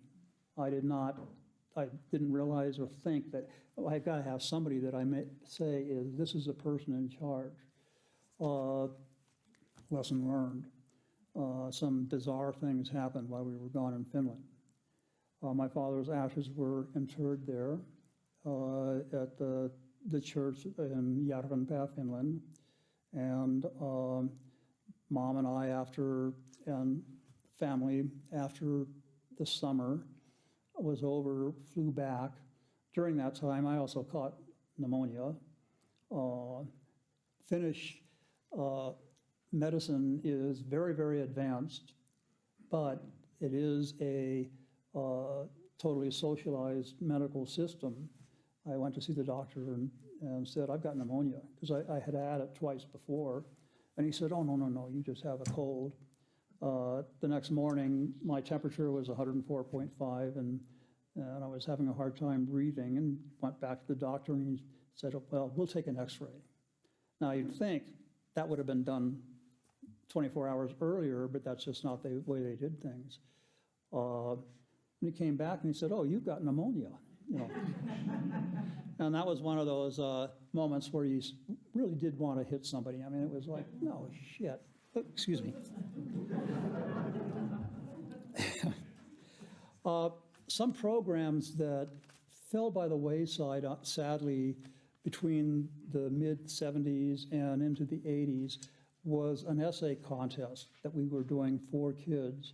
I didn't realize or think that I've got to have somebody that I may say is, this is the person in charge. Lesson learned. Some bizarre things happened while we were gone in Finland. My father's ashes were interred there at the church in Järvenpää, Finland. And Mom and I, and family, after the summer was over, flew back. During that time, I also caught pneumonia. Finnish medicine is very, very advanced, but it is a totally socialized medical system. I went to see the doctor and said, I've got pneumonia, because I had had it twice before. And he said, oh, no, you just have a cold. The next morning, my temperature was 104.5, and I was having a hard time breathing, and went back to the doctor, and he said, oh, well, we'll take an x-ray. Now, you'd think that would have been done 24 hours earlier, but that's just not the way they did things. And he came back and he said, oh, you've got pneumonia, you know. And that was one of those moments where you really did want to hit somebody. I mean, it was like, no, shit. Oh, excuse me. Some programs that fell by the wayside, sadly, between the mid-'70s and into the '80s was an essay contest that we were doing for kids.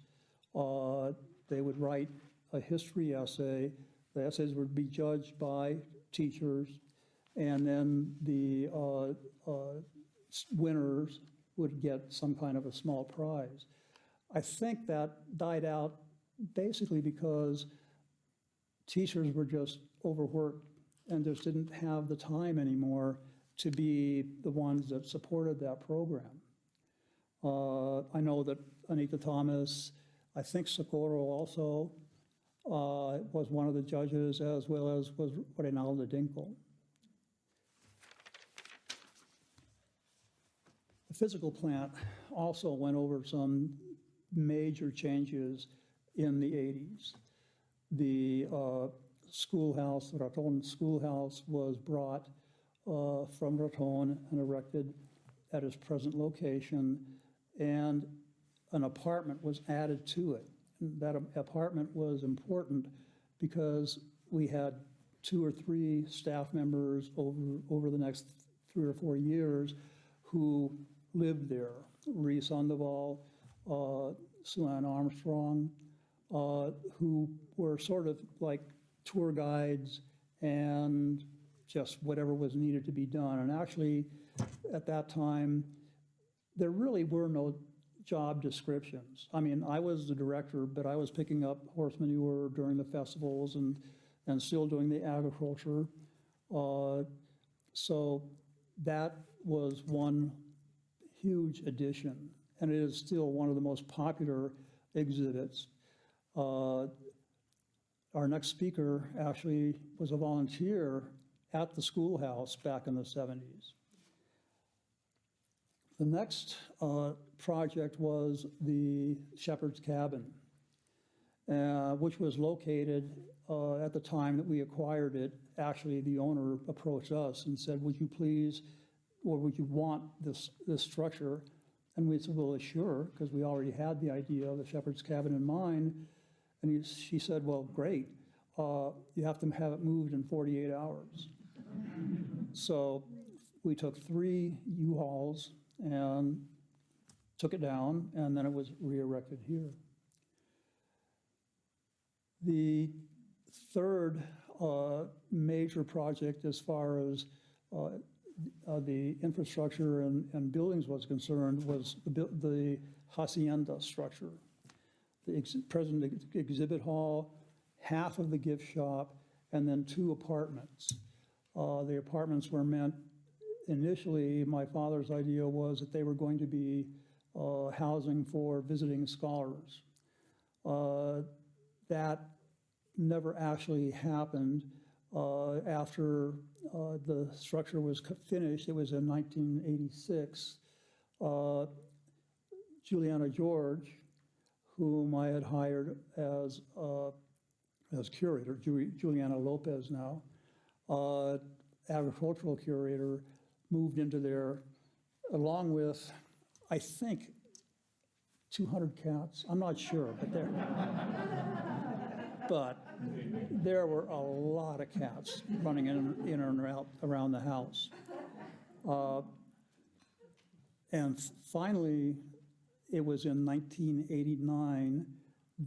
They would write a history essay. The essays would be judged by teachers, and then the winners would get some kind of a small prize. I think that died out basically because teachers were just overworked and just didn't have the time anymore to be the ones that supported that program. I know that Anita Thomas, I think Socorro also was one of the judges, as well as was Reinaldo Dinkel. The physical plant also went over some major changes in the '80s. The schoolhouse, the Raton Schoolhouse, was brought from Raton and erected at its present location, and an apartment was added to it. That apartment was important because we had 2 or 3 staff members over the next 3 or 4 years who lived there. Reese Sandoval, Sue Ann Armstrong, who were sort of like tour guides and just whatever was needed to be done. And actually, at that time, there really were no job descriptions. I mean, I was the director, but I was picking up horse manure during the festivals and still doing the agriculture. So that was one huge addition, and it is still one of the most popular exhibits. Our next speaker actually was a volunteer at the schoolhouse back in the 70s. The next project was the Shepherd's Cabin, which was located at the time that we acquired it. Actually, the owner approached us and said, would you please, or would you want this structure? And we said, well, sure, because we already had the idea of the Shepherd's Cabin in mind. And she said, well, great, you have to have it moved in 48 hours. So we took 3 U-Hauls and took it down, and then it was re-erected here. The third major project as far as the infrastructure and buildings was concerned was the hacienda structure. The present exhibit hall, half of the gift shop, and then 2 apartments. The apartments were meant, initially, my father's idea was that they were going to be housing for visiting scholars. That never actually happened. After the structure was finished, it was in 1986, Juliana George, whom I had hired as curator, Juliana Lopez now, agricultural curator, moved into there along with, I think, 200 cats. I'm not sure, but there were a lot of cats running in and out around the house. And finally, it was in 1989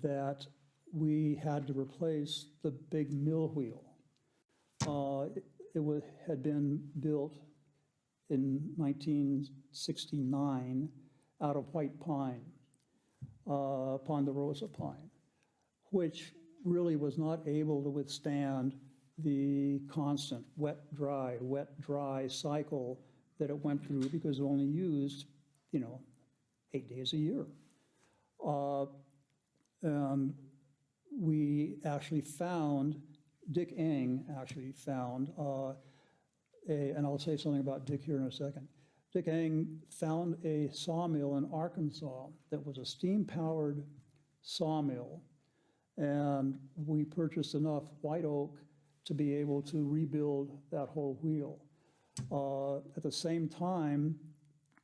that we had to replace the big mill wheel. It had been built in 1969 out of white pine, ponderosa pine, which really was not able to withstand the constant wet, dry cycle that it went through because it only used, 8 days a year. And we actually found, Dick Eng actually found, and I'll say something about Dick here in a second. Dick Eng found a sawmill in Arkansas that was a steam-powered sawmill, and we purchased enough white oak to be able to rebuild that whole wheel. At the same time,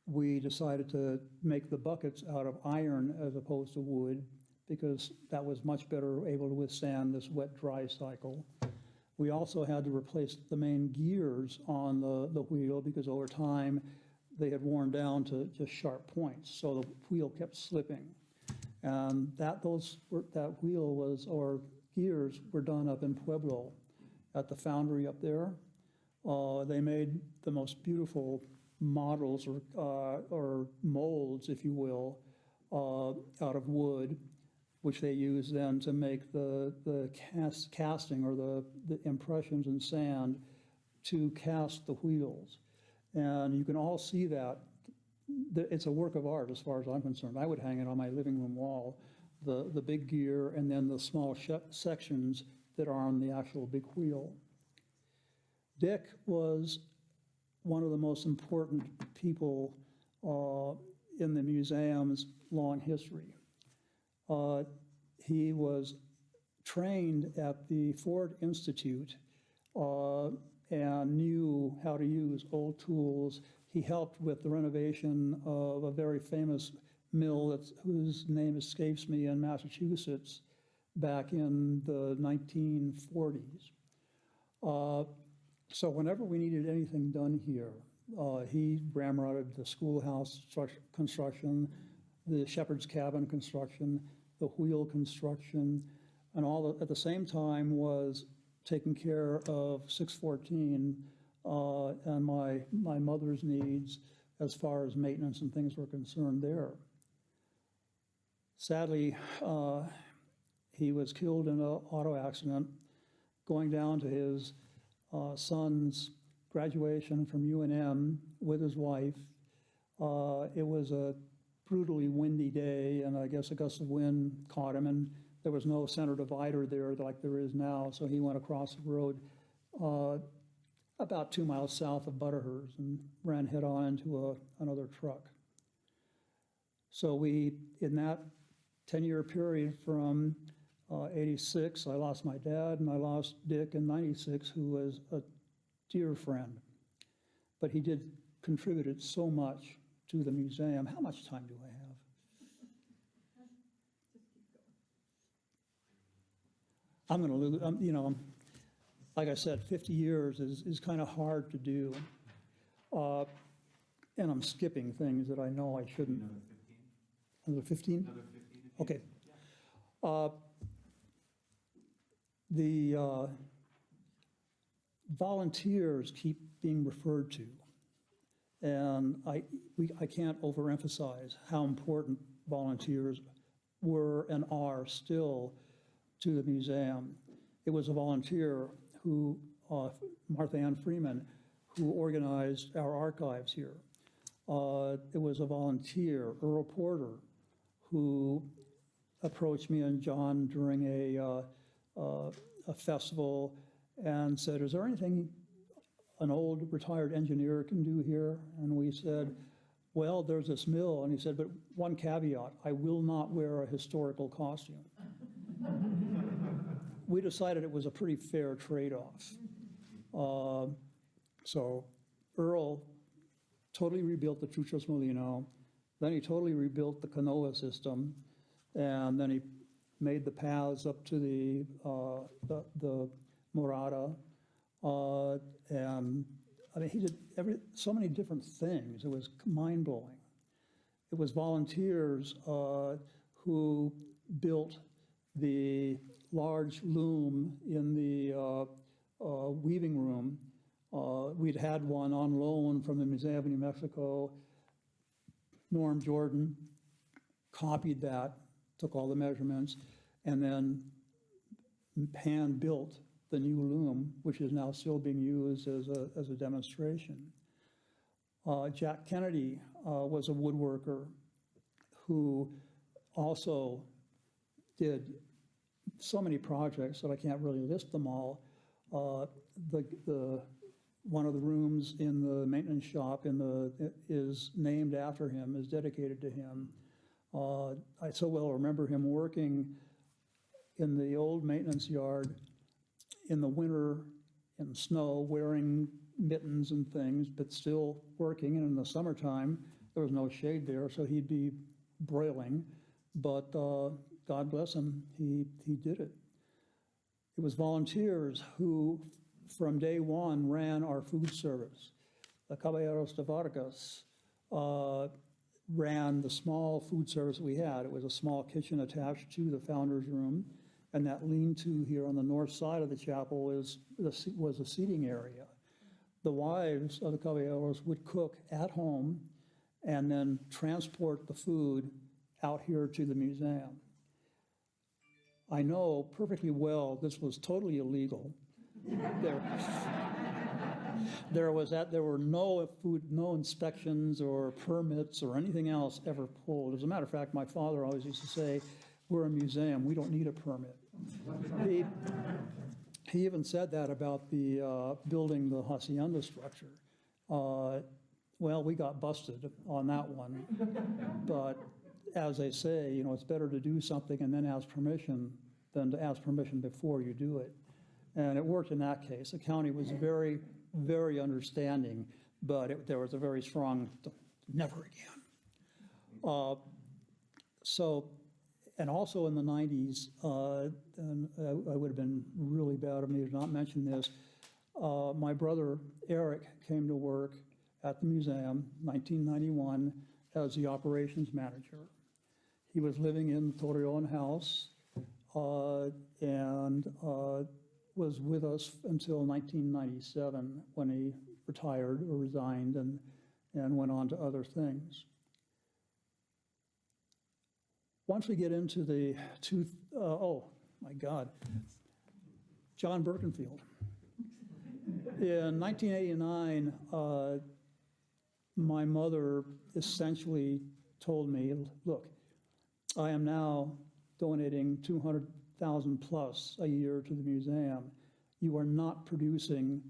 we decided to make the buckets out of iron as opposed to wood because that was much better able to withstand this wet, dry cycle. We also had to replace the main gears on the wheel because over time they had worn down to just sharp points, so the wheel kept slipping. And that wheel was, or gears were done up in Pueblo at the foundry up there. They made the most beautiful models or molds, if you will, out of wood, which they used then to make the casting or the impressions in sand to cast the wheels. And you can all see that. It's a work of art as far as I'm concerned. I would hang it on my living room wall, the big gear and then the small sections that are on the actual big wheel. Dick was one of the most important people in the museum's long history. He was trained at the Ford Institute and knew how to use old tools. He helped with the renovation of a very famous mill whose name escapes me in Massachusetts back in the 1940s. So whenever we needed anything done here, he ramrodded the schoolhouse construction, the Shepherd's Cabin construction, the wheel construction, and all at the same time was taking care of 614 and my mother's needs as far as maintenance and things were concerned there. Sadly, he was killed in an auto accident going down to his son's graduation from UNM with his wife. It was a brutally windy day, and I guess a gust of wind caught him, and there was no center divider there like there is now, so he went across the road about 2 miles south of Butterhurst and ran head-on into another truck. So we, in that 10-year period from 86, I lost my dad, and I lost Dick in 96, who was a dear friend. But he did contributed so much to the museum. How much time do I have? I'm going to lose, you know, like I said, 50 years is kind of hard to do. And I'm skipping things that I know I shouldn't. Another 15? Another 15? Okay. The volunteers keep being referred to. And I can't overemphasize how important volunteers were and are still to the museum. It was a volunteer who, Martha Ann Freeman, who organized our archives here. It was a volunteer, Earl Porter, who approached me and John during a festival and said, "Is there anything an old retired engineer can do here?" And we said, "Well, there's this mill." And he said, "But one caveat, I will not wear a historical costume." We decided it was a pretty fair trade-off. So Earl totally rebuilt the Chuchos Molino, then he totally rebuilt the canoa system, and then he made the paths up to the Morada, and I mean, he did so many different things. It was mind-blowing. It was volunteers who built the large loom in the weaving room. We'd had one on loan from the Museum of New Mexico. Norm Jordan copied that, took all the measurements, and then hand-built the new loom, which is now still being used as a demonstration. Jack Kennedy was a woodworker who also did so many projects that I can't really list them all. One of the rooms in the maintenance shop is named after him, is dedicated to him. I so well remember him working in the old maintenance yard in the winter, in the snow, wearing mittens and things, but still working. And in the summertime, there was no shade there, so he'd be broiling. But God bless him, he did it. It was volunteers who, from day one, ran our food service. The Caballeros de Vargas ran the small food service we had. It was a small kitchen attached to the founder's room, and that lean-to here on the north side of the chapel was a seating area. The wives of the Caballeros would cook at home and then transport the food out here to the museum. I know perfectly well this was totally illegal. There were no inspections or permits or anything else ever pulled. As a matter of fact, my father always used to say, "We're a museum, we don't need a permit." He even said that about the building the hacienda structure. Well, we got busted on that one, but as they say, you know, it's better to do something and then ask permission than to ask permission before you do it. And it worked in that case. The county was very, very understanding, but there was a very strong, never again. And also in the 90s, and I would have been really bad of me to not mention this, my brother Eric came to work at the museum, 1991, as the operations manager. He was living in the Torreon house and was with us until 1997 when he retired or resigned and went on to other things. Once we get into the oh my God, John Birkenfield. In 1989, my mother essentially told me, look, I am now donating 200,000 plus a year to the museum. You are not producing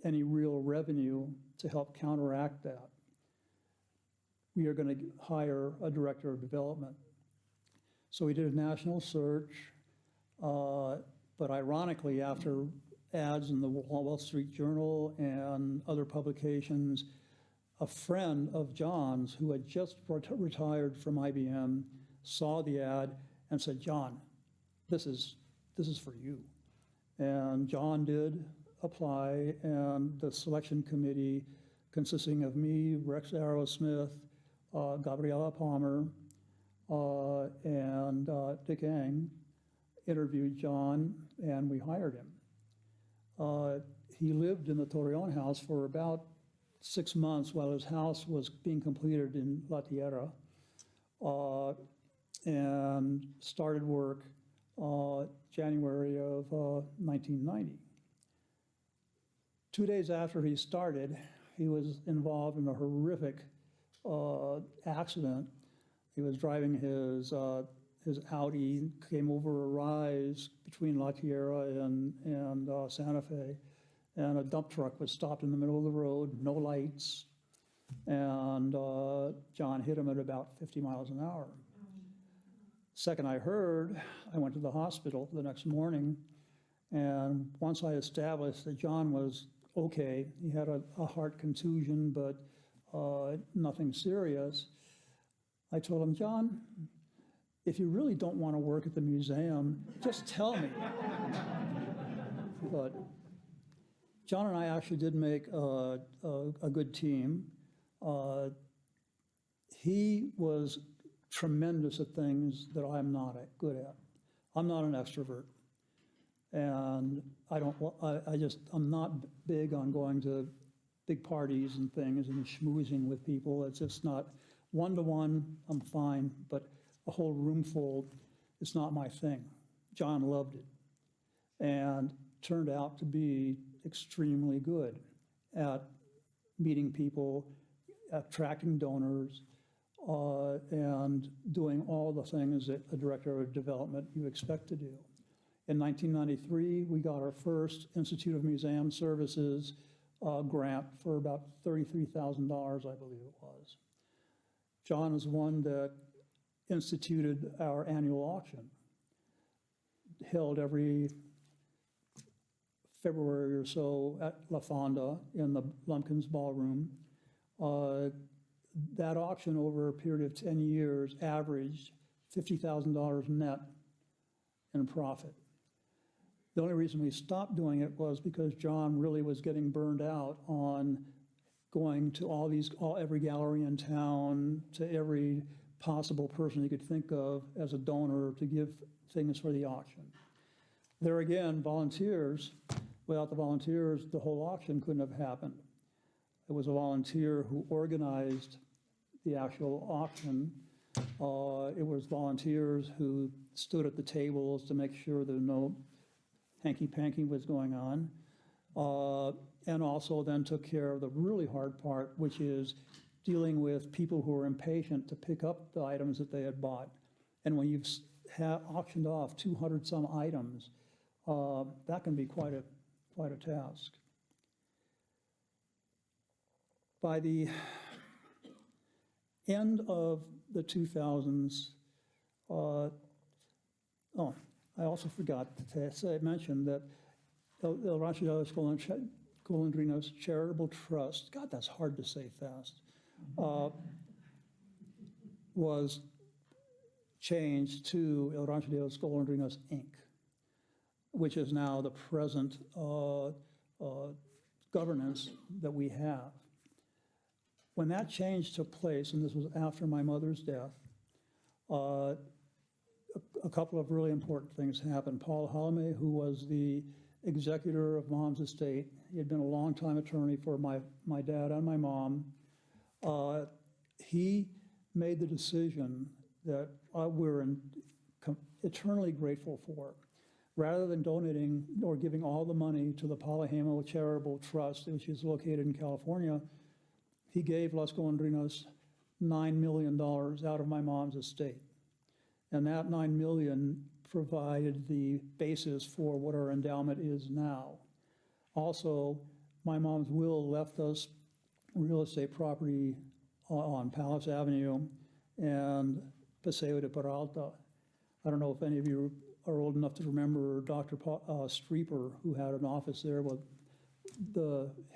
any real revenue to help counteract that. We are going to hire a director of development. So we did a national search, but ironically, after ads in the Wall Street Journal and other publications, a friend of John's who had just retired from IBM saw the ad and said, John, this is for you. And John did apply, and the selection committee, consisting of me, Rex Arrowsmith, Gabriella Palmer, and Dick Eng, interviewed John, and we hired him. He lived in the Torreon house for about 6 months while his house was being completed in La Tierra, and started work January of 1990. 2 days after he started, he was involved in a horrific accident. He was driving his Audi, came over a rise between La Tierra and Santa Fe, and a dump truck was stopped in the middle of the road, no lights, and John hit him at about 50 miles an hour. Second I heard, I went to the hospital the next morning, and once I established that John was okay, he had a heart contusion, but nothing serious, I told him, John, if you really don't want to work at the museum, just tell me. But John and I actually did make a good team. He was tremendous at things that I'm not good at. I'm not an extrovert. And I'm not big on going to big parties and things and schmoozing with people. It's just not, one-to-one, I'm fine, but a whole room full, it's not my thing. John loved it and turned out to be extremely good at meeting people, attracting donors, and doing all the things that a director of development you expect to do. In 1993, we got our first Institute of Museum Services grant for about $33,000, I believe it was. John is one that instituted our annual auction, held every February or so at La Fonda in the Lumpkins Ballroom. That auction over a period of 10 years averaged $50,000 net in profit. The only reason we stopped doing it was because John really was getting burned out on going to every gallery in town, to every possible person you could think of as a donor to give things for the auction. There again, volunteers. Without the volunteers, the whole auction couldn't have happened. It was a volunteer who organized the actual auction. It was volunteers who stood at the tables to make sure there no hanky-panky was going on, and also then took care of the really hard part, which is dealing with people who were impatient to pick up the items that they had bought. And when you've auctioned off 200-some items, that can be quite a task. By the end of the 2000s, I also forgot to mention that El Rancho de las Golondrinas Charitable Trust, God, that's hard to say fast, was changed to El Rancho de las Golondrinas, Inc., which is now the present governance that we have. When that change took place, and this was after my mother's death, a couple of really important things happened. Paul Halame, who was the executor of Mom's estate, he had been a longtime attorney for my dad and my mom. He made the decision that we're eternally grateful for. Rather than donating or giving all the money to the Palahamo Charitable Trust, which is located in California, he gave Las Golondrinas $9 million out of my mom's estate. And that $9 million provided the basis for what our endowment is now. Also, my mom's will left us real estate property on Palace Avenue and Paseo de Peralta. I don't know if any of you are old enough to remember Dr. Streeper, who had an office there. Well,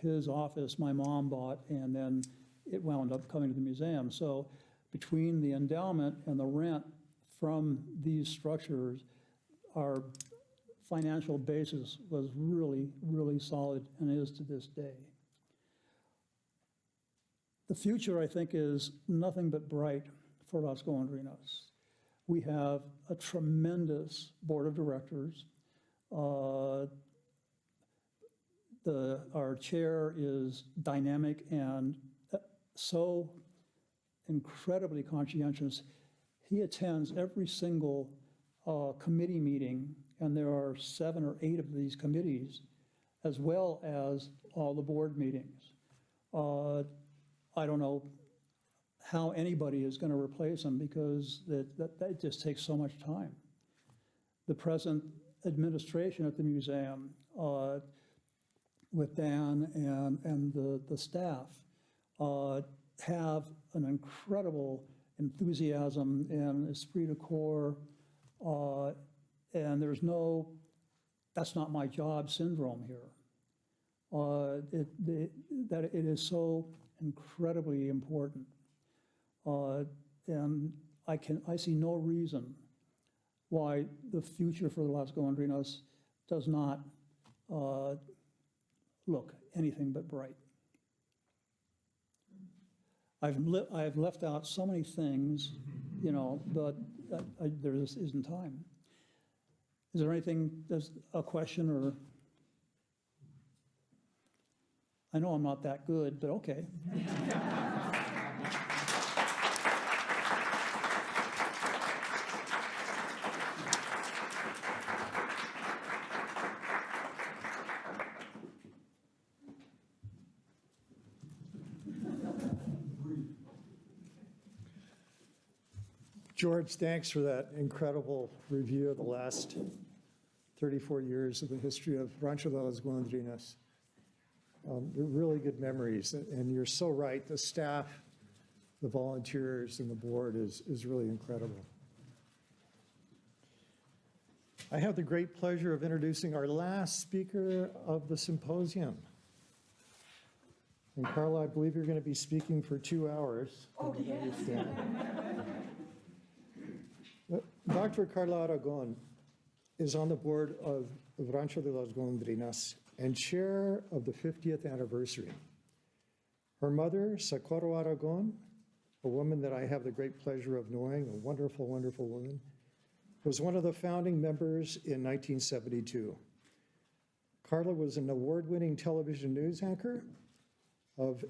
his office my mom bought, and then it wound up coming to the museum. So between the endowment and the rent from these structures, our financial basis was really, really solid and is to this day. The future, I think, is nothing but bright for Las Golondrinas. We have a tremendous board of directors. Our chair is dynamic and so incredibly conscientious. He attends every single committee meeting, and there are 7 or 8 of these committees, as well as all the board meetings. I don't know how anybody is going to replace him, because that just takes so much time. The present administration at the museum, with Dan and the staff, have an incredible enthusiasm and esprit de corps, and there's no "that's not my job" syndrome here. That it is so incredibly important. And I see no reason why the future for the Las Golondrinas does not look anything but bright. I've left out so many things, but there just isn't time. Is there anything, there's a question, or? I know I'm not that good, but okay. George, thanks for that incredible review of the last 34 years of the history of Rancho de las Golondrinas. They're really good memories, and you're so right. The staff, the volunteers, and the board is really incredible. I have the great pleasure of introducing our last speaker of the symposium. And Carla, I believe you're going to be speaking for 2 hours. Oh, yes. Dr. Carla Aragon is on the board of Rancho de las Golondrinas and chair of the 50th anniversary. Her mother, Socorro Aragon, a woman that I have the great pleasure of knowing, a wonderful, wonderful woman, was one of the founding members in 1972. Carla was an award-winning television news anchor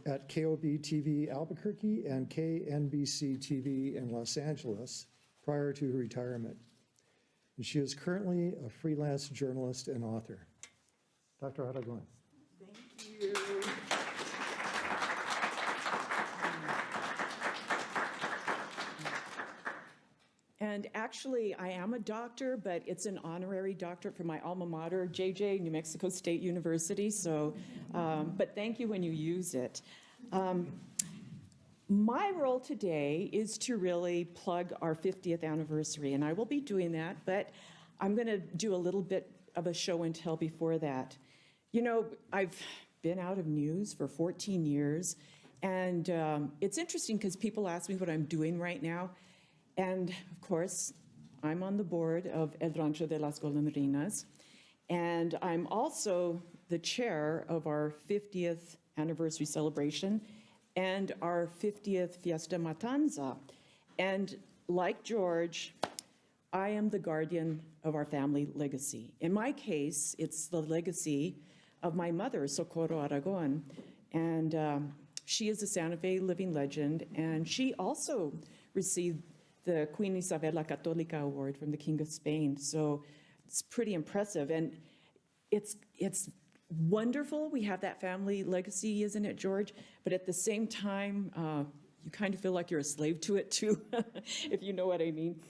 at KOB TV Albuquerque and KNBC TV in Los Angeles prior to her retirement. And she is currently a freelance journalist and author. Dr. Aragon. Thank you. And actually, I am a doctor, but it's an honorary doctorate from my alma mater, JJ, New Mexico State University. So, but thank you when you use it. My role today is to really plug our 50th anniversary, and I will be doing that, but I'm going to do a little bit of a show and tell before that. You know, I've been out of news for 14 years, and it's interesting because people ask me what I'm doing right now, and of course, I'm on the board of El Rancho de las Golondrinas, and I'm also the chair of our 50th anniversary celebration and our 50th Fiesta Matanza. And like George, I am the guardian of our family legacy. In my case, it's the legacy of my mother, Socorro Aragon, and she is a Santa Fe living legend, and she also received the Queen Isabella Católica Award from the King of Spain, so it's pretty impressive. And it's wonderful. We have that family legacy, isn't it, George? But at the same time, you kind of feel like you're a slave to it too, if you know what I mean.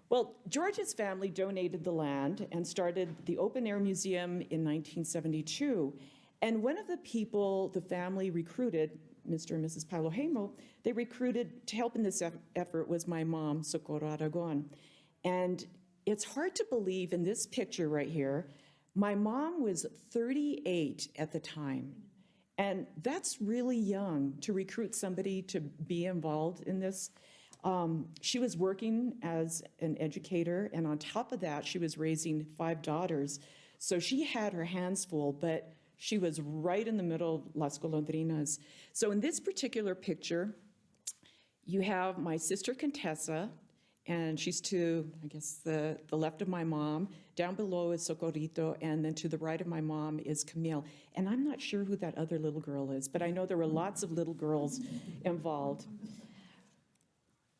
Well, George's family donated the land and started the Open Air Museum in 1972. And one of the people the family recruited, Mr. and Mrs. Palojemo, they recruited to help in this effort was my mom, Socorro Aragon. And it's hard to believe in this picture right here, my mom was 38 at the time. And that's really young to recruit somebody to be involved in this. She was working as an educator, and on top of that, she was raising 5 daughters. So she had her hands full, but she was right in the middle of Las Golondrinas. So in this particular picture, you have my sister Contessa, and she's to, I guess, the left of my mom. Down below is Socorrito, and then to the right of my mom is Camille. And I'm not sure who that other little girl is, but I know there were lots of little girls involved.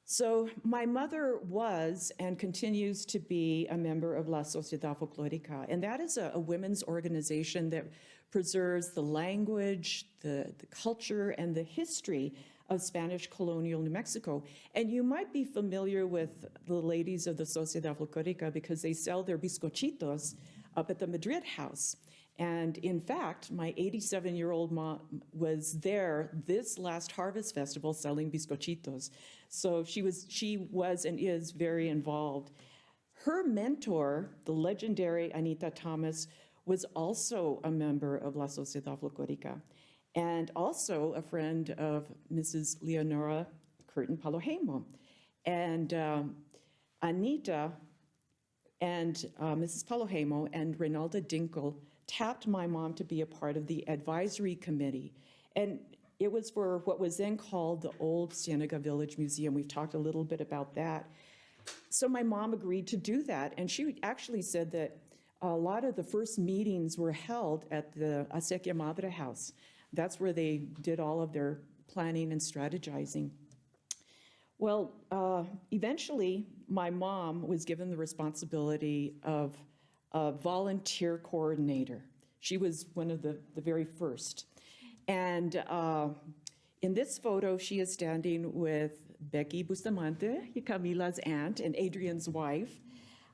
So my mother was and continues to be a member of La Sociedad Folclórica, and that is a women's organization that preserves the language, the culture, and the history of Spanish colonial New Mexico. And you might be familiar with the ladies of the Sociedad Folclórica because they sell their bizcochitos up at the Madrid house. And in fact, my 87-year-old mom was there this last Harvest Festival selling bizcochitos. So she was and is very involved. Her mentor, the legendary Anita Thomas, was also a member of La Sociedad Folclórica and also a friend of Mrs. Leonora Curtin Palojemo. And Anita and Mrs. Palojemo and Reynalda Dinkel tapped my mom to be a part of the advisory committee. And it was for what was then called the Old Ciénega Village Museum. We've talked a little bit about that. So my mom agreed to do that. And she actually said that a lot of the first meetings were held at the Acequia Madre house. That's where they did all of their planning and strategizing. Well, eventually, my mom was given the responsibility of a volunteer coordinator. She was one of the very first. And in this photo, she is standing with Becky Bustamante, Camila's aunt, and Adrian's wife.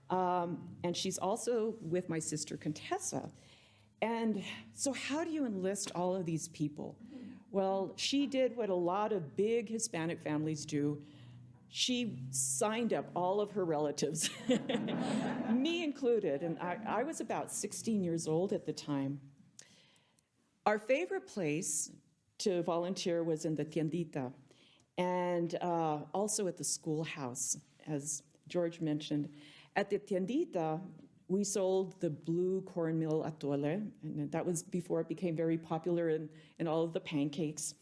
And she's also with my sister Contessa. And so how do you enlist all of these people? Well, she did what a lot of big Hispanic families do. She signed up all of her relatives, me included, and I was about 16 years old at the time. Our favorite place to volunteer was in the tiendita, and also at the schoolhouse, as George mentioned. At the tiendita, we sold the blue cornmeal atole, and that was before it became very popular in all of the pancakes.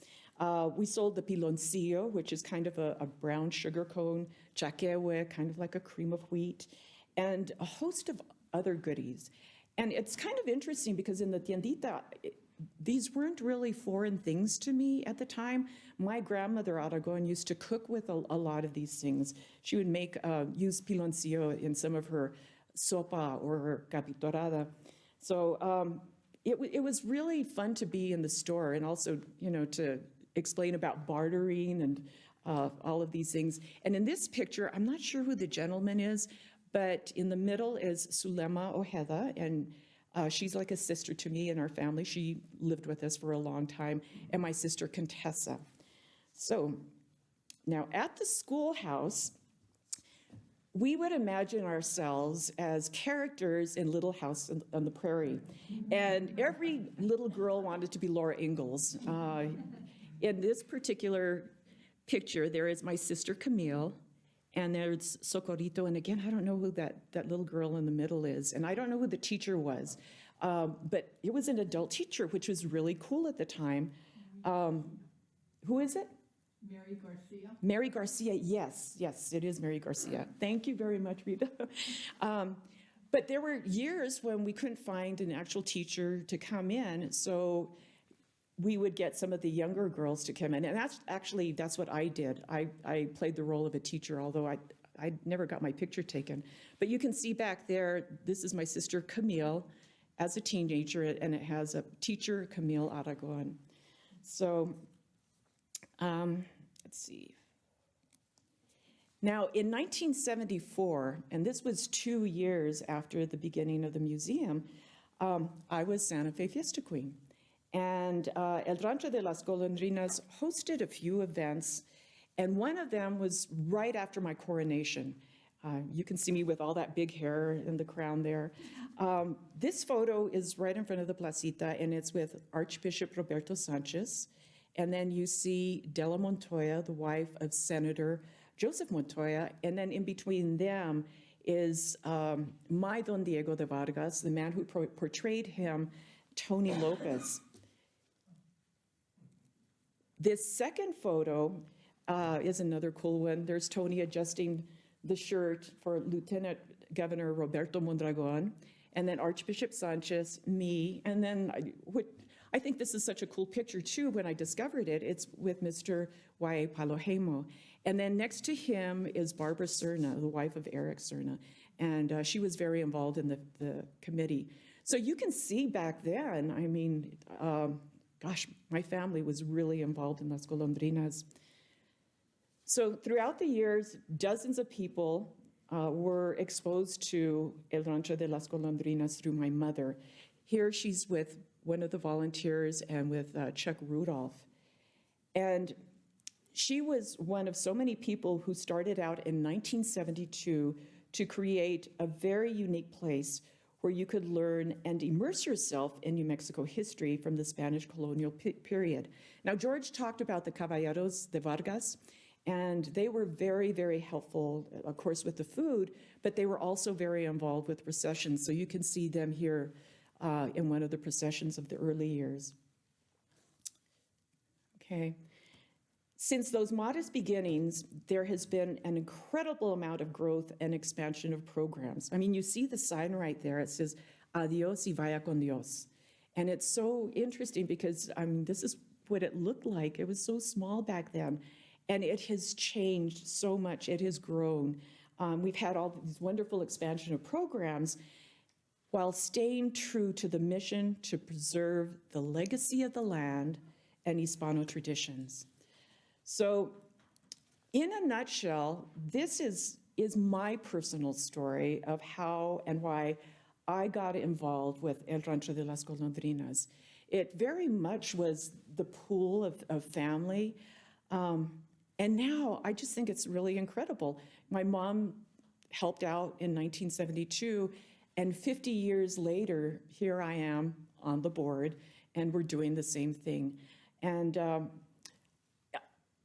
We sold the piloncillo, which is kind of a brown sugar cone, chaquewe, kind of like a cream of wheat, and a host of other goodies. And it's kind of interesting because in the tiendita, these weren't really foreign things to me at the time. My grandmother Aragon used to cook with a lot of these things. She would use piloncillo in some of her sopa or her capitorada. So it was really fun to be in the store and also, to explain about bartering and all of these things. And in this picture, I'm not sure who the gentleman is, but in the middle is Zulema Ojeda, and she's like a sister to me and our family. She lived with us for a long time, and my sister Contessa. So now at the schoolhouse, we would imagine ourselves as characters in Little House on the Prairie. And every little girl wanted to be Laura Ingalls. In this particular picture, there is my sister Camille, and there's Socorrito, and again, I don't know who that little girl in the middle is, and I don't know who the teacher was, but it was an adult teacher, which was really cool at the time. Who is it? Mary Garcia. Mary Garcia, yes, it is Mary Garcia. Thank you very much, Rita. But there were years when we couldn't find an actual teacher to come in, so we would get some of the younger girls to come in, and that's what I did. I played the role of a teacher, although I never got my picture taken. But you can see back there, this is my sister Camille as a teenager, and it has a teacher, Camille Aragon. So, let's see. Now, in 1974, and this was 2 years after the beginning of the museum, I was Santa Fe Fiesta Queen. And El Rancho de las Golondrinas hosted a few events, and one of them was right after my coronation. You can see me with all that big hair and the crown there. This photo is right in front of the placita, and it's with Archbishop Roberto Sanchez. And then you see Della Montoya, the wife of Senator Joseph Montoya, and then in between them is my Don Diego de Vargas, the man who portrayed him, Tony Lopez. This second photo is another cool one. There's Tony adjusting the shirt for Lieutenant Governor Roberto Mondragon, and then Archbishop Sanchez, me, and then I think this is such a cool picture too. When I discovered it, it's with Mr. Y.A. Palojemo. And then next to him is Barbara Serna, the wife of Eric Serna, and she was very involved in the committee. So you can see back then, I mean, gosh, my family was really involved in Las Golondrinas. So throughout the years, dozens of people were exposed to El Rancho de las Golondrinas through my mother. Here she's with one of the volunteers and with Chuck Rudolph. And she was one of so many people who started out in 1972 to create a very unique place where you could learn and immerse yourself in New Mexico history from the Spanish colonial period. Now, George talked about the Caballeros de Vargas, and they were very, very helpful, of course, with the food, but they were also very involved with processions. So you can see them here in one of the processions of the early years. Okay. Since those modest beginnings, there has been an incredible amount of growth and expansion of programs. I mean, you see the sign right there. It says, Adios y vaya con Dios. And it's so interesting because, I mean, this is what it looked like. It was so small back then. And it has changed so much. It has grown. We've had all these wonderful expansion of programs while staying true to the mission to preserve the legacy of the land and Hispano traditions. So in a nutshell, this is my personal story of how and why I got involved with El Rancho de las Golondrinas. It very much was the pool of family. And now I just think it's really incredible. My mom helped out in 1972, and 50 years later, here I am on the board, and we're doing the same thing. And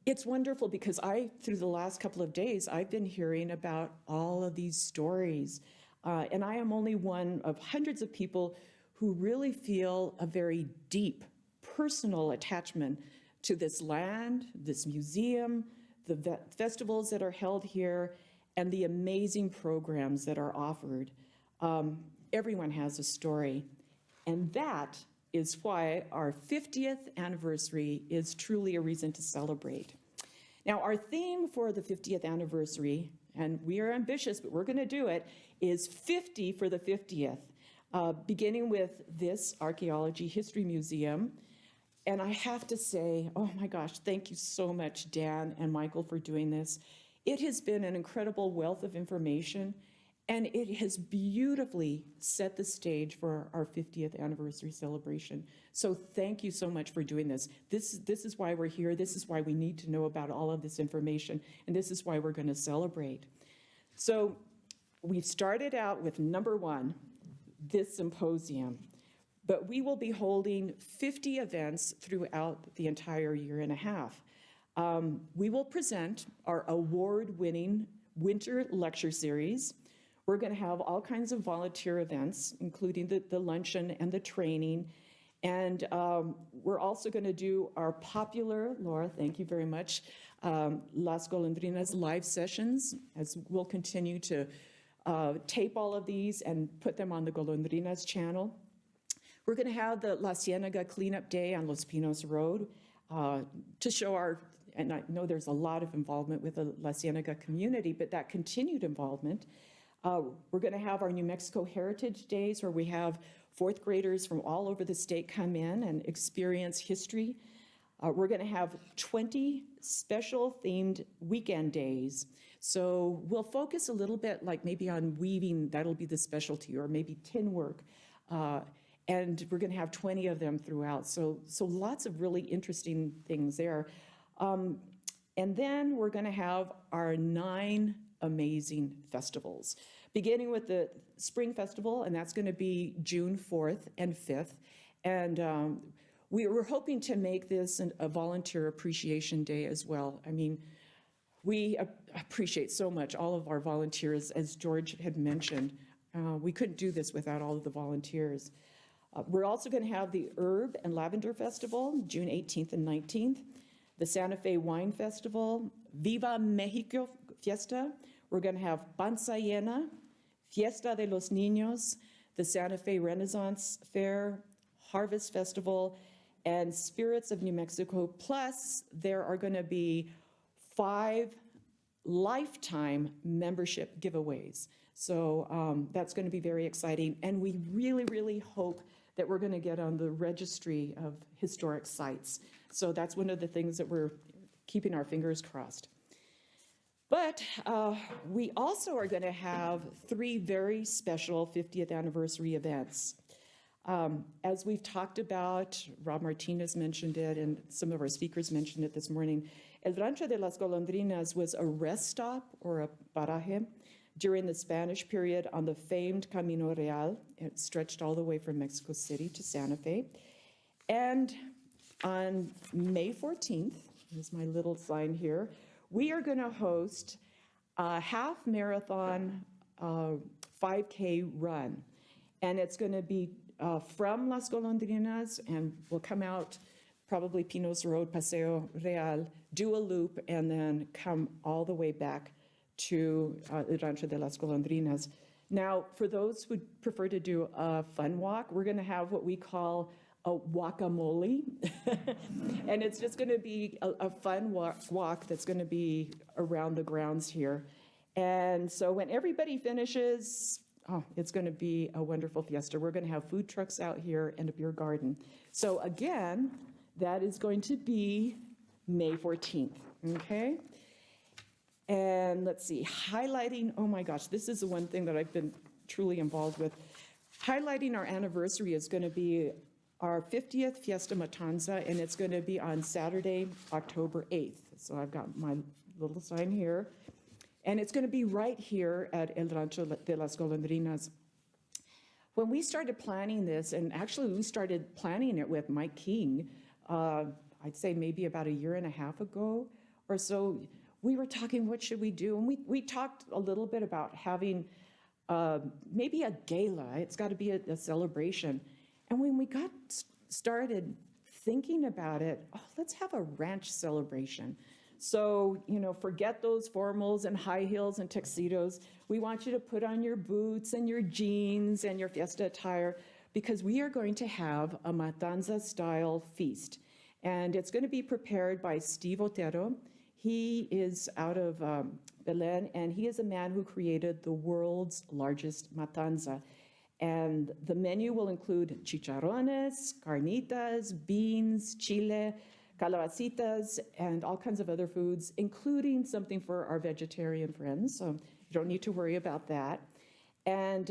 it's wonderful because through the last couple of days, I've been hearing about all of these stories. And I am only one of hundreds of people who really feel a very deep personal attachment to this land, this museum, the festivals that are held here, and the amazing programs that are offered. Everyone has a story. And that is why our 50th anniversary is truly a reason to celebrate. Now, our theme for the 50th anniversary, and we are ambitious, but we're going to do it, is 50 for the 50th, beginning with this Archaeology History Museum. And I have to say, oh my gosh, thank you so much, Dan and Michael, for doing this. It has been an incredible wealth of information, and it has beautifully set the stage for our 50th anniversary celebration. So thank you so much for doing this. This is why we're here. This is why we need to know about all of this information, and this is why we're going to celebrate. So we've started out with number one, this symposium, but we will be holding 50 events throughout the entire year and a half. We will present our award-winning winter lecture series. We're going to have all kinds of volunteer events, including the luncheon and the training. And we're also going to do our popular, Laura, thank you very much, Las Golondrinas live sessions, as we'll continue to tape all of these and put them on the Golondrinas channel. We're going to have the La Ciénega cleanup day on Los Pinos Road to show and I know there's a lot of involvement with the La Ciénega community, but that continued involvement. We're going to have our New Mexico Heritage Days, where we have Fourth graders from all over the state come in and experience history. We're going to have 20 special themed weekend days. So we'll focus a little bit like maybe on weaving, that'll be the specialty, or maybe tin work. And we're going to have 20 of them throughout. So lots of really interesting things there. And then we're going to have our 9 amazing festivals, beginning with the Spring Festival, and that's going to be June 4th and 5th. And we were hoping to make this a volunteer appreciation day as well. I mean, we appreciate so much all of our volunteers, as George had mentioned. We couldn't do this without all of the volunteers. We're also going to have the Herb and Lavender Festival, June 18th and 19th, the Santa Fe Wine Festival, Viva Mexico Fiesta. We're going to have Panza Llena, Fiesta de los Niños, the Santa Fe Renaissance Fair, Harvest Festival, and Spirits of New Mexico. Plus, there are going to be 5 lifetime membership giveaways. So that's going to be very exciting. And we really, really hope that we're going to get on the registry of historic sites. So that's one of the things that we're keeping our fingers crossed. But we also are going to have 3 very special 50th anniversary events. As we've talked about, Rob Martinez mentioned it, and some of our speakers mentioned it this morning, El Rancho de las Golondrinas was a rest stop, or a paraje, during the Spanish period on the famed Camino Real. It stretched all the way from Mexico City to Santa Fe. And on May 14th, here's my little sign here, we are going to host a half marathon 5K run. And it's going to be from Las Golondrinas, and we'll come out probably Pinos Road, Paseo Real, do a loop, and then come all the way back to El Rancho de las Golondrinas. Now, for those who prefer to do a fun walk, we're going to have what we call a guacamole. And it's just going to be a fun walk that's going to be around the grounds here. And so when everybody finishes, it's going to be a wonderful fiesta. We're going to have food trucks out here and a beer garden. So again, that is going to be May 14th, okay? And let's see, highlighting, oh my gosh, this is the one thing that I've been truly involved with. Highlighting our anniversary is going to be our 50th Fiesta Matanza, and it's going to be on Saturday, October 8th. So I've got my little sign here. And it's going to be right here at El Rancho de las Golondrinas. When we started planning this, and actually we started planning it with Mike King, I'd say maybe about 1.5 years ago or so, we were talking, what should we do? And we talked a little bit about having maybe a gala. It's got to be a celebration. And when we got started thinking about it, let's have a ranch celebration. So, forget those formals and high heels and tuxedos. We want you to put on your boots and your jeans and your fiesta attire, because we are going to have a Matanza-style feast. And it's going to be prepared by Steve Otero. He is out of Belen, and he is a man who created the world's largest matanza. And the menu will include chicharrones, carnitas, beans, chile, calabacitas, and all kinds of other foods, including something for our vegetarian friends, so you don't need to worry about that. And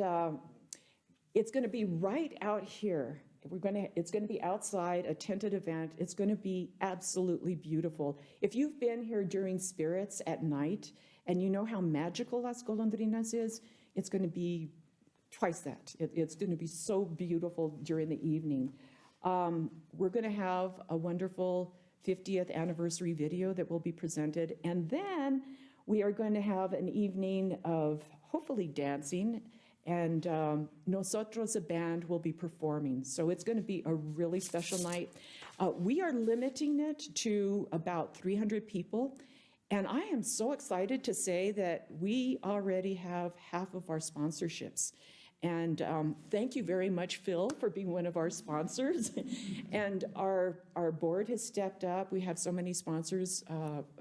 it's going to be right out here. It's going to be outside, a tented event. It's going to be absolutely beautiful. If you've been here during Spirits at night, and you know how magical Las Golondrinas is, it's going to be twice that. It's going to be so beautiful during the evening. We're going to have a wonderful 50th anniversary video that will be presented. And then we are going to have an evening of hopefully dancing, and Nosotros, a band, will be performing. So it's going to be a really special night. We are limiting it to about 300 people. And I am so excited to say that we already have half of our sponsorships. And thank you very much, Phil, for being one of our sponsors. And our board has stepped up. We have so many sponsors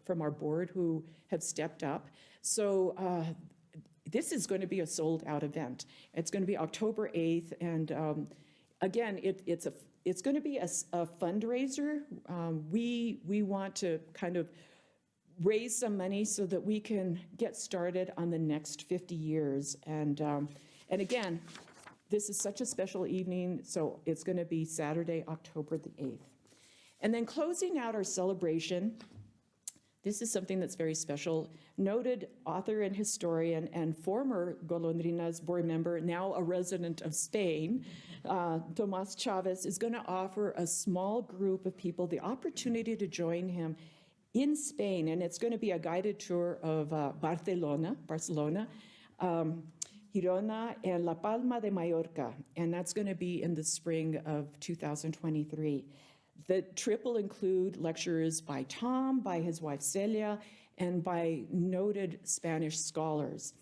from our board who have stepped up. So this is going to be a sold-out event. It's going to be October 8th, and again, it's going to be a fundraiser. We want to kind of raise some money so that we can get started on the next 50 years. And again, this is such a special evening, so it's going to be Saturday, October the 8th. And then closing out our celebration, this is something that's very special. Noted author and historian and former Golondrinas board member, now a resident of Spain, Tomás Chávez, is going to offer a small group of people the opportunity to join him in Spain, and it's going to be a guided tour of Barcelona, Girona, and La Palma de Mallorca, and that's going to be in the spring of 2023. The trip will include lectures by Tom, by his wife Celia, and by noted Spanish scholars.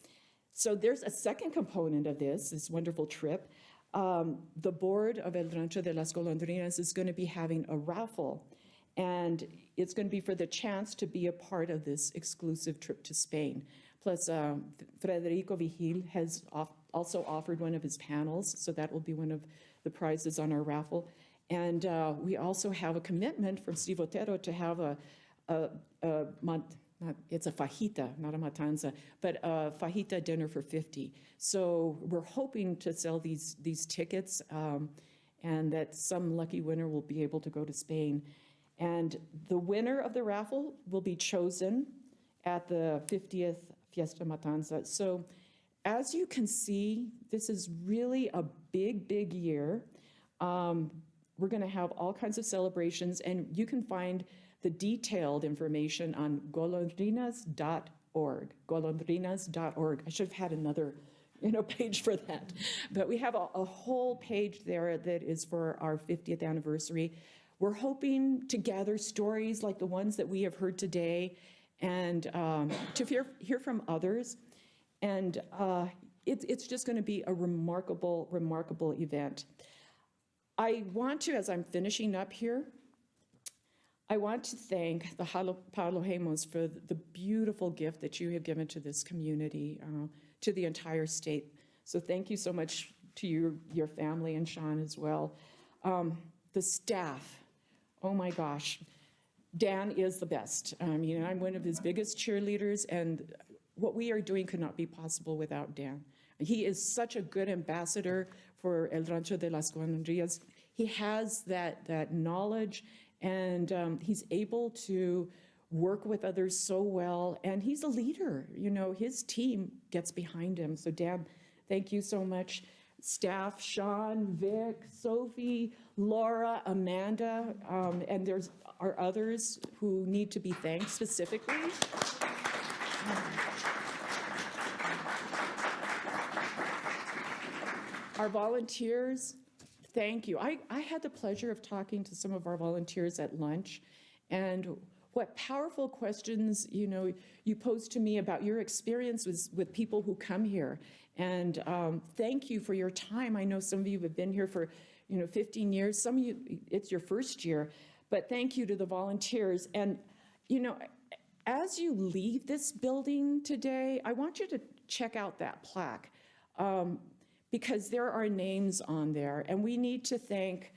So there's a second component of this wonderful trip. The board of El Rancho de las Golondrinas is going to be having a raffle, and it's going to be for the chance to be a part of this exclusive trip to Spain. Plus, Federico Vigil has also offered one of his panels, so that will be one of the prizes on our raffle. And we also have a commitment from Steve Otero to have it's a fajita, not a matanza, but a fajita dinner for 50. So we're hoping to sell these tickets and that some lucky winner will be able to go to Spain. And the winner of the raffle will be chosen at the 50th Fiesta Matanza. So as you can see, this is really a big, big year. We're going to have all kinds of celebrations, and you can find the detailed information on golondrinas.org, golondrinas.org. I should have had another page for that. But we have a whole page there that is for our 50th anniversary. We're hoping to gather stories like the ones that we have heard today and to hear from others. And it's just going to be a remarkable, remarkable event. I want to, as I'm finishing up here, I want to thank the Palojemos for the beautiful gift that you have given to this community, to the entire state. So thank you so much to your family and Sean as well. The staff, oh my gosh, Dan is the best. I mean, I'm one of his biggest cheerleaders, and what we are doing could not be possible without Dan. He is such a good ambassador for El Rancho de las Golondrinas. He has that knowledge, and he's able to work with others so well, and he's a leader. His team gets behind him. So Dan, thank you so much. Staff, Sean, Vic, Sophie, Laura, Amanda, and there are others who need to be thanked specifically. Our volunteers, thank you. I had the pleasure of talking to some of our volunteers at lunch, and what powerful questions, you posed to me about your experiences with people who come here. And thank you for your time. I know some of you have been here for, 15 years. Some of you, it's your first year. But thank you to the volunteers. And, as you leave this building today, I want you to check out that plaque. Because there are names on there, and we need to thank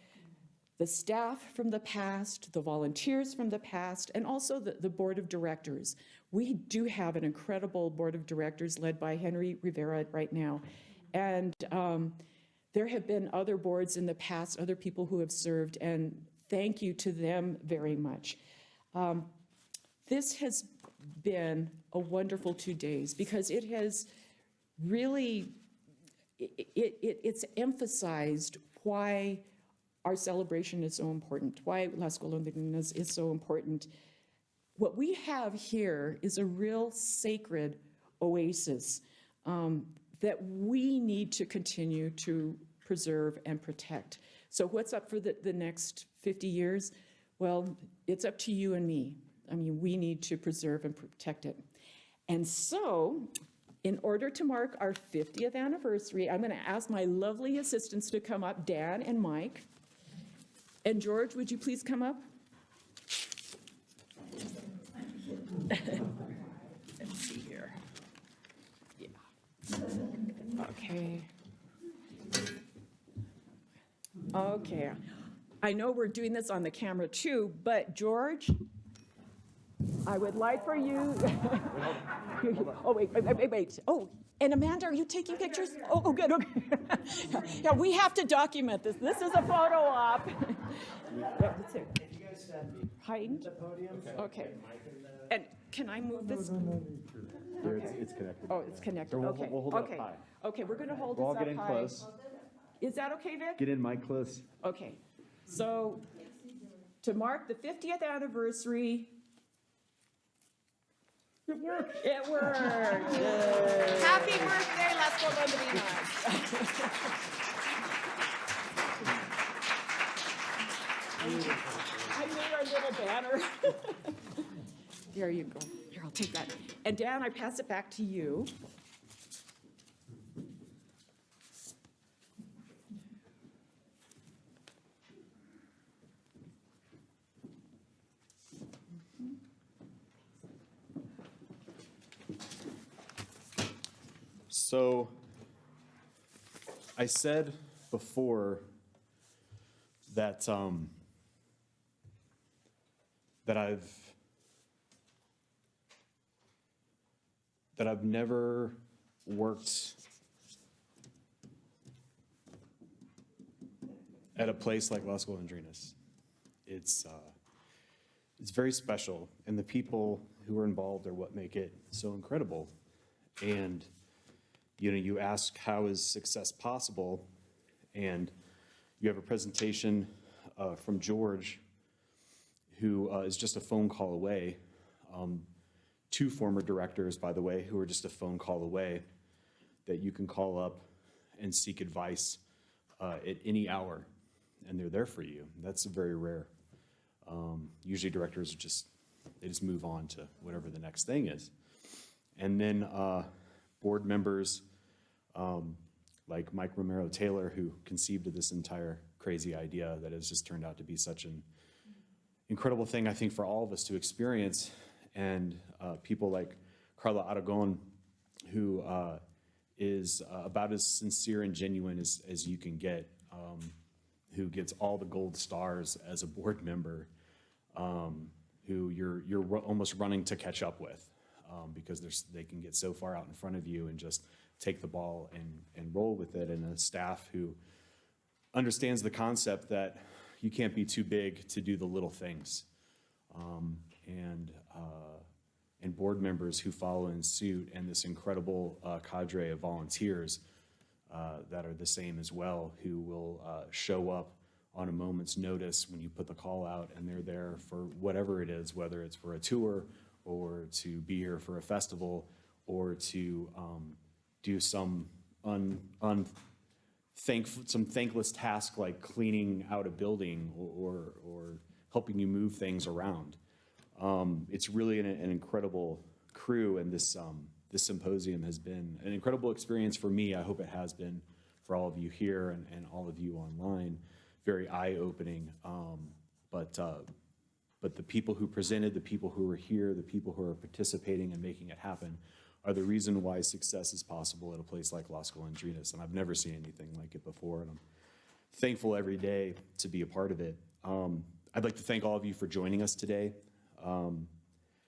the staff from the past, the volunteers from the past, and also the board of directors. We do have an incredible board of directors led by Henry Rivera right now. And there have been other boards in the past, other people who have served, and thank you to them very much. This has been a wonderful 2 days because it has really it's emphasized why our celebration is so important, why Las Golondrinas is so important. What we have here is a real sacred oasis that we need to continue to preserve and protect. So what's up for the next 50 years? Well, it's up to you and me. I mean, we need to preserve and protect it. And so, in order to mark our 50th anniversary, I'm going to ask my lovely assistants to come up, Dan and Mike. And George, would you please come up? Let's see here. Yeah. Okay. Okay. I know we're doing this on the camera too, but George, I would like for you. Oh, wait. Oh, and Amanda, are you taking pictures? Oh, good, okay. Yeah, we have to document this. This is a photo op. Yeah, that's it. If you guys stand behind the podium. Okay. And can I move this? Here, it's connected. Oh, it's connected, So we'll- okay. we'll hold it up Okay. high. Okay, we're gonna hold We'll all this up get in high. close. Is that okay, Vic? Get in mic close. Okay, so to mark the 50th anniversary. It worked. It worked. Yay. Happy birthday, Las Golondrinas. I made our little banner. There you go. Here, I'll take that. And Dan, I pass it back to you. So I said before that I've never worked at a place like Las Golondrinas. It's very special, and the people who are involved are what make it so incredible. And you ask, how is success possible? And you have a presentation from George, who is just a phone call away. Two former directors, by the way, who are just a phone call away, that you can call up and seek advice at any hour, and they're there for you. That's very rare. Usually directors they just move on to whatever the next thing is. And then board members like Mike Romero Taylor, who conceived of this entire crazy idea that has just turned out to be such an incredible thing, I think, for all of us to experience. And people like Carla Aragon, who is about as sincere and genuine as you can get, who gets all the gold stars as a board member, who you're almost running to catch up with, because they can get so far out in front of you and just take the ball and roll with it, and a staff who understands the concept that you can't be too big to do the little things, and board members who follow in suit, and this incredible cadre of volunteers that are the same as well, who will show up on a moment's notice when you put the call out, and they're there for whatever it is, whether it's for a tour or to be here for a festival or to do some thankless task like cleaning out a building or helping you move things around. It's really an incredible crew, and this symposium has been an incredible experience for me. I hope it has been for all of you here and all of you online. Very eye-opening, but the people who presented, the people who are here, the people who are participating and making it happen are the reason why success is possible at a place like Las Golondrinas, and I've never seen anything like it before, and I'm thankful every day to be a part of it. I'd like to thank all of you for joining us today.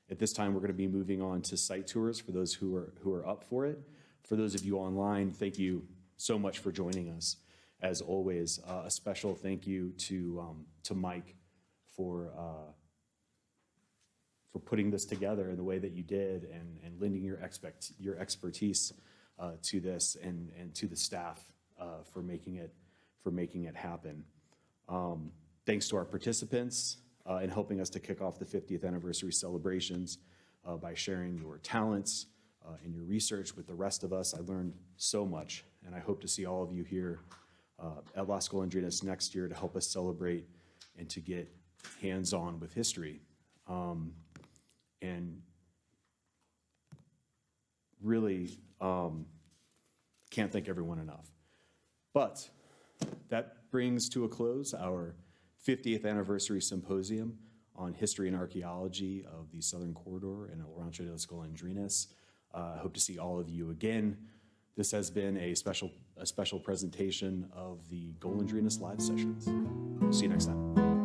At this time, we're going to be moving on to site tours for those who are up for it. For those of you online, thank you so much for joining us. As always, a special thank you to Mike for putting this together in the way that you did, and lending your expertise to this, and to the staff for making it happen. Thanks to our participants in helping us to kick off the 50th anniversary celebrations by sharing your talents and your research with the rest of us. I learned so much, and I hope to see all of you here at Las Golondrinas next year to help us celebrate and to get hands-on with history. And really can't thank everyone enough. But that brings to a close our 50th anniversary symposium on history and archaeology of the Southern Corridor in El Rancho de las Golondrinas. I hope to see all of you again This has been a special presentation of the Golondrinas live sessions. See you next time.